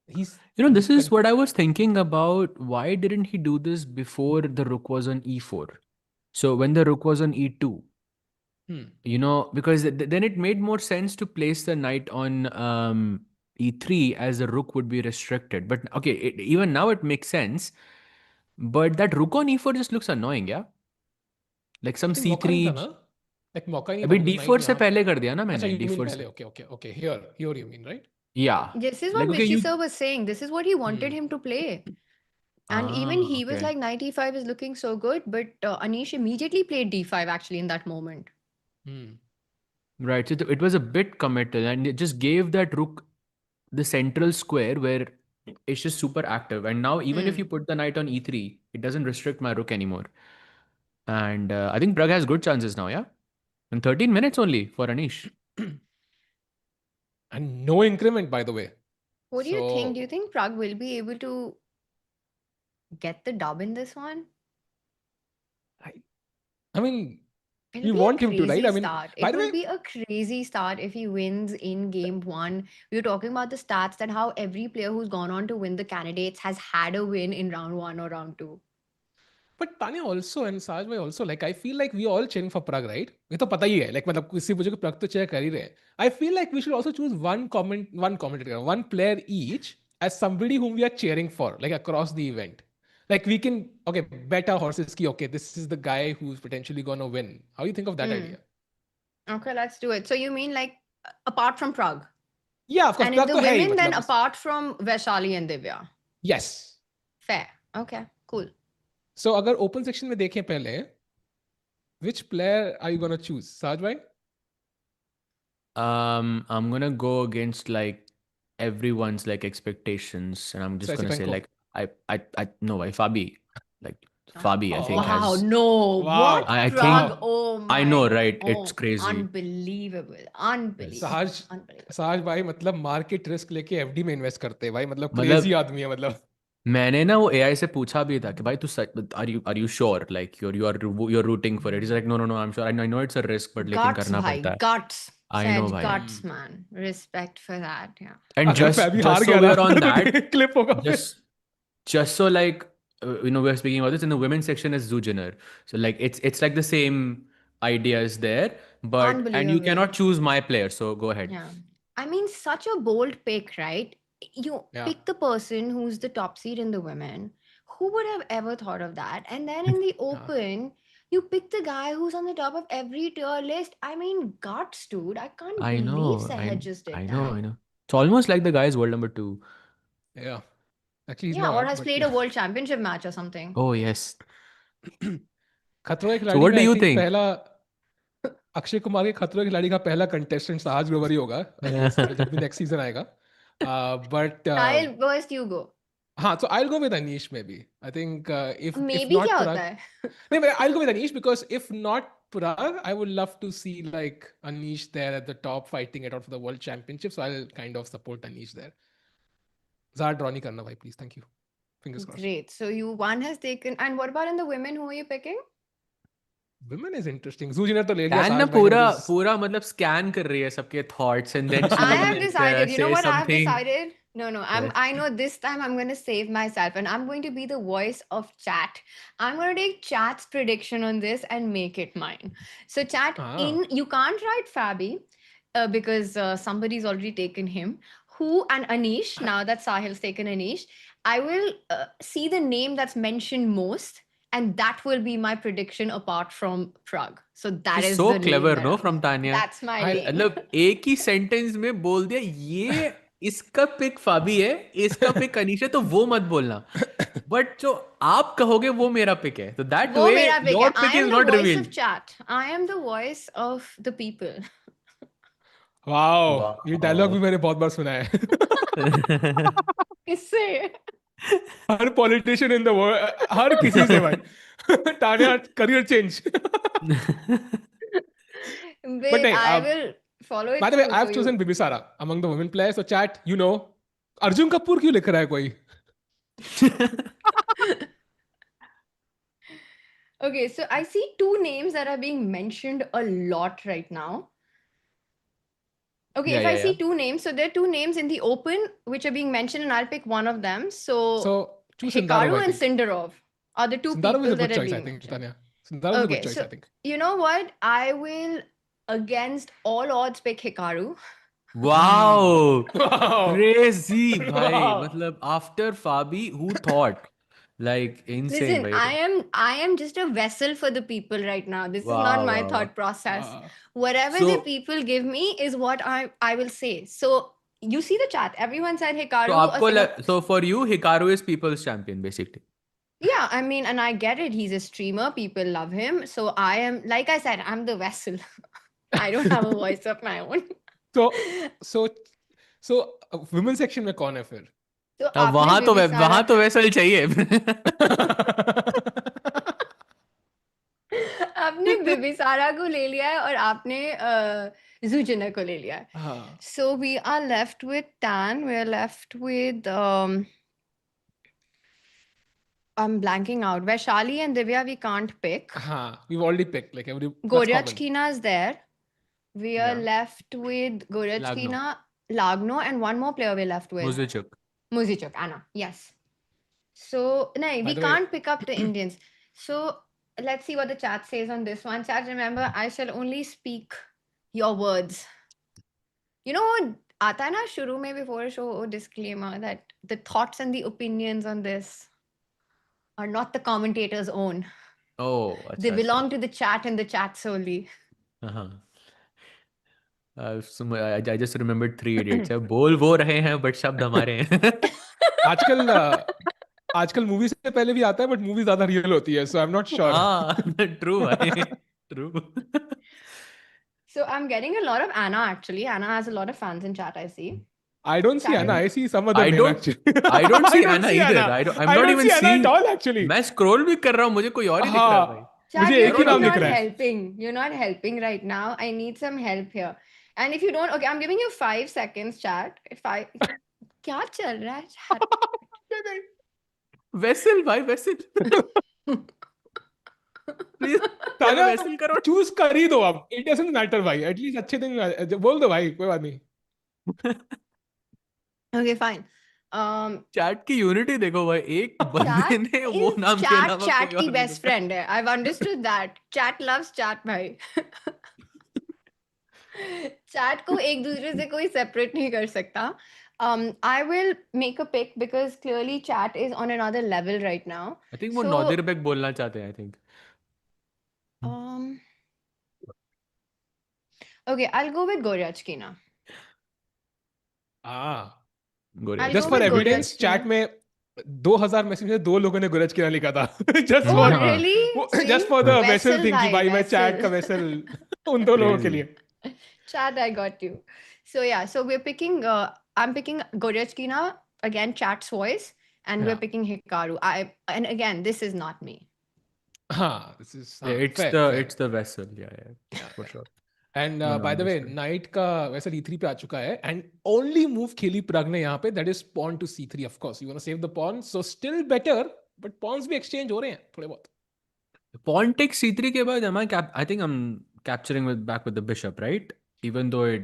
This is what I was thinking about. Why didn't he do this before the rook was on e4? So when the rook was on e2, because then it made more sense to place the knight on e3 as the rook would be restricted. But okay, even now it makes sense. But that rook on e4 just looks annoying, yeah? Like some c3. Like मौका ही नहीं अभी था, d4 से पहले कर दिया ना मैंने. अच्छा, you mean d4 पहले. Okay. Here you mean, right? Yeah. This is what Vishy sir was saying. This is what he wanted him to play. And even he was like, knight e5 is looking so good. But Anish immediately played d5 actually in that moment. Right. So it was a bit committal and it just gave that rook the central square where it's just super active. And now even if you put the knight on e3, it doesn't restrict my rook anymore. And I think Pragg has good chances now, yeah? In 13 minutes only for Anish. And no increment, by the way. What do you think? So, Do you think Pragg will be able to get the dub in this one? I mean, we It'll be a want him to, right? crazy I mean, start. by It the will way, be a crazy start if he wins in game one. We were talking about the stats that how every player who's gone on to win the candidates has had a win in round one or round two. but Tanya also and Saj bhai also, like, I feel like we all cheering for Pragg, right? ये तो पता ही है. Like, मतलब किसी पूछे कि Pragg तो cheer कर ही रहे हैं. I feel like we should also choose one commentator, one player each as somebody whom we are cheering for, like across the event. Like we can, okay, bet our horses ki, okay, this is the guy who's potentially gonna win. How do you think of that idea? Okay, let's do it. So you mean like apart from Pragg? Yeah, of course. And in Pragg the तो है ही, women, then मतलब apart from Vaishali and Divya. yes. Fair. Okay, cool. So अगर open section में देखें पहले, which player are you gonna choose? Saj bhai? I'm gonna go against like everyone's like expectations, and I'm just So gonna say Esipenko. like I no, why Fabi, like Fabi, I think Wow, has. no. Wow. What? I Pragg? think Oh my. I know, right? Oh, It's crazy. Unbelievable. Unbelievable. Saj Unbelievable. Saj भाई मतलब market risk लेके FD में invest करते हैं भाई, मतलब मतलब crazy आदमी है मतलब. मैंने ना वो एआई से पूछा भी था कि भाई तू are you sure like you're rooting for it. He's like no I'm sure. I know it's a risk but लेकिन Guts, करना bhai. पड़ता है. Guts. I know, Said bhai. guts, man. Respect for that. Yeah. And अगर फैबी हार just so गया we ना are on तो that, clip होगा फिर. just so like we're speaking about this in the women's section is Zhu Jiner. So like it's like the same ideas there, but and you Unbelievable. cannot choose my player. So go ahead. Yeah. I mean, such a bold pick, right? You Yeah. pick the person who's the top seed in the women. Who would have ever thought of that? And then in the open, you pick the guy who's on the top of every tier list. I mean, guts, dude. I can't I believe know, Sahaj just did I that. know. It's almost like the guy is world number 2. Yeah. Actually he's Yeah, or not, has but played yeah. a world championship match or something. Oh yes. खतरों के So खिलाड़ी what में do I you think think? पहला अक्षय कुमार के खतरों के खिलाड़ी का पहला कंटेस्टेंट साहज ग्रोवर ही होगा जब भी नेक्स्ट सीजन आएगा. But Kyle, first you go. हाँ, so I'll go with Anish maybe. I think if Maybe not क्या Pragg, होता है? no, but I'll go with Anish because if not Pragg, I would love to see like Anish there at the top fighting it out for the world championship. So I'll kind of support Anish there. Zara draw nahi karna bhai, please. Thank you. Fingers crossed. Great. So one has taken. And what about in the women? Who are you picking? Women is interesting. Zhu Jiner तो ले लिया. Scan ना Saj bhai ने because- पूरा मतलब scan कर रही है सबके thoughts and then she I have decided. You know says what I have something. decided? No. I know this time I'm going to save myself and I'm going to be the voice of chat. I'm going to take chat's prediction on this and make it mine. So chat you can't write Fabi because somebody's already taken him. Who and Anish, now that Sahil's taken Anish, I will see the name that's mentioned most. And that will be my prediction apart from Pragg. So that She's is so the clever, name no, that from Tanya. That's my name. मतलब एक ही sentence में बोल दिया ये इसका pick फाबी है, इसका pick Anish है, तो वो मत बोलना. बट जो आप कहोगे वो मेरा पिक है. तो that वो way मेरा pick your है. I pick am is the not voice revealed. of chat. I am the voice of the people. Wow. ये डायलॉग भी मैंने बहुत बार सुना है. किससे? हर पॉलिटिशियन इन द वर्ल्ड, हर किसी से भाई. Tanya career change. But I will follow it By the way, through. I've chosen Bibisara among the women players. So chat, you know, Arjun Kapoor क्यों लिख रहा है कोई? Okay, so I see two names that are being mentioned a lot right now. Okay, Yeah, if I yeah, see yeah. two names, so there are two names in the open which are being mentioned, and I'll pick one of them. So choose Sindarov, Hikaru I and think. Sindarov are the two Sindarov is people a good that are choice, I being think, mentioned. Tanya. Sindarov is a good choice, so I think. you know what? I will, against all odds, pick Hikaru. Wow, Wow. crazy bhai. Wow. मतलब after Fabi, who thought? Like insane, Listen, bhai. I am just a vessel for the people right now. This is not Wow, my wow, thought wow. process. Wow. Whatever So- the people give me is what I will say. So you see the chat. Everyone said Hikaru. So आपको so for you, Hikaru is people's champion basically. Yeah, I mean, and I get it. He's a streamer. People love him. So I am, like I said, I'm the vessel. I don't have a voice of my own. So women section में कौन है फिर? तो वहां तो vessel चाहिए. आपने बिबिसारा को ले लिया है और आपने Zhu Jiner ko le liya hai. हाँ So we are left with Tan. We're left with I'm blanking out. Vaishali and Divya we can't pick. हाँ, we've already picked like every. That's common. Goryachkina is there. We are Yeah. left with Lagno. Goryachkina, Lagno, and one more player we're left with. Muzychuk. Muzychuk, Anna. Yes. So, no, By we the way- can't pick up the Indians. So, let's see what the chat says on this one. Chat, remember, I shall only speak your words. You know what? Aata hai na shuru mein before a show, a disclaimer that the thoughts and the opinions on this are not the commentator's own. Oh, They अच्छा, belong to the chat and the chat solely. अच्छा. I just remembered Three Idiots. बोल वो रहे हैं but शब्द हमारे हैं. आजकल मूवी से पहले भी आता है बट मूवी ज्यादा रियल होती है, so I'm not sure. True भाई. True. So I'm getting a lot of Anna actually. Anna has a lot of fans in chat, I see. I don't see Anna. I see some other I name don't- actually. I don't see Anna see either. Anna. I'm I not don't even see Anna seeing. at all actually. मैं scroll भी कर रहा हूँ, मुझे कोई और ही दिख रहा है भाई. Chat, मुझे you're एक ही नाम not दिख रहा है. helping. You're not helping right now. I need some help here. And if you don't, okay, I'm giving you 5 seconds, chat. क्या चल रहा है chat? Vessel भाई, Vessel. Please, ताजा Vessel करो. चूज कर ही दो अब. It doesn't matter भाई. At least अच्छे दिन बोल दो भाई, कोई बात नहीं. Okay, fine. Chat की unity देखो भाई, एक बंदे Chat ने वो is नाम के chat, अलावा chat कोई की और नहीं best देखा. friend है. I've understood that. Chat loves chat भाई. Chat को एक दूसरे से कोई separate नहीं कर सकता. I will make a pick because clearly chat is on another level right now. I think वो So, नौदिर बेग बोलना चाहते हैं, I think. Okay, I'll go with Goryachkina. Goryachkina. Just go for with evidence, Goryachkina. chat में 2000 message में 2 लोगों ने गोरचकिना लिखा था. Just Oh, for really? just See? for the Vessel vessel thing कि bhai, भाई मैं vessel. chat का vessel उन 2 लोगों के Crazy. लिए. Chat, I got you. So yeah, so we're picking. I'm picking Goryachkina again. Chat's voice, and we're Yeah. picking Hikaru. And again, this is not me. This is Yeah, it's the Vessel. Yeah, for sure. And No, by the way, understood. Knight का वैसे E3 पे आ चुका है and only move खेली Pragg ने यहाँ पे, that is pawn to C3. Of course, you want to save the pawn, so still better, but pawns भी exchange हो रहे हैं थोड़े बहुत. Pawn takes C3 के बाद I think I'm capturing back with the bishop, right? Even though it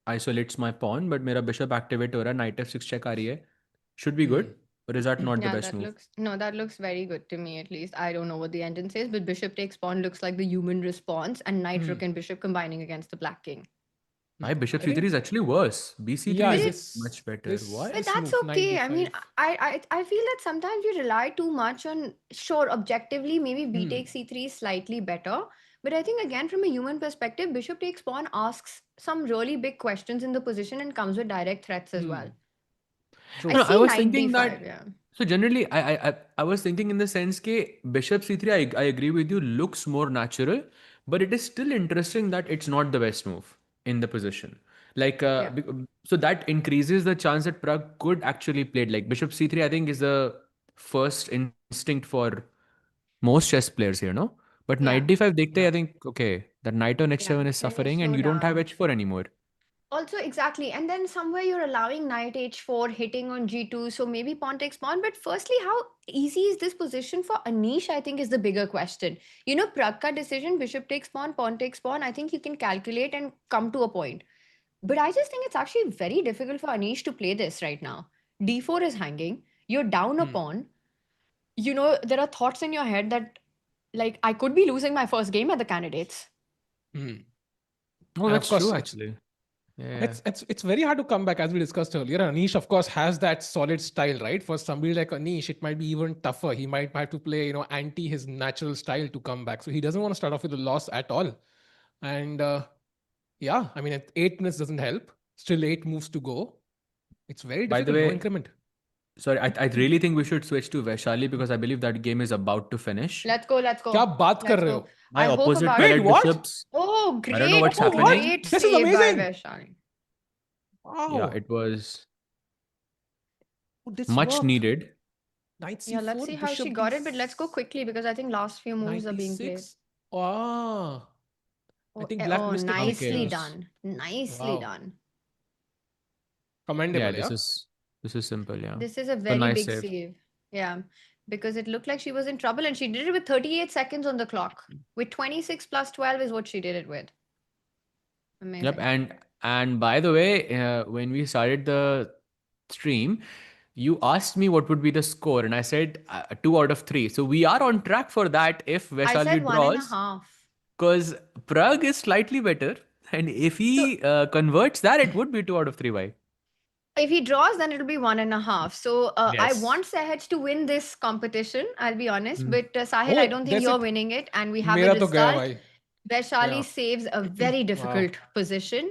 isolates my pawn, but मेरा bishop activate हो रहा है, knight f6 check आ रही है. Should be good, or is that not the Yeah, best move? that looks very good to me at least. I don't know what the engine says, but bishop takes pawn looks like the human response, and knight, rook, and bishop combining against the black king. My bishop c3 is actually worse. bc3 Yeah, is this- much better. this- Why? But This that's move, okay. I mean, 95. I feel that sometimes we rely too much on, sure, objectively, maybe b takes c3 is slightly better. But I think, again, from a human perspective, bishop takes pawn asks some really big questions in the position and comes with direct threats as well. True. I No, see I was knight thinking d5, that. yeah. So generally, I was thinking in the sense that bishop c3, I agree with you, looks more natural, but it is still interesting that it's not the best move in the position. Like, so that increases the chance that Pragg could actually play it. Like bishop c3, I think is the first instinct for most chess players here, no? But knight d5, dekhte, I think, okay, that knight on h7 is Can you suffering and slow you don't have down? h4 anymore. Also, exactly. And then somewhere you're allowing knight h4, hitting on g2. So maybe pawn takes pawn. But firstly, how easy is this position for Anish, I think, is the bigger question. You know, Pragg ka decision, bishop takes pawn takes pawn. I think you can calculate and come to a point. But I just think it's actually very difficult for Anish to play this right now. d4 is hanging. You're down a pawn. You know, there are thoughts in your head that, like, I could be losing my first game at the candidates. Oh, And that's of course, true, actually. Yeah. It's very hard to come back, as we discussed earlier. Anish, of course, has that solid style, right? For somebody like Anish, it might be even tougher. He might have to play, anti his natural style to come back. So he doesn't want to start off with a loss at all. And yeah, I mean, 8 minutes doesn't help. Still 8 moves to go. It's very By difficult. the No way, increment. sorry, I really think we should switch to Vaishali because I believe that game is about to finish. Let's go. क्या बात कर रहे हो? My I hope opposite about colored Wait, what? bishops. Oh, great. I don't know what's Oh, happening. great This is save by amazing. Vaishali. Wow. Yeah, it was This much worked. needed. Knight c4, Yeah, let's see how she bishop got it, but let's go quickly because I think last few moves knight are being played. e6. Wow. I think black missed it. Nicely Okay. done. Nicely Wow. done. Commendable, Yeah, yeah? this is simple, yeah. This is a So very nice big save. save. Yeah. Because it looked like she was in trouble and she did it with 38 seconds on the clock. With 26 plus 12 is what she did it with. Yep, Amazing. and by the way, when we started the stream, you asked me what would be the score, and I said 2 out of 3. So we are on track for that if I said Vaishali one and a draws, half. because Pragg is slightly better, and if So he converts that, it would be 2 out of 3. Why? if he draws, then it'll be one and a half. So I Yes. want Sahaj to win this competition, I'll be honest. Mm. But Sahil, I Oh, don't think that's you're it. winning it. And we have a मेरा तो गया result. भाई. Vaishali Yeah. saves a very Wow. difficult position.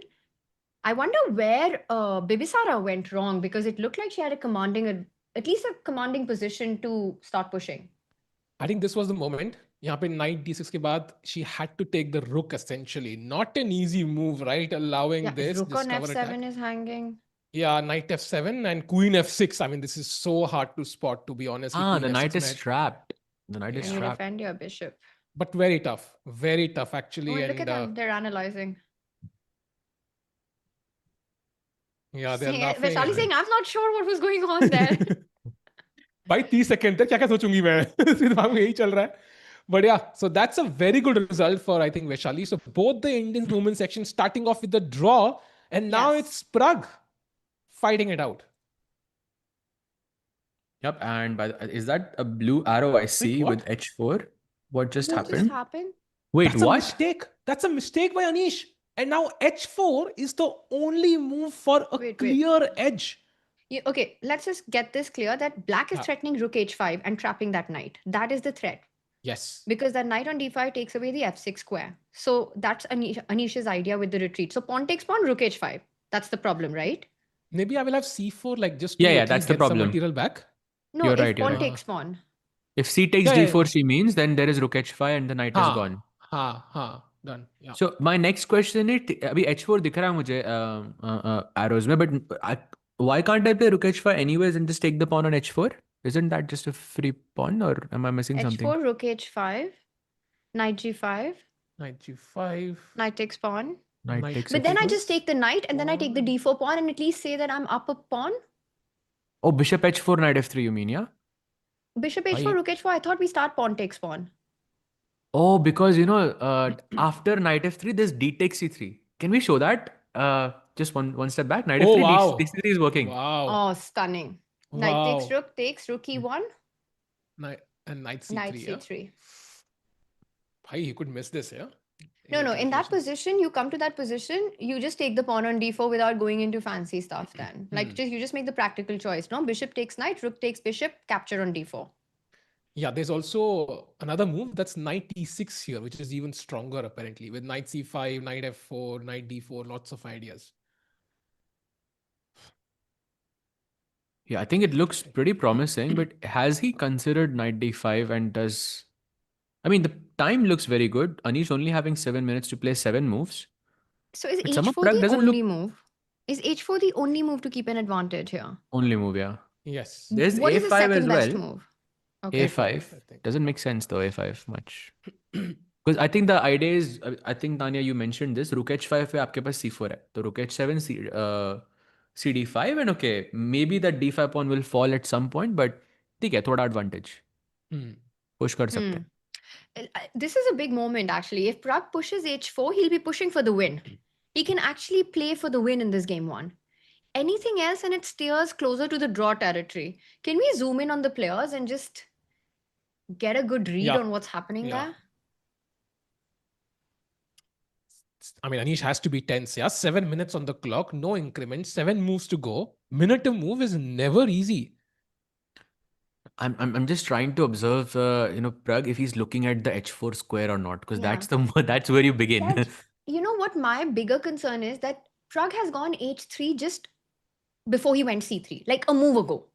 I wonder where Bibisara went wrong because it looked like she had at least a commanding position to start pushing. I think this was the moment. यहाँ पे knight d6 के बाद she had to take the rook essentially. Not an easy move, right? Allowing Yeah, this rook on cover f7 attack. is hanging. Yeah, knight f7 and queen f6. I mean, this is so hard to spot, to be honest. with Ah, queen the f6 knight is knight. trapped. The knight is And you trapped. defend your bishop. But very tough. Very tough, Oh, actually. and look at And them. They're analyzing. yeah, they're laughing. Vaishali saying, I'm not sure what was going on there. भाई 30 second तक क्या क्या सोचूंगी मैं दिमाग में यही चल रहा है. But yeah, so that's a very good result for, I think, Vaishali. So both the Indian women's section starting off with the draw, and now Yes. it's Pragg fighting it out. Yep, and is that a blue arrow I see what? with h4? What just What just happened? happened? Wait, That's a what? mistake. That's a mistake by Anish. And now h4 is the only move for a Wait. clear edge. Okay, let's just get this clear that black is Ah. threatening rook h5 and trapping that knight. That is the threat. Yes. Because that knight on d5 takes away the f6 square. So that's Anish's idea with the retreat. So pawn takes pawn, rook h5. That's the problem, right? Maybe I will have c4 like just to Yeah, at that's least the get some problem. material back. No, You're if right, you're pawn right. takes pawn. If c takes Yeah, yeah, d4, she means then there is rook h5 and the knight is gone. Done. Yeah. So my next question is, अभी h4 दिख रहा है मुझे arrows में, but why can't I play rook h5 anyways and just take the pawn on h4? Isn't that just a free pawn, or am I missing something? h4, rook h5, knight g5, Knight g5. knight takes pawn. Knight Knight takes But then I f4. just take the knight and then I take the d4 pawn and at least say that I'm up a pawn. Oh, bishop h4, knight f3, you mean, yeah? Bishop h4, rook h4. I thought we start pawn takes pawn. Oh, because after knight f3, there's d takes c3. Can we show that? Just one step back. Knight Oh, f3, wow. d3 is working. Wow. Oh, stunning. Knight takes, rook e1, Knight c3. knight yeah? c3. Bhai, he could miss this, yeah? No, in that calculations. position, you come to that position, you just take the pawn on d4 without going into fancy stuff then. Like, you just make the practical choice, no? Bishop takes knight, rook takes bishop, capture on d4. Yeah, there's also another move that's knight e6 here, which is even stronger apparently, with knight c5, knight f4, knight d4, lots of ideas. Yeah, I think it looks pretty promising, but has he considered knight d5 and does... I mean, the time looks very good. Anish only having 7 minutes to play 7 moves. So is But somehow h4 Pragg the doesn't only look... move? Is h4 the only move to keep an advantage here? Only move, yeah. Yes. There's What is the a5 second as best well. move? Okay. a5. I think. Doesn't make sense though, a5 much. Because I think the idea is, I think Tanya, you mentioned this, rook h5 पे आपके पास c4 है. So rook h7, cd5, and okay, maybe that d5 pawn will fall at some point, but ठीक है, थोड़ा advantage. Push कर सकते हैं. This is a big moment actually. If Pragg pushes h4, he'll be pushing for the win. He can actually play for the win in this game one. Anything else and it steers closer to the draw territory. Can we zoom in on the players and just get a good read on what's happening there? I mean, Anish has to be tense, yeah? 7 minutes on the clock, no increment, 7 moves to go. Minute to move is never easy. I'm just trying to observe, Pragg, if he's looking at the h4 square or not, because that's where you begin. You know what my bigger concern is that Pragg has gone h3 just before he went c3, like a move ago.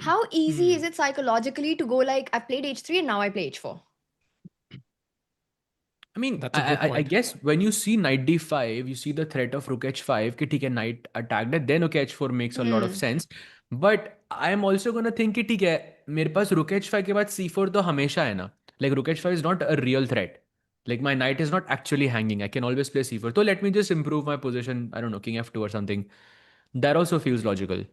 How easy is it psychologically to go like, I played h3 and now I play h4? I mean, That's a good I point. guess when you see knight d5, you see the threat of rook h5, कि ठीक है, knight attacked it, then okay, h4 makes a lot of sense. But I am also going to think कि ठीक है, मेरे पास rook h5 के बाद c4 तो हमेशा है ना. Like rook h5 is not a real threat. Like my knight is not actually hanging. I can always play c4. So let me just improve my position. I don't know, king f2 or something. That also feels logical.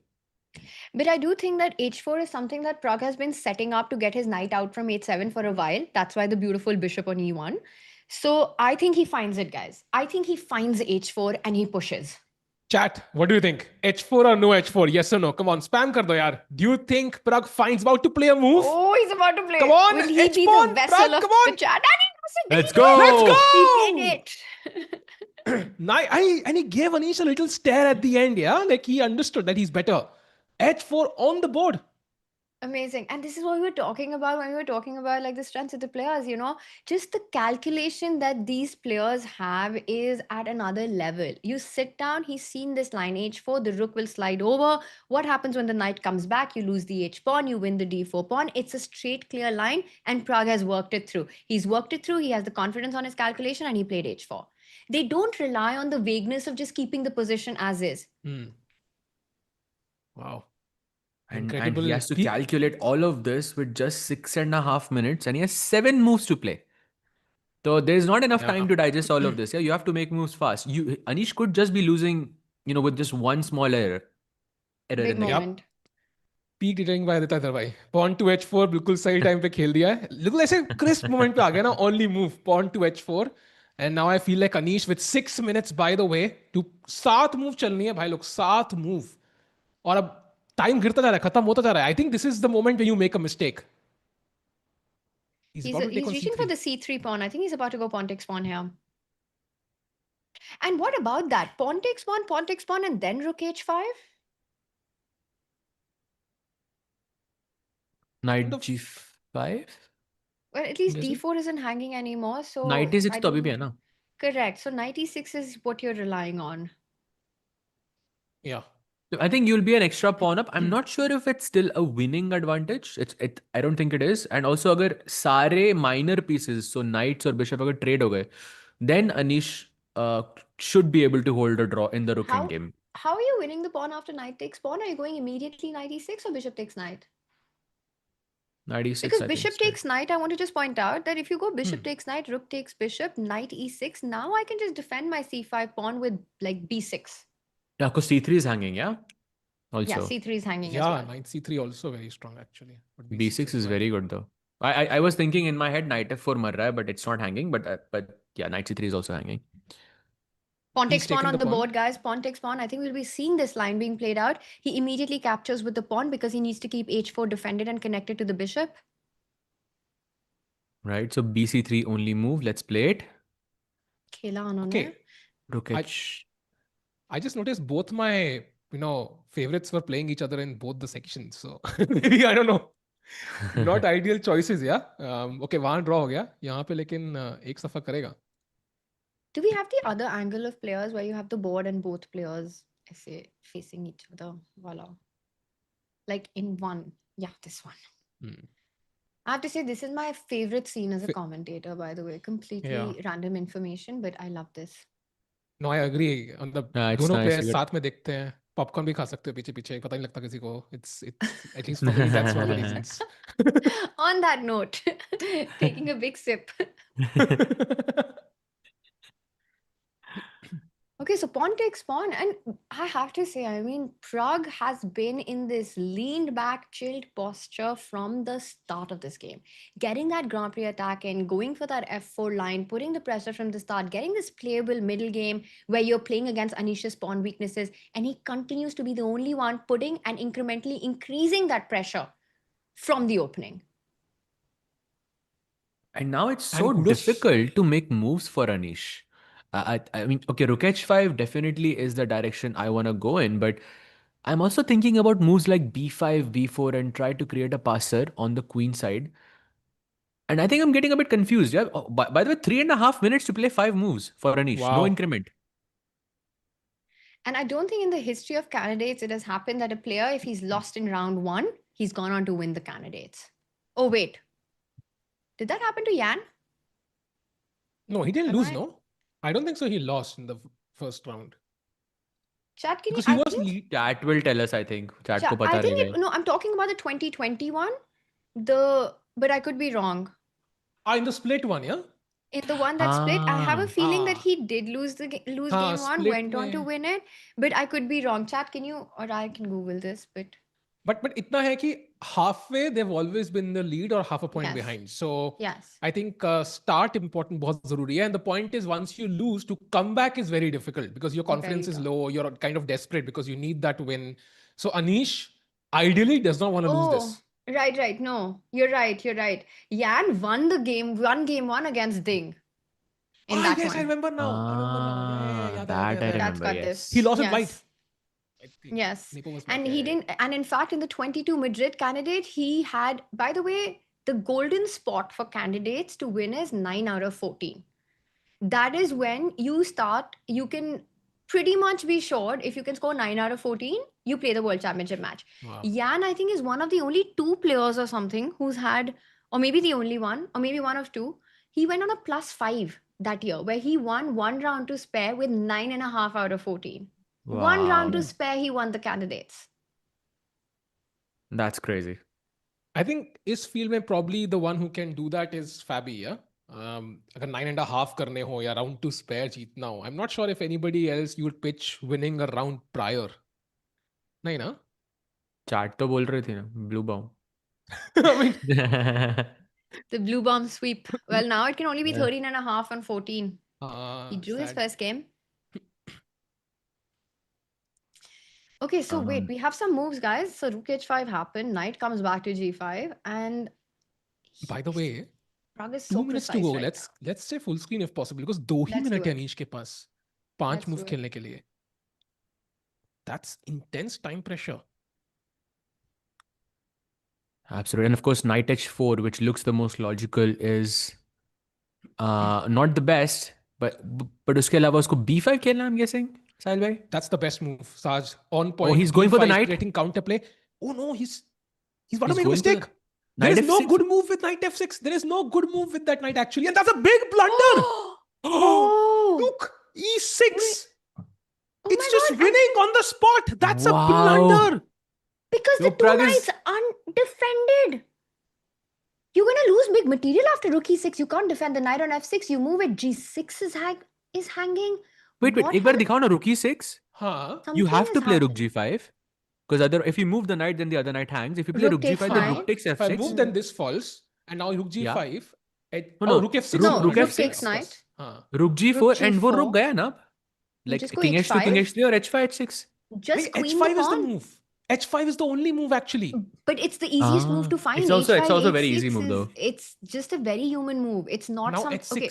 But I do think that h4 is something that Pragg has been setting up to get his knight out from h7 for a while. That's why the beautiful bishop on e1. So I think he finds it, guys. I think he finds h4 and he pushes. Chat, what do you think? H4 or no H4? Yes or no? Come on, spam kar do yaar. Do you think Pragg finds about to play a move? Oh, he's about to play. Come on, Will he be H-pawn, the vessel Pragg, of come on. the chat? And he does it. Let's He did go. it. Let's go. He did it. And he gave Anish a little stare at the end, yeah? Like he understood that he's better. H4 on the board. Amazing. And this is what we were talking about when we were talking about like the strengths of the players, you know, just the calculation that these players have is at another level. You sit down, he's seen this line h4, the rook will slide over. What happens when the knight comes back? You lose the h pawn, you win the d4 pawn. It's a straight, clear line, and Pragg has worked it through. He's worked it through, he has the confidence on his calculation, and he played h4. They don't rely on the vagueness of just keeping the position as is. Wow. And he has to calculate all of this with just 6.5 minutes, and he has 7 moves to play. So there's not enough time to digest all of this. Yeah, you have to make moves fast. Anish could just be losing, with just one small error. Big moment. Peak detailing by देता था भाई pawn to h4 बिल्कुल सही time पे खेल दिया है बिल्कुल ऐसे क्रिस्प मोमेंट पे आ गया ना only move pawn to h4 and now I feel like Anish with 6 minutes by the way to 7 move चलनी है भाई लोग 7 move और अब टाइम गिरता जा रहा है खत्म होता जा रहा है I think this is the moment when you make a mistake. He's reaching for the c3 pawn. I think he's about to go pawn takes pawn here. And what about that? Pawn takes pawn, and then rook h5? Knight g5? Well, at least d4 isn't hanging anymore. So Knight e6 to abhi bhi hai na? Correct. So knight e6 is what you're relying on. Yeah. I think you'll be an extra pawn up. I'm not sure if it's still a winning advantage. I don't think it is. And also, agar sare minor pieces, so knights or bishop agar trade ho gaye, then Anish should be able to hold a draw in the rook endgame. How are you winning the pawn after knight takes pawn? Are you going immediately knight e6 or bishop takes knight? Knight e6. Because bishop takes knight, I want to just point out that if you go bishop takes knight, rook takes bishop, knight e6, now I can just defend my c5 pawn with like b6. Yeah, because c3 is hanging, yeah? Also. Yeah, c3 is hanging as well. well. Knight c3 also very strong actually. But b6 is very good though. I was thinking in my head knight f4 mar raha hai, but it's not hanging. But yeah, knight c3 is also hanging. Pawn takes pawn on the board, guys. Pawn takes pawn. I think we'll be seeing this line being played out. He immediately captures with the pawn because he needs to keep h4 defended and connected to the bishop. Right, so bc3 only move. Let's play it. Okay. Rook h. I just noticed both my favorites were playing each other in both the sections. So maybe I don't know. Not ideal choices, yeah. Okay, वहाँ draw हो गया. यहाँ पे लेकिन एक सफा करेगा. Do we have the other angle of players where you have the board and both players facing each other? Voila. Like in one. Yeah, this one. I have to say, this is my favorite scene as a commentator, by the way. Completely random information, but I love this. No, I agree. दोनों players साथ में देखते हैं. Popcorn भी खा सकते हो पीछे पता नहीं लगता किसी को. It's at least for me that's one of the reasons. On that note, taking a big sip. Okay, so pawn takes pawn, and I have to say, I mean, Pragg has been in this leaned back, chilled posture from the start of this game. Getting that Grand Prix attack in, going for that f4 line, putting the pressure from the start, getting this playable middle game where you're playing against Anish's pawn weaknesses, and he continues to be the only one putting and incrementally increasing that pressure from the opening. And now it's so difficult to make moves for Anish. I mean, okay, rook h5 definitely is the direction I want to go in, but I'm also thinking about moves like b5, b4 and try to create a passer on the queen side. And I think I'm getting a bit confused. Yeah. Oh, by the way, 3.5 minutes to play 5 moves for Anish. Wow. No increment. And I don't think in the history of candidates it has happened that a player, if he's lost in round 1, he's gone on to win the candidates. Oh, wait. Did that happen to Jan? No, he didn't lose, no? I don't think so. He lost in the first round. Chat, can Chat will tell us, I think. Chat ko pata I think no, I'm talking about the 2021. But I could be wrong. In the split one, yeah? In the one that split, I have a feeling that Ah. he did lose lose हाँ, game one, split went on to में. win it, but I could be wrong. Chat, can you, or I can Google this, but But इतना है कि halfway they've always been in the lead or half a point yes, behind. So yes, I think start important बहुत जरूरी है. And the point is once you lose, to come back is very difficult because your confidence very is tough. low. You're kind of desperate because you need that win. So Anish ideally does not want to lose this. Oh, right. No, you're right. Yan won the game one against Ding in Ah, that yes, I one. remember now. I remember now. Yeah. याद That I आया. That's remember, got this. He yes. lost with white. Yes. I think. Yes. Nepo was And white. he Yeah. didn't, and in fact, in the 22 Madrid candidate, he had, by the way, the golden spot for candidates to win is 9 out of 14. That is when you can pretty much be sure if you can score 9 out of 14, you play the World Championship match. Wow. Yan, I think, is one of the only two players or something who's had, or maybe the only one, or maybe one of two. He went on a +5 that year where he won one round to spare with 9.5 out of 14. One round to Wow. spare, he won the candidates. That's crazy. I think इस field में probably the one who can do that is Fabi, yeah? अगर 9.5 करने हो या round to spare जीतना हो, I'm not sure if anybody else you would pitch winning a round prior. नहीं ना? Chat तो बोल रही थी ना, blue bomb. I mean, The blue bomb sweep. Well, now it can only be Yeah. 13.5 and 14. He drew his sad. first game. Okay, so wait, we have some moves, guys. So rook h5 happened, knight comes back to g5, and By the way, Pragg is 2 so minutes to precise go. right Let's say full screen if possible because 2 he Let's do minute है it. Anish के पास 5 Let's moves do it. खेलने के लिए. That's intense time pressure. Absolutely. And of course, knight h4, which looks the most logical, is not the best, but उसके अलावा उसको b5 खेलना, I'm guessing, Sahil bhai? That's the best move, Saj. On point. he's going for the B5, knight? creating counterplay. Oh no, he's about to He's make a going for the mistake. There knight is no f6? good move with knight f6. There is no good move with that knight actually, and that's a big blunder. Oh! Look, e6. Oh It's my just God, winning on the spot. That's a Wow. blunder. Because Yo, the two Pragg knights is- undefended. You're gonna lose big material after rook e6. You can't defend the knight on f6. You move it. g6 is hanging. Wait, What एक बार has- दिखाओ ना, rook e6. Huh? You something have to has play rook happened. g5. Because if you move the knight, then the other knight hangs. If you play Rook rook g5, takes then fine. rook takes If I f6. move, then this falls, and now rook Yeah. g5. No, rook f6. No, rook rook f6. takes Of course. knight. Huh. Rook g4, Rook and वो g4. रुक गया ना? Like just go king h2, king h5. h3 or h5, h6. Just Wait, queen h5 the is the pawn. move. H5 is the only move actually. But it's the easiest move to find. It's also H5, a very easy H6 move is- though. It's just a very human move. It's not Now some. h6. Okay,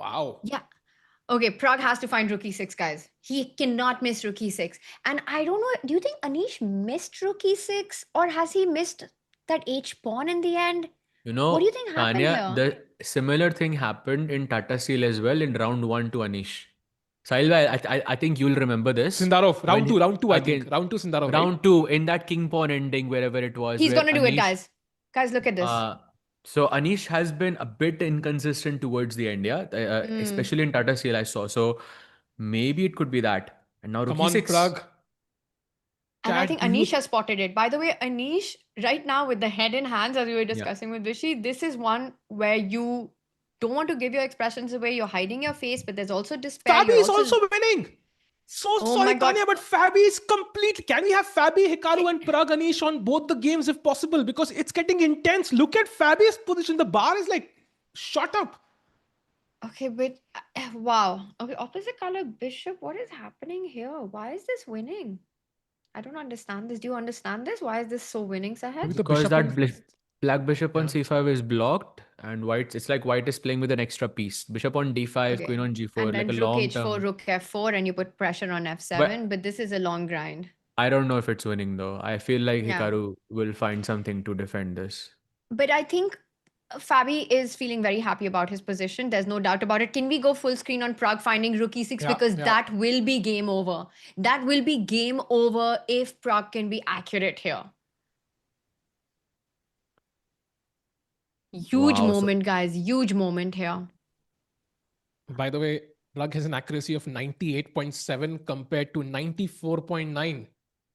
Wow. yeah. Okay, Pragg has to find rook e6, guys. He cannot miss rook e6. And I don't know, do you think Anish missed rook e6 or has he missed that h pawn in the end? You know, What do you think happened Tanya, here? the similar thing happened in Tata Steel as well in round 1 to Anish. Sahil bhai, I think you'll remember this. Sindarov, round When 2, I again, think. Round 2 Sindarov, round right? 2 in that king pawn ending, wherever it was. He's where going to do it, Anish- guys. Guys, look at this. So Anish has been a bit inconsistent towards the end, yeah, especially in Tata Steel I saw. So maybe it could be that. And now rook Come on, e6. Pragg. And I Chat, think do you- Anish has spotted it. By the way, Anish, right now with the head in hands, as we were discussing with Vishy, this is one where you don't want to give your expressions away. You're hiding your face, but there's also despair. Fabi You're is also winning. So Oh sorry, my God. Tanya, but Fabi is complete. Can we have Fabi, Hikaru, and Pragg Anish on both the games if possible? Because it's getting intense. Look at Fabi's position. The bar is like shot up. Okay, but wow. Okay, opposite color bishop. What is happening here? Why is this winning? I don't understand this. Do you understand this? Why is this so winning, Sahaj? Maybe the Because bishop that on- black bishop on Yeah. c5 is blocked, and it's like white is playing with an extra piece. Bishop on d5, Okay. queen on g4, And then like a rook long h4, term. rook f4, and you put pressure on f7. But this is a long grind. I don't know if it's winning though. I feel like Yeah. Hikaru will find something to defend this. But I think Fabi is feeling very happy about his position. There's no doubt about it. Can we go full screen on Pragg finding rook e6? Yeah, Because yeah. that will be game over. That will be game over if Pragg can be accurate here. Huge Wow, so- moment, guys. Huge moment here. By the way, Pragg has an accuracy of 98.7 compared to 94.9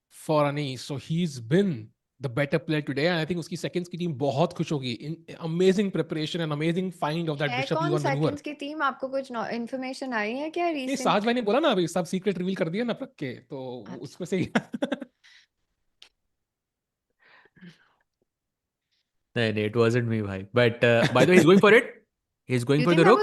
for Anish. So he's been the better player today, and I think uski seconds ki team बहुत खुश होगी. In amazing preparation and amazing find of that है bishop कौन e1 maneuver. seconds की team? आपको कुछ information आई है क्या ये recent? साज भाई ने बोला ना अभी सब सीक्रेट रिवील कर दिया ना प्रग के, तो उसमें से ही. No, it wasn't me, bhai. But by the way, he's going for it. He's going for the rook.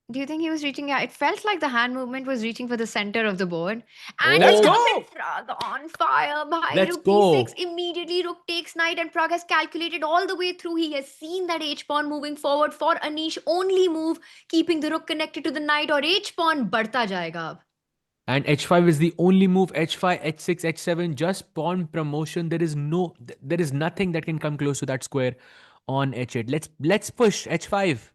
Do you think he was reaching? Yeah, it felt like the hand movement was reaching for the center of the board. And Let's it's go! coming Pragg on fire. Bhai, Let's rook go. d6. Immediately, rook takes knight, and Pragg has calculated all the way through. He has seen that h pawn moving forward for Anish. Only move keeping the rook connected to the knight, or h pawn बढ़ता जाएगा अब. And h5 is the only move. h5, h6, h7, just pawn promotion. There is nothing that can come close to that square on h8. Let's push h5.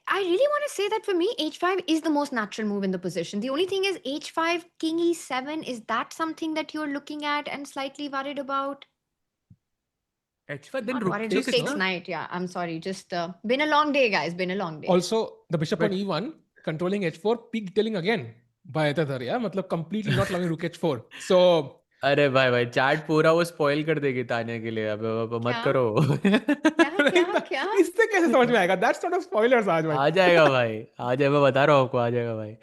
I really want to say that for me, h5 is the most natural move in the position. The only thing is h5, king e7. Is that something that you're looking at and slightly worried about? h5, then Not rook worried. takes, Rook takes no? knight. Yeah, I'm sorry. Just been a long day, guys. Been a long day. Also, the bishop on e1 controlling h4, peak telling again by Tadar, yeah, मतलब completely not allowing rook h4. So अरे भाई chat पूरा वो spoil कर देगी तान्या के लिए. अब मत क्या? करो. क्या? इससे कैसे समझ में आएगा? That's not a spoiler, साज भाई. आ जाएगा भाई, आ जाए, मैं बता रहा हूँ आपको, आ जाएगा भाई.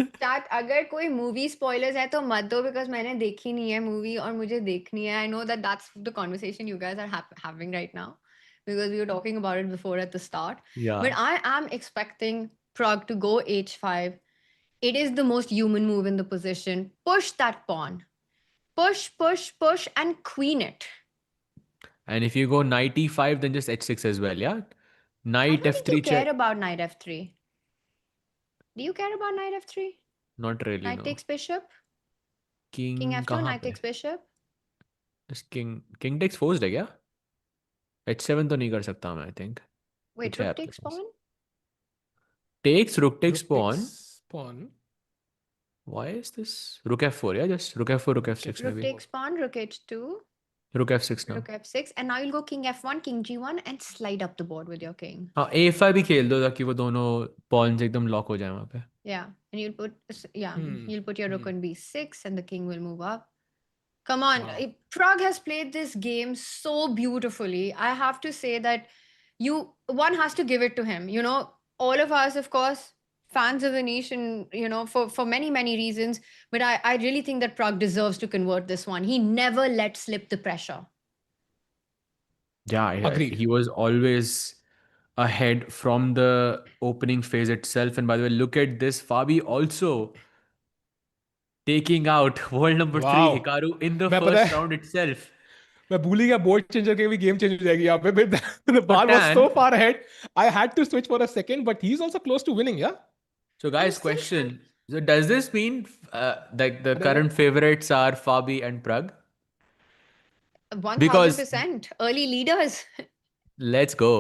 Chat, अगर कोई मूवी स्पॉयलर्स है तो मत दो, बिकॉज मैंने देखी नहीं है मूवी और मुझे देखनी है. I know that that's the conversation you guys are having right now, because we were talking about it before at the start. Yeah. But I am expecting Pragg to go h5. It is the most human move in the position. Push that pawn. Push, and queen it. And if you go knight e5, then just h6 as well, yeah? I Knight don't think you f3 care check. about knight f3. Do you care about knight f3? Not really, Knight no. takes bishop. King King f2, कहाँ knight पे? takes bishop. Just king takes forced है क्या? h7 तो नहीं कर सकता मैं, I think. Wait, कुछ है rook आपके takes pass. pawn? Rook takes pawn. Pawn. Why is this? Rook f4, yeah? Just rook f4, rook f6 Rook maybe. takes pawn, rook h2, Rook f6 now. rook f6, and now you'll go king f1, king g1, and slide up the board with your king. हाँ, a5 भी खेल दो ताकि वो दोनों pawns एकदम lock हो जाए वहाँ पे. Yeah, and you'll put your rook on b6, and the king will move up. Come on, Pragg has played this game so beautifully. I have to say that one has to give it to him. You know, all of us, of course, fans of Anish, and for many reasons. But I really think that Pragg deserves to convert this one. He never let slip the pressure. Yeah, Agreed. he was always ahead from the opening phase itself. And by the way, look at this. Fabi also taking out world number 3 Wow. Hikaru in the मैं पता first है, round itself. मैं भूल ही गया board changer के भी game change हो जाएगी यहाँ पे. The bar was Tan- so far ahead. I had to switch for a second, but he's also close to winning, yeah? So guys, question. So does this mean that the current favorites are Fabi and Pragg? 1000% early leaders. Let's go.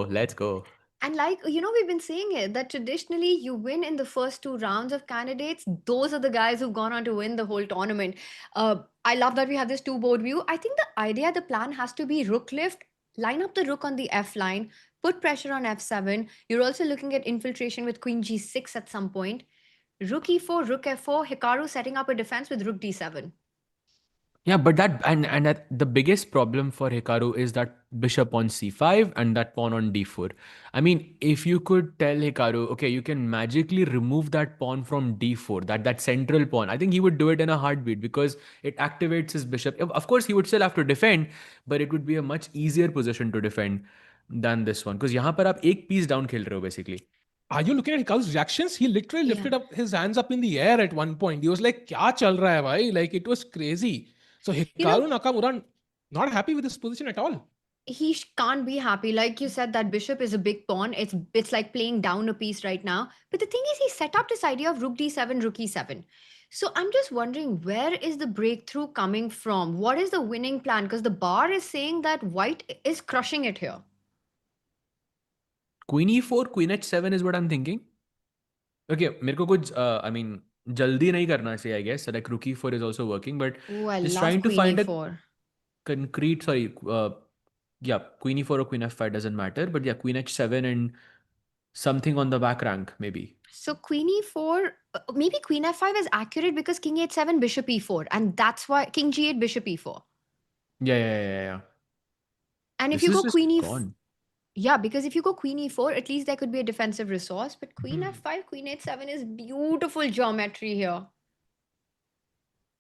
And like, we've been saying it, that traditionally you win in the first 2 rounds of candidates. Those are the guys who've gone on to win the whole tournament. I love that we have this 2 board view. I think the plan has to be rook lift, line up the rook on the F line, put pressure on F7. You're also looking at infiltration with queen G6 at some point. Rook E4, rook F4, Hikaru setting up a defense with rook D7. Yeah, but the biggest problem for Hikaru is that bishop on c5 and that pawn on d4. I mean, if you could tell Hikaru, okay, you can magically remove that pawn from d4, that central pawn, I think he would do it in a heartbeat because it activates his bishop. Of course, he would still have to defend, but it would be a much easier position to defend than this one. Because यहाँ पर आप एक piece down खेल रहे हो basically. Are you looking at Hikaru's reactions? He literally lifted up his hands up in the air at one point. He was like, "Kya chal raha hai, bhai?" Like, it was crazy. So Hikaru Nakamura not happy with this position at all. He can't be happy. Like you said, that bishop is a big pawn. It's like playing down a piece right now. But the thing is, he set up this idea of rook d7, rook e7. So I'm just wondering, where is the breakthrough coming from? What is the winning plan? Because the bar is saying that white is crushing it here. Queen e4, queen h7 is what I'm thinking. Okay, मेरे को कुछ I mean जल्दी नहीं करना चाहिए, I guess. Like rook e4 is also working, but Ooh, I just love trying to queen find e4. a concrete, yeah, queen e4 or queen f5 doesn't matter, but yeah, queen h7 and something on the back rank maybe. So queen e4, maybe queen f5 is accurate because king h7, bishop e4, and that's why king g8, bishop e4. Yeah. And if This you is go just queen e4, gone. yeah, because if you go queen e4, at least there could be a defensive resource. But queen f5, queen h7 is beautiful geometry here.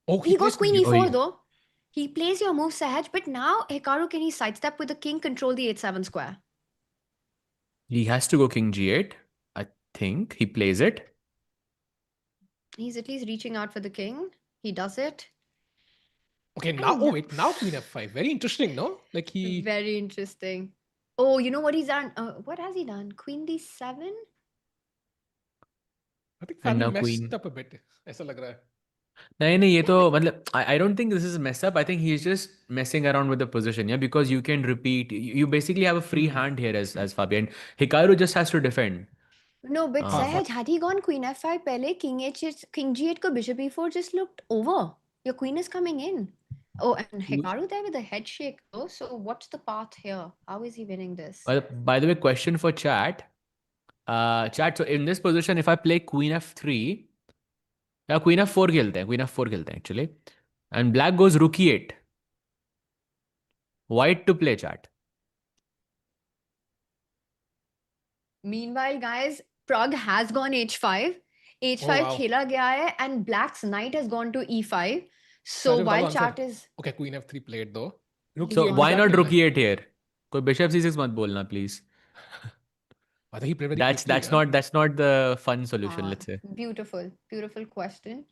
Oh, He plays goes queen queen Oh, e4 yeah. though. He plays your move Sahaj, but now Hikaru, can he sidestep with the king, control the h7 square? He has to go king g8. I think he plays it. He's at least reaching out for the king. He does it. Okay, I now, mean, oh wait, now queen f5. Very interesting, no? Like he, very interesting. Oh, you know what he's done? What has he done? Queen d7? I think And Fabi now messed queen. up a bit. ऐसा लग रहा है. नहीं ये Yeah, तो but मतलब I don't think this is messed up. I think he's just messing around with the position, yeah, because you can repeat. You basically have a free hand here as Fabian. Hikaru just has to defend. no, but हाँ, Sahaj, but had he gone queen f5 pehle, king h8, king g8 ko bishop e4 just looked over. Your queen is coming in. Oh, and Hikaru there with the head shake though. So what's the path here? How is he winning this? By the way, question for chat. Chat. So in this position, if I play queen f3, yeah, queen f4 खेलते हैं. Queen f4 खेलते हैं actually, and black goes rook e8. White to play, chat. Meanwhile, guys, Pragg has gone h5. oh h5 wow. khela gaya hai, and black's knight has gone to e5. So साहिल बता दो while answer. chat is... Okay, queen f3 played though. Rook So e8 से why क्या Yeah. not खेलना rook है? e8 here? कोई bishop c6 मत बोलना please. I think he played very That's quickly, that's yeah. not that's not the fun solution, let's say. Beautiful, beautiful question.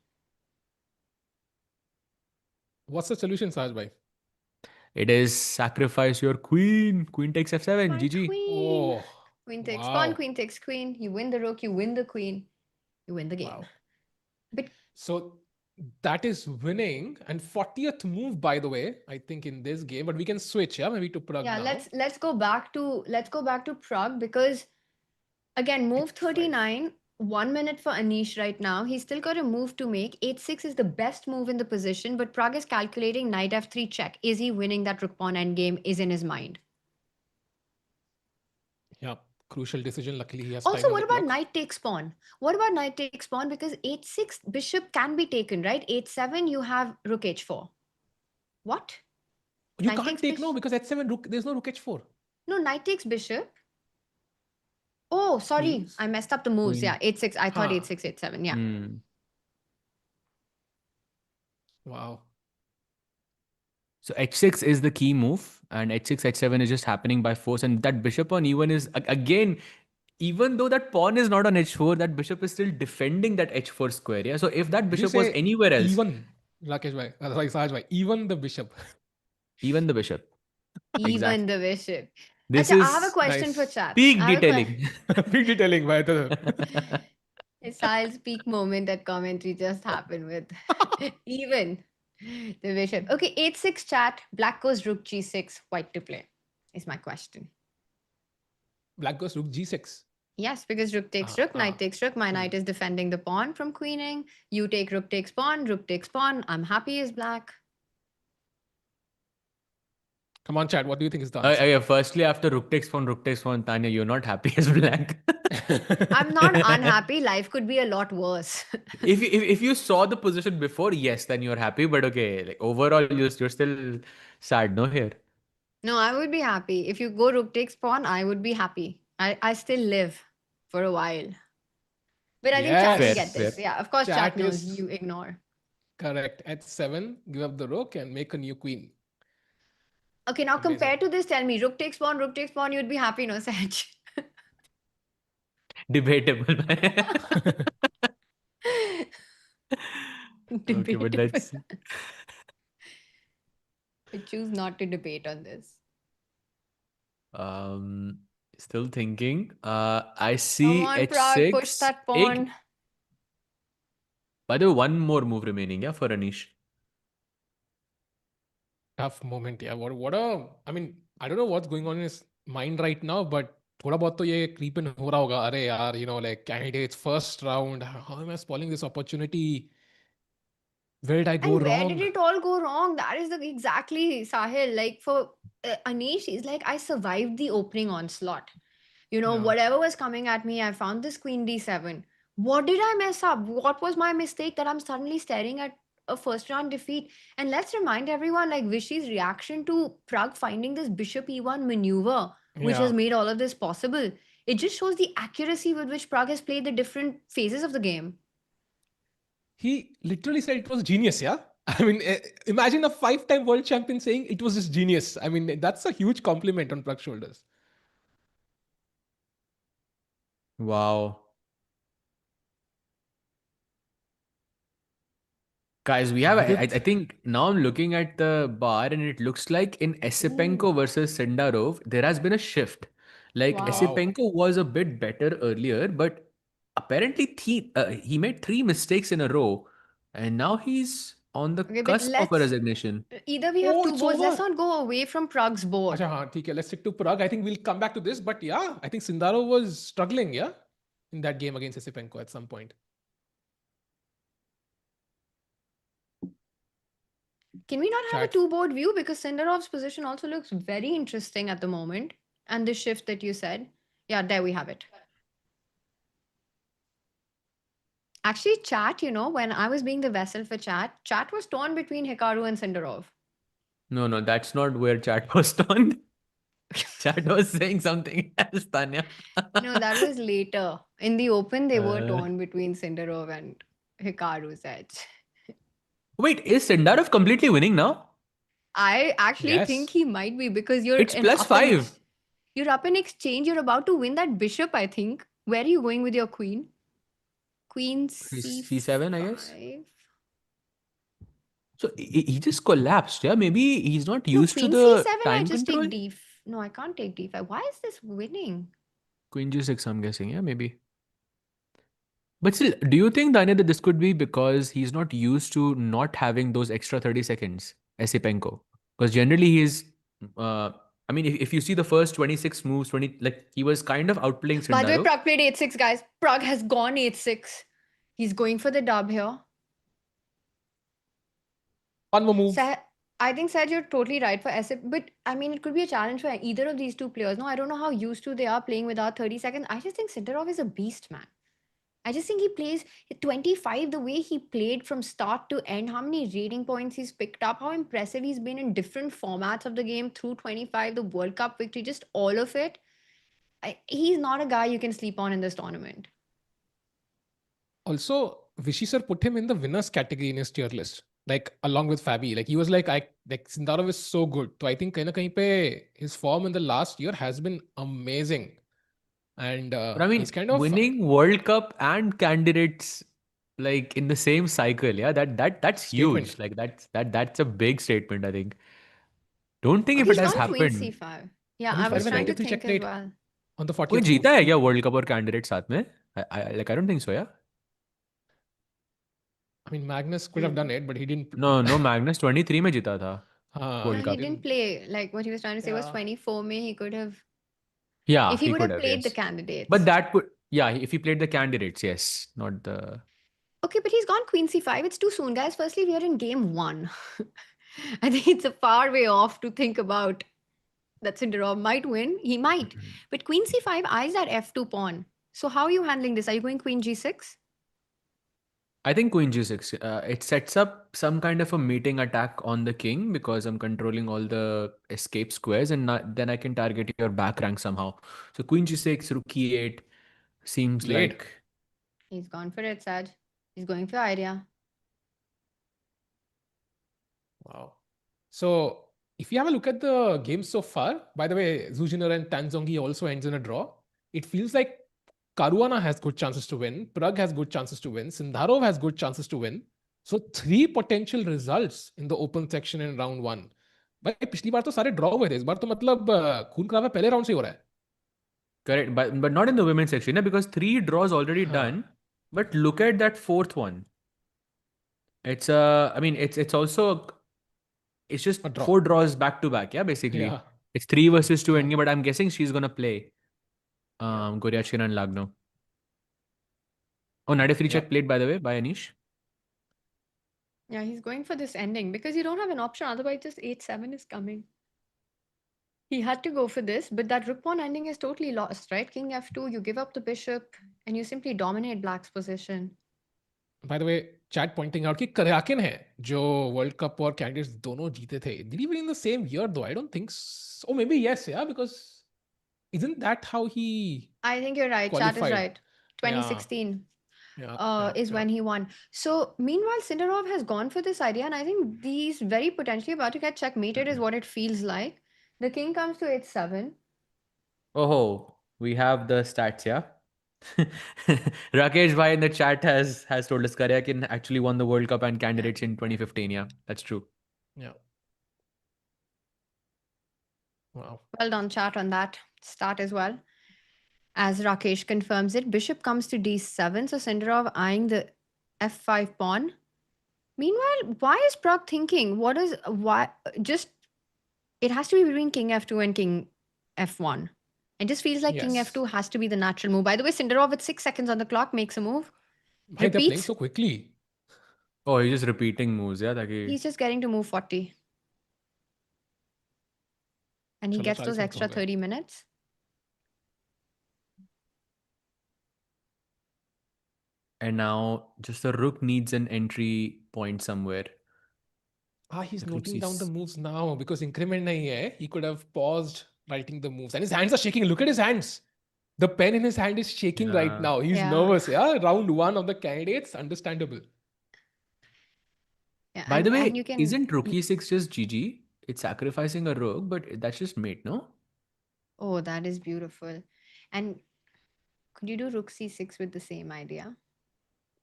What's the solution, Sahaj bhai? It is sacrifice your queen. Queen takes f7. My GG. queen. Oh, Queen takes pawn, wow, queen takes queen. You win the rook, you win the queen, you win the game. wow. But So that is winning. And 40th move, by the way, I think in this game. But we can switch, yeah, maybe to Pragg yeah, now. let's go back to Pragg, because again, move 39, 1 minute for Anish right now. He's still got a move to make. h6 is the best move in the position, but Pragg is calculating knight f3 check. Is he winning that rook pawn endgame? Is in his mind. Yeah, crucial decision. Luckily, he has Also, time on what the about clock. knight takes pawn? What about knight takes pawn? Because h6 bishop can be taken, right? h7 you have rook h4. What? You Knight can't takes take no bishop. because h7 rook. There's no rook h4. No, knight takes bishop. Oh, sorry, Means I messed up the moves. Queen. Yeah, h6. I thought huh. h6, h7. Yeah. Hmm. Wow. So h6 is the key move, and h6, h7 is just happening by force. And that bishop on e1 is again, even though that pawn is not on h4, that bishop is still defending that h4 square. Yeah. So if that Did you bishop was say anywhere else, even Rakesh bhai? Sorry, Sahaj bhai. Even the bishop. even the bishop. Even Exactly. the bishop. This Acha, I have a is question for Nice. chat. peak I have a detailing. Big detailing, bhai. It's Sal's peak moment that commentary just happened with. Even the bishop. Okay, h6 chat. Black goes rook g6. White to play is my question. Black goes rook g6. Yes, because rook takes rook, knight takes rook. My knight is defending the pawn from queening. You take rook takes pawn, rook takes pawn. I'm happy as black. Come on, chat. What do you think is the answer? Okay, firstly, after rook takes pawn, Tanya, you're not happy as black. I'm not unhappy. Life could be a lot worse. If you saw the position before, yes, then you're happy. But okay, like overall, you're still sad, no? Here. No, I would be happy. If you go rook takes pawn, I would be happy. I still live for a while. But I think chat will Yes. Fair, get this. fair. Yeah, of course, chat Chat knows. is You ignore. correct. At 7, give up the rook and make a new queen. Okay, now Amazing. compared to this, tell me, rook takes pawn, you'd be happy, no, Saj? Debatable. Okay, but Debatable. let's. I choose not to debate on this. Um, Still thinking. I Come see on, Pragg, push h6. that pawn. By the way, one more move remaining, yeah, for Anish. Tough moment, yeah. I mean, I don't know what's going on in his mind right now, but थोड़ा बहुत तो ये creep in हो रहा होगा. अरे यार, like candidates first round. How am I spoiling this opportunity? Where did I go And where did wrong? it all go wrong? That is exactly Sahil. Like for Anish, he's like, I survived the opening onslaught. Yeah. Whatever was coming at me, I found this queen d7. What did I mess up? What was my mistake that I'm suddenly staring at a first round defeat? And let's remind everyone, like Vishy's reaction to Pragg finding this bishop e1 maneuver, which has Yeah. made all of this possible. It just shows the accuracy with which Pragg has played the different phases of the game. He literally said it was genius, yeah? I mean, imagine a 5-time world champion saying it was just genius. I mean, that's a huge compliment on Pragg's shoulders. Wow. Guys, we have, I think now I'm looking at the bar and it looks like in Esipenko versus Sindarov, there has been a shift. Like Wow. Esipenko was a bit better earlier, but apparently he made 3 mistakes in a row and now he's on the Okay, but cusp of a resignation. either we have Oh, two it's boards. Let's over. not go away from Pragg's board. Acha, haan, theek hai, let's stick to Pragg. I think we'll come back to this. But yeah, I think Sindarov was struggling, yeah, in that game against Esipenko at some point. Can we not have a two-board view? Because Sindarov's position also looks very interesting at the moment. And the shift that you said. Yeah, there we have it. Actually, chat, when I was being the vessel for chat was torn between Hikaru and Sindarov. No, that's not where chat was torn. Chat was saying something else, Tanya. No, that was later. In the open, they were torn between Sindarov and Hikaru's edge. Wait, is Sindarov completely winning now? I actually think he might be because you're It's +5. You're up in exchange. You're about to win that bishop, I think. Where are you going with your queen? Queen C7, I guess. So he just collapsed, yeah? Maybe he's not used to the C7, time I just control? take d. No, I can't take d5. Why is this winning? Queen G6, I'm guessing, yeah, maybe. But still, do you think, Danya, that this could be because he's not used to not having those extra 30 seconds, Esipenko? Because generally he's, I mean, if you see the first 26 moves, he was kind of outplaying Sindarov. By the way, Pragg played 8-6, guys. Pragg has gone 8-6. He's going for the dub here. One more move. I think, Saj, you're totally right for Esip, but I mean, it could be a challenge for either of these two players. No, I don't know how used to they are playing without 30 seconds. I just think Sindarov is a beast, man. I just think he plays 25 the way he played from start to end, how many rating points he's picked up, how impressive he's been in different formats of the game through 25, the World Cup victory, just all of it. He's not a guy you can sleep on in this tournament. Also, Vishy sir put him in the winners category in his tier list, like along with Fabi. Like he was like Sindarov is so good. So I think his form in the last year has been amazing. And but I mean, he's kind of winning World Cup and candidates like in the same cycle, yeah, that's huge. Statement. Like that's a big statement, I think. Don't think if it has happened. Queen C5. Yeah, I was trying to think as well. On the 40th कोई जीता है क्या World Cup और candidates साथ में? I don't think so, yeah. I mean, Magnus could have done it, but he didn't. No, Magnus 23 में जीता था. World Cup. He didn't play. Like what he was trying to say was 24 May he could have. Yeah, if he would have played yes. the candidates. But that would, yeah, if he played the candidates, yes, not the. Okay, but he's gone Queen C5. It's too soon, guys. Firstly, we are in game 1. I think it's a far way off to think about that Sindarov might win. He might. But Queen C5 eyes that F2 pawn. So how are you handling this? Are you going Queen G6? I think Queen G6. It sets up some kind of a meeting attack on the king because I'm controlling all the escape squares and then I can target your back rank somehow. So Queen G6, Rook E8 seems like... He's gone for it, Saj. He's going for idea. Wow. So if you have a look at the game so far, by the way, Zhu Jiner and Tan Zhongyi also ends in a draw. It feels like Caruana has good chances to win. Pragg has good chances to win. Sindarov has good chances to win. So 3 potential results in the open section in round 1. भाई पिछली बार तो सारे draw हुए थे, इस बार तो मतलब खून खराबा पहले राउंड से हो रहा है. Correct, but not in the women's section, because 3 draws already done. But look at that 4th one. It's I mean, it's also, it's just 4 draws back to back, yeah, basically. Yeah. It's 3 versus 2 endgame, but I'm guessing she's gonna play Goryachkina and Lagno. Oh, knight f3 check played, by the way, by Anish. Yeah, he's going for this ending because you don't have an option. Otherwise, just 8-7 is coming. He had to go for this, but that rook pawn ending is totally lost, right? King f2, you give up the bishop. And you simply dominate black's position. By the way, chat pointing out कि Karyakin है जो World Cup और candidates दोनों जीते थे. Did he win in the same year though? I don't think so. Oh, maybe yes, yeah, because isn't that how he I think you're right. Chat is qualified? right. 2016 Yeah. is when he won. So meanwhile, Sindarov has gone for this idea, and I think he's very potentially about to get checkmated, is what it feels like. The king comes to h7. Oh, we have the stats, yeah. Rakesh Bhai in the chat has told us Karyakin actually won the World Cup and candidates in 2015. Yeah, that's true. Yeah. Wow. Well done, chat, on that start as well. As Rakesh confirms it, bishop comes to d7, so Sindarov eyeing the f5 pawn. Meanwhile, why is Pragg thinking? It has to be between king f2 and king f1. It just feels like king Yes. f2 has to be the natural move. By the way, Sindarov with 6 seconds on the clock makes a move. Why they're playing Repeats. so quickly? Oh, he's just repeating moves, yeah. He's just getting to move 40. And he Chalo, gets 40 those minutes extra ho gaye. 30 minutes. And now just the rook needs an entry point somewhere. He's The noting down the rook moves now because increment nahi hai. He could have paused writing the moves. And his hands are shaking. Look at his hands. The pen in his hand is shaking right Yeah. now. He's Yeah. nervous. Yeah. Round 1 of the candidates. Understandable. Yeah, By the way, and you can. isn't rook e6 just GG? It's sacrificing a rook, but that's just mate, no? Oh, that is beautiful. And could you do rook c6 with the same idea?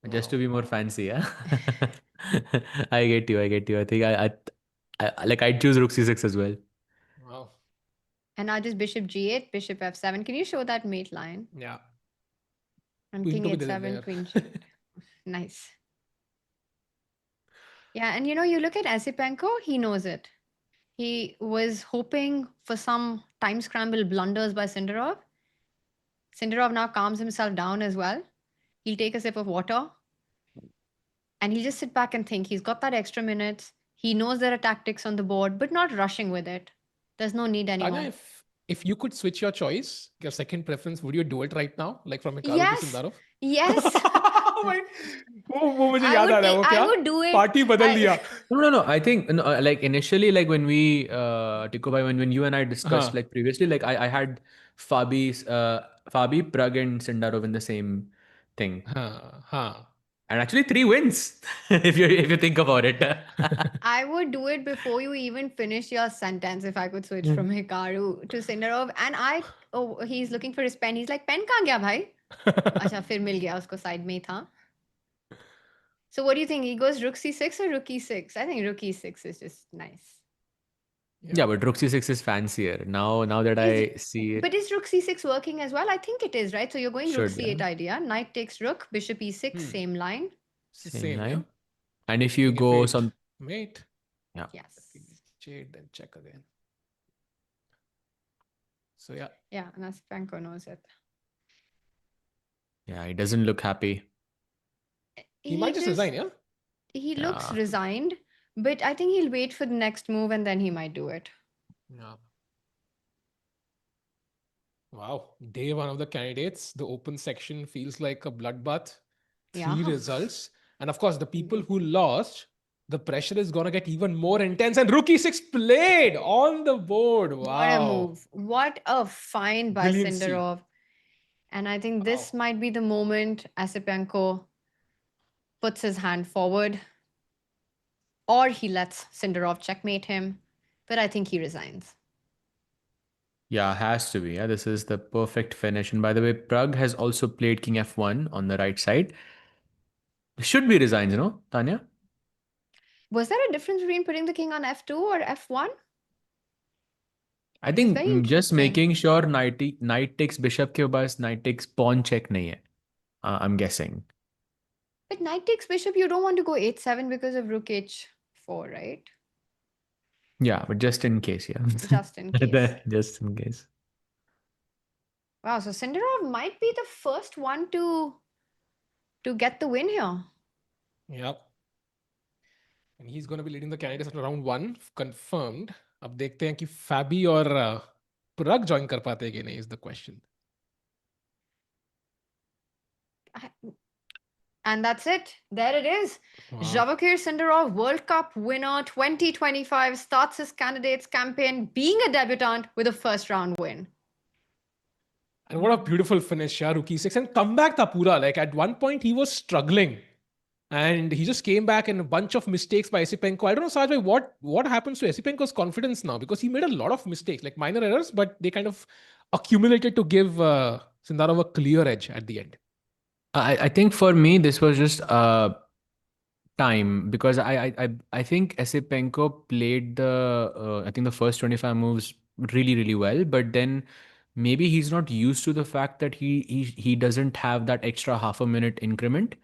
Just to be more fancy, yeah. I get you. I think I'd choose rook c6 as well. Wow. And now just bishop g8, bishop f7. Can you show that mate line? Yeah. And Queen king to be h7, there. queen g8. Nice. Yeah, and you look at Esipenko, he knows it. He was hoping for some time scramble blunders by Sindarov. Sindarov now calms himself down as well. He'll take a sip of water and he'll just sit back and think. He's got that extra minutes. He knows there are tactics on the board, but not rushing with it. There's no need anymore. Tanya, if you could switch your choice, your second preference, would you do it right now? Like from Hikaru to Yes. Sindarov? Yes. वो मुझे याद आ रहा है वो क्या? I would do it. Party बदल लिया. No. I think like initially, like when we Tico bhai, when you and I discussed like previously, like I had Fabi, Pragg and Sindarov in the same thing. And actually 3 wins if you think about it. I would do it before you even finish your sentence if I could switch from Hikaru to Sindarov. And he's looking for his pen. He's like, pen kahan gaya bhai? Acha, fir mil gaya, usko side mein hi tha. So what do you think? He goes rook c6 or rook e6? I think rook e6 is just nice. Yeah, but rook c6 is fancier. Now that I see it. But is rook c6 working as well? I think it is, right? So you're going rook Should, c8 yeah. idea. Knight takes rook, bishop e6, same line. Same line. Yeah? And if you go some... Mate. Yeah. Yes. Jade, then check again. So yeah. Yeah, and Esipenko knows it. Yeah, he doesn't look happy. He might just resign, yeah? He looks resigned, but I think he'll wait for the next move and then he might do it. Yeah. Wow. Day 1 of the candidates. The open section feels like a bloodbath. 3 results. And of course, the people who lost, the pressure is going to get even more intense. And rook e6 played on the board. Wow. What a move. What a find by Brilliancy. Sindarov. And I think this might be the moment Esipenko puts his hand forward, or he lets Sindarov checkmate him. But I think he resigns. Yeah, has to be. Yeah, this is the perfect finish. And by the way, Pragg has also played king f1 on the right side. Should be resigns, Tanya? Was there a difference between putting the king on f2 or f1? I think just making sure knight takes bishop ke bas knight takes pawn check nahi hai. I'm guessing. But knight takes bishop, you don't want to go h7 because of rook h4, right? Yeah, but just in case, yeah. Just in case. Just in case. Wow, so Sindarov might be the first one to get the win here. Yep. And he's going to be leading the candidates after round 1, confirmed. अब देखते हैं कि Fabi और Pragg join कर पाते हैं कि नहीं is the question. And that's it. There it is. Wow. Javokhir Sindarov, World Cup winner 2025, starts his candidates campaign being a debutant with a first round win. And what a beautiful finish, yeah, rookie six. And comeback Tapura. Like at one point, he was struggling. And he just came back and a bunch of mistakes by Esipenko. I don't know, Sajbhai, what happens to Esipenko's confidence now? Because he made a lot of mistakes, like minor errors, but they kind of accumulated to give Sindarov a clear edge at the end. I think for me, this was just time, because I think Esipenko played the I think the first 25 moves really well, but then maybe he's not used to the fact that he doesn't have that extra half a minute increment.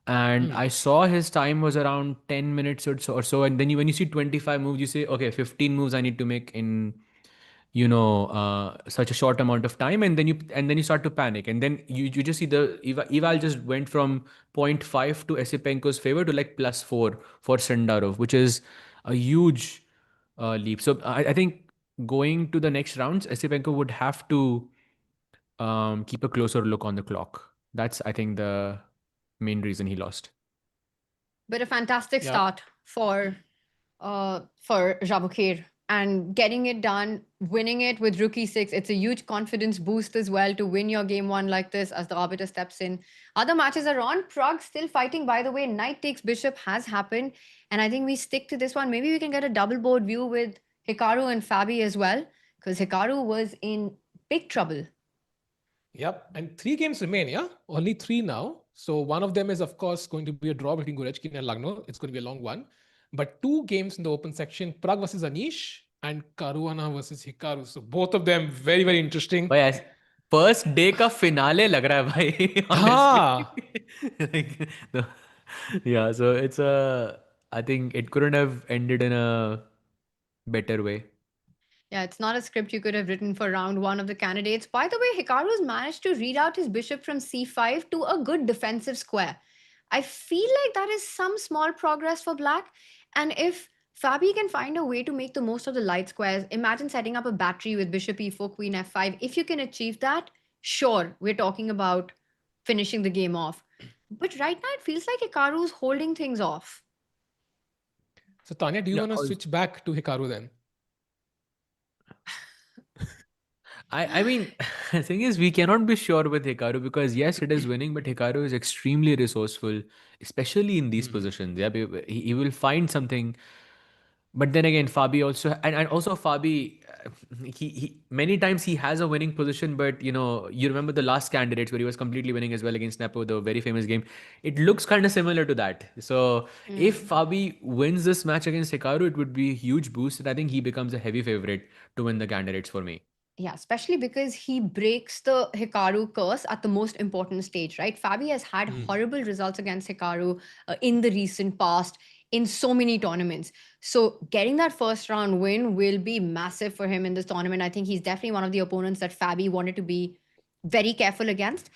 And I saw his time was around 10 minutes or so. And then when you see 25 moves, you say, okay, 15 moves I need to make in, such a short amount of time. And then you start to panic. And then you just see the eval just went from 0.5 to Esipenko's favor to like +4 for Sindarov, which is a huge leap. So I think going to the next rounds, Esipenko would have to keep a closer look on the clock. That's, I think, the main reason he lost. But a fantastic start for Javokhir, and getting it done, winning it with rookie six. It's a huge confidence boost as well to win your game one like this as the arbiter steps in. Other matches are on. Pragg still fighting, by the way. Knight takes bishop has happened. And I think we stick to this one. Maybe we can get a double board view with Hikaru and Fabi as well, because Hikaru was in big trouble. Yep. And 3 games remain, yeah? Only 3 now. So one of them is, of course, going to be a draw between Goryachkina and Lagno. It's going to be a long one. But 2 games in the open section, Pragg versus Anish and Caruana versus Hikaru. So both of them very, very interesting. But yes, first day ka finale lag raha hai bhai, honestly. Yeah, so it's I think it couldn't have ended in a better way. Yeah, it's not a script you could have written for round one of the candidates. By the way, Hikaru's managed to read out his bishop from c5 to a good defensive square. I feel like that is some small progress for black. And if Fabi can find a way to make the most of the light squares, imagine setting up a battery with bishop e4, queen f5. If you can achieve that, sure, we're talking about finishing the game off. But right now, it feels like Hikaru's holding things off. So Tanya, do you want to switch back to Hikaru then? I mean, the thing is, we cannot be sure with Hikaru, because yes, it is winning, but Hikaru is extremely resourceful, especially in these positions. Yeah, he will find something. But then again, Fabi also, and also Fabi, he many times he has a winning position, but you remember the last candidates where he was completely winning as well against Nepo, the very famous game. It looks kind of similar to that. So if Fabi wins this match against Hikaru, it would be a huge boost, and I think he becomes a heavy favorite to win the candidates for me. Yeah, especially because he breaks the Hikaru curse at the most important stage, right? Fabi has had horrible results against Hikaru in the recent past in so many tournaments. So getting that first round win will be massive for him in this tournament. I think he's definitely one of the opponents that Fabi wanted to be very careful against.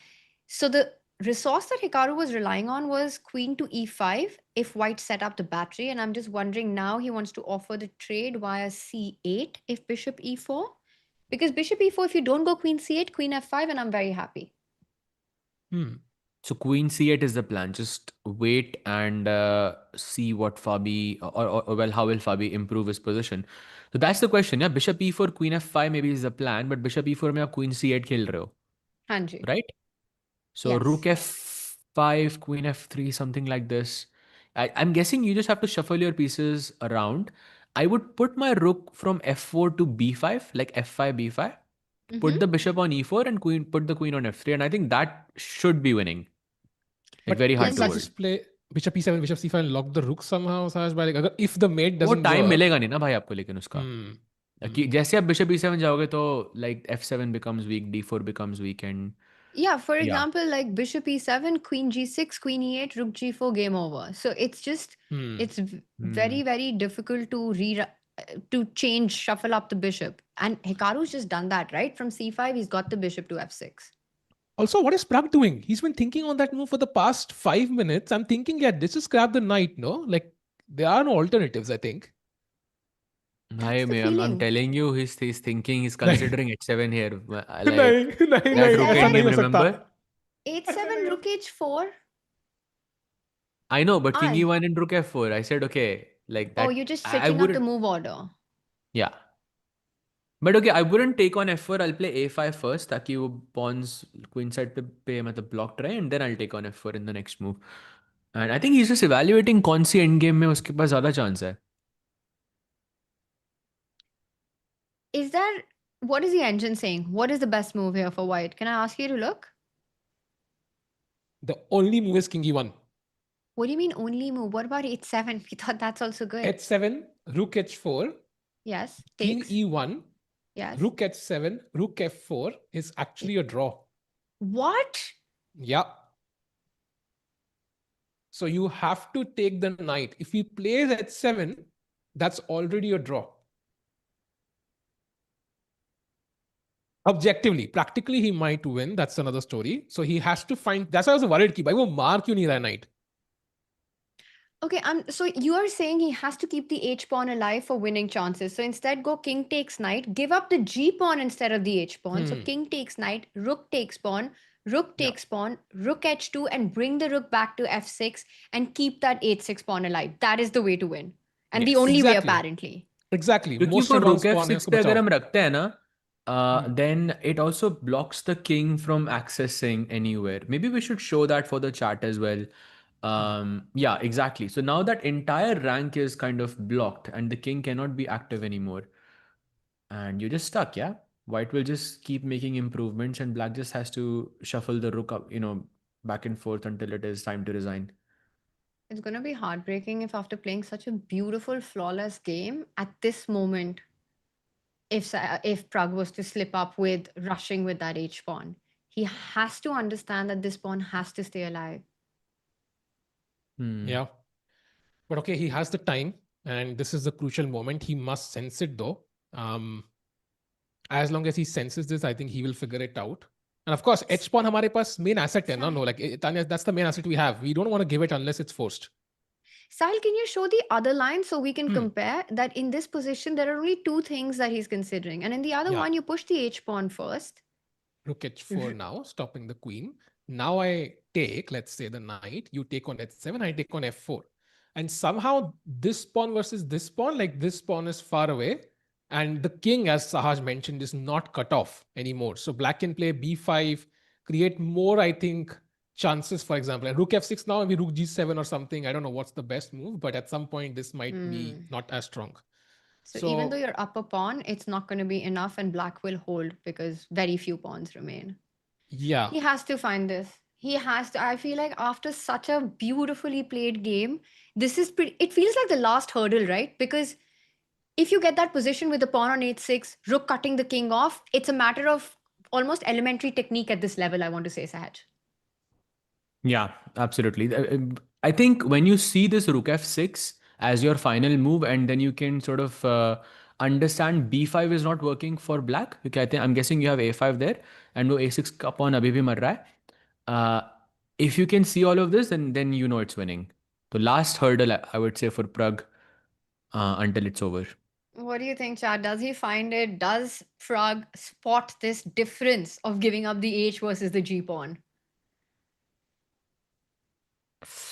So the resource that Hikaru was relying on was queen to e5 if white set up the battery. And I'm just wondering now he wants to offer the trade via c8 if bishop e4. Because bishop e4, if you don't go queen c8, queen f5, and I'm very happy. So queen c8 is the plan. Just wait and see what Fabi, or how will Fabi improve his position. So that's the question. Yeah, bishop e4, queen f5 maybe is the plan, but bishop e4 mein aap queen c8 khel rahe ho. Hanji. Right? So Yes. rook f5, queen f3, something like this. I'm guessing you just have to shuffle your pieces around. I would put my rook from f4 to b5, like f5, b5. Put the bishop on e4 and put the queen on f3, and I think that should be winning. Like, very hard to let's just play bishop e7, bishop c5 and lock the rook somehow. Like, if the mate doesn't वो time work, मिलेगा नहीं ना भाई आपको लेकिन उसका. जैसे आप bishop e7 जाओगे तो like f7 becomes weak, d4 becomes weak, and Yeah, for example, like bishop e7, queen g6, queen e8, rook g4, game over. So it's just, it's very, very difficult to change, shuffle up the bishop. And Hikaru's just done that, right? From c5, he's got the bishop to f6. Also, what is Pragg doing? He's been thinking on that move for the past 5 minutes. I'm thinking, yeah, let's just grab the knight, no? Like, there are no alternatives, I think. I'm telling you, he's thinking, he's considering h7 here. Like, Nahi, that rook endgame, remember? h7, rook h4. I know, but king I. e1 and rook f4. I said, okay, like Oh, that. you're just I switching up the wouldn't. move order. Yeah. But okay, I wouldn't take on f4. I'll play a5 first, ताकि वो pawns queen side पे मतलब block रहे, and then I'll take on f4 in the next move. And I think he's just evaluating कौन सी end game में उसके पास ज़्यादा chance है. Is there, what is the engine saying? What is the best move here for white? Can I ask you to look? The only move is king e1. What do you mean only move? What about h7? We thought that's also good. h7, rook h4, Yes, king takes. e1, Yes. rook h7, rook f4 is actually a draw. What? Yeah. So you have to take the knight. If he plays h7, that's already a draw. Objectively, practically he might win. That's another story. So he has to find. That's why I was worried कि भाई वो मार क्यों नहीं रहा knight. Okay, so you are saying he has to keep the h pawn alive for winning chances. So instead, go king takes knight, give up the g pawn instead of the h pawn. So king takes knight, rook takes pawn, rook takes pawn, rook h2, and bring the rook back to f6 and keep that h6 pawn alive. That is the way to win, and the Yes. only way Exactly. apparently. Exactly. क्योंकि Most for advanced rook pawn है f6 उसको पे अगर बचाओ. हम रखते हैं ना, then it also blocks the king from accessing anywhere. Maybe we should show that for the chat as well. Yeah, exactly. So now that entire rank is kind of blocked and the king cannot be active anymore. And you're just stuck, yeah? White will just keep making improvements and black just has to shuffle the rook up, back and forth until it is time to resign. It's going to be heartbreaking if after playing such a beautiful, flawless game, at this moment, if Pragg was to slip up with rushing with that h pawn, he has to understand that this pawn has to stay alive. Yeah. But okay, he has the time, and this is the crucial moment. He must sense it though. As long as he senses this, I think he will figure it out. And of course, h pawn हमारे पास main asset है ना. No, like Tanya, that's the main asset we have. We don't want to give it unless it's forced. Sahil, can you show the other line so we can compare that in this position, there are only two things that he's considering. And in the other one, you push the h pawn first. Rook h4 now, stopping the queen. Now I take, let's say, the knight. You take on h7, I take on f4. And somehow this pawn versus this pawn, like this pawn is far away. And the king, as Sahaj mentioned, is not cut off anymore. So black can play b5, create more, I think, chances, for example. And rook f6 now, maybe rook g7 or something. I don't know what's the best move, but at some point, this might be not as strong. So even though you're up a pawn, it's not going to be enough and black will hold because very few pawns remain. Yeah. He has to find this. He has to. I feel like after such a beautifully played game, this is pretty. It feels like the last hurdle, right? Because if you get that position with the pawn on h6, rook cutting the king off, it's a matter of almost elementary technique at this level, I want to say, Sahaj. Yeah, absolutely. I think when you see this rook f6 as your final move, and then you can sort of understand b5 is not working for black. Okay, I'm guessing you have a5 there, and wo a6 ka pawn abhi bhi mar raha hai. If you can see all of this, then you know it's winning. The last hurdle, I would say, for Pragg until it's over. What do you think, Chad? Does he find it? Does Pragg spot this difference of giving up the h versus the g pawn?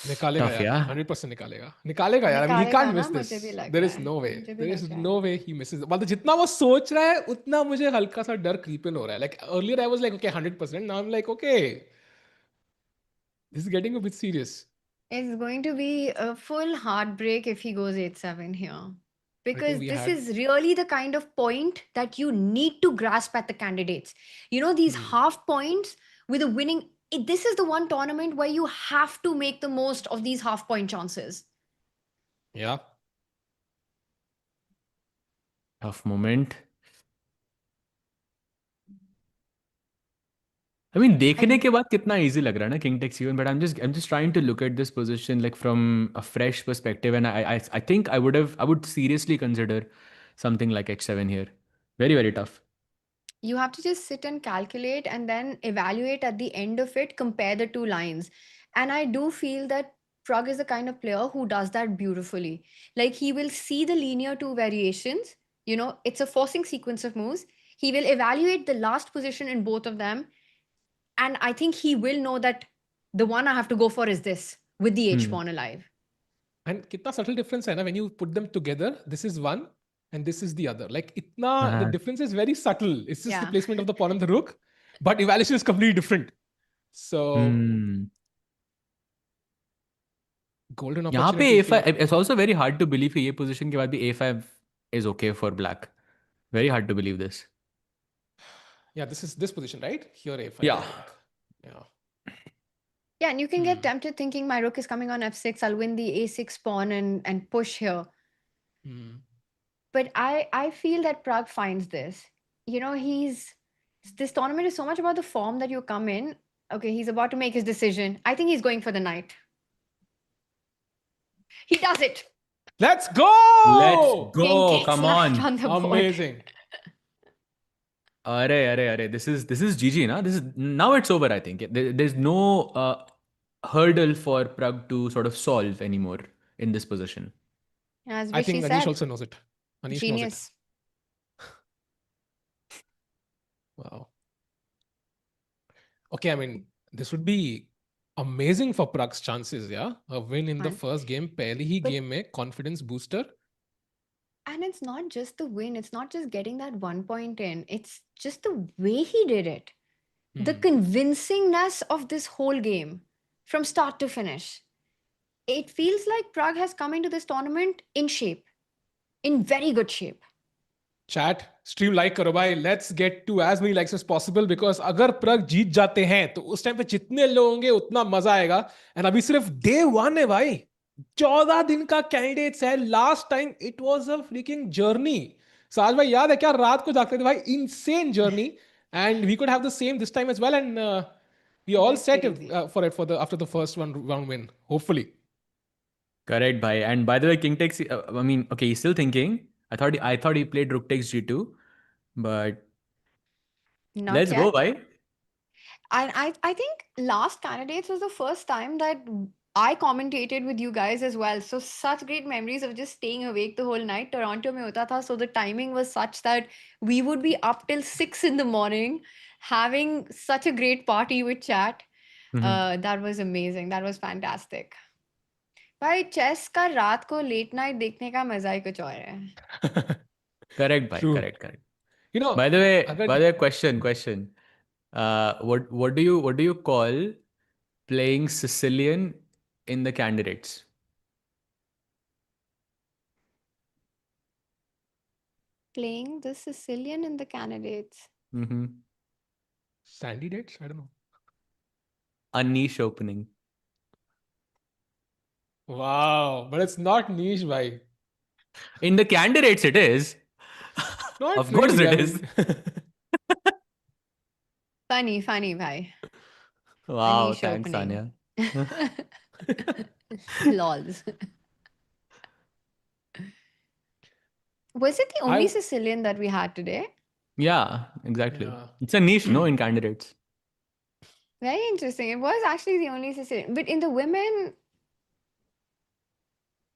निकालेगा Tough, यार, yeah. 100% निकालेगा यार. I mean, he can't miss this. There is no way. There is no way he misses. मतलब जितना वो सोच रहा है, उतना मुझे हल्का सा डर creep in हो रहा है. Like earlier I was like, okay, 100%. Now I'm like, okay, this is getting a bit serious. It's going to be a full heartbreak if he goes 8-7 here. Because this is really the kind of point that you need to grasp at the candidates. You know, these half points with a winning. This is the one tournament where you have to make the most of these half point chances. Yeah. Tough moment. I mean, देखने के बाद कितना easy लग रहा है ना king takes e1, but I'm just trying to look at this position like from a fresh perspective, and I think I would seriously consider something like h7 here. Very, very tough. You have to just sit and calculate and then evaluate at the end of it, compare the two lines. And I do feel that Pragg is the kind of player who does that beautifully. Like he will see the linear two variations, it's a forcing sequence of moves. He will evaluate the last position in both of them And I think he will know that the one I have to go for is this, with the H pawn alive. And kitna subtle difference hai na, when you put them together, this is one and this is the other. Like the difference is very subtle. It's just the placement of the pawn and the rook, but evaluation is completely different. So golden यहाँ पे opportunity A5, here. it's also very hard to believe कि ये position के बाद भी A5 is okay for black. Very hard to believe this. Yeah, this position, right? Here A5. Yeah. Yeah, and you can get tempted thinking my rook is coming on F6, I'll win the A6 pawn and push here. But I feel that Pragg finds this. You know, this tournament is so much about the form that you come in. Okay, he's about to make his decision. I think he's going for the knight. He does it. Let's go! Let's King go! takes Come knight on! the board. Amazing. Arre. This is GG, na? Now it's over, I think. There's no hurdle for Pragg to sort of solve anymore in this position. As I think Rishi Anish said, also knows it. Anish genius. knows it. Wow. Okay, I mean, this would be amazing for Pragg's chances, yeah? A win in the first game, pehli hi game mein, confidence booster. And it's not just the win, it's not just getting that 1 point in, it's just the way he did it. The convincingness of this whole game from start to finish. It feels like Pragg has come into this tournament in shape, in very good shape. Chat, stream like करो भाई. Let's get to as many likes as possible because अगर Pragg जीत जाते हैं तो उस time पे जितने लोग होंगे उतना मजा आएगा. And अभी सिर्फ day 1 है भाई. 14 दिन का कैंडिडेट्स है. Last time it was a freaking journey. साज भाई याद है क्या रात को जागते थे भाई? Insane journey. And we could have the same this time as well. And we all set for it after the first round win. Hopefully. Correct, bhai. And by the way, king takes. I mean, okay, he's still thinking. I thought he played rook takes g2, but let's go, bhai. And I think last candidates was the first time that I commentated with you guys as well. So such great memories of just staying awake the whole night. Toronto mein hota tha, so the timing was such that we would be up till 6 in the morning, having such a great party with chat. That was amazing. That was fantastic. भाई chess का रात को late night देखने का मजा ही कुछ और है. Correct, bhai. True. Correct. You know, by the way, question. What do you call playing Sicilian in the candidates? Playing the Sicilian in the candidates. Sandy dates? I don't know. A niche opening. Wow, but it's not niche, bhai. In the candidates, it is. Not of course, really, it is. Funny, bhai. Wow, thanks, Anya. Lols. Was it the only Sicilian that we had today? Yeah, exactly. Yeah. It's a niche, no, in candidates. Very interesting. It was actually the only Sicilian. But in the women,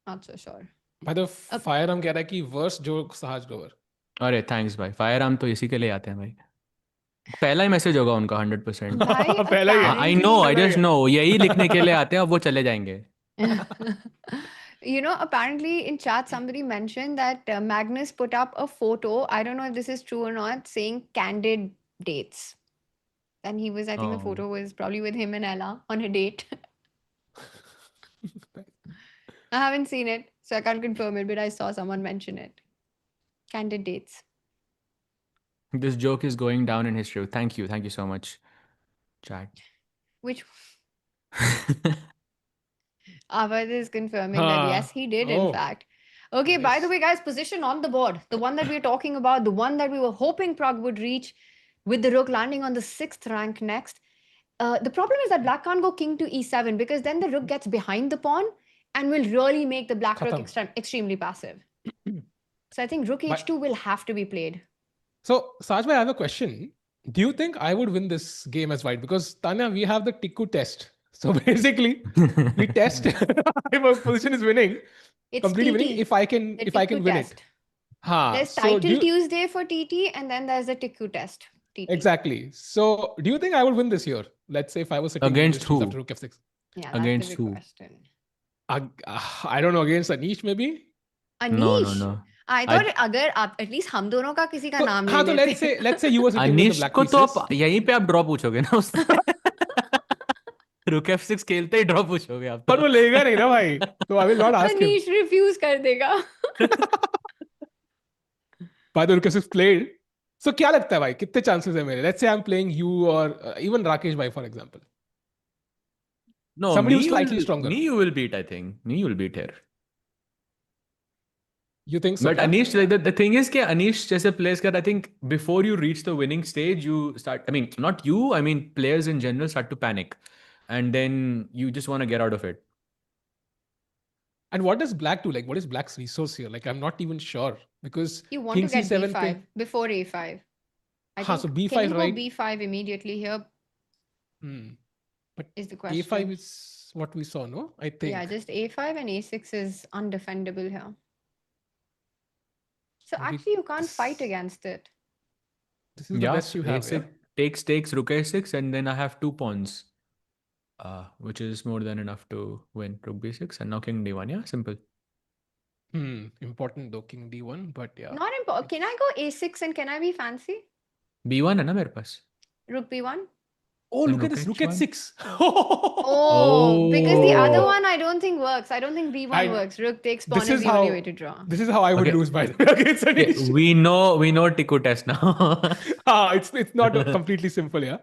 not so sure. By the firearm कह रहा है कि worst joke Sahaj Grover. अरे thanks भाई. Firearm तो इसी के लिए आते हैं भाई. पहला ही मैसेज होगा उनका 100%. पहला ही. I know. I just know. यही लिखने के लिए आते हैं. अब वो चले जाएंगे. You know, apparently in chat somebody mentioned that Magnus put up a photo. I don't know if this is true or not, saying candid dates. And he was, I think the photo was probably with him and Ella on a date. I haven't seen it, so I can't confirm it, but I saw someone mention it. Candid dates. This joke is going down in history. Thank you so much, chat. Which Avad is confirming that yes, he did in fact. Okay, nice. By the way, guys, position on the board. The one that we're talking about, the one that we were hoping Pragg would reach with the rook landing on the 6th rank next. The problem is that black can't go king to e7 because then the rook gets behind the pawn and will really make the black rook extremely passive. So I think rook h2 will have to be played. So, Saj bhai, I have a question. Do you think I would win this game as white? Because Tanya, we have the Tikku test. So basically, we test if a position is winning, it's completely TT, winning, if I can win test. it. There's title Tuesday for TT and then there's the Tikku test. TT. Exactly. So, do you think I would win this year? Let's say if I was sitting Against English who? after Rook F6. Yeah, that's Against the big who? question. I don't know, against Anish maybe? Anish? No. I thought अगर आप at least हम दोनों का किसी का So, नाम ले हाँ, so लेते let's say you were sitting with the Anish black को तो pieces. आप यहीं पे आप ड्रॉ पूछोगे ना उससे रुक F6 खेलते ही ड्रॉ पूछोगे आप पर वो लेगा नहीं ना भाई. So I will not ask him. Anish refuse कर देगा. By the Rook F6 played. So क्या लगता है भाई? कितने chances है मेरे? Let's say I'm playing you or even Rakesh bhai for example. No, Somebody who's slightly stronger. me you will beat, I think. Me you will beat here. You think so? But क्या? Anish, like the thing is that Anish जैसे plays कर, I think before you reach the winning stage, you start, I mean, not you, I mean, players in general start to panic. And then you just want to get out of it. And what does black do? Like, what is black's resource here? Like, I'm not even sure. Because You want King to get C7 B5 before A5. I हाँ, think, so B5, can you right? go B5 immediately here But is the question. A5 is what we saw, no? I think. Yeah, just A5 and A6 is undefendable here. So Maybe actually you can't this- fight against it. This is the best you have. A6 takes Rook A6, and then I have 2 pawns. Which is more than enough to win Rook B6 and now King D1. Yeah, simple. Important though, King D1, but yeah. Not important. Can I go A6 and can I be fancy? B1 है ना मेरे पास. Rook B1? Oh, Then look at this. Rook Rook H1. H6. Oh, because the other Oh. one I don't think works. I don't think B1 works. Rook takes pawn This is is the only how- way to draw. This is how I would Okay. lose, by the way, against Okay, Anish. we know Tiku test now. It's not completely simple, yeah.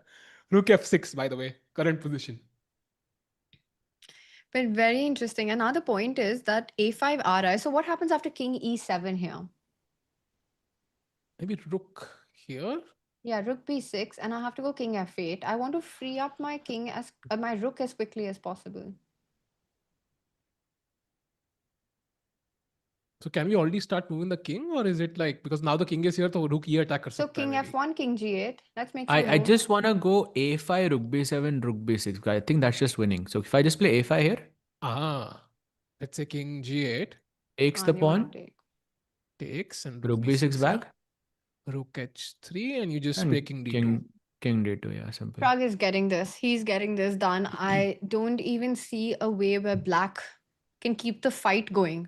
Rook F6, by the way, current position. But very interesting. Another point is that A5 RI. So what happens after King E7 here? Maybe Rook here. Yeah, Rook B6, and I have to go King F8. I want to free up my king as my Rook as quickly as possible. So can we already start moving the king, or is it like because now the king is here, so Rook E attack kar So sakta hai King maybe. F1, King G8. Let's make some I moves. just want to go A5, Rook B7, Rook B6. I think that's just winning. So if I just play A5 here, Let's say King G8 takes Ah, the you wanna pawn, take. takes and Rook B6 yeah. back, Rook H3, and you just and play King D2. King D2. Yeah, simple. Pragg is getting this. He's getting this done. I don't even see a way where black can keep the fight going.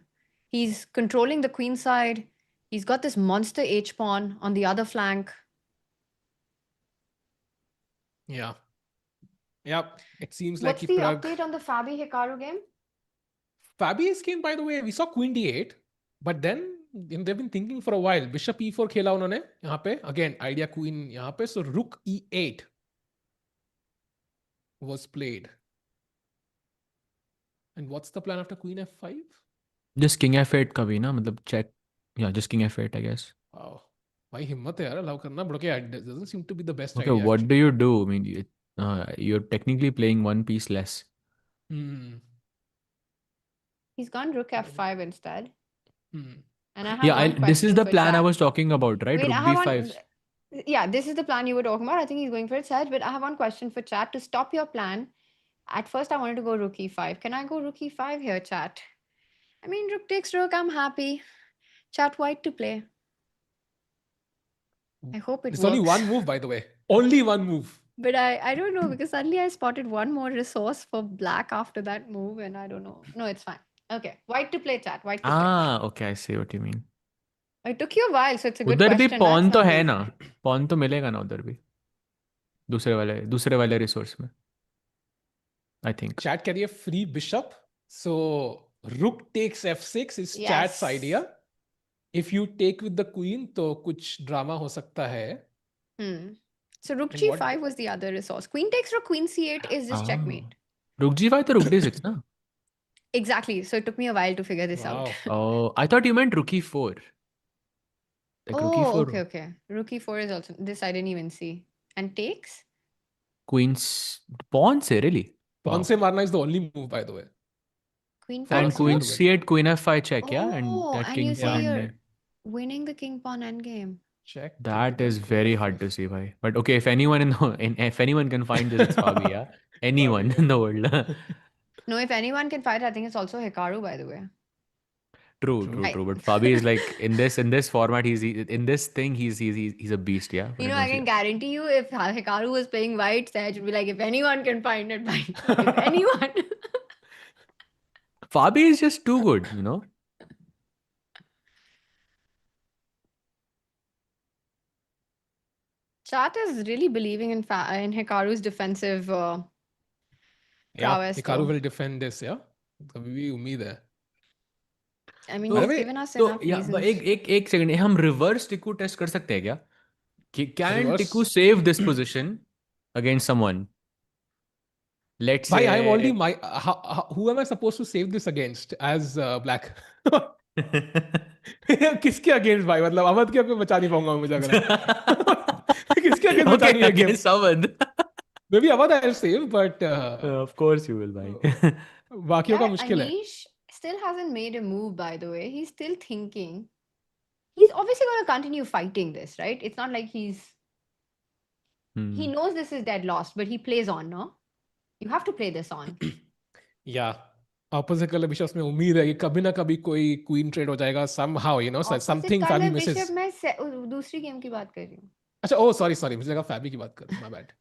He's controlling the queen side. He's got this monster H pawn on the other flank. Yeah. It seems What's like the Pragg. update on the Fabi Hikaru game? Fabi's game, by the way, we saw Queen D8, but then they've been thinking for a while. Bishop E4 खेला उन्होंने यहाँ पे. Again, idea Queen यहाँ पे. So Rook E8 was played. And what's the plan after Queen F5? Just King F8 का भी ना, मतलब check. Yeah, just King F8, I guess. Wow. भाई हिम्मत है यार allow करना. But okay, it doesn't seem to be the best Okay, idea. what do you do? I mean, you're technically playing one piece less. He's gone Rook F5 instead. And I have Yeah, one this is question the for plan I chat. was talking about, right? Wait, Rook I have B5. Yeah, this is the plan you were talking about. I think he's going for it, Saj. But I have one question for chat. To stop your plan, at first I wanted to go Rook E5. Can I go Rook E5 here, chat? I mean, Rook takes Rook. I'm happy. Chat, white to play. I hope it It's works. only one move, by the way. Only one move. But I don't know because suddenly I spotted one more resource for black after that move, and I don't know. No, it's fine. Okay, white to play, chat. White to play. Okay, I see what you mean. It took you a while, so it's a good उधर भी question. pawn It's तो not है easy. ना, pawn तो मिलेगा ना उधर भी, दूसरे वाले resource में, I think. Chat carry a free bishop. So Rook takes F6 is chat's Yes. idea. If you take with the queen, तो कुछ drama हो सकता है. So Rook And G5 was the other resource. Queen takes Rook, Queen C8 is just checkmate. Rook G5 तो Rook D6 ना? Exactly. So it took me a while to figure this out. Wow. Oh, I thought you meant Rook E4. Like Rook Oh, E4. okay. Rook E4 is also this I didn't even see. And takes? Queen's pawn से really? Pawn se marna is the only move, by the way. Queen For a And takes Queen Rook. square C8, Queen F5 check, yeah, and Oh, that and King you say pawn. you're winning the king pawn endgame. Check. That is very hard to see, bhai. But okay, if anyone if anyone can find this, it's Fabi, yeah. Anyone in the world. No, if anyone can fight, I think it's also Hikaru, by the way. True. But Fabi is like in this format, in this thing, he's a beast. Yeah. When You it know, I comes to can guarantee you, if Hikaru was playing white, Sahaj would be like, if anyone can find it, find it. If anyone. Fabi is just too good, you know. Chat is really believing in Hikaru's defensive prowess. Hikaru Though. will defend this, yeah? कभी भी उम्मीद है. I mean, By the he's way, given us तो enough या reasons. एक second, हम reverse टिकू test कर सकते हैं क्या? Can Reverse? Tiku save this position against someone? Let's Bhai, say I'm already who am I supposed to save this against as black? किसके against भाई? मतलब अवध के अपने बचा नहीं पाऊंगा मुझे लग रहा है. किसके against बचानी है game? against Awadh. Maybe Awadh I'll save, but Of course you will, bhai. बाकियों का मुश्किल है. Anish still hasn't made a move, by the way. He's still thinking. He's obviously going to continue fighting this, right? It's not like he knows this is dead lost, but he plays on, no? You have to play this on. Yeah. Opposite color bishops में उम्मीद है कि कभी ना कभी कोई queen trade हो जाएगा somehow, you know, something Fabi misses. Bishop मैं दूसरी गेम की बात कर रही हूँ. अच्छा, oh sorry, मुझे लगा Fabi की बात कर, my bad.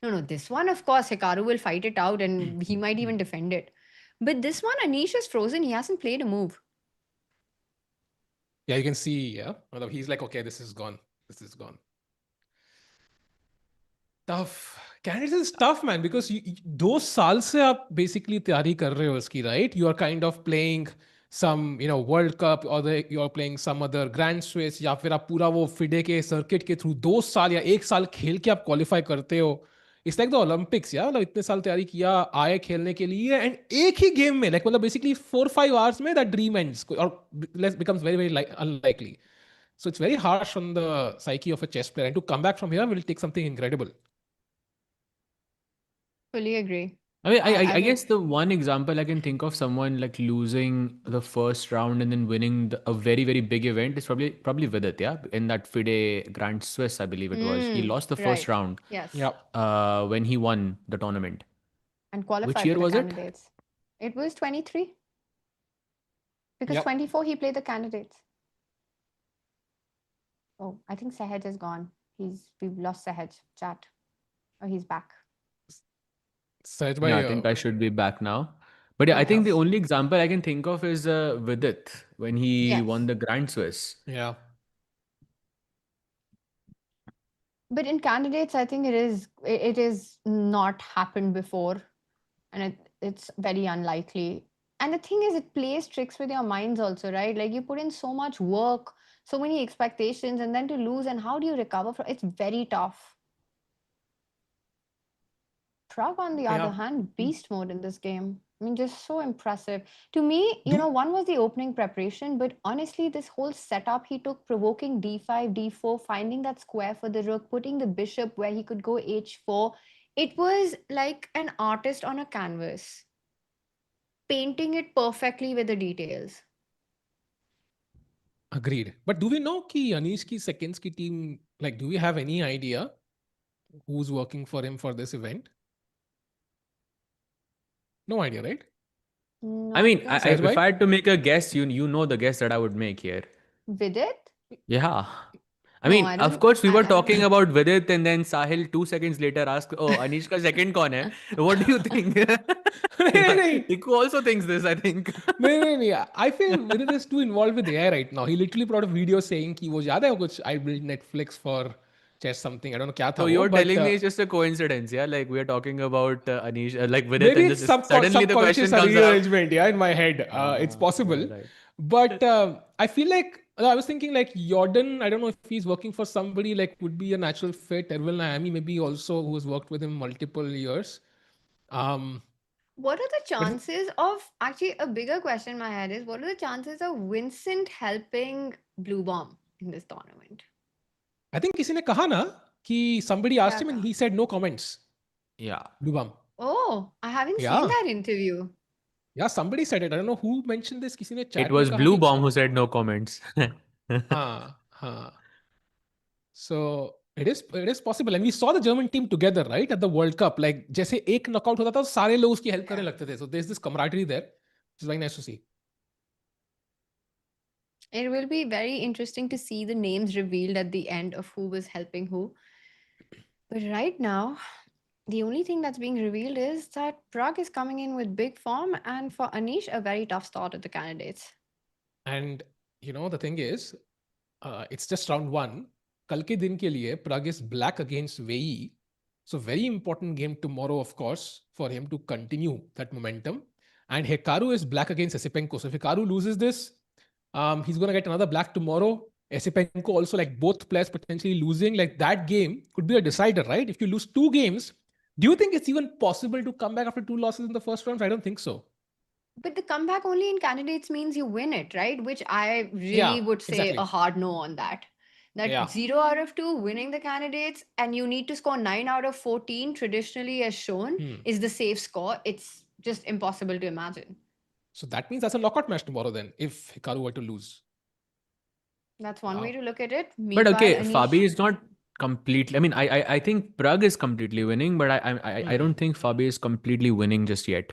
No, this one, of course, Hikaru will fight it out and he might even defend it. But this one, Anish is frozen. He hasn't played a move. Yeah, you can see, yeah. He's like, okay, this is gone. Tough. Candidates is tough, man, because 2 साल से आप basically तैयारी कर रहे हो इसकी, right? You are kind of playing some, you know, World Cup or you are playing some other Grand Swiss, या फिर आप पूरा वो FIDE के circuit के through 2 साल या 1 साल खेल के आप qualify करते हो. It's like the Olympics, yeah? मतलब इतने साल तैयारी किया, आए खेलने के लिए, and एक ही game में, like मतलब basically 4-5 hours में that dream ends, or becomes very, very unlikely. So it's very harsh on the psyche of a chess player, and to come back from here will take something incredible. Fully agree. I mean, I guess the one example I can think of someone like losing the first round and then winning a very, very big event is probably Vidit, yeah? In that FIDE Grand Swiss, I believe it was. He lost the first round. Yes. Yeah. When he won the tournament. And qualified Which year for the was it? candidates. It was 23. Because 24 he played the candidates. Oh, I think Sahaj is gone. We've lost Sahaj. Chat. Oh, he's back. Sahaj I think I should be back now. But yeah, I think the only example I can think of is Vidit when he won the Grand Swiss. Yeah. But in candidates, I think it is not happened before, and it's very unlikely. And the thing is, it plays tricks with your minds also, right? Like you put in so much work, so many expectations, and then to lose, and how do you recover from? It's very tough. Pragg, on the other hand, beast mode in this game. I mean, just so impressive. To me, one was the opening preparation, but honestly, this whole setup he took, provoking d5, d4, finding that square for the rook, putting the bishop where he could go h4, it was like an artist on a canvas, painting it perfectly with the details. Agreed. But do we know ki Anish ki seconds ki team, like, do we have any idea who's working for him for this event? No idea, right? I mean, if I had to make a guess, you know the guess that I would make here. Vidit? Yeah. I mean, of course, we were talking about Vidit, and then Sahil 2 seconds later asked, "Oh, Anish ka second kaun hai? What do you think?" Tiku also thinks this, I think. No. I feel Vidit is too involved with AI right now. He literally put out a video saying कि वो याद है कुछ I built Netflix for chess something. I don't know क्या था. So you're telling me it's just a coincidence, yeah? Like we are talking about Anish, like Vidit, maybe and it's suddenly the question comes up. Rearrangement, yeah, in my head. It's possible. Right. But I feel like I was thinking like Jordan, I don't know if he's working for somebody, like would be a natural fit. Erwin Naomi maybe also, who has worked with him multiple years. What are the chances of, actually a bigger question in my head is, what are the chances of Vincent helping Bluebaum in this tournament? I think किसी ने कहा ना कि somebody asked him and he said no comments. Yeah. Bluebaum. Oh, I haven't seen that interview. Yeah, somebody said it. I don't know who mentioned this. किसी ने chat It was Bluebaum who said no comments. So it is possible, and we saw the German team together, right, at the World Cup. Like जैसे एक knockout होता था, सारे लोग उसकी help करने लगते थे. So there's this camaraderie there, which is very nice to see. It will be very interesting to see the names revealed at the end of who was helping who. But right now, the only thing that's being revealed is that Pragg is coming in with big form, and for Anish, a very tough start at the candidates. And the thing is, it's just round one. कल के दिन के लिए Pragg is black against Wei Yi. So very important game tomorrow, of course, for him to continue that momentum. And Hikaru is black against Esipenko. So if Hikaru loses this, he's going to get another black tomorrow. Esipenko also, like both players potentially losing. Like that game could be a decider, right? If you lose 2 games, do you think it's even possible to come back after 2 losses in the first round? I don't think so. But the comeback only in candidates means you win it, right? Which I really would say a hard no on that. That 0 out of 2 winning the candidates, and you need to score 9 out of 14 traditionally as shown is the safe score. It's just impossible to imagine. So that means that's a knockout match tomorrow then, if Hikaru were to lose. That's one way to look at it. But okay, Fabi is not completely. I mean, I think Pragg is completely winning, but I don't think Fabi is completely winning just yet.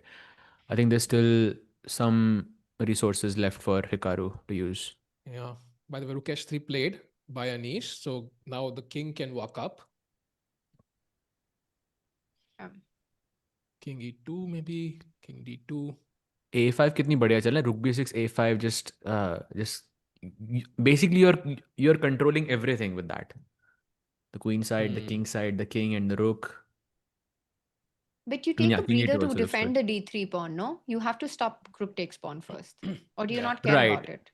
I think there's still some resources left for Hikaru to use. Yeah. By the way, Rook H3 played by Anish. So now the king can walk up. King E2 maybe. King D2. A5 कितनी बढ़िया चल रहा है. Rook B6, A5 just basically you're controlling everything with that. The queen side, the king side, the king and the rook. But you take a breather to defend the d3 pawn, no? You have to stop rook takes pawn first. Or do you not care about it?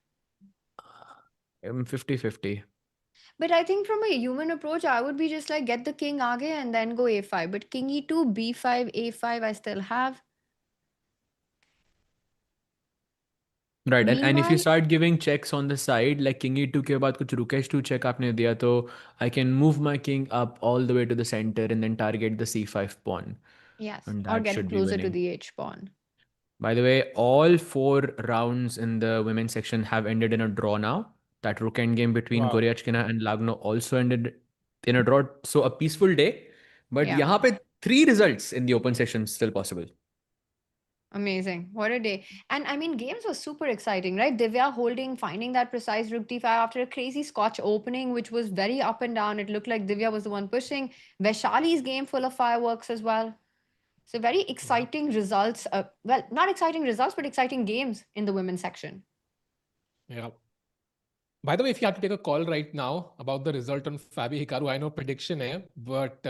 50-50. But I think from a human approach, I would be just like, get the king aage and then go a5. But king e2, b5, a5, I still have. Right, and if you start giving checks on the side, like king e2 के बाद कुछ rook h2 check आपने दिया, तो I can move my king up all the way to the center and then target the c5 pawn. Yes, or get closer to the h pawn. By the way, all 4 rounds in the women's section have ended in a draw now. That rook endgame between Goryachkina and Lagno also ended in a draw. So a peaceful day. But यहाँ पे 3 results in the open section still possible. Amazing. What a day. And I mean, games were super exciting, right? Divya finding that precise rook d5 after a crazy Scotch opening, which was very up and down. It looked like Divya was the one pushing. Vaishali's game full of fireworks as well. So very exciting results. Well, not exciting results, but exciting games in the women's section. Yeah. By the way, if you have to take a call right now about the result on Fabi Hikaru, I know prediction hai, but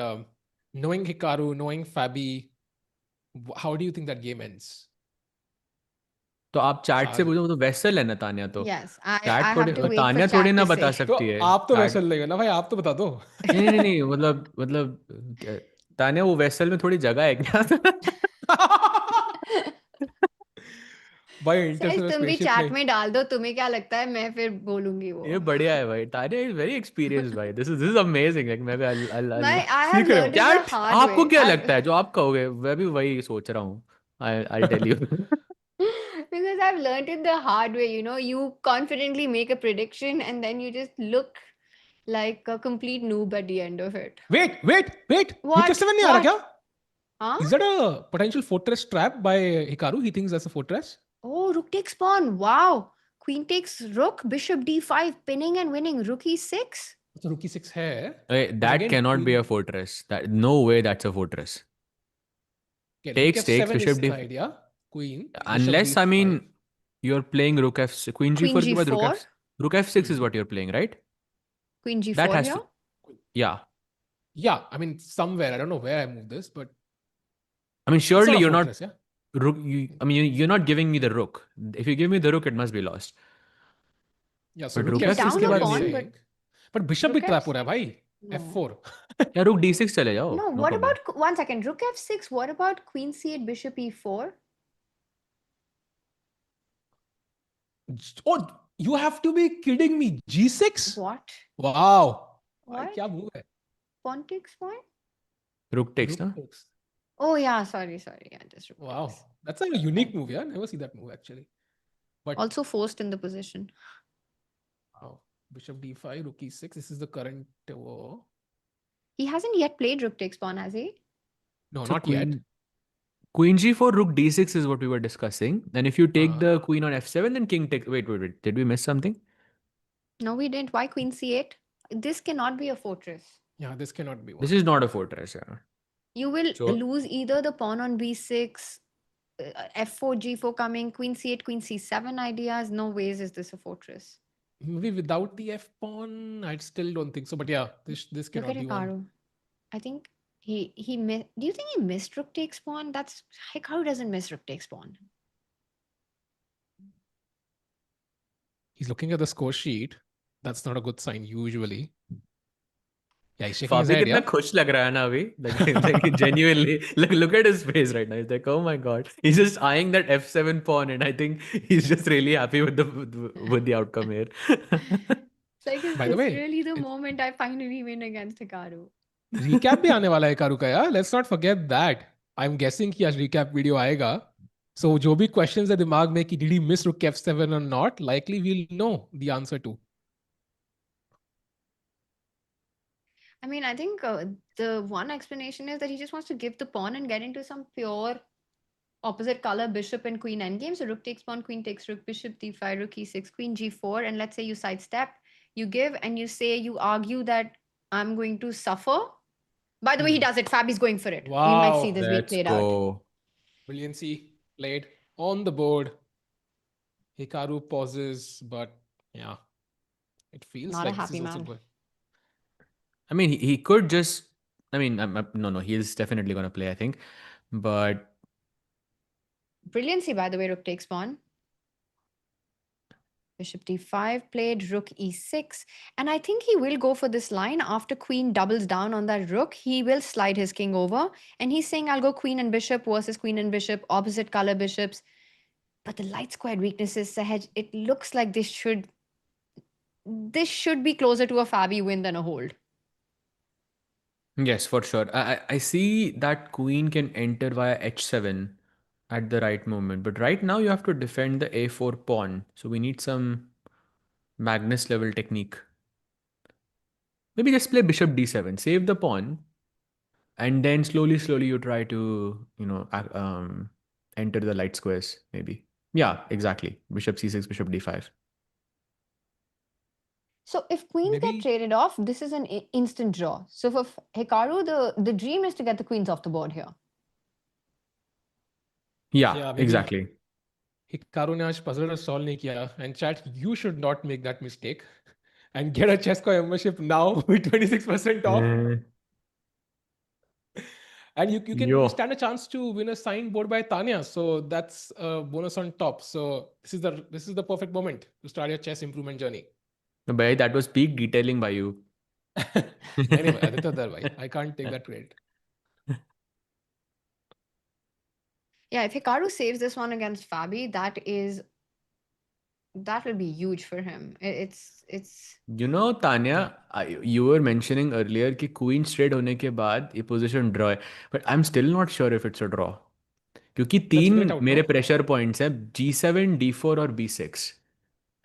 knowing Hikaru, knowing Fabi, how do you think that game ends? तो आप chat से पूछो, तो vessel है ना तान्या, तो yes, I have to wait Tanya for थोड़ी ना chat to बता say. सकती है. तो आप तो वैसल लेगा ना भाई, आप तो बता दो. नहीं मतलब तान्या वो वैसल में थोड़ी जगह है क्या? भाई तुम भी चैट में डाल दो, तुम्हें क्या लगता है, मैं फिर बोलूंगी वो. ये बढ़िया है भाई, तान्या इज वेरी एक्सपीरियंस्ड भाई. This is amazing. लाइक मैं सीख रहा हूं. क्या आपको क्या लगता है जो आप कहोगे, मैं भी वही सोच रहा हूँ. I'll tell you. Because I've learned it the hard way, you confidently make a prediction and then you just look like a complete noob at the end of it. Wait. What? Rook H7 नहीं आ रहा क्या? Huh? Is that a potential fortress trap by Hikaru? He thinks that's a fortress? Oh, rook takes pawn. Wow. Queen takes rook, bishop d5, pinning and winning. Rook e6. So rook e6 hai. Wait, that cannot be a fortress. No way that's a fortress. Okay, takes bishop d5. Yeah? Queen. Unless, I mean, you're playing rook f, queen g4 के बाद rook f6 is what you're playing, right? Queen g4 that has here? Yeah. Yeah, I mean, somewhere. I don't know where I moved this, but... I mean, surely you're fortress, not... Yeah? Rook, you're not giving me the rook. If you give me the rook, it must be lost. Yeah, so but rook f6 के बाद pawn, but bishop भी trap हो रहा है भाई. F4. Yeah, rook d6 चले जाओ. No, what about... One second. Rook f6. What about queen c8, bishop e4? Oh, you have to be kidding me. G6? What? Wow. What? क्या move है? Pawn takes pawn? Rook takes, no? Oh, yeah. Sorry. Yeah, just rook Wow. takes. That's like a unique move, yeah? Never see that move, actually. But Also forced in the position. wow. Bishop d5, rook e6. This is the current... He hasn't yet played rook takes pawn, has he? No, So not yet. Queen g4, rook d6 is what we were discussing. And if you take the queen on f7, then king takes... Wait. Did we miss something? No, we didn't. Why queen c8? This cannot be a fortress. Yeah, this cannot be one. This is not a fortress. Yeah. You will So lose either the pawn on b6, f4, g4 coming, queen c8, queen c7 ideas. No ways is this a fortress. Maybe without the f pawn, I still don't think so. But yeah, this Look cannot at be one. Hikaru. I think he missed. Do you think he missed rook takes pawn? That's Hikaru doesn't miss rook takes pawn. He's looking at the score sheet. That's not a good sign usually. Yeah, he's shaking his Fabi head. कितना Yeah. खुश लग रहा है ना अभी like genuinely look at his face right now. He's like, oh my god, he's just eyeing that f7 pawn, and I think he's just really happy with the outcome here. It's like, is By the this way, really the moment I finally win against Hikaru? recap भी आने वाला है Hikaru का यार. Let's not forget that. I'm guessing कि आज recap video आएगा. So जो भी questions है दिमाग में कि did he miss rook f7 or not, likely we'll know the answer to. I mean, I think the one explanation is that he just wants to give the pawn and get into some pure opposite color bishop and queen endgame. So rook takes pawn, queen takes rook, bishop d5, rook e6, queen g4. And let's say you sidestep, you give, and you say, you argue that I'm going to suffer. By the way, he does it. Fabi's going for it. We might see Wow. this being Let's played out. go. Brilliancy played on the board. Hikaru pauses, but yeah, it feels Not a like this happy is also man. good. I mean, he could just. I mean, no, he's definitely gonna play, I think, but Brilliancy, by the way, rook takes pawn. Bishop d5 played, rook e6. And I think he will go for this line. After queen doubles down on that rook, he will slide his king over. And he's saying, I'll go queen and bishop versus queen and bishop, opposite color bishops. But the light squared weaknesses, Sahaj, it looks like this should be closer to a Fabi win than a hold. yes, for sure. I see that queen can enter via h7 at the right moment, but right now you have to defend the a4 pawn. So we need some Magnus level technique. Maybe just play bishop d7, save the pawn, and then slowly you try to enter the light squares. Maybe. Yeah, exactly. Bishop c6, bishop d5. So if queens get traded off, this is an instant draw. So for Hikaru, the dream is to get the queens off the board here. Yeah, exactly. Hikaru ने आज puzzle solve नहीं किया, and chat, you should not make that mistake and get a Chessco membership now with 26% off. And you can stand a chance to win a signed board by Tanya, so that's a bonus on top. So this is the perfect moment to start your chess improvement journey. No, but that was peak detailing by you. Anyway, Aditya Darwai, I can't take that credit. Yeah, if Hikaru saves this one against Fabi, that will be huge for him. It's You know, Tanya, you were mentioning earlier कि queen straight होने के बाद ये position draw है, but I'm still not sure if it's a draw. क्योंकि तीन मेरे pressure points हैं G7, D4 और B6,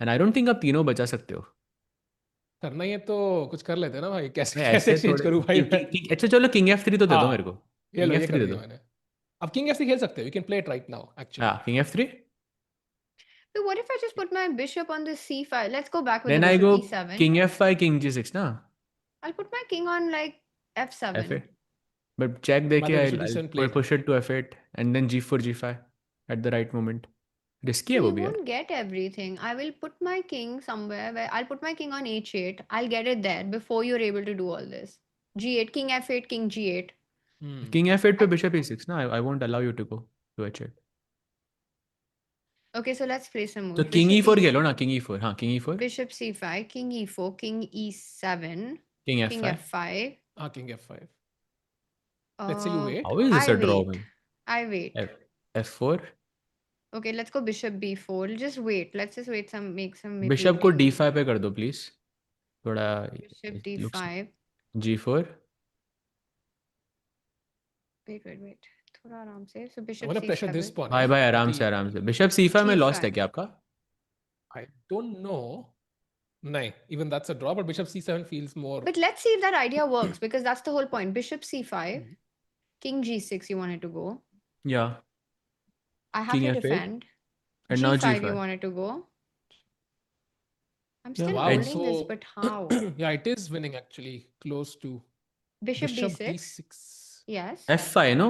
and I don't think आप तीनों बचा सकते हो. करना ही है तो कुछ कर लेते हैं ना भाई. कैसे ऐसे चेंज करूं भाई मैं? अच्छा चलो King F3 तो दे दो मेरे को. ये King कर F3 दे दिया दो. मैंने. अब King F3 खेल सकते हैं. We can play it right now actually. हाँ, King F3. But what if I just put my bishop on the c5? Let's go back with Then the I bishop go e7. King F5, King G6 ना. I'll put my king on like f7. F8. But check देके I'll push it to F8 and then G4, G5 at the right moment. Risky है So वो you भी यार. won't get everything. I will put my king somewhere where I'll put my king on h8. I'll get it there before you're able to do all this. G8, king f8, king g8. King F8 पे bishop e6 ना. I won't allow you to go to H8. Okay, so let's play some moves. So King E4 खेलो ना. King E4. हाँ, King E4. Bishop c5, king e4, king e7, King F5. king f5. King F5. Let's say you wait. How is this a draw? I wait. F4. Okay, let's go bishop b4. Just wait. Let's just wait. Make some. Bishop को D5 पे कर दो please. थोड़ा. Bishop d5. G4. Wait. थोड़ा आराम से. So bishop I want to pressure c7. this pawn. भाई आराम से. Bishop C5 में lost है क्या आपका? I don't know. No, even that's a draw, but bishop c7 feels more. But let's see if that idea works, because that's the whole point. Bishop c5, king g6 you wanted to go. Yeah. I have king to F8. defend. And G5 now G5. you wanted to go. I'm still Wow. holding this, but how? Yeah, it is winning actually. Close to Bishop Bishop d6. D6. Yes. F5, no?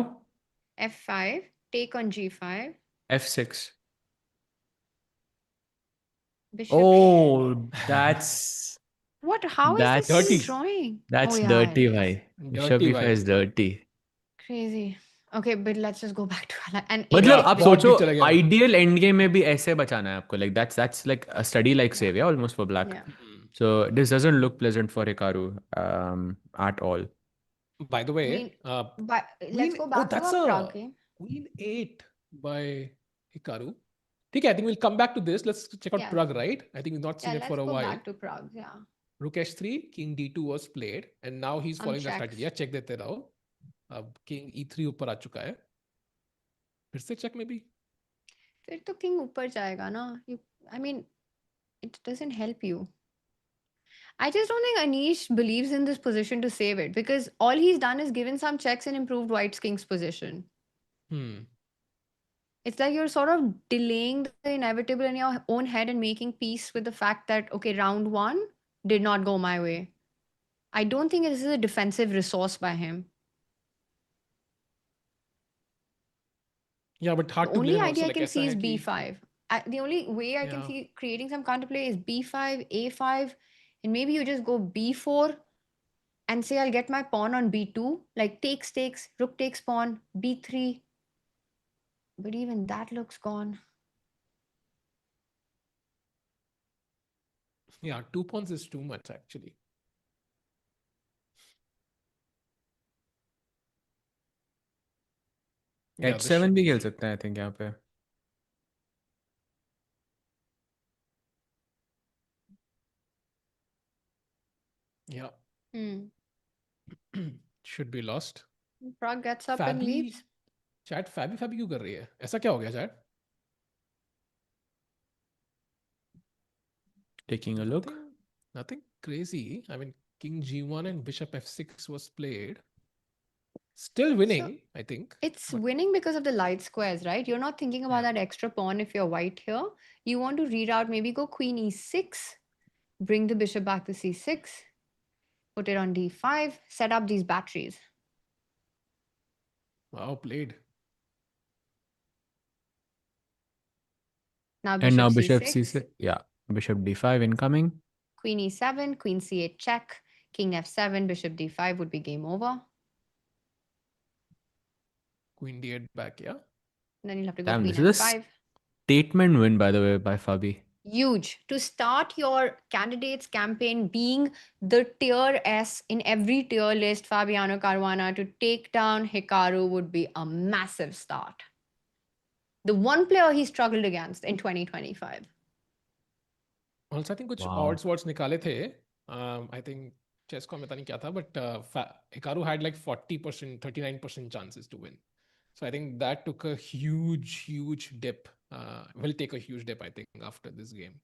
F5. Take on g5. F6. Bishop. Oh, that's What? How is this that's even Dirty. drawing? that's Oh yeah, it dirty, is. bhai. Bishop Dirty E5 vibe. is dirty. Crazy. Okay, but let's just go back to and मतलब h6 आप बहुत सोचो deep चला गया. ideal end game में भी ऐसे बचाना है आपको, like that's like a study like save, yeah, almost for black. Yeah. So this doesn't look pleasant for Hikaru at all. By the way, But let's go oh, back to that's our a Pragg game. Queen 8 by Hikaru. Okay, I think we'll come back to this. Let's check out Yes. Pragg, right? I think we've not seen Yeah, it let's for a go while. back to Pragg. Yeah. Rook h3, King d2 was played, and now he's following the strategy. Yeah, check देते रहो. अब King e3 ऊपर आ चुका है. फिर से check maybe. फिर तो king ऊपर जाएगा ना. I mean, it doesn't help you. I just don't think Anish believes in this position to save it, because all he's done is given some checks and improved White's king's position. It's like you're sort of delaying the inevitable in your own head and making peace with the fact that, okay, round 1 did not go my way. I don't think this is a defensive resource by him. Yeah, but hard The to only blame idea also. I Like can ऐसा see है is कि b5. The only way I can Yeah. see creating some counterplay is b5, a5, and maybe you just go b4 and say I'll get my pawn on b2, like takes, rook takes pawn, b3. But even that looks gone. Yeah, 2 pawns is too much actually. Yeah, this H7 should भी be खेल free. सकते हैं I think यहाँ पे. Yeah. Hmm. Should be lost. Pragg gets up and Fabi, leaves. chat Fabi क्यों कर रही है? ऐसा क्या हो गया chat? Taking a look. Nothing crazy. I mean, King G1 and Bishop F6 was played. Still winning, I think. It's winning because of the light squares, right? You're not thinking about that extra pawn if you're white here. You want to reroute, maybe go queen e6, bring the bishop back to c6, put it on d5, set up these batteries. Wow, played. Now And now bishop bishop c6. C6. Yeah, bishop d5 incoming. Queen e7, queen c8 check, king f7, bishop d5 would be game over. Queen d8 back, yeah? And then you'll have to go Damn, queen this is a f5. statement win, by the way, by Fabi. Huge. To start your candidates campaign being the tier S in every tier list, Fabiano Caruana, to take down Hikaru would be a massive start. The one player he struggled against in 2025. Also, I think कुछ Wow. odds निकाले थे. I think chess को पता नहीं क्या था, but Hikaru had like 40%, 39% chances to win. So I think that took a huge dip. Will take a huge dip, I think, after this game.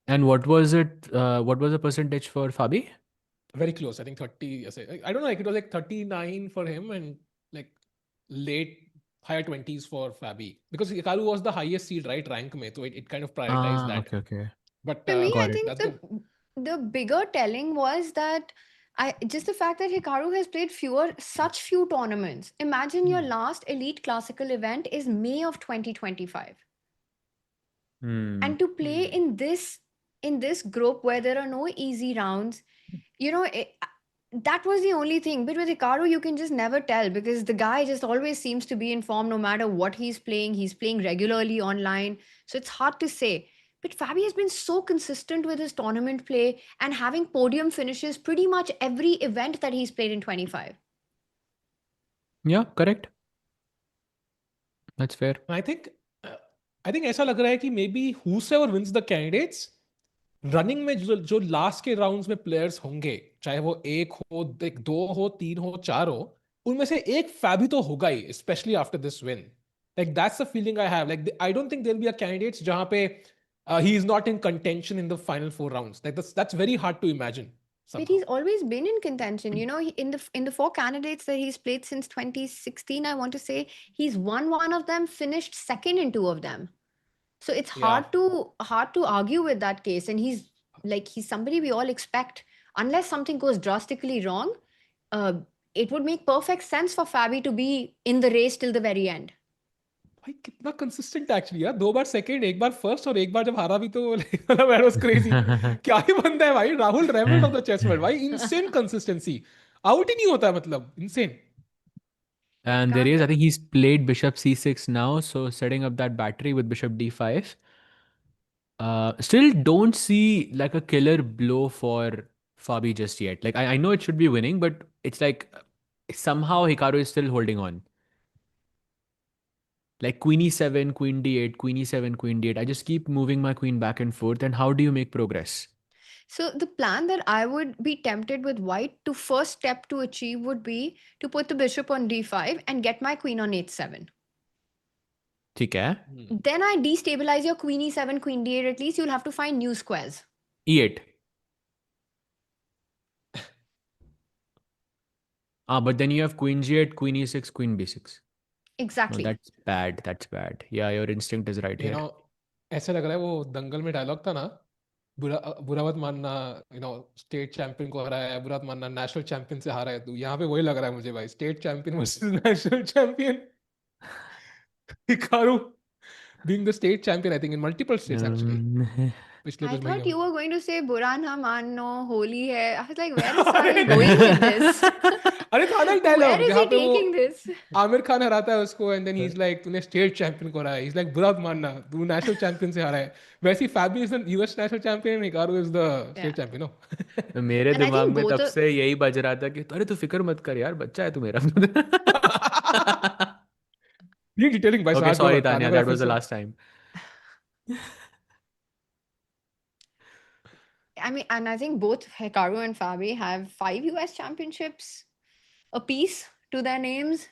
And what was it? What was the percentage for Fabi? Very close. I think 30. I don't know. Like it was like 39 for him and like late higher 20s for Fabi, because Hikaru was the highest seed, right? Rank mein, so it kind of prioritized that. Okay. But To me, I Got it. think the bigger telling was that just the fact that Hikaru has played such few tournaments. Imagine your last elite classical event is May of 2025. And to play in this group where there are no easy rounds, that was the only thing. But with Hikaru, you can just never tell, because the guy just always seems to be in form no matter what he's playing. He's playing regularly online, so it's hard to say. But Fabi has been so consistent with his tournament play and having podium finishes pretty much every event that he's played in 25. Yeah, correct. That's fair. I think ऐसा लग रहा है कि maybe whosoever wins the candidates, running में जो last के rounds में players होंगे, चाहे वो 1 हो, 2 हो, 3 हो, 4 हो, उनमें से एक फैबी तो होगा ही, specially after this win. Like that's the feeling I have. Like I don't think there will be a candidates जहां पे he is not in contention in the final 4 rounds. Like that's very hard to imagine. Somehow. But he's always been in contention. In the 4 candidates that he's played since 2016, I want to say he's won one of them, finished second in 2 of them. So it's Yeah. hard to argue with that case. And he's somebody we all expect. Unless something goes drastically wrong, uh, it would make perfect sense for Fabi to be in the race till the very end. भाई कितना consistent actually यार, 2 बार second, एक बार first और एक बार जब हारा भी तो मतलब दैट वाज क्रेजी. क्या ही बंदा है भाई, Rahul Dravid of the chess world भाई. इनसेन कंसिस्टेंसी, आउट ही नहीं होता, मतलब insane. And there is, I think he's played bishop c6 now, so setting up that battery with bishop d5. Still don't see like a killer blow for Fabi just yet. Like I know it should be winning, but it's like somehow Hikaru is still holding on. Like queen e7, queen d8, queen e7, queen d8. I just keep moving my queen back and forth. And how do you make progress? So the plan that I would be tempted with white to first step to achieve would be to put the bishop on d5 and get my queen on h7. Okay. Then I destabilize your queen e7, queen d8. At least you'll have to find new squares. E8. But then you have queen g8, queen e6, queen b6. Exactly. No, that's bad. That's bad. Yeah, your instinct is right You here. know, ऐसा लग रहा है वो दंगल में dialogue था ना, बुरा मत मानना, स्टेट चैंपियन को हराया है, बुरा मत मानना नेशनल चैंपियन से हारा है तू. यहाँ पे वही लग रहा है मुझे भाई, state champion versus national champion. Hikaru being the state champion, I think in multiple states actually. पिछले I कुछ thought महीनों you में. were going to say Bura na manno, holy hai. I was like, where is Sahil going with this? अरे था ना एक Where dialogue is जहाँ he पे वो taking this? आमिर खान हराता है उसको, and then he is like तूने स्टेट चैंपियन को हराया. ही इज लाइक बुरा मत मानना, तू नेशनल चैंपियन से हारा है. वैसे ही Fabi is the US national champion and Hikaru is the Yeah. State champion. No मेरे And I दिमाग think में both तब of से यही बज रहा था कि अरे तू फिक्र मत कर यार, बच्चा है तू मेरा. ये डिटेलिंग भाई, Okay, साथ दो sorry तान्या Tanya, को that was रेफरेंस the दो. last time. I mean, and I think both Hikaru and Fabi have 5 US championships apiece to their names.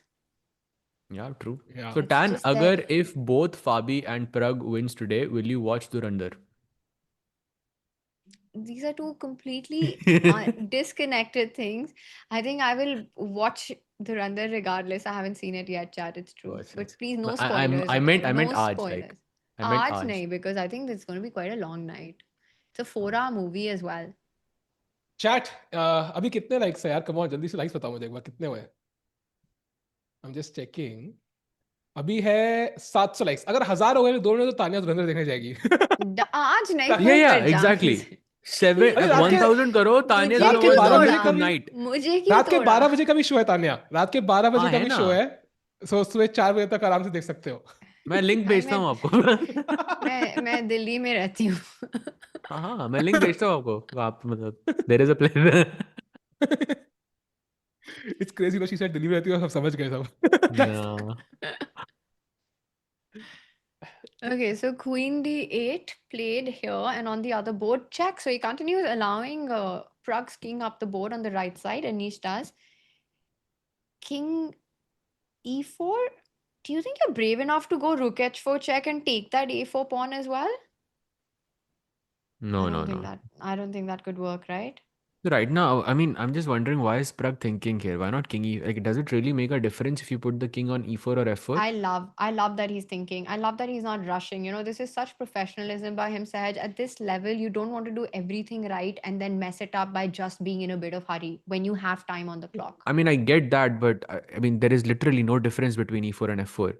Yeah, true. Yeah. So It's Tan, just agar there. if both Fabi and Pragg wins today, will you watch Durandar? These are two completely disconnected things. I think I will watch the Randar regardless. I haven't seen it yet, chat. It's true. Watch But it. please, no I'm spoilers. I meant No aaj, like spoilers. I meant Aaj aaj. nahi, because I think it's going to be quite a long night. It's a 4-hour movie as well. Chat अभी कितने likes है यार? Come on, जल्दी से likes बताओ मुझे एक बार, कितने हुए? I am just checking. अभी है 700 लाइक्स. अगर 1000 हो गए दोनों, तो तान्या धुरंधर देखने जाएगी. आज नहीं, Yeah, कल yeah, कर exactly. Dance. 1,000 crore. Tanya is मुझे gonna क्यों watch रात के 12 Durandar बजे का तोड़ा? tonight. मुझे क्यों रात के तोड़ा? 12 बजे का भी शो है तान्या. रात के 12 बजे हाँ, का है भी ना? शो है. सो सुबह 4 बजे तक आराम से देख सकते हो. मैं लिंक भाई भेजता हूँ आपको. मैं दिल्ली में रहती हूँ. हाँ हाँ, मैं लिंक भेजता हूँ आपको. आप मतलब there is a place. It's crazy no, she said Delhi में रहती हो, सब समझ गए सब. No. Okay, so queen d8 played here, and on the other board, check. So he continues allowing Pragg's king up the board on the right side. Anish does. King e4. Do you think you're brave enough to go rook h4 check and take that a4 pawn as well? No, I no, don't think no. I don't think that could work, right? Right now, I mean, I'm just wondering, why is Pragg thinking here? Why not king e? Like, does it really make a difference if you put the king on e4 or f4? I love that he's thinking. I love that he's not rushing. This is such professionalism by him, Sahaj. At this level, you don't want to do everything right and then mess it up by just being in a bit of hurry when you have time on the clock. I mean, I get that, but I mean, there is literally no difference between e4 and f4.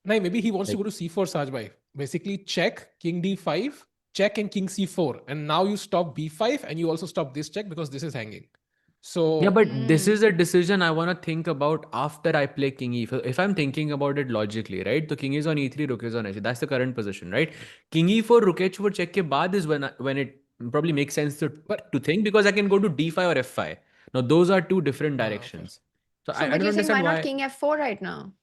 नहीं, maybe he wants to Like, go to c4, Saj bhai. Basically check king d5, check and king c4, and now you stop b5 and you also stop this check because this is hanging. So yeah, but this is a decision I want to think about after I play king e4. If I'm thinking about it logically, right? The king is on e3, rook is on h3. That's the current position, right? King e4, rook h4 check ke baad is when it probably makes sense to think, because I can go to d5 or f5. Now, those are two different okay. directions. So So, I but don't you're saying why understand not why. king f4 right now?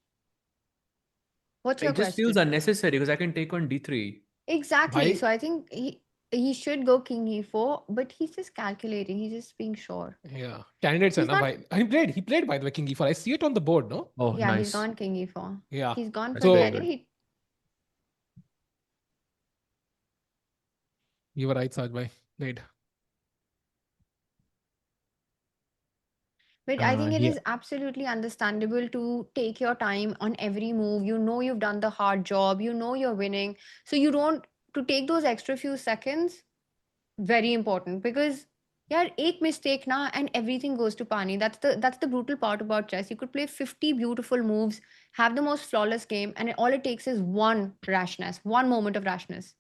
What's your It just feels question? unnecessary because I can take on d3. Exactly. bhai, So I think he should go king e4, but he's just calculating. He's just being sure. yeah, candidates hai He's na not. bhai. He played by the way king e4. I see it on the board, no? Oh, Yeah, he's nice. gone king e4. Yeah. He's gone That's for the very So idea. good. you were right, Saj bhai. Played. But I think it Yeah. is absolutely understandable to take your time on every move. You know you've done the hard job. You know you're winning. So you don't, to take those extra few seconds, very important because yeah, एक mistake na and everything goes to pani. That's the brutal part about chess. You could play 50 beautiful moves, have the most flawless game, and all it takes is one rashness, one moment of rashness.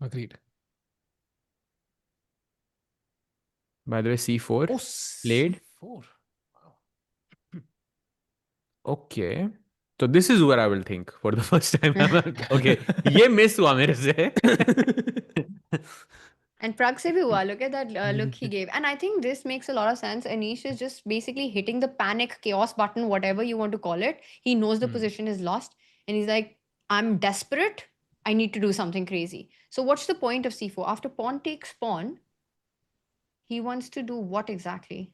Agreed. By the way, C4 Oh, played. C4. Wow. Okay. So this is where I will think for the first time. Okay. ये miss हुआ मेरे से. And Pragg se bhi hua. Look at that look he gave. And I think this makes a lot of sense. Anish is just basically hitting the panic chaos button, whatever you want to call it. He knows the position is lost. And he's like, I'm desperate. I need to do something crazy. So what's the point of C4? After pawn takes pawn, he wants to do what exactly?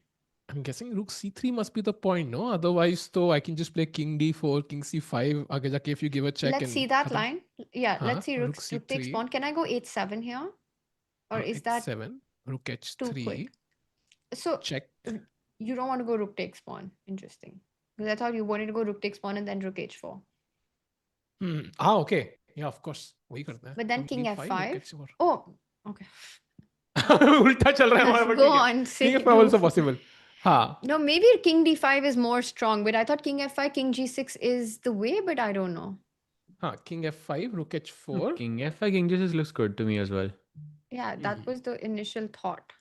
I'm guessing rook c3 must be the point, no? Otherwise, though, I can just play king d4, king c5. Aage jaake if you give a check Let's and see that khatam. line. Yeah, let's see Rook rook takes c3. pawn. Can I go h7 here? Or is that h7, rook too h3. quick? So Check. you don't want to go rook takes pawn. Interesting. Because I thought you wanted to go rook takes pawn and then rook h4. Okay. Yeah, of course. वही करते हैं. But then Rook king d5, rook f5. h4. Oh, okay. उल्टा चल रहा है हमारा, but Go ठीक है. on, say King f5 do. also possible. हाँ. No, maybe king d5 is more strong, but I thought king f5, king g6 is the way, but I don't know. King f5, rook h4. King f5, king g6 looks good to me as well. Yeah, that was the initial thought.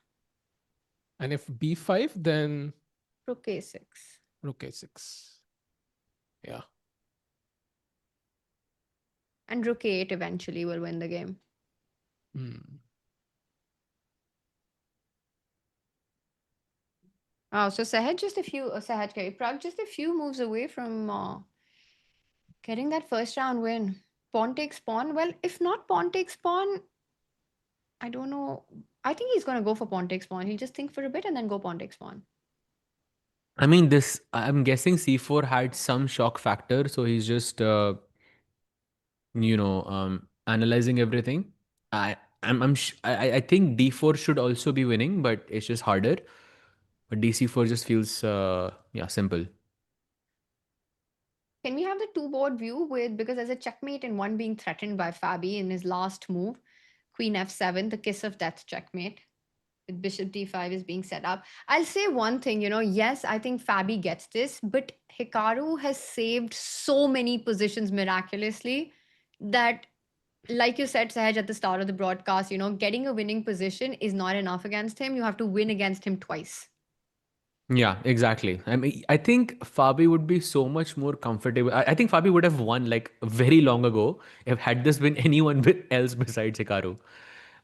And if b5, then Rook a6. rook a6. Yeah. And rook a8 eventually will win the game. Oh, so Pragg just a few moves away from getting that first round win. Pawn takes pawn. Well, if not pawn takes pawn, I don't know. I think he's going to go for pawn takes pawn. He'll just think for a bit and then go pawn takes pawn. I mean, I'm guessing C4 had some shock factor, so he's just, analyzing everything. I think D4 should also be winning, but it's just harder. But DC4 just feels, simple. Can we have the two board view because there's a checkmate and one being threatened by Fabi in his last move, Queen f7, the kiss of death checkmate. With bishop d5 is being set up. I'll say one thing, yes, I think Fabi gets this, but Hikaru has saved so many positions miraculously that, like you said, Sahaj, at the start of the broadcast, getting a winning position is not enough against him. You have to win against him twice. Yeah, exactly. I mean, I think Fabi would be so much more comfortable. I think Fabi would have won like very long ago if had this been anyone else besides Hikaru.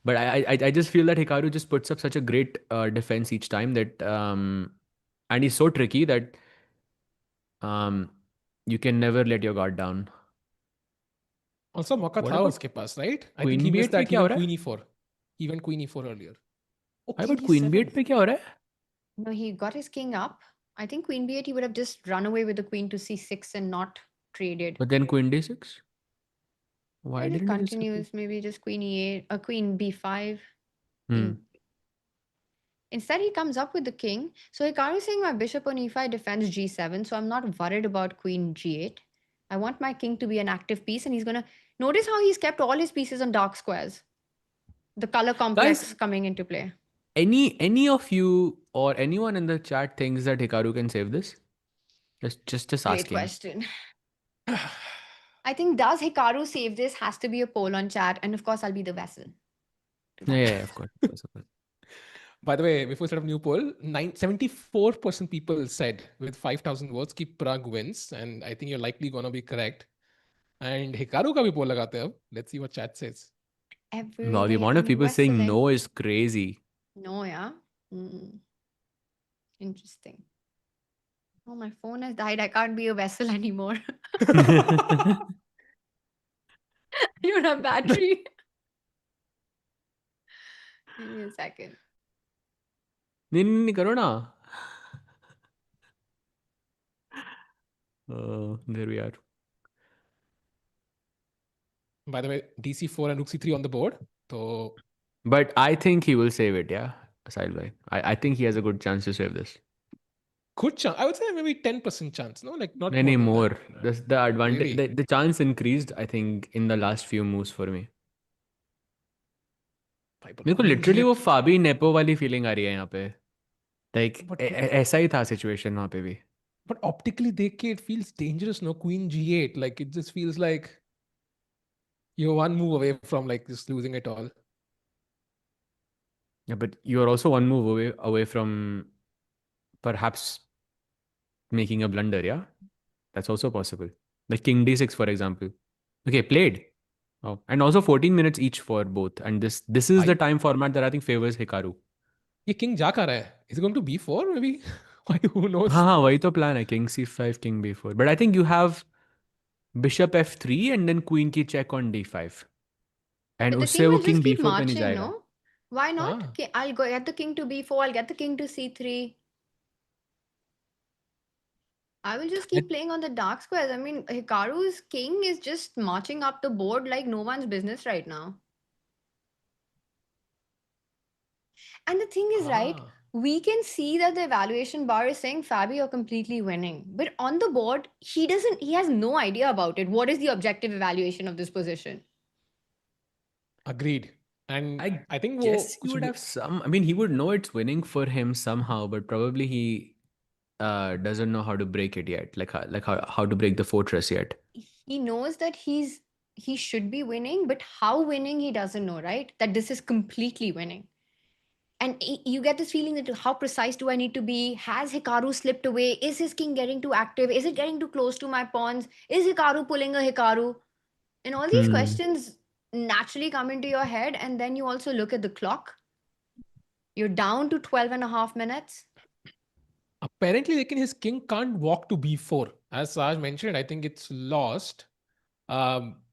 But I just feel that Hikaru just puts up such a great defense each time that and he's so tricky that you can never let your guard down. Also, मौका था उसके पास, right? I think he Queen missed B8 that. पे He क्या हो went रहा है? queen e4. He went queen e4 earlier. Why, but Queen B8 पे क्या हो रहा है? No, he got his king up. I think Queen B8, he would have just run away with the queen to C6 and not traded. But then Queen D6? Why Maybe didn't he just continues, maybe just Queen E8, a Queen B5. Instead, he comes up with the king. So Hikaru is saying my bishop on E5 defends G7, so I'm not worried about Queen G8. I want my king to be an active piece, and he's gonna notice how he's kept all his pieces on dark squares. The color complex coming into play. Any of you or anyone in the chat thinks that Hikaru can save this? Just Great asking. question. I think does Hikaru save this has to be a poll on chat, and of course I'll be the vessel. Yeah, of course. By the way, before we set up new poll, 74% people said with 5,000 votes कि Pragg wins, and I think you're likely gonna be correct. And Hikaru का भी poll लगाते हैं अब. Let's see what chat says. Wow, the amount of people saying no is crazy. No, yeah. Interesting. Oh, my phone has died. I can't be a vessel anymore. I don't have battery. Give me a second. नहीं करो ना. There we are. By the way, DC4 and Rook C3 on the board. So, but I think he will save it, yeah. Sahil bhai. I think he has a good chance to save this. Good chance. I would say maybe 10% chance. No, like not Any more. more. The advantage, Really? the chance increased, I think, in the last few moves for me. भाई, but मेरे को Queen literally वो G8. फाबी nepo वाली feeling आ रही है यहाँ पे. Like But ऐसा ही था सिचुएशन वहाँ पे भी. but optically देख के it feels dangerous. No, Queen G8. Like it just feels like you're one move away from like just losing it all. Yeah, but you're also one move away from perhaps making a blunder. Yeah, that's also possible. Like King D6, for example. Okay, played. Oh, and also 14 minutes each for both. And this is the भाई, time format that I think favors Hikaru. ये King जा कहाँ रहा है? Is it going to B4 maybe? Why? Who knows? हाँ, वही तो plan है. King C5, King B4. But I think you have Bishop F3 and then Queen की check on D5. And But the उससे king वो will just King keep B4 पे नहीं marching, जाएगा. no? Why not? हाँ. I'll go get the king to b4, I'll get the king to c3. I will just keep playing on the dark squares. I mean, Hikaru's king is just marching up the board like no one's business right now. And the thing is, right, Ah. we can see that the evaluation bar is saying Fabi, you're completely winning. But on the board, he has no idea about it. What is the objective evaluation of this position? Agreed. And I think Guess he वो would have some. I mean, he would know it's winning for him somehow, but probably he doesn't know how to break it yet. Like how to break the fortress yet. He knows that he should be winning, but how winning he doesn't know, right? That this is completely winning. And you get this feeling that how precise do I need to be? Has Hikaru slipped away? Is his king getting too active? Is it getting too close to my pawns? Is Hikaru pulling a Hikaru? And all these questions naturally come into your head. And then you also look at the clock. You're down to 12 and a half minutes. Apparently, लेकिन his king can't walk to b4. As Saj mentioned, I think it's lost.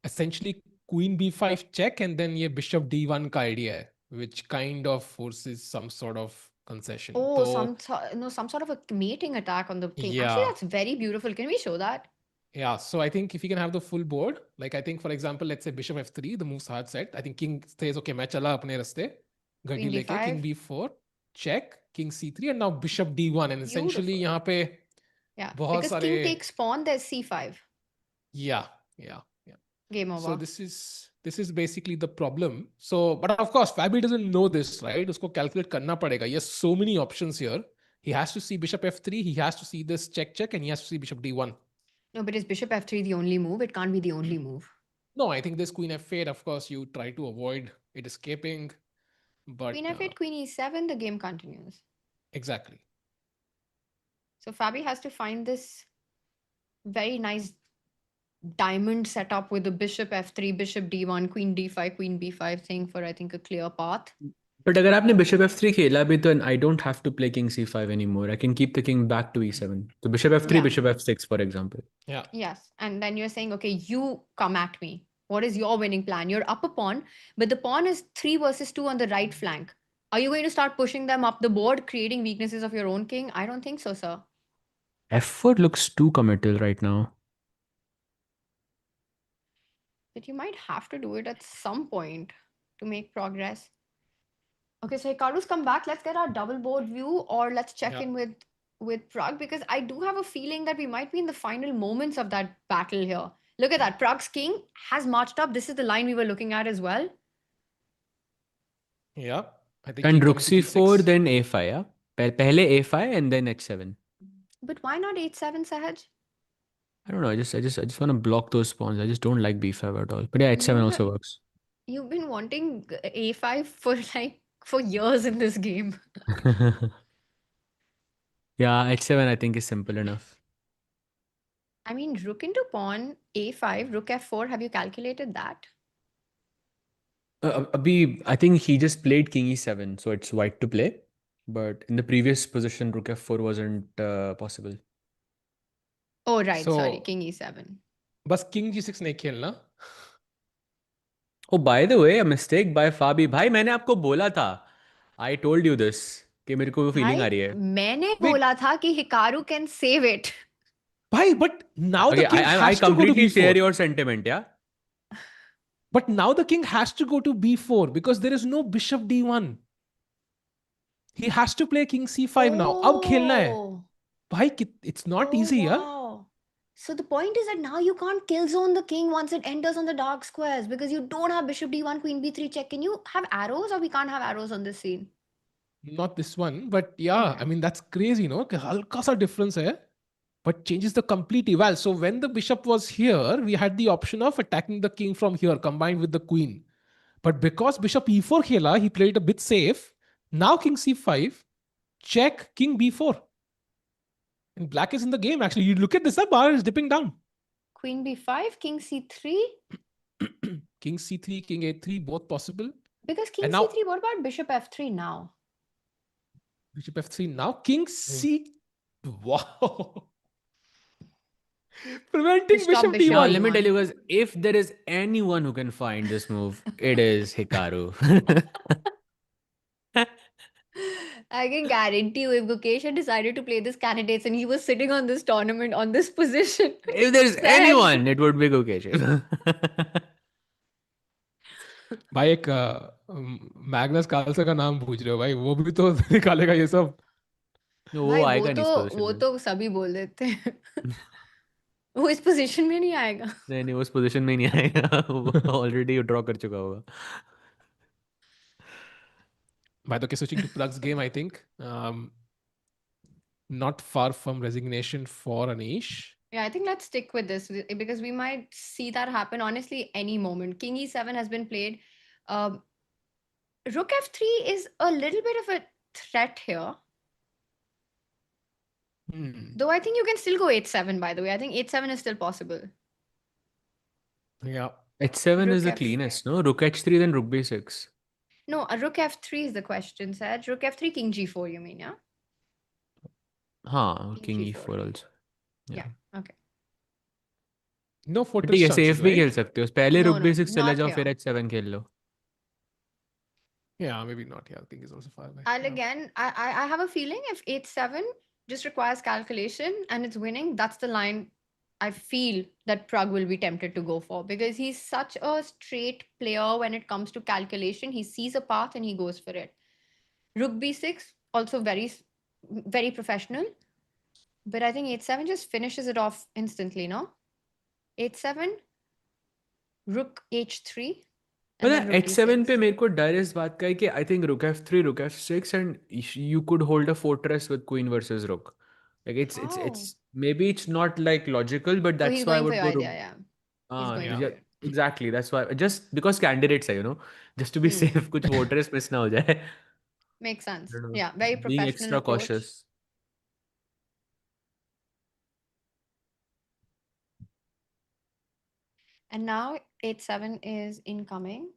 Essentially, queen b5 check and then ये bishop d1 का idea है, which kind of forces some sort of concession. Oh, तो, some sort of a mating attack on the king. Yeah. Actually, that's very beautiful. Can we show that? Yeah, so I think if you can have the full board, like I think for example, let's say bishop f3, the move's hard set. I think king says, okay, मैं चला अपने रास्ते, घड़ी Queen लेके, d5. king b4, check, king c3, and now bishop d1, and essentially Beautiful. यहाँ पे Yeah, बहुत because सारे king takes pawn, there's c5. yeah. Game over. So this is basically the problem. So, but of course, Fabi doesn't know this, right? उसको calculate करना पड़ेगा. He has so many options here. He has to see bishop f3. He has to see this check, and he has to see bishop d1. No, but is bishop f3 the only move? It can't be the only move. No, I think this queen f8. Of course, you try to avoid it escaping. But Queen f8, queen e7, the game continues. Exactly. So Fabi has to find this very nice diamond setup with the bishop f3, bishop d1, queen d5, queen b5 thing for, I think, a clear path. But अगर आपने bishop f3 खेला भी तो I don't have to play king c5 anymore. I can keep the king back to e7. So bishop f3, Yeah. bishop f6, for example. Yeah. Yes. And then you're saying, okay, you come at me. What is your winning plan? You're up a pawn, but the pawn is 3 versus 2 on the right flank. Are you going to start pushing them up the board, creating weaknesses of your own king? I don't think so, sir. f4 looks too committal right now. But you might have to do it at some point to make progress. Okay, so Hikaru's come back. Let's get our double board view, or let's check in with Pragg, because I do have a feeling that we might be in the final moments of that battle here. Look at that. Pragg's king has marched up. This is the line we were looking at as well. Yeah. I think And king rook comes to c4, d6. then a5, yeah? पहले a5 and then h7. But why not h7, Sahaj? I don't know. I just want to block those pawns. I just don't like b5 at all. But yeah, h7 also works. You've been wanting a5 for years in this game. Yeah, h7 I think is simple enough. I mean, rook into pawn, a5, rook f4. Have you calculated that? I think he just played king e7, so it's white to play. But in the previous position, rook f4 wasn't possible. Oh, right. So- Sorry, king e7. बस king g6 नहीं खेलना. Oh, by the way, a mistake by Fabi. भाई मैंने आपको बोला था. I told you this. कि मेरे को वो feeling आ रही है. मैंने बोला था कि Hikaru can save it. Bhai, but now Okay, the king I has to go to completely b4. share your sentiment, yeah? But now the king has to go to b4 because there is no bishop d1. He has to play king c5 now. अब खेलना है. Oh, भाई, it's not oh easy, yeah? wow. So the point is that now you can't kill zone the king once it enters on the dark squares because you don't have bishop d1, queen b3 check. Can you have arrows or we can't have arrows on this scene? Not this one, but yeah, Okay. I mean, that's crazy, no? कि हल्का सा difference है, but changes the complete eval. So when the bishop was here, we had the option of attacking the king from here combined with the queen. But because bishop e4 khela, he played a bit safe. Now king c5, check, king b4. And black is in the game, actually. You look at this, the bar is dipping down. Queen b5, king c3. King c3, king a3, both possible. Because king And now, c3, what about bishop f3 now? bishop f3 now, king c... Wow. Preventing Stop bishop bishop Now, d1. let me d1. tell you guys, if there is anyone who can find this move, it is Hikaru. I can guarantee you, if Gukesh had decided to play this candidates and he was sitting on this tournament on this position, If there's then anyone, it would be Gukesh. भाई एक Magnus Carlsen का नाम पूछ रहे हो भाई, वो भी तो निकालेगा ये सब. वो भाई आएगा नहीं इस पोजीशन वो में. तो सभी बोल देते हैं. वो इस पोजीशन में नहीं आएगा. नहीं, उस पोजीशन में ही नहीं आएगा. वो ऑलरेडी ड्रॉ कर चुका होगा. By the way, switching to Pragg's game, I think not far from resignation for Anish. Yeah, I think let's stick with this because we might see that happen honestly any moment. King e7 has been played. Rook f3 is a little bit of a threat here. Though I think you can still go h7, by the way. I think h7 is still possible. Yeah. h7 Rook is the F- cleanest, no? Rook h3, then rook b6. No, a rook f3 is the question, Saj. Rook f3, king g4, you mean, yeah? हाँ, King king g4. e4 also. Yeah, okay. No ठीक fortress है, chances, safe भी right? खेल सकते हो. पहले No, rook no, b6 चले not जाओ, here. फिर h7 खेल लो. Yeah, maybe not. Yeah, king is also far away. I'll Yeah. again, I have a feeling if h7 just requires calculation and it's winning, that's the line I feel that Pragg will be tempted to go for because he's such a straight player when it comes to calculation. He sees a path and he goes for it. Rook b6, also very, very professional. But I think h7 just finishes it off instantly, no? h7, rook h3. But then rook h7 पे d6. मेरे को डर इस बात का है कि I think rook f3, rook f6, and you could hold a fortress with queen versus rook. Like it's maybe it's not like logical, but So that's he's why I going for would your go idea, yeah. He's going yeah, for it. exactly. That's why just because candidates are, just to be safe, कुछ fortress miss ना हो जाए. Makes sense. I don't know. Yeah, very Being professional extra approach. cautious. And now h7 is incoming.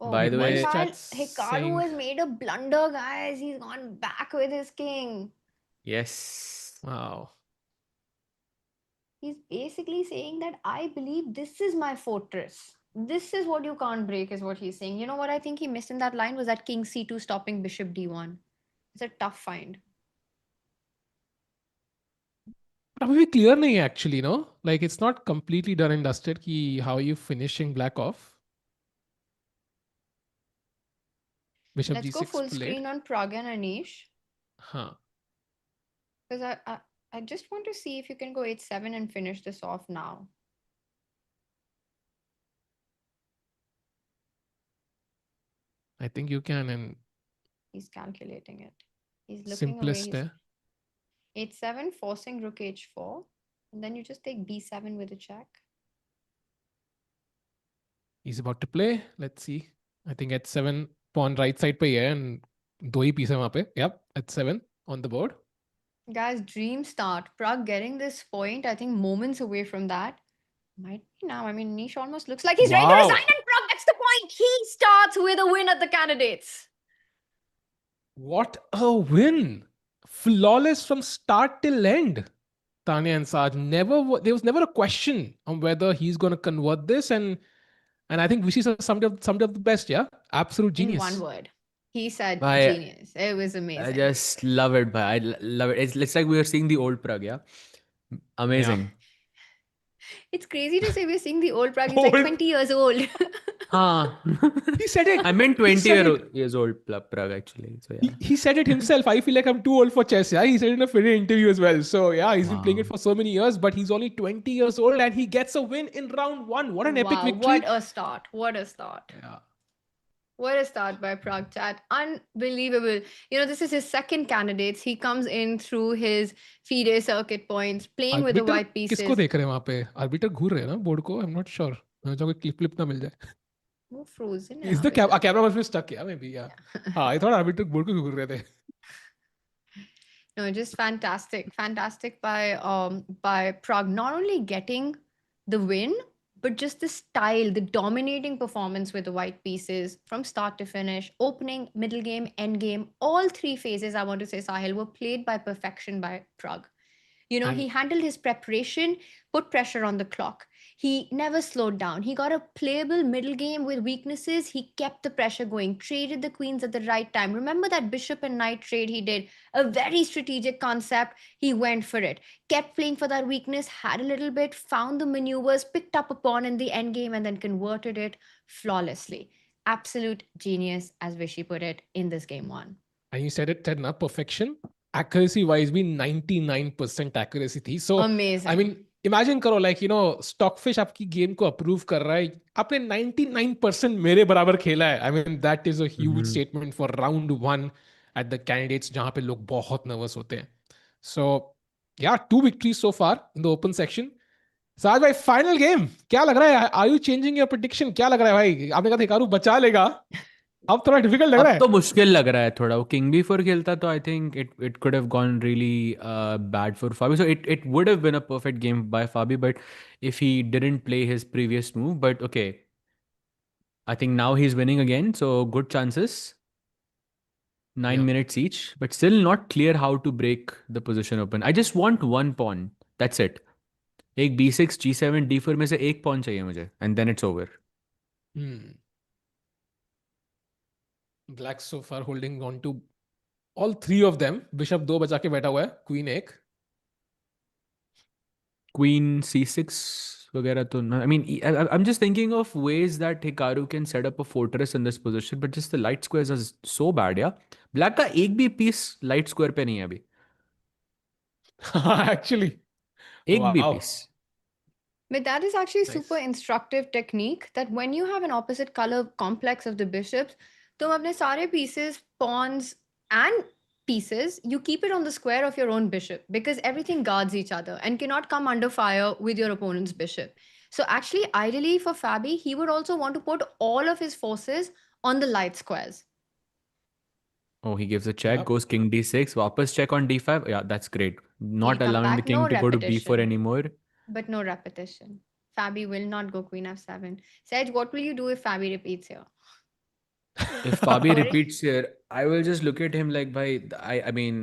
Oh, By the way, meanwhile, That's Hikaru saying- has made a blunder, guys. He's gone back with his king. yes. Wow. He's basically saying that I believe this is my fortress. This is what you can't break, is what he's saying. You know what I think he missed in that line was that king c2 stopping bishop d1. It's a tough find. अभी भी clear नहीं है actually, no? Like it's not completely done and dusted कि how are you finishing black off? Bishop Let's g6 go full played. screen on Pragg and Anish. Huh. Because I just want to see if you can go h7 and finish this off now. I think you can, and He's calculating it. He's looking simplest away. है. h7 forcing rook h4. And then you just take b7 with a check. He's about to play. Let's see. I think h7 pawn right side पे ही है and दो ही piece है वहाँ पे. Yep, h7 on the board. Guys, dream start. Pragg getting this point, I think moments away from that. Might be now. I mean, Nish almost looks like he's ready to Wow. resign, and Pragg gets the point. He starts with a win at the candidates. What a win! Flawless from start till end. Tanya and Saj there was never a question on whether he's going to convert this, and I think Vishy summed up the best. Yeah, absolute genius. In one word, he said Bhai, genius. It was amazing. I just love it, bhai. I love it. It's like we are seeing the old Pragg, yeah? Amazing. It's crazy to say we're seeing the old Pragg. He's like Old. 20 years old. He said it. I meant He 20 said it. years old Pragg actually. So yeah. He said it himself. I feel like I'm too old for chess. Yeah, he said it in a FIDE interview as well. So yeah, he's been playing it Wow. for so many years, but he's only 20 years old and he gets a win in round 1. What an epic Wow, victory! what a start! What a start! Yeah. What a start by Pragg, chat. Unbelievable. This is his second candidates. He comes in through his FIDE circuit points, playing with the arbiter white किसको pieces. देख रहे हैं वहां पे? Orbiter घूर रहे हैं ना बोर्ड को? I am not sure. मुझे कोई क्लिप ना मिल जाए. वो frozen है Is the arbiter. camera must be stuck? Yeah, maybe. Yeah. I thought arbiter board को घूर रहे थे. No, just fantastic. Fantastic by Pragg. Not only getting the win, but just the style, the dominating performance with the white pieces from start to finish, opening, middle game, end game, all three phases, I want to say, Sahil, were played by perfection by Pragg. And- He handled his preparation, put pressure on the clock. He never slowed down. He got a playable middle game with weaknesses. He kept the pressure going, traded the queens at the right time. Remember that bishop and knight trade he did? A very strategic concept. He went for it, kept playing for that weakness, had a little bit, found the maneuvers, picked up a pawn in the end game, and then converted it flawlessly. Absolute genius, as Vishy put it, in this game 1. And you said na, perfection. Accuracy wise, be 99% accuracy थी. So, Amazing. I mean, imagine करो like Stockfish आपकी game को approve कर रहा है. आपने 99% मेरे बराबर खेला है. I mean, that is a huge statement for round 1 at the candidates जहाँ पे लोग बहुत nervous होते हैं. So, yeah, 2 victories so far in the open section. साज भाई final game क्या लग रहा है? Are you changing your prediction? क्या लग रहा है भाई? आपने कहा था हिकारू बचा लेगा. अब थोड़ा डिफिकल्ट लग रहा अब है. तो मुश्किल लग रहा है थोड़ा. वो किंग बी फोर खेलता तो I think it could have gone really bad for Fabi. So it would have been a perfect game by Fabi, but if he didn't play his previous move. But okay, I think now he is winning again, so good chances. 9 minutes each, but still not clear how to break the position open. I just want one pawn. That's it. एक b6, g7, d4 में से एक pawn चाहिए मुझे, and then it's over. Black so far holding on to all 3 of them. Bishop 2 बचा के बैठा हुआ है. Queen 1. Queen c6 वगैरह तो I mean, I'm just thinking of ways that Hikaru can set up a fortress in this position, but just the light squares are so bad. Yeah, Black का एक भी piece light square पे नहीं है अभी. Actually. एक भी Wow. piece. But that is actually Nice. super instructive technique that when you have an opposite color complex of the bishops, तुम अपने सारे pieces, pawns and pieces, you keep it on the square of your own bishop because everything guards each other and cannot come under fire with your opponent's bishop. So actually, ideally for Fabi, he would also want to put all of his forces on the light squares. Oh, he gives a check, Yep. goes king d6, वापस check on d5. Yeah, that's great. Not He'll come allowing the back, king no to go to b4 repetition. anymore. But no repetition. Fabi will not go queen f7. Sej, what will you do if Fabi repeats here? If Fabi Sorry? repeats here, I will just look at him like, bhai, I mean,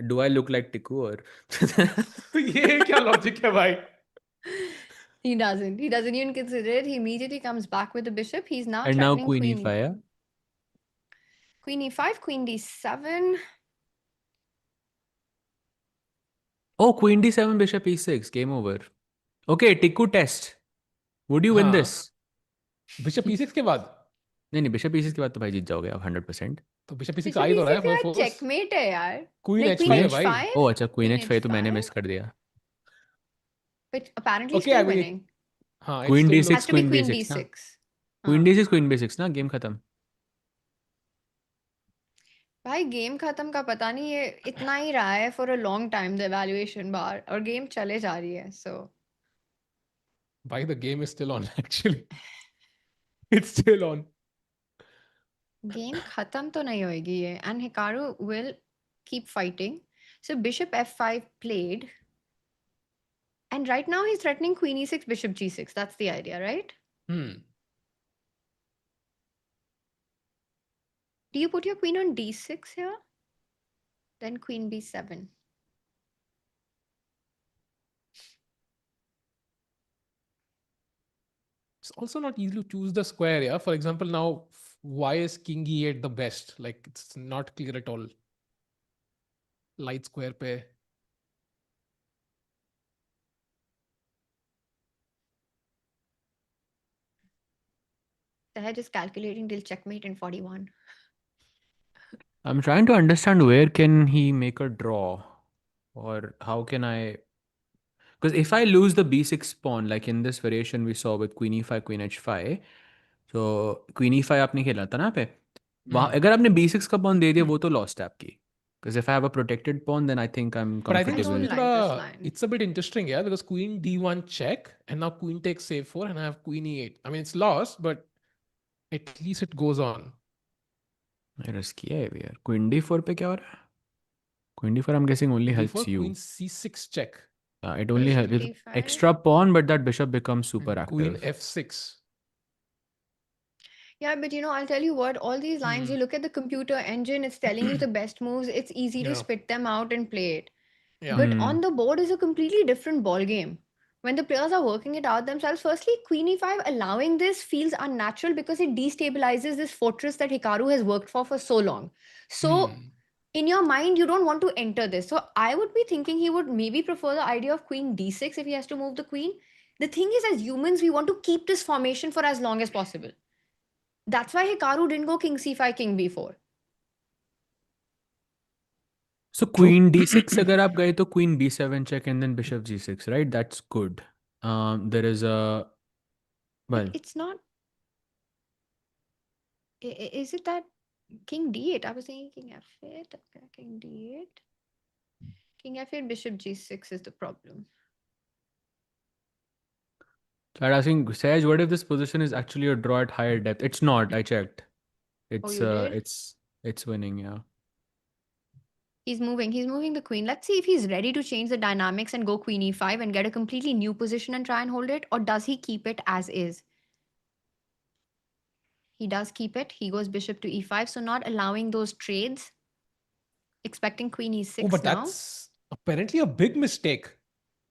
do I look like Tiku or? ये क्या logic है भाई? He doesn't. He doesn't even consider it. He immediately comes back with the bishop. He's now And now threatening queen queen e5, yeah? Queen e5, queen d7. Oh, queen d7, bishop e6, game over. Okay, Tiku test. Would you win हाँ. this? Bishop e6 के बाद. नहीं bishop e6 के बाद तो भाई जीत जाओगे आप 100%. तो bishop e6 Bishop आ ही तो रहा है e6 यार force. checkmate है यार. Queen Like h5 queen है भाई. h5. Oh, अच्छा queen Queen h5 तो मैंने h5. मिस कर दिया. But apparently Okay, still I mean, winning. हाँ, Queen it still d6, Has to be queen queen b6 ना. d6. Queen हाँ. d6, queen b6 ना, game खत्म. भाई गेम खत्म का पता नहीं, ये इतना ही रहा है for a long time the evaluation bar और गेम चले जा रही है. So Why the game is still on actually. It's still on. Game खत्म तो नहीं होएगी ये. And Hikaru will keep fighting. So bishop f5 played. And right now he's threatening queen e6, bishop g6. That's the idea, right? Do you put your queen on d6 here? Then queen b7. It's also not easy to choose the square, yeah. For example, now why is king e8 the best? Like it's not clear at all. Light square पे. Sahaj is calculating till checkmate in 41. I'm trying to understand where can he make a draw, or how can I? Because if I lose the b6 pawn, like in this variation we saw with queen e5, queen h5, so queen e5 आपने खेला था ना पे, वहाँ अगर आपने b6 का pawn दे दिया वो तो lost है आपकी. Because if I have a protected pawn, then I think I'm But I think I this don't comfortable. like this one, line. it's a bit interesting, yeah, because queen d1 check, and now queen takes a4, and I have queen e8. I mean, it's lost, but at least it goes on. Risky है ये यार. Queen d4 पे क्या हो रहा है? Queen d4 I'm guessing only helps d4, you. queen c6 check. It only Bishop helps with d5. extra pawn, but that bishop becomes super Queen active. f6. Yeah, but I'll tell you what, all these lines, you look at the computer engine, it's telling you the best moves. It's easy to Yeah. spit them out and play it. Yeah. But on the board is a completely different ball game. When the players are working it out themselves, firstly, queen e5 allowing this feels unnatural because it destabilizes this fortress that Hikaru has worked for so long. So in your mind, you don't want to enter this. So I would be thinking he would maybe prefer the idea of queen d6 if he has to move the queen. The thing is, as humans, we want to keep this formation for as long as possible. That's why Hikaru didn't go king c5, king b4. So queen d6 अगर आप गए तो queen b7 check and then bishop g6, right? That's good. There is a, well, But it's not. Is it that king d8? I was thinking king f8. Okay, king d8. King f8, bishop g6 is the problem. so I think Saj, what if this position is actually a draw at higher depth? It's not. I checked. It's you did? it's winning. Yeah. He's moving the queen. Let's see if he's ready to change the dynamics and go queen e5 and get a completely new position and try and hold it, or does he keep it as is? He does keep it. He goes bishop to e5, so not allowing those trades. Expecting queen e6 Oh, but now. that's apparently a big mistake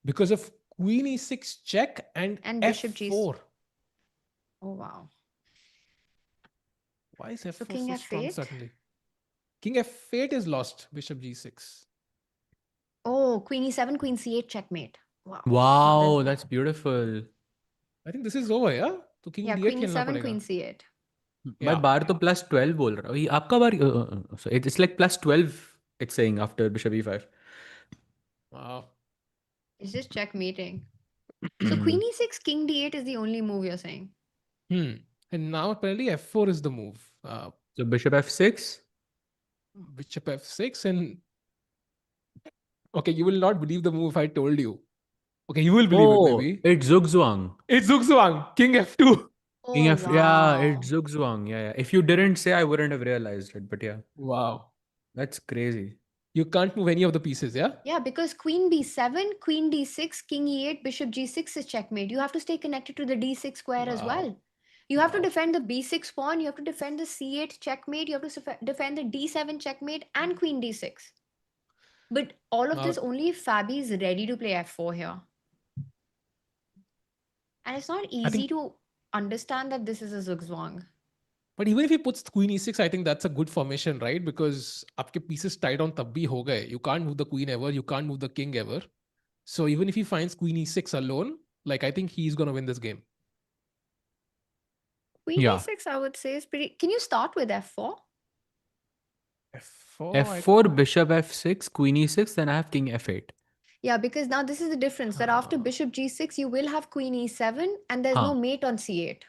because of queen e6 check and bishop f4. Oh, wow. Why is f4 king so strong f8? suddenly? King f8 is lost. Bishop g6. Oh, queen e7, queen c8 checkmate. Wow. Wow, that's beautiful. I think this is over, yeah? तो king Yeah, d8 queen खेलना e7, पड़ेगा. queen c8. भाई बार तो plus 12 बोल रहा हूँ. ये आपका बार so it's like plus 12 it's saying after bishop e5. Wow. It's just checkmating. So queen e6, king d8 is the only move you're saying. And now apparently f4 is the move. So bishop f6. Bishop f6 and okay, you will not believe the move I told you. Okay, you will believe it maybe. It's Zugzwang. It's Zugzwang. King f2. King Oh, F, wow. yeah, it's Zugzwang. Yeah. If you didn't say, I wouldn't have realized it. But yeah, Wow. that's crazy. You can't move any of the pieces, yeah? Yeah, because queen b7, queen d6, king e8, bishop g6 is checkmate. You have to stay connected to the d6 square as well. You have to defend the b6 pawn. You have to defend the c8 checkmate. You have to defend the d7 checkmate and queen d6. But all of this only if Fabi is ready to play f4 here. And it's not easy to understand that this is a zugzwang. But even if he puts queen e6, I think that's a good formation, right? Because आपके pieces tied on tab bhi ho gaye. You can't move the queen ever. You can't move the king ever. So even if he finds queen e6 alone, like I think he's going to win this game. Queen e6, I would say, is pretty... Can you start with f4? F4, bishop f6, queen e6, then I have king f8. Yeah, because now this is the difference that after bishop g6, you will have queen e7 and there's no mate on c8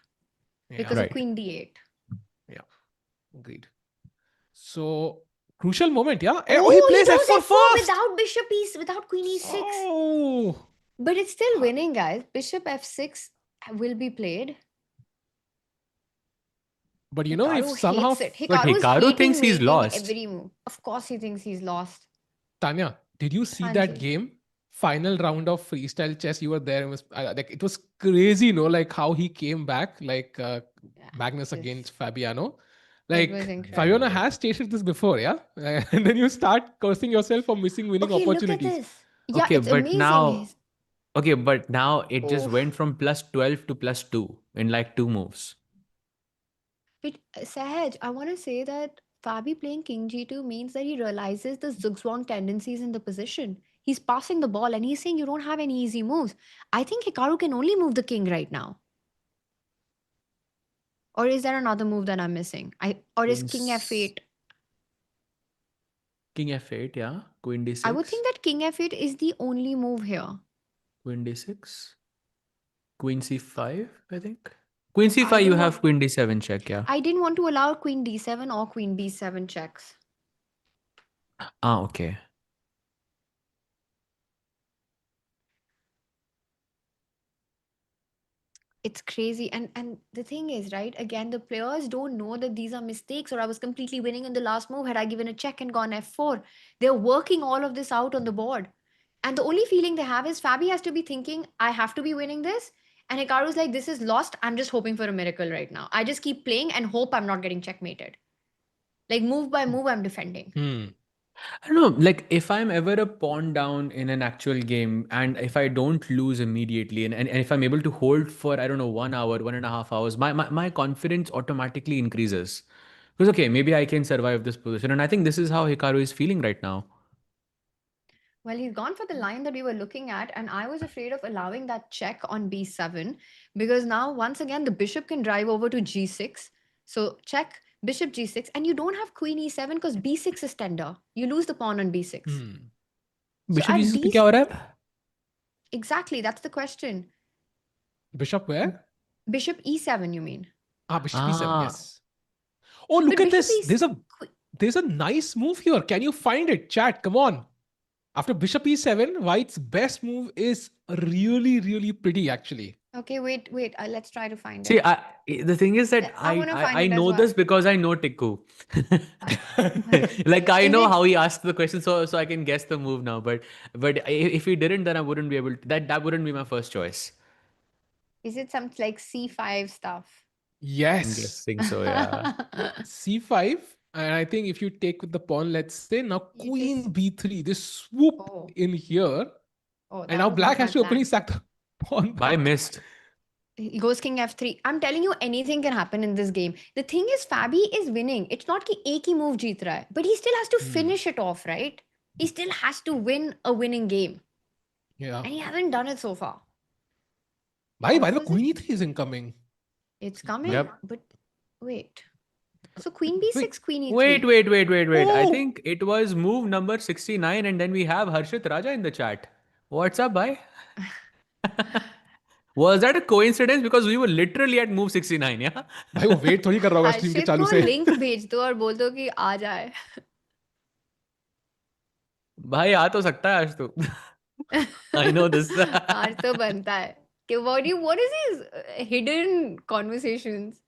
because of queen d8. Yeah, agreed. So, crucial moment, yeah? Oh, he plays does f4 first! without bishop without queen e6. Oh! But it's still winning, guys. Bishop f6 will be played. But you know, if somehow... Hikaru thinks he's lost. Every move. Of course he thinks he's lost. Tanya, did you see that game? Final round of freestyle chess, you were there. It was crazy, no? Like how he came back, like Magnus against Fabiano. Like Fabiano has stated this before, yeah? And then you start cursing yourself for missing winning opportunities. Look at this. Yeah, okay, it's but amazing. But now it just went from plus 12 to plus 2 in like 2 moves. But Sahaj, I want to say that Fabi playing king g2 means that he realizes the zugzwang tendencies in the position. He's passing the ball and he's saying you don't have any easy moves. I think Hikaru can only move the king right now. Or is there another move that I'm missing? Or is King Queen's- F8? King F8, yeah. Queen D6. I would think that King F8 is the only move here. Queen D6. Queen C5, I think. Queen I C5, you didn't have want- Queen D7 check, yeah. I didn't want to allow Queen D7 or Queen B7 checks. Ah, okay. It's crazy. And the thing is, right, again, the players don't know that these are mistakes, or I was completely winning in the last move had I given a check and gone F4. They're working all of this out on the board. And the only feeling they have is Fabi has to be thinking, I have to be winning this. And Hikaru's like, this is lost. I'm just hoping for a miracle right now. I just keep playing and hope I'm not getting checkmated. Like move by move, I'm defending. I don't know, like if I'm ever a pawn down in an actual game and if I don't lose immediately and if I'm able to hold for, I don't know, 1 hour, 1.5 hours, my confidence automatically increases. Because, okay, maybe I can survive this position. And I think this is how Hikaru is feeling right now. Well, he's gone for the line that we were looking at, and I was afraid of allowing that check on b7 because now, once again, the bishop can drive over to g6. So check, bishop g6, and you don't have queen e7 because b6 is tender. You lose the pawn on b6. So Bishop at Jesus पे these, क्या हो रहा है? exactly, that's the question. Bishop where? Bishop e7, you mean? Bishop e7, Ah. yes. Oh, look But at bishop this. There's a nice move here. Can you find it? Chat, come on. After bishop e7, white's best move is really, really pretty actually. Okay, wait. Let's try to find See, it. the thing is that I wanna find I it as know well. this because I know Tikku. Like I Is know it- how he asked the question, so I can guess the move now. But if he didn't, then I wouldn't be able to. That wouldn't be my first choice. Is it some like c5 stuff? I'm Yes. guessing so, yeah. c5. And I think if you take with the pawn, let's say now You queen just- b3, this swoop Oh. in here. Oh, And that now was black not my has to openly plan. sack the pawn I back. missed. He goes king f3. I'm telling you, anything can happen in this game. The thing is, Fabi is winning. It's not कि एक ही move जीत रहा है, but he still has to finish it off, right? He still has to win a winning game, Yeah. and he hasn't done it so far. By the way, was queen e3 is incoming. It's coming, Yep. but wait. So queen b6, queen e3. Wait. I Oh! think it was move number 69, and then we have Harshit Raja in the chat. What's up, bhai? Was that a coincidence? Because we were literally at move 69, yeah? भाई वो wait थोड़ी कर रहा होगा stream के हर्षित चालू को से. लिंक भेज दो और बोल दो कि आ जाए. भाई आ तो सकता है आज तो. I know this. आज तो बनता है. कि what is these hidden conversations?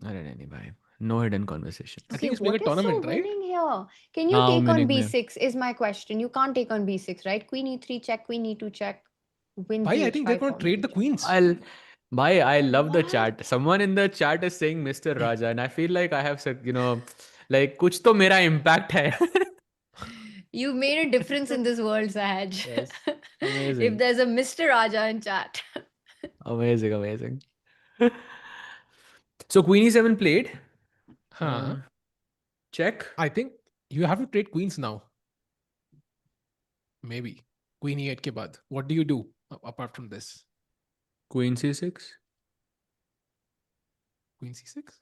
अरे नहीं भाई. No hidden conversation. I Okay, think it's like a what is so tournament, right? winning here? Can you हाँ, take on winning में. b6 is my question. You can't take on b6, right? Queen e3 check, queen e2 check, win Bhai, I think they're h5 going to trade the formation. queens. I love the What? chat. Someone in the chat is saying Mr. Raja, and I feel like I have said, like कुछ तो मेरा impact है. You made a difference in this world, Sahaj. Yes. If Amazing. there's a Mr. Raja in chat. Amazing. So Queen E7 played. Huh. Check. I think you have to trade queens now. Maybe. Queen e8 के बाद. What do you do apart from this? Queen C6. Queen c6?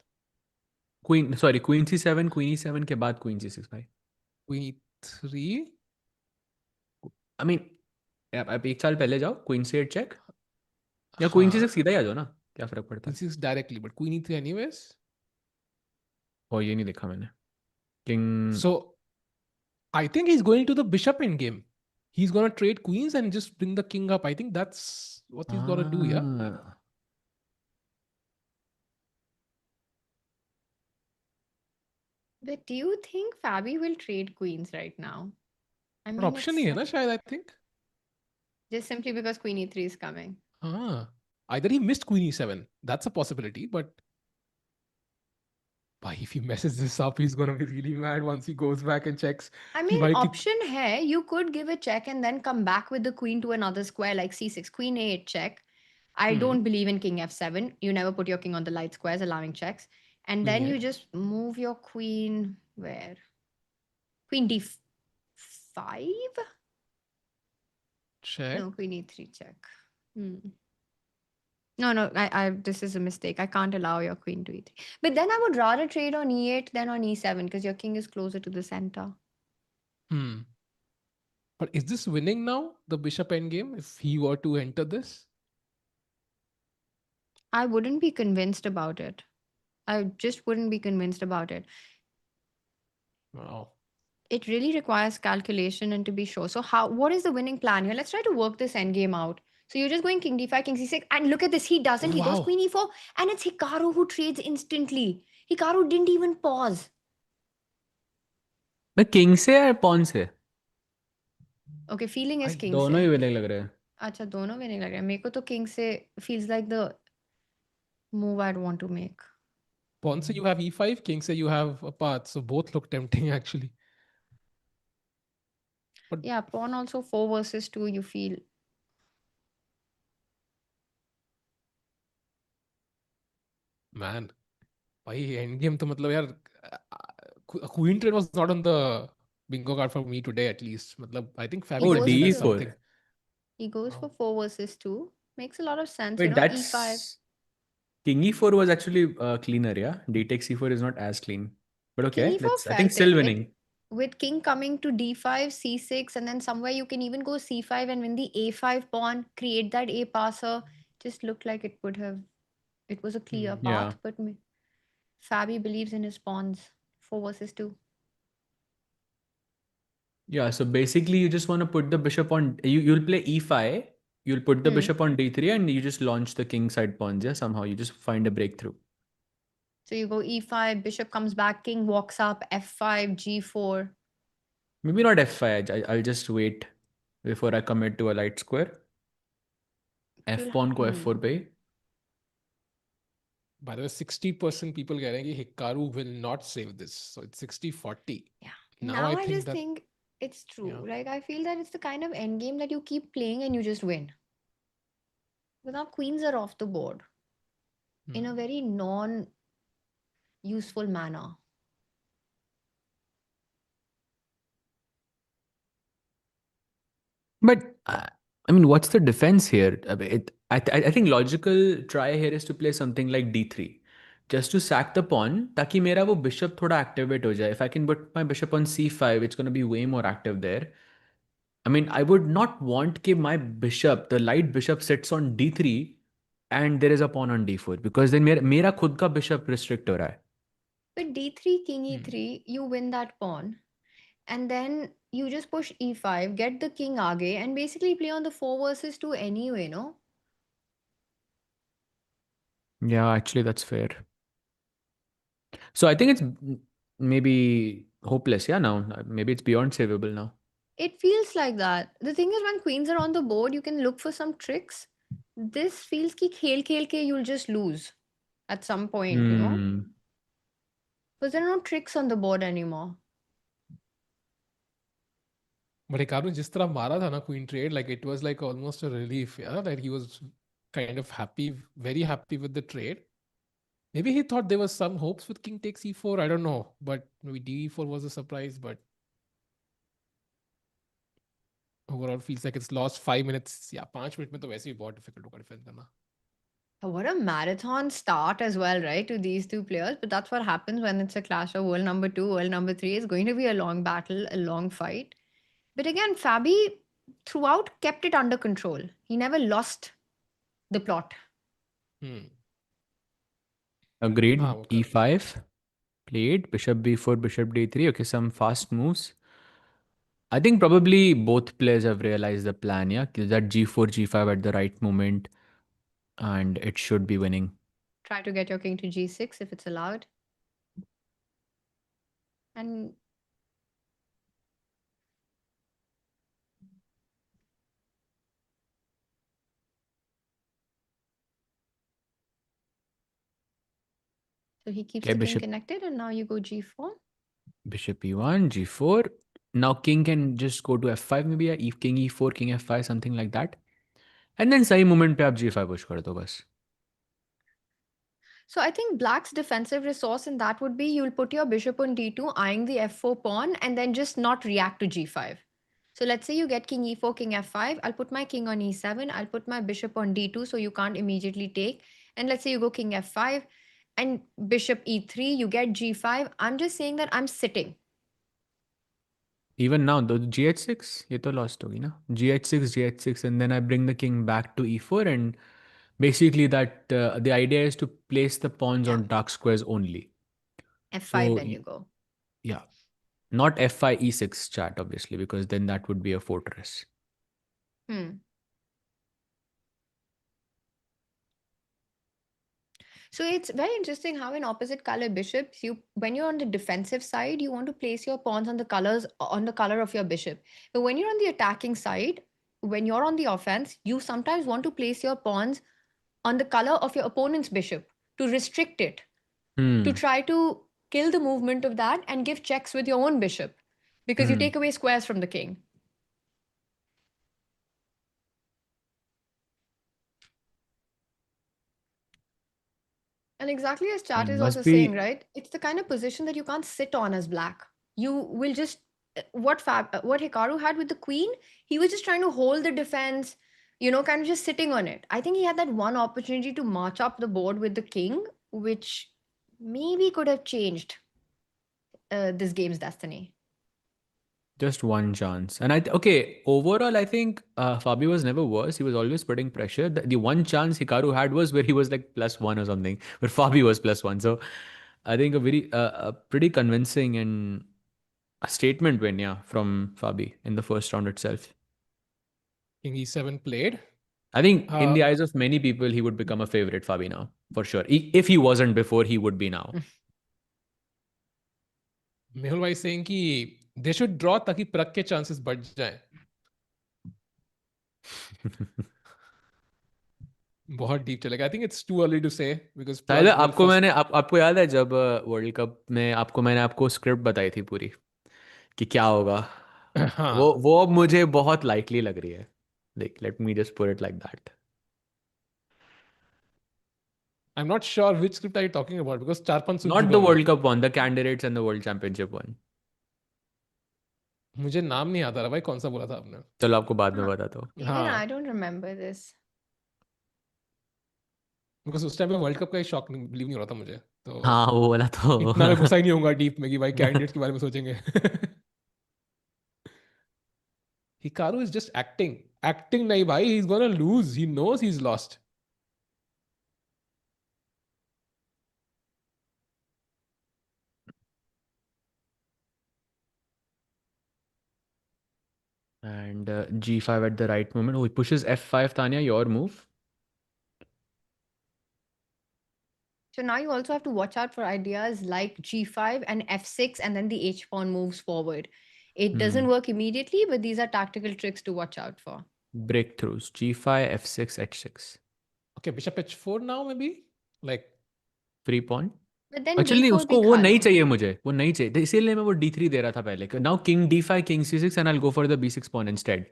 Queen C7, Queen E7 के बाद Queen C6 भाई. Queen e3? I mean, आप एक साल पहले जाओ, Queen C8 check. या Queen C6 सीधा ही आ जाओ ना, क्या फर्क पड़ता है? Queen c6 directly, but Queen e3 anyways? Oh, ये नहीं देखा मैंने. King. So, I think he's going to the bishop in game. He's going to trade queens and just bring the king up. I think that's what he's going to do, yeah? But do you think Fabi will trade queens right now? I But mean, option it's नहीं है ना शायद, I think. just simply because queen e3 is coming. Either he missed queen e7. That's a possibility, but if he messes this up, he's going to be really mad once he goes back and checks. I mean, option hai, you could give a check and then come back with the queen to another square like c6, queen a8 check. I don't believe in king f7. You never put your king on the light squares, allowing checks. And then you just move your queen where? Queen d5? Check. No, queen e3 check. No, No, this is a mistake. I can't allow your queen to e3. But then I would rather trade on e8 than on e7 because your king is closer to the center. But is this winning now, the bishop endgame, if he were to enter this? I wouldn't be convinced about it. I just wouldn't be convinced about it. Wow. It really requires calculation and to be sure. So what is the winning plan here? Let's try to work this endgame out. So you're just going king d5, king c6, and look at this. He doesn't. He goes Wow. queen e4, and it's Hikaru who trades instantly. Hikaru didn't even pause. मैं king से या pawn से? Okay, feeling is king दोनों से. ही winning लग रहे हैं. अच्छा, दोनों winning लग रहे हैं. मेरे को तो king से feels like the move I'd want to make. Pawn say you have e5, king say you have a path, so both look tempting actually. But yeah, pawn also 4 versus 2, you feel. Man, भाई endgame तो मतलब यार queen trade was not on the bingo card for me today at least. मतलब I think Fabi Oh, considers d4. something. He goes for 4 versus 2. Makes a lot of sense, Wait, e5. that's king e4 was actually cleaner, yeah. D takes e4 is not as clean, but okay. King e4 I think felt still it. winning. With king coming to d5, c6, and then somewhere you can even go c5 and win the a5 pawn, create that a passer. Just looked like it was a clear path, but Fabi believes in his pawns. 4 versus 2. Yeah, so basically you just want to put the bishop on, you'll play e5, you'll put the bishop on d3 and you just launch the king side pawns, yeah, somehow you just find a breakthrough. So you go e5, bishop comes back, king walks up, f5, g4. Maybe not f5, I'll just wait before I commit to a light square. F pawn ko f4 pe. By the way, 60% people कह रहे हैं कि Hikaru will not save this. So it's 60-40. Yeah. Now I just think it's true. Yeah. Like I feel that it's the kind of endgame that you keep playing and you just win. But now queens are off the board in a very non-useful manner. But I mean, what's the defense here? I think logical try here is to play something like d3, just to sack the pawn, ताकि मेरा वो bishop थोड़ा activate हो जाए. If I can put my bishop on c5, it's going to be way more active there. I mean, I would not want कि my bishop, the light bishop, sits on d3 and there is a pawn on d4 because then मेरा खुद का bishop restrict हो रहा है. With d3, king e3, you win that pawn. And then you just push e5, get the king aage, and basically play on the 4 versus 2 anyway, no? Yeah, actually, that's fair. So I think it's maybe hopeless, yeah, now. Maybe it's beyond savable now. It feels like that. The thing is, when queens are on the board, you can look for some tricks. This feels ki khel ke you'll just lose at some point, you know? Because there are no tricks on the board anymore. But Hikaru जिस तरह मारा था ना queen trade, like it was like almost a relief, yeah, that he was kind of happy, very happy with the trade. Maybe he thought there was some hopes with king takes e4, I don't know, but maybe d4 was a surprise, but overall feels like it's lost 5 minutes. Yeah, 5 minutes में तो वैसे भी बहुत difficult होगा defend करना. What a marathon start as well, right, to these two players. But that's what happens when it's a clash of world number 2, world number 3. It's going to be a long battle, a long fight. But again, Fabi throughout kept it under control. He never lost the plot. Agreed. Okay. E5 played, bishop b4, bishop d3. Okay, some fast moves. I think probably both players have realized the plan, yeah, that g4, g5 at the right moment, and it should be winning. Try to get your king to g6 if it's allowed. And so he keeps the king connected, and now you go g4. Bishop e1, g4. Now king can just go to f5 maybe, yeah, king e4, king f5, something like that. And then सही moment पे आप g5 push कर दो बस. So I think black's defensive resource in that would be you'll put your bishop on d2, eyeing the f4 pawn, and then just not react to g5. So let's say you get king e4, king f5. I'll put my king on e7. I'll put my bishop on d2 so you can't immediately take. And let's say you go king f5 and bishop e3, you get g5. I'm just saying that I'm sitting. Even now, the gh6, ये तो lost होगी ना? gh6, and then I bring the king back to e4, and basically that the idea is to place the pawns Yeah. on dark squares only. f5 So then you go. yeah, not f5 e6 chat obviously, because then that would be a fortress. So it's very interesting how in opposite color bishops, when you're on the defensive side, you want to place your pawns on the color of your bishop. But when you're on the attacking side, when you're on the offense, you sometimes want to place your pawns on the color of your opponent's bishop to restrict it, to try to kill the movement of that and give checks with your own bishop, because you take away squares from the king. And exactly as Chat is also saying, right? It's the kind of position that you can't sit on as black. You will just what Hikaru had with the queen, he was just trying to hold the defense, kind of just sitting on it. I think he had that one opportunity to march up the board with the king, which maybe could have changed this game's destiny. Just one chance. And overall, I think Fabio was never worse. He was always putting pressure. The one chance Hikaru had was where he was like +1 or something, where Fabio was +1. So I think a pretty convincing and a statement win, from Fabi in the first round itself. King e7 played. I think in the eyes of many people, he would become a favorite, Fabi, now, for sure. If he wasn't before, he would be now. Mehul bhai saying कि they should draw ताकि Pragg के chances बढ़ जाएं. बहुत deep चलेगा. I think it's too early to say because Pragg आपको याद है जब वर्ल्ड कप में मैंने आपको स्क्रिप्ट बताई थी पूरी कि क्या होगा. वो अब मुझे बहुत लाइकली लग रही है. Like, let me just put it like that. I'm not sure which script are you talking about because 4-5 soon Not चुका the हूँ. World Cup one, the Candidates and the World Championship one. मुझे नाम नहीं आता रहा भाई कौन सा बोला था आपने. चलो आपको बाद में बताता हूँ. Even I don't remember this. Because उस टाइम पे वर्ल्ड कप का ही शौक बिलीव नहीं हो रहा था मुझे. तो हाँ वो वाला तो इतना मैं घुसा ही नहीं होऊंगा डीप में कि भाई कैंडिडेट्स के बारे में सोचेंगे. Hikaru is just acting. Acting nahi bhai, he's gonna lose. He knows he's lost. And g5 at the right moment. Oh, he pushes f5, Tanya, your move. So now you also have to watch out for ideas like g5 and f6, and then the h pawn moves forward. It doesn't work immediately, but these are tactical tricks to watch out for. Breakthroughs. g5, f6, h6. Okay, bishop h4 now maybe? Like free pawn. But then Actually d4 उसको भी वो खा नहीं लो. चाहिए मुझे. वो नहीं चाहिए. इसीलिए मैं वो d3 दे रहा था पहले. Now king d5, king c6, and I'll go for the b6 pawn instead.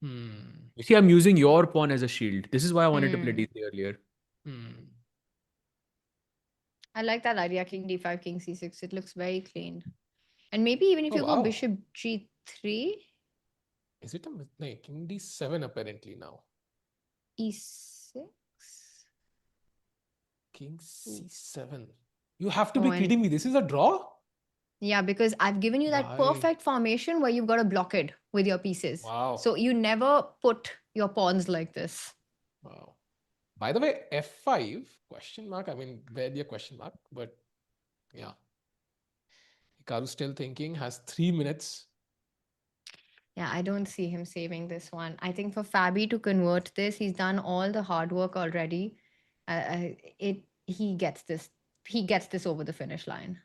You see, I'm using your pawn as a shield. This is why I wanted to play d3 earlier. I like that idea, king d5, king c6. It looks very clean. And maybe even if you go bishop g3. Is it no, king d7 apparently now. e6? King c7. You have to be kidding me. This is a draw? Yeah, because I've given you that perfect formation where you've got to block it with your pieces. Wow. So you never put your pawns like this. Wow. By the way, f5, question mark. I mean, barely a question mark, but yeah. Hikaru's still thinking, has 3 minutes. Yeah, I don't see him saving this one. I think for Fabi to convert this, he's done all the hard work already. He gets this. He gets this over the finish line.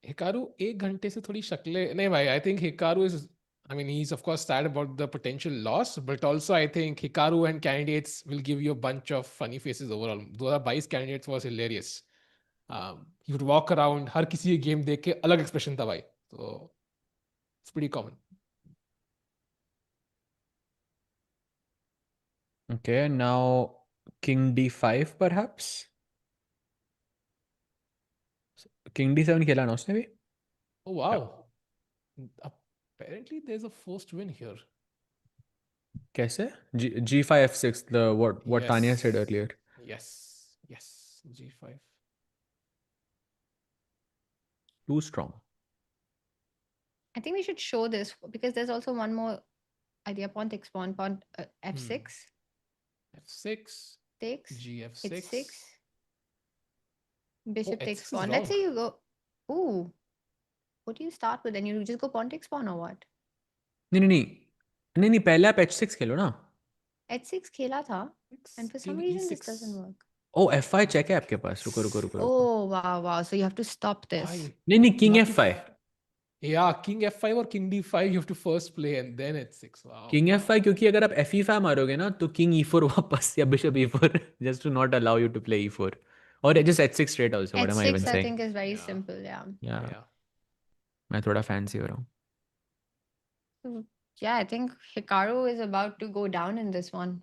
Hikaru, 1 घंटे से थोड़ी शक्लें नहीं भाई. I think Hikaru is. I mean, he's of course sad about the potential loss, but also I think Hikaru and Candidates will give you a bunch of funny faces overall. 2022 Candidates was hilarious. He would walk around, हर किसी game देख के अलग expression था भाई. So it's pretty common. Okay, now king d5 perhaps. King d7 खेला ना उसने भी. Oh wow. Apparently, there's a forced win here. कैसे? G5 F6, what Tanya said earlier. Yes. G5. Too strong. I think we should show this because there's also one more idea. Pawn takes pawn, F6. F6. Takes. GF6. It's 6. Bishop takes H6 is pawn. wrong. Let's say you go. Ooh. What do you start with? Then you just go pawn takes pawn or what? नहीं पहले आप H6 खेलो ना. H6 खेला था. And for some King reason E6. this doesn't work. Oh, F5 check है आपके पास. रुको. Oh, wow. So you have to stop this. नहीं King F5. Yeah, King F5 or King D5 you have to first play and then H6. Wow. King F5 क्योंकि अगर आप FE5 मारोगे ना तो King E4 वापस या Bishop E4 just to not allow you to play E4. Or just H6 straight also. What am I even H6 I saying? think is very simple, yeah. मैं थोड़ा fancy हो रहा हूँ. Yeah, I think Hikaru is about to go down in this one.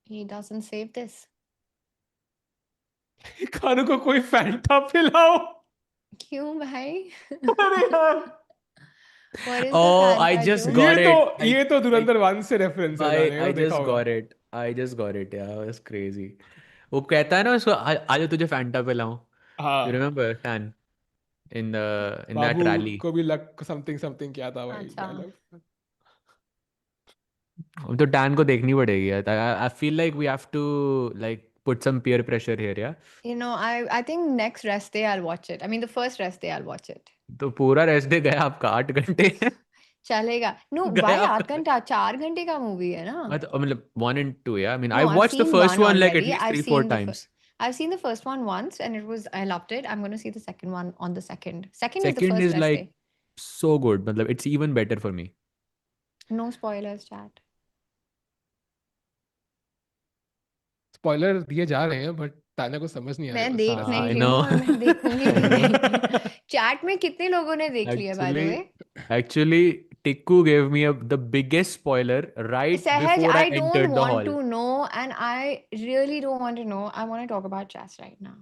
He doesn't save this. Hikaru को कोई Fanta पिलाओ. क्यों भाई? अरे यार. What is Oh, the I Fanta just joke? got ये तो धुरंधर 1 से रेफरेंस है. I just got it. Yeah, it was crazy. वो कहता है ना उसको आज तुझे Fanta पिलाऊं. You remember Tan in that rally? को भी लक something क्या था भाई अच्छा. dialogue. अब तो Tan को देखनी पड़ेगी. I feel like we have to like put some peer pressure here, yeah. You know, I think next rest day I'll watch it. I mean, the first rest day I'll watch it. तो पूरा rest day गया आपका 8 घंटे. चलेगा. No, गया why आपका. 8 घंटा? 4 घंटे का movie है ना? मतलब 1 and 2, yeah. I mean, No, I I've watched the seen first one like at already. least I've 3-4 seen the times. I've seen the first one once and I loved it. I'm going to see the second one on the second. Second is the Second first is rest like day. so good. मतलब it's even better for me. No spoilers, chat. Spoiler दिए जा रहे हैं but Tanya को समझ नहीं आ रहा. मैं देख नहीं I रही हूँ know. और मैं देखूंगी भी नहीं. चैट में कितने लोगों ने देख लिया by the way? Actually, Tikku gave me the biggest spoiler right Sahaj, before I I don't entered the want hall. to know and I really don't want to know. I want to talk about chess right now.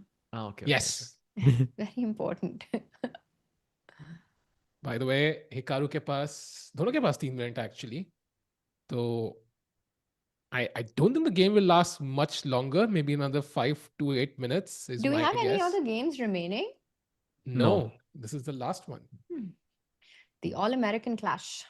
Okay. Yes. Very important. By the way, Hikaru के पास दोनों के पास 3 minute actually. तो I don't think the game will last much longer. Maybe another 5 to 8 minutes is Do we my have guess. any other games remaining? No, this is the last one. The All-American Clash.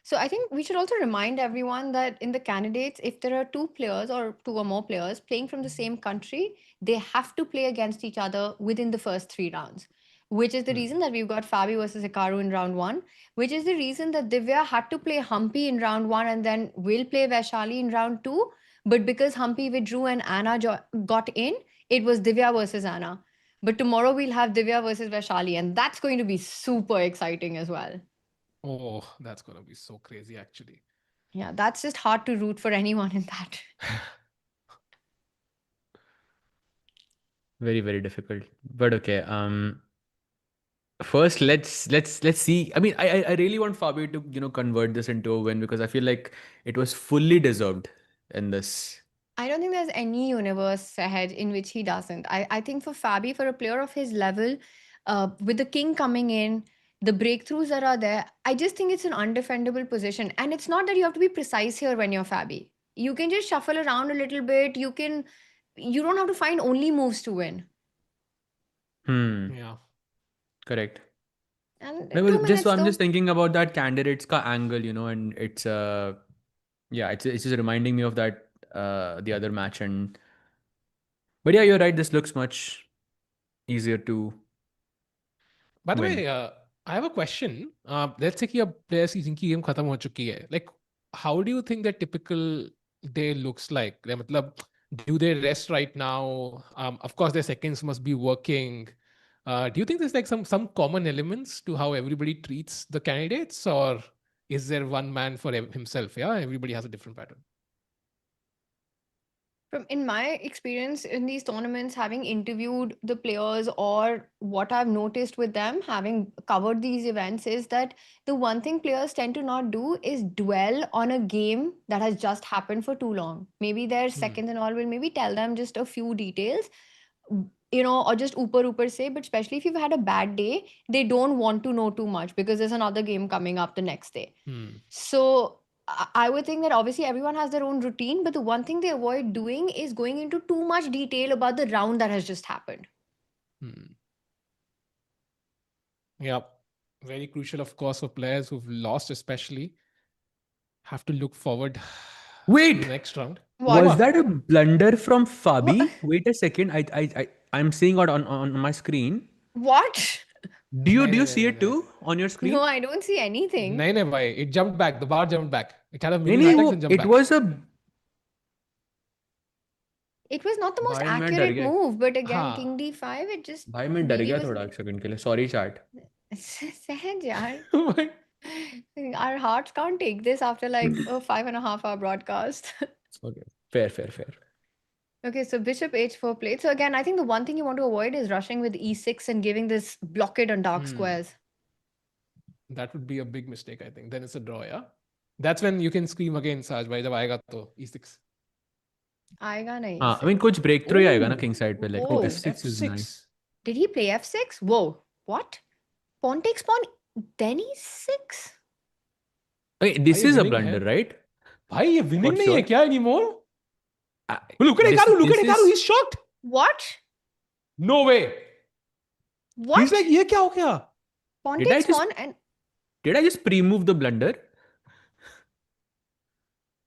So I think we should also remind everyone that in the candidates, if there are 2 players or 2 or more players playing from the same country, they have to play against each other within the first 3 rounds, which is the reason that we've got Fabi versus Hikaru in round 1, which is the reason that Divya had to play Humpy in round 1 and then will play Vaishali in round 2. But because Humpy withdrew and Anna got in, it was Divya versus Anna. But tomorrow we'll have Divya versus Vaishali, and that's going to be super exciting as well. Oh, that's going to be so crazy actually. Yeah, that's just hard to root for anyone in that. Very, very difficult. But okay. First, let's see. I mean, I really want Fabio to convert this into a win because I feel like it was fully deserved in this. I don't think there's any universe ahead in which he doesn't. I think for Fabi, for a player of his level, with the king coming in, the breakthroughs that are there, I just think it's an undefendable position. And it's not that you have to be precise here when you're Fabi. You can just shuffle around a little bit. You don't have to find only moves to win. Yeah. Correct. And I'm just thinking about that candidates ka angle, and it's it's just reminding me of that the other match but yeah, you're right. This looks much easier to By the win. way, I have a question. Let's say कि अब player season की game खत्म हो चुकी है. Like, how do you think that typical day looks like? मतलब, do they rest right now? Of course, their seconds must be working. Do you think there's like some common elements to how everybody treats the candidates, or is there one man for himself? Yeah, everybody has a different pattern. In my experience in these tournaments, having interviewed the players or what I've noticed with them, having covered these events, is that the one thing players tend to not do is dwell on a game that has just happened for too long. Maybe their seconds and all will maybe tell them just a few details. or just ooper say, but especially if you've had a bad day, they don't want to know too much because there's another game coming up the next day. So I would think that obviously everyone has their own routine, but the one thing they avoid doing is going into too much detail about the round that has just happened. Yeah, very crucial, of course, for players who've lost, especially. Have to look forward. Wait, to the next round. Was that a blunder from Fabi? What? Wait a second. I'm seeing it on my screen. What? Do you see it too on your screen? No, I don't see anything. No, bhai. It jumped back. The bar jumped back. It had a mini नहीं, vertex and jumped it back. was a. It was not the most भाई मैं डर accurate गया. move, but again, हाँ. King D5, it just. भाई मैं डर BB गया was- थोड़ा एक सेकंड के लिए. Sorry chat. सहज यार. Bhai. Our hearts can't take this after like a 5.5 hour broadcast. Okay. Fair. Okay, so bishop h4 played. So again, I think the one thing you want to avoid is rushing with e6 and giving this blockade on dark squares. That would be a big mistake, I think. Then it's a draw, yeah? That's when you can scream again, Saj, bhai, jab aayega to e6. आएगा नहीं. हाँ, I mean कुछ breakthrough ही आएगा ना king side पे. Like Oh, f6 is nice. Did he play f6? Whoa, what? Pawn takes pawn, then e6? Okay, this Bhai, is a winning blunder, hai. right? Bhai, ye winning For nahi hai sure. kya anymore? Look at Hikaru, look at Hikaru, he's shocked. What? No way. What? He's like, ye kya ho gaya? Pawn Did I takes just- pawn and Did I just pre-move the blunder?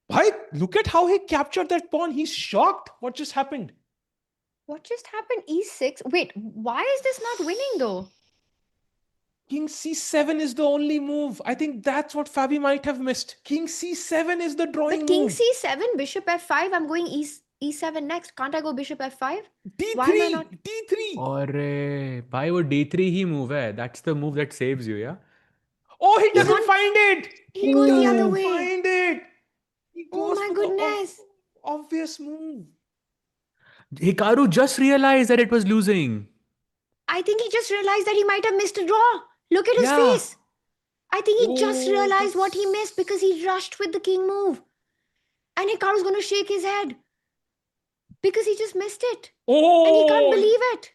Bhai, look at how he captured that pawn. He's shocked. What just happened? what just happened? E6? Wait, why is this not winning though? King C7 is the only move. I think that's what Fabi might have missed. King C7 is the drawing But king move. c7, bishop f5, I'm going e7 next. Can't I go bishop f5? D3, Why am I not- D3. अरे भाई वो D3 ही move है. That's the move that saves you, yeah? Oh, he doesn't gone- find it. he goes the other doesn't way. find it. He Oh goes my for the goodness. obvious move. Hikaru just realized that it was losing. I think he just realized that he might have missed a draw. Look at his Yeah. face. I think he just Oh, realized what he this- missed because he rushed with the king move. And Hikaru's going to shake his head because he just missed it. Oh, And he can't believe it.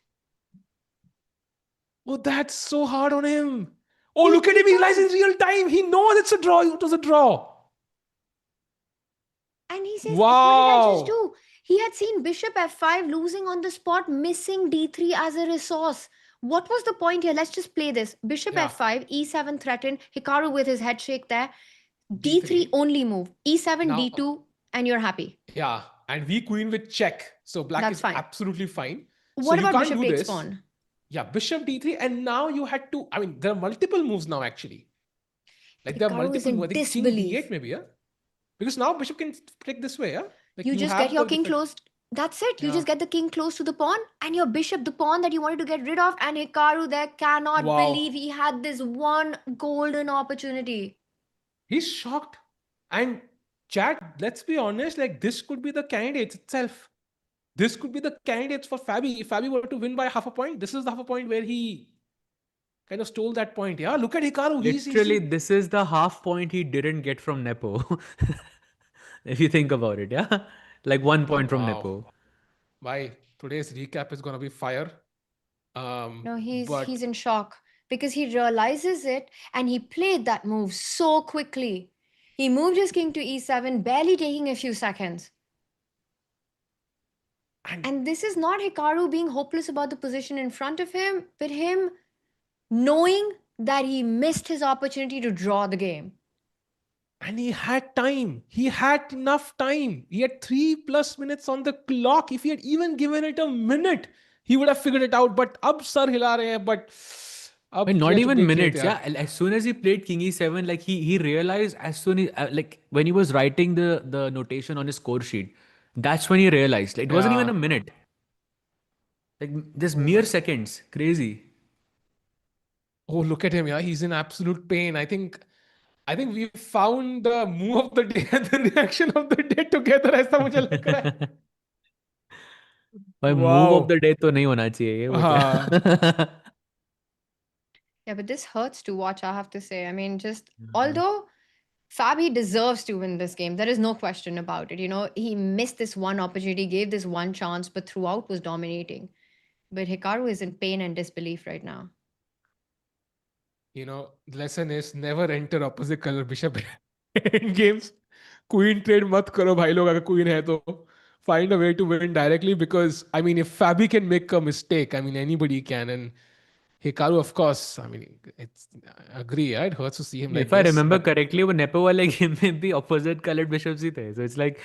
Oh, that's so hard on him. Oh, look at him. He realizes in real time. He knows it's a draw. It was a draw. And he says, what did I just Wow. do? He had seen bishop f5 losing on the spot, missing d3 as a resource. What was the point here? Let's just play this. Bishop Yeah. f5, e7 threatened. Hikaru with his head shake there. D3 D3. only move. E7, Now- d2, and you're happy. Yeah. And we queen with check. So black That's is fine. absolutely fine. What so you about can't bishop do takes this. pawn? Yeah, bishop d3. And now you had to, I mean, there are multiple moves now actually. Like there are Hikaru is multiple in moves. I think king disbelief. d8 maybe, yeah? Because now bishop can take this way, yeah? Like You just have get your the king different- close. That's it. You Yeah. just get the king close to the pawn and your bishop, the pawn that you wanted to get rid of. And Hikaru there cannot Wow. believe he had this one golden opportunity. He's shocked. And chat, let's be honest, like this could be the candidates itself. This could be the candidates for Fabi. If Fabi were to win by half a point, this is the half a point where he kind of stole that point. Yeah, look at Hikaru. Literally, this is the half point he didn't get from Nepo. If you think about it, yeah? Like 1 point from Wow. Nepo. Bye. Today's recap is gonna be fire. No, but he's in shock because he realizes it and he played that move so quickly. He moved his king to e7, barely taking a few seconds. And this is not Hikaru being hopeless about the position in front of him, but him knowing that he missed his opportunity to draw the game. And he had time. He had enough time. He had 3+ minutes on the clock. If he had even given it a minute, he would have figured it out. But ab sir hila rahe hain, but ab But not kiya to even dekh minutes, lete yeah. As soon as he played King E7, like he realized as soon as like when he was writing the notation on his score sheet, that's when he realized. Like, it wasn't even Yeah. a minute. Like just mere seconds. Crazy. Oh, look at him. Yeah, he's in absolute pain. I think we found the move of the day and the reaction of the day together. ऐसा मुझे लग रहा है. भाई move Wow. of the day तो नहीं होना चाहिए ये वो क्या? Yeah, but this hurts to watch, I have to say. I mean, just although Fabi deserves to win this game, there is no question about it. You know, he missed this one opportunity, gave this one chance, but throughout was dominating. But Hikaru is in pain and disbelief right now. You know, the lesson is never enter opposite color bishop in games. Queen trade mat karo bhai log, agar queen hai to find a way to win directly, because I mean, if Fabi can make a mistake, I mean, anybody can. And Hikaru, of course, I mean, it's, I agree, yeah? It hurts to see him like If I this. remember But correctly, वो Nepo वाले game में भी opposite colored bishops ही थे. So it's like,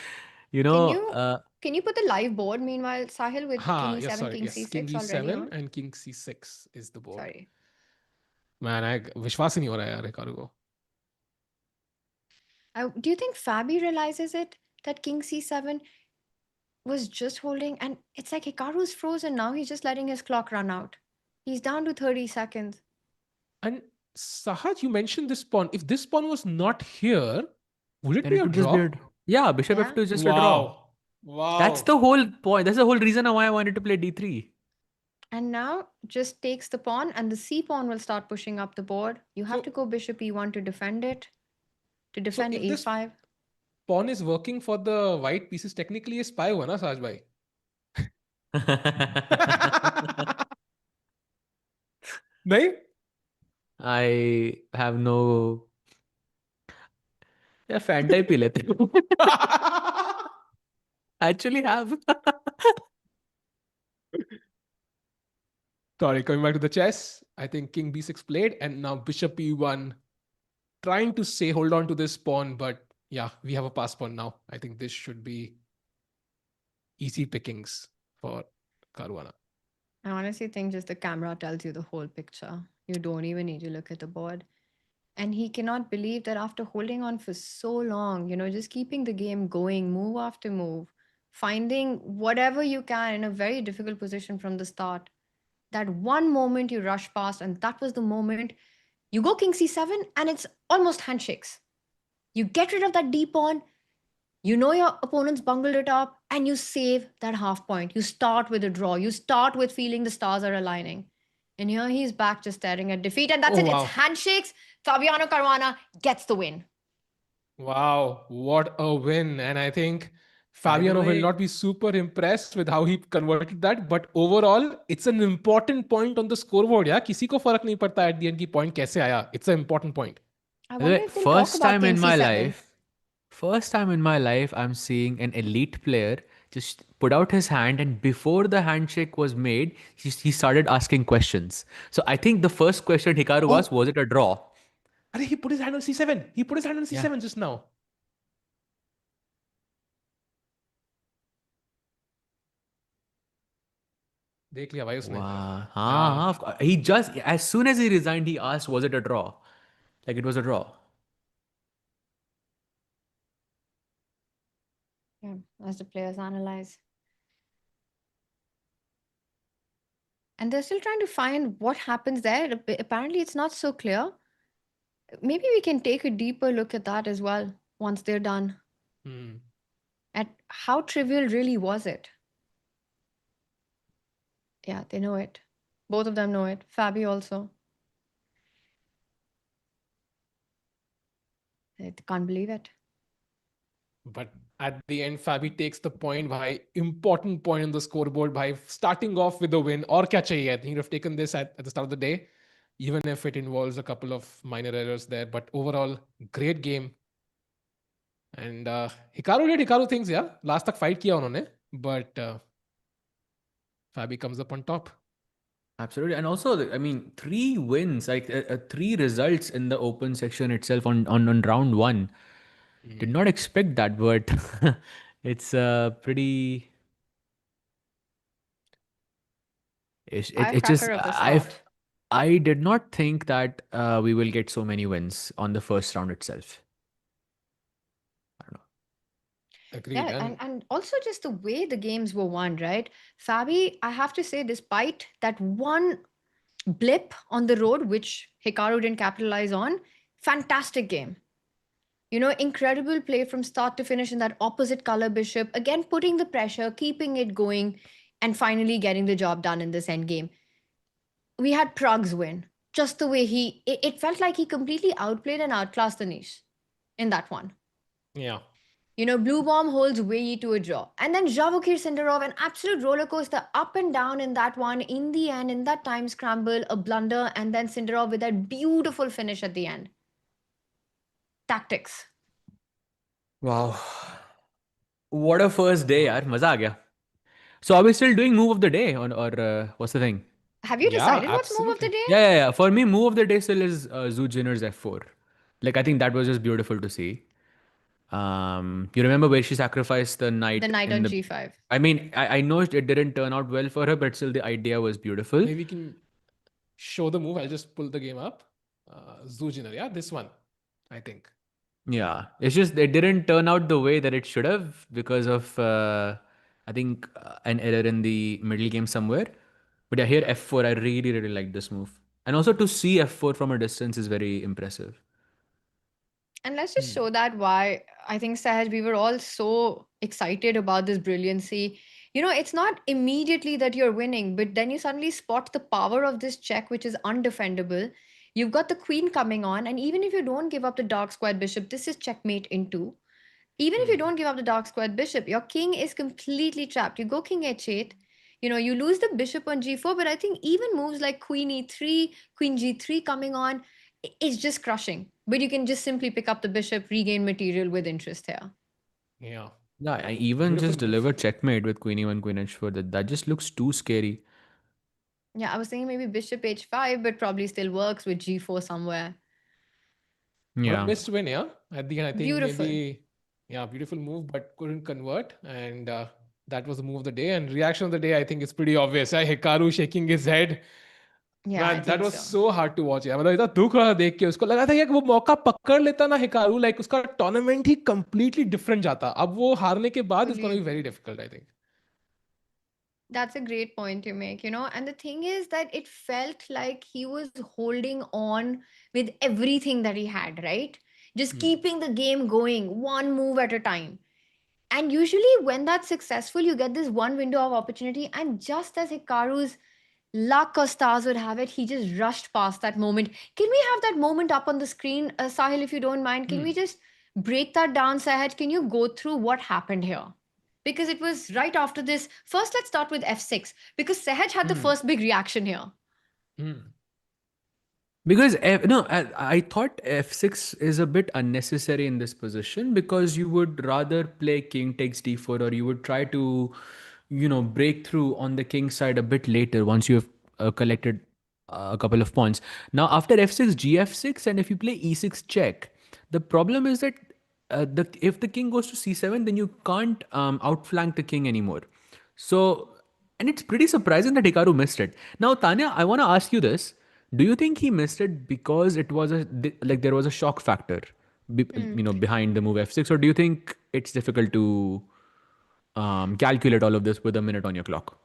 you Can know, you can you put the live board meanwhile, Sahil, with king yes, e7, sorry, king yes, king c6 already e7 on? and king c6 is the board. Sorry. Man, विश्वास ही नहीं हो रहा है यार Hikaru को. Do you think Fabi realizes it? That king c7 was just holding, and it's like Hikaru's frozen now. He's just letting his clock run out. He's down to 30 seconds. And Sahaj, you mentioned this pawn. If this pawn was not here, would it then be it a would just be draw? yeah, bishop Yeah. f2 is just a draw. Wow. That's the whole point. That's the whole reason why I wanted to play d3. And now just takes the pawn, and the c pawn will start pushing up the board. You have to go bishop e1 to defend it, to defend if this a5. pawn is working for the white pieces, technically a spy हुआ ना Sahaj bhai? नहीं? I have no. Yeah, fan type ही लेते. Actually have. Sorry, coming back to the chess. I think king b6 played, and now bishop e1, trying to say hold on to this pawn, but yeah, we have a pass pawn now. I think this should be easy pickings for Caruana. I honestly think just the camera tells you the whole picture. You don't even need to look at the board. And he cannot believe that after holding on for so long, just keeping the game going, move after move, finding whatever you can in a very difficult position from the start, that one moment you rush past, and that was the moment you go king c7, and it's almost handshakes. You get rid of that d pawn, your opponent's bungled it up, and you save that half point. You start with a draw. You start with feeling the stars are aligning. And here he's back just staring at defeat. And that's it. Wow. It's handshakes. Fabiano Caruana gets the win. Wow, what a win. And I think Fabiano will not be super impressed with how he converted that. But overall, it's an important point on the scoreboard. Yeah, किसी को फर्क नहीं पड़ता at the end की point कैसे आया. It's an important point. I wonder if they'll talk about king c7. First time in my life, I'm seeing an elite player just put out his hand, and before the handshake was made, he started asking questions. So I think the first question Hikaru asked, was it a draw? He put his hand on c7. He put his hand on c7 just now. देख लिया भाई उसने. Wow. He just, as soon as he resigned, he asked, was it a draw? Like it was a draw. Yeah, as the players analyze. And they're still trying to find what happens there. Apparently, it's not so clear. Maybe we can take a deeper look at that as well once they're done. At how trivial really was it? Yeah, they know it. Both of them know it. Fabi also. I can't believe it. But at the end, Fabi takes the point, bhai. Important point on the scoreboard, bhai. Starting off with a win. Or kya chahiye? I think he'd have taken this at the start of the day, even if it involves a couple of minor errors there. But overall, great game. And Hikaru did Hikaru things, yeah. Last tak fight kiya unhone. But Fabi comes up on top. Absolutely. And also, I mean, 3 wins, like 3 results in the open section itself on round 1. Did not expect that, but it's pretty. It's just, Firecracker of a start. I did not think that we will get so many wins on the first round itself. I don't know. Agreed. Yeah, and also just the way the games were won, right? Fabi, I have to say, despite that one blip on the road, which Hikaru didn't capitalize on, fantastic game. Incredible play from start to finish in that opposite color bishop. Again, putting the pressure, keeping it going, and finally getting the job done in this end game. We had Pragg's win. Just the way it felt like he completely outplayed and outclassed Anish in that one. Yeah. Bluebaum holds Wei Yi to a draw. And then Javokhir Sindarov, an absolute roller coaster up and down in that one. In the end, in that time scramble, a blunder, and then Sindarov with that beautiful finish at the end. Tactics. Wow. What a first day, yaar. Maza aa gaya. So are we still doing move of the day or what's the thing? Have you Yeah, decided what's move of the absolutely. day? Yeah. For me, move of the day still is Zhu Jiner's F4. Like, I think that was just beautiful to see. You remember where she sacrificed the The knight knight in on the. g5. I mean, I know it didn't turn out well for her, but still the idea was beautiful. Maybe we can show the move. I'll just pull the game up. Zhu Jiner, yeah, this one, I think. Yeah, it's just it didn't turn out the way that it should have because of I think an error in the middle game somewhere. But yeah, here F4, I really like this move, and also to see F4 from a distance is very impressive. And let's just show that why I think, Sahaj, we were all so excited about this brilliancy. It's not immediately that you're winning, but then you suddenly spot the power of this check, which is undefendable. You've got the queen coming on, and even if you don't give up the dark squared bishop, this is checkmate in two. Even if you don't give up the dark squared bishop, your king is completely trapped. You go king h8, you lose the bishop on g4, but I think even moves like queen e3, queen g3 coming on, it's just crushing. But you can just simply pick up the bishop, regain material with interest here. Yeah. Yeah, I even Beautiful just move. delivered checkmate with queen e1, queen h4. That just looks too scary. Yeah, I was thinking maybe bishop h5, but probably still works with g4 somewhere. What a Yeah. missed win, yeah. At the end, I think Beautiful. maybe, yeah, beautiful move, but couldn't convert. And that was the move of the day. And reaction of the day, I think is pretty obvious. Hikaru shaking his head. Yeah, I Man, that think was so. so hard to watch. यार मतलब इतना दुख रहा था देख के उसको लगा था कि वो मौका पकड़ लेता ना हिकारू लाइक उसका टूर्नामेंट ही completely different जाता अब वो हारने के बाद it's Fully going to be agree. very difficult I think. That's a great point you make, and the thing is that it felt like he was holding on with everything that he had, right? Just keeping the game going, one move at a time. And usually, when that's successful, you get this one window of opportunity. And just as Hikaru's luck or stars would have it, he just rushed past that moment. Can we have that moment up on the screen, Sahil, if you don't mind? Can we just break that down, Sahaj? Can you go through what happened here? Because it was right after this. First, let's start with f6, because Sahaj had the first big reaction here. Because no, I thought f6 is a bit unnecessary in this position because you would rather play king takes d4 or you would try to, break through on the king side a bit later once you have collected a couple of points. Now after f6, gf6, and if you play e6 check, the problem is that if the king goes to c7, then you can't outflank the king anymore. So, and it's pretty surprising that Hikaru missed it. Now, Tanya, I want to ask you this. Do you think he missed it because it was like there was a shock factor, behind the move f6, or do you think it's difficult to calculate all of this with a minute on your clock?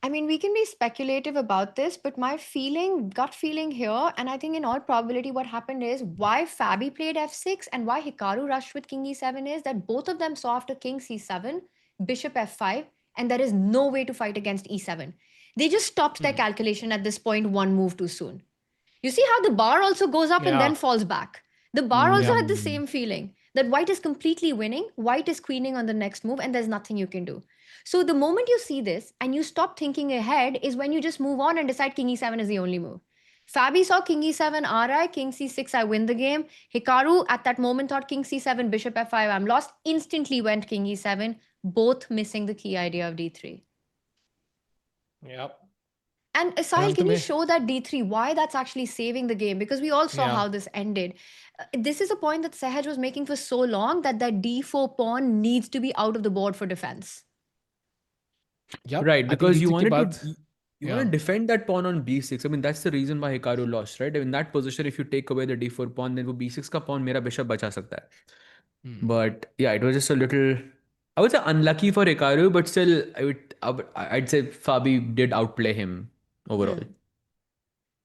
I mean, we can be speculative about this, but my gut feeling here, and I think in all probability, what happened is why Fabi played f6 and why Hikaru rushed with king e7 is that both of them saw after king c7, bishop f5, and there is no way to fight against e7. They just stopped their calculation at this point, one move too soon. You see how the bar also goes up and then falls back. The bar also had the same feeling that white is completely winning, white is queening on the next move, and there's nothing you can do. So the moment you see this and you stop thinking ahead is when you just move on and decide king e7 is the only move. Fabi saw king e7 RI, king c6, I win the game. Hikaru at that moment thought king c7, bishop f5, I'm lost. Instantly went king e7, both missing the key idea of d3. Yep. And Sahil, can you show that d3, why that's actually saving the game? Because we all saw how this ended. This is a point that Sahaj was making for so long that d4 pawn needs to be out of the board for defense. Yep. Right, because you wanted baad, to want to defend that pawn on b6. I mean, that's the reason why Hikaru lost, right? In that position, if you take away the d4 pawn, then वो b6 का pawn मेरा bishop बचा सकता है. But yeah, it was just a little, I would say unlucky for Hikaru, but still, I'd say Fabi did outplay him overall.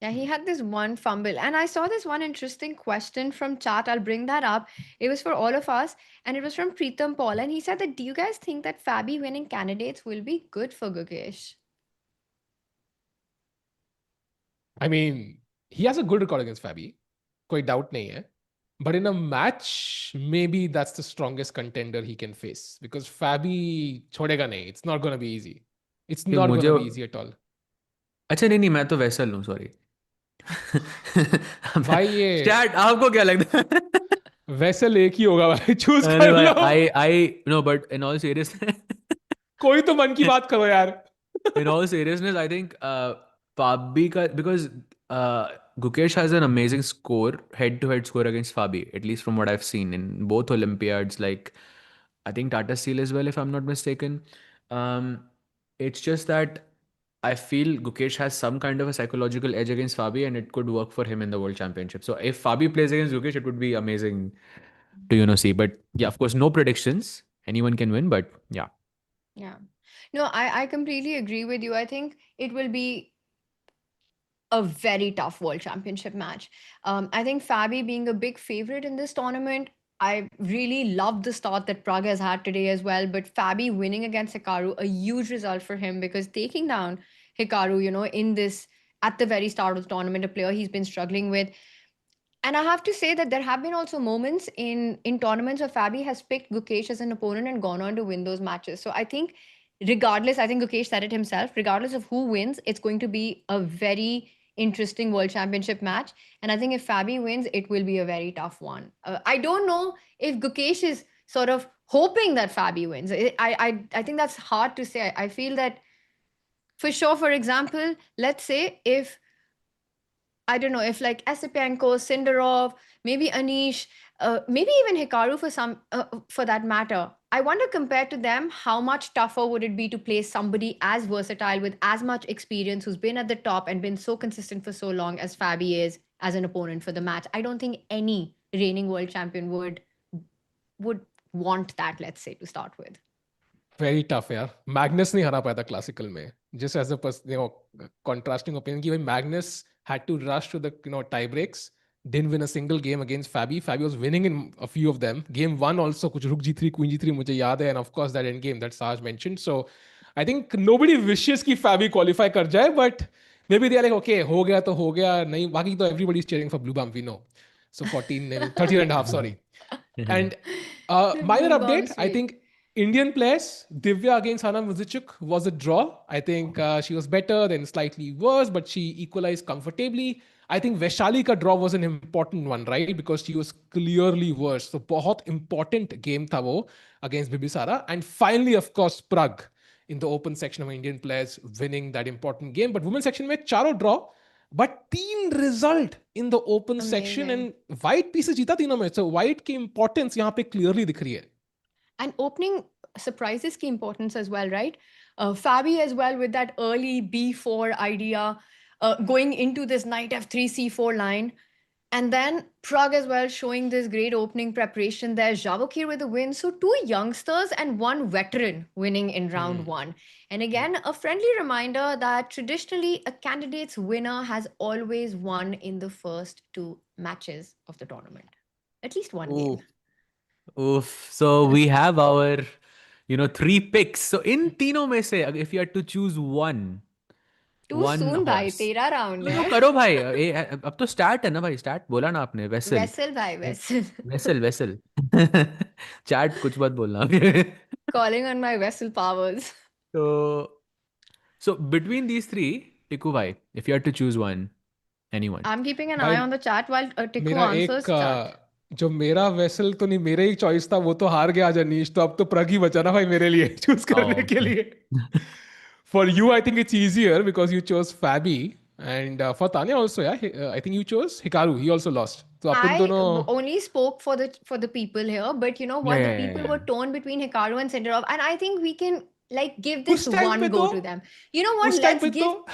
Yeah, he had this one fumble. And I saw this one interesting question from chat. I'll bring that up. It was for all of us. And it was from Preetham Paul. And he said that, do you guys think that Fabi winning candidates will be good for Gukesh? I mean, he has a good record against Fabi. कोई doubt नहीं है. But in a match, maybe that's the strongest contender he can face. Because Fabi chhodega nahi. It's not going to be easy. It's कि not going मुझे to be easy at all. अच्छा नहीं मैं तो vessel हूँ sorry भाई ये start आपको क्या लगता है वैसल एक ही होगा भाई चूज अरे कर भाई लो I know but in all seriousness कोई तो मन की बात करो यार in all seriousness, I think Fabi because Gukesh has an amazing score, head-to-head score against Fabi, at least from what I've seen in both Olympiads, like I think Tata Steel as well, if I'm not mistaken. It's just that I feel Gukesh has some kind of a psychological edge against Fabi, and it could work for him in the World Championship. So if Fabi plays against Gukesh, it would be amazing to see. But yeah, of course, no predictions. Anyone can win, but yeah. Yeah. No, I completely agree with you. I think it will be a very tough World Championship match. I think Fabi being a big favorite in this tournament, I really love the start that Pragg has had today as well. But Fabi winning against Hikaru, a huge result for him because taking down Hikaru, in this at the very start of the tournament, a player he's been struggling with. And I have to say that there have been also moments in tournaments where Fabi has picked Gukesh as an opponent and gone on to win those matches. So I think regardless, I think Gukesh said it himself, regardless of who wins, it's going to be a very interesting World Championship match. And I think if Fabi wins, it will be a very tough one. I don't know if Gukesh is sort of hoping that Fabi wins. I think that's hard to say. I feel that for sure, for example, let's say if I don't know if like Esipenko, Sindarov, maybe Anish, maybe even Hikaru for that matter. I wonder compared to them, how much tougher would it be to play somebody as versatile with as much experience who's been at the top and been so consistent for so long as Fabi is as an opponent for the match? I don't think any reigning world champion would want that, let's say, to start with. Very tough यार Magnus नहीं हरा पाया था classical में just as a contrasting opinion कि भाई Magnus had to rush to the tie breaks, didn't win a single game against Fabi was winning in a few of them. Game 1 also कुछ रुक G3 Queen G3 मुझे याद है, and of course that end game that Saj mentioned. So I think nobody wishes कि Fabi qualify कर जाए, but maybe they are like okay हो गया तो हो गया, नहीं बाकी तो everybody is cheering for Bluebaum, we know. So 13 and a half, sorry. And minor Bluebaum update, I sweet. think Indian players, Divya against Anna Muzychuk was a draw. I think she was better, then slightly worse, but she equalized comfortably. I think Vaishali ka draw was an important one, right? Because she was clearly worse. So बहुत important game था वो against Bibisara. And finally, of course, Pragg in the open section of Indian players winning that important game. But women's section में चारों draw. But team result in the open section and white pieces जीता तीनों में. So white की importance यहाँ पे clearly दिख रही है. And opening surprises key importance as well, right? Fabi as well with that early B4 idea, going into this knight F3 C4 line. And then Pragg as well showing this great opening preparation there. Javokhir with a win. So 2 youngsters and 1 veteran winning in round 1. And again, a friendly reminder that traditionally a candidate's winner has always won in the first 2 matches of the tournament. At least one game. Oof. So we have our, 3 picks. So in तीनों में से if you had to choose one soon भाई horse. तेरा round है करो भाई अब तो स्टार्ट है ना भाई स्टार्ट बोला ना आपने वेसल भाई वेसल चैट कुछ बात बोलना calling on my vessel powers. So between these 3, Tikku bhai, if you had to choose one, anyone. I'm keeping an eye on the chat while Tikku answers chat. जो मेरा vessel तो नहीं मेरा ही choice था वो तो हार गया आज अनीश तो अब तो प्रग ही बचा ना भाई मेरे लिए चूज करने के लिए For you, I think it's easier because you chose Fabi. And for Tanya also, yeah, I think you chose Hikaru. He also lost. So I only spoke for the people here, but you know what? Yeah, the people were torn between Hikaru and Sindarov, and I think we can give this उस time one पे go तो- to them. You know what? उस time पे तो-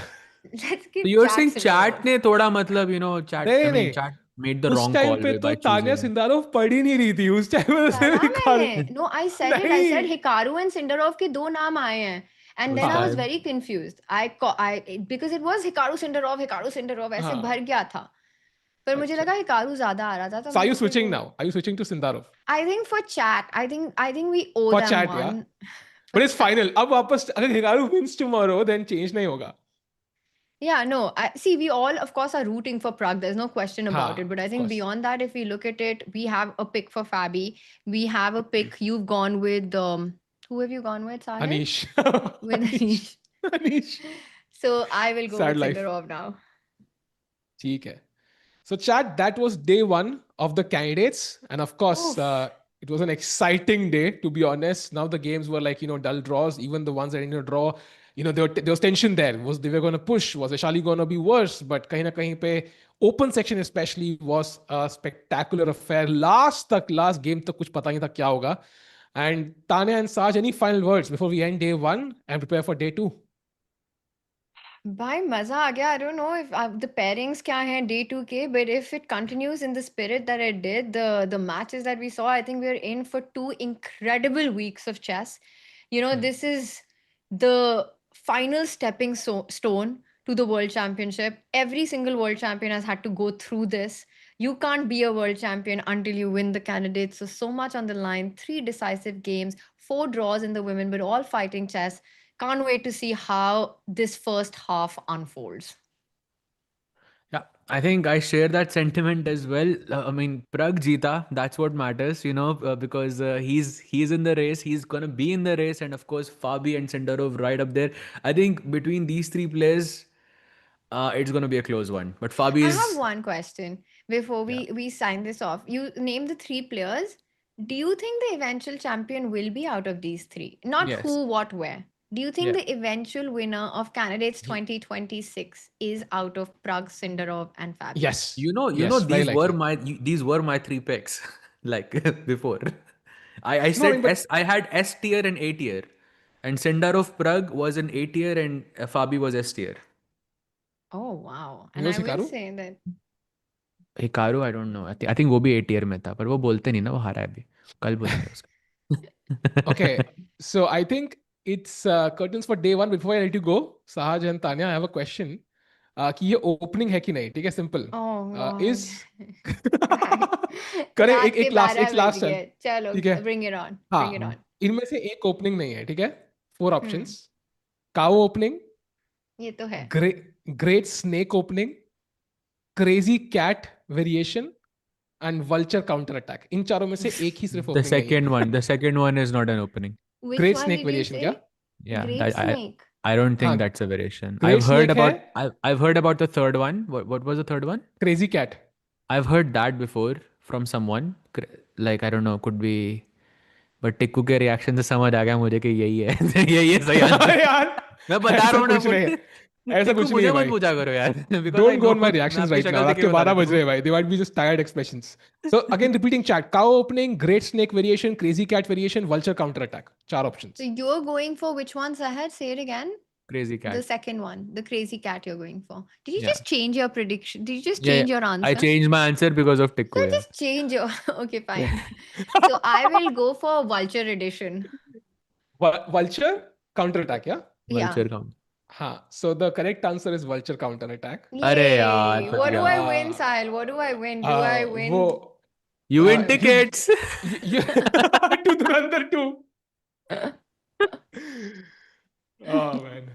Let's give. So you're chat saying chat Sindarov. ने थोड़ा मतलब chat नहीं, I mean नहीं। chat made the उस wrong टाइम call पे by तो तान्या choosing. सिंदारोव पढ़ ही नहीं रही थी उस टाइम में सिर्फ पढ़ा हिकारू मैंने. No, I said it. I said Hikaru and Sindarov के 2 नाम आए हैं. And then I was very confused. Because it was Hikaru Sindarov ऐसे हाँ. भर गया था. पर मुझे लगा Hikaru ज़्यादा आ रहा था. तो So are you मैंने switching वो- now? Are you switching to Sindarov? I think for chat, I think we owe For them chat, one. yeah. But it's final. अब वापस अगर Hikaru wins tomorrow, then change नहीं होगा. Yeah, no. See, we all, of course, are rooting for Pragg. There's no question about Ha, it. But I of think course. beyond that, if we look at it, we have a pick for Fabi. We have a pick. You've gone with who have you gone with, Sahil? Anish. With Anish. Anish. Anish. So I will go Sad with life. Sindarov now. ठीक है. So, chat, that was day one of the candidates. And of course, Oof. it was an exciting day, to be honest. Now the games were like, dull draws. Even the ones that didn't draw, there was tension there. They were going to push? Was Vaishali going to be worse? But kahin na kahin pe, open section especially was a spectacular affair. Last game tak kuch pata nahi tha kya hoga. And Tanya and Saj, any final words before we end day one and prepare for day two? By maza aa gaya. I don't know if the pairings kya hai day 2 ke, but if it continues in the spirit that it did, the matches that we saw, I think we're in for 2 incredible weeks of chess. This is the final stepping stone to the world championship. Every single world champion has had to go through this. You can't be a world champion until you win the candidates. So much on the line. 3 decisive games, 4 draws in the women, but all fighting chess. Can't wait to see how this first half unfolds. Yeah, I think I share that sentiment as well. I mean, Pragg Jeeta, that's what matters, because he's in the race. He's gonna be in the race, and of course, Fabi and Sindarov right up there. I think between these three players, it's gonna be a close one. But Fabi I have is, one question before yeah, we sign this off. You name the 3 players. Do you think the eventual champion will be out of these 3? Not yes, who, what, where. Do you think yeah. the eventual winner of Candidates 2026 is out of Pragg, Sindarov, and Fabi? Yes. You know, Yes, very likely. these were my 3 picks, like before. I No, I said mean, but I had S tier and A tier, and Sindarov Pragg was an A tier, and Fabi was S tier. Oh, wow. And yours, I will Hikaru? say that. Hikaru I don't know I think वो भी 8 year में था पर वो बोलते नहीं ना वो हारा है अभी कल बोलेंगे उसका Okay, so I think it's curtains for day one. Before I let you go, Sahaj and Tanya, I have a question. कि ये opening है कि नहीं? ठीक है, simple. Oh, Is God. Right. करे रात के एक 12 बज last चल. गए. चलो, ठीक है. bring it on. Bring it हाँ, on. इनमें से एक opening नहीं है, ठीक है? 4 Hmm. options. Cow opening, ये तो है. great snake opening, crazy cat variation, and vulture counter attack. इन चारों में से एक ही सिर्फ the opening नहीं है. second one is not an opening. Which Great one snake did you variation क्या? say? Yeah, Great snake. I don't think हाँ, that's a variation. great snake है. I've heard about the third one. What was the third one? Crazy cat. I've heard that before from someone. Like I don't know, could be. But Tikku के reaction से समझ आ गया मुझे कि यही है यही है सही आंसर यार मैं बता ऐसा रहा हूँ ना कुछ नहीं है, ऐसा टिक्कू कुछ नहीं मुझे है मत भाई. पूछा करो यार because I Don't go no on my मैं reactions आपकी right now. शक्ल देख रात के के बता 12 देता बज रहे हूँ हैं भाई. They might be just tired expressions. So again, repeating chat. Cow opening, great snake variation, crazy cat variation, vulture counter attack. 4 options. So you're going for which ones ahead? Say it again. crazy The cat second one, the crazy cat you're going for. Did you yeah just change your prediction? Did you just yeah, change your I answer? changed my answer because of So Tikku yeah just change your. Okay, fine. So I will go for Vulture Edition. Vulture counter attack, yeah? Yeah. vulture count हाँ. So the correct answer is vulture counter attack. अरे यार Yay! फंस What do गया I win, Sahil? What do I win? Do I win? वो you win Uh, tickets you to Durandar 2. Oh man.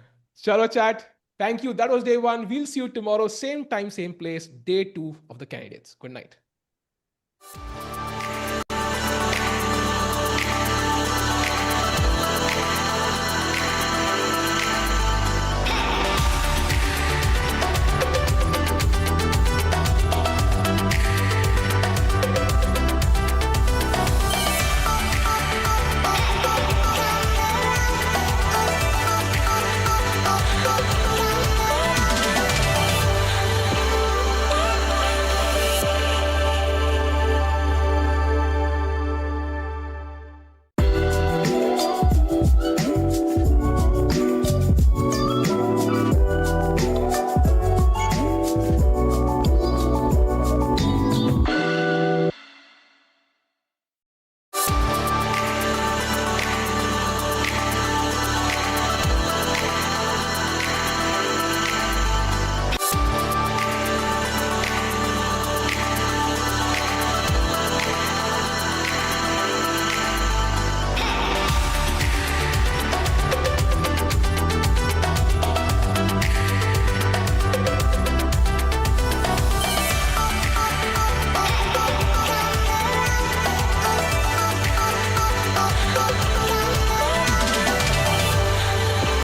Chalo chat. Thank you. That was day one. We'll see you tomorrow. Same time, same place. Day 2 of the candidates. Good night.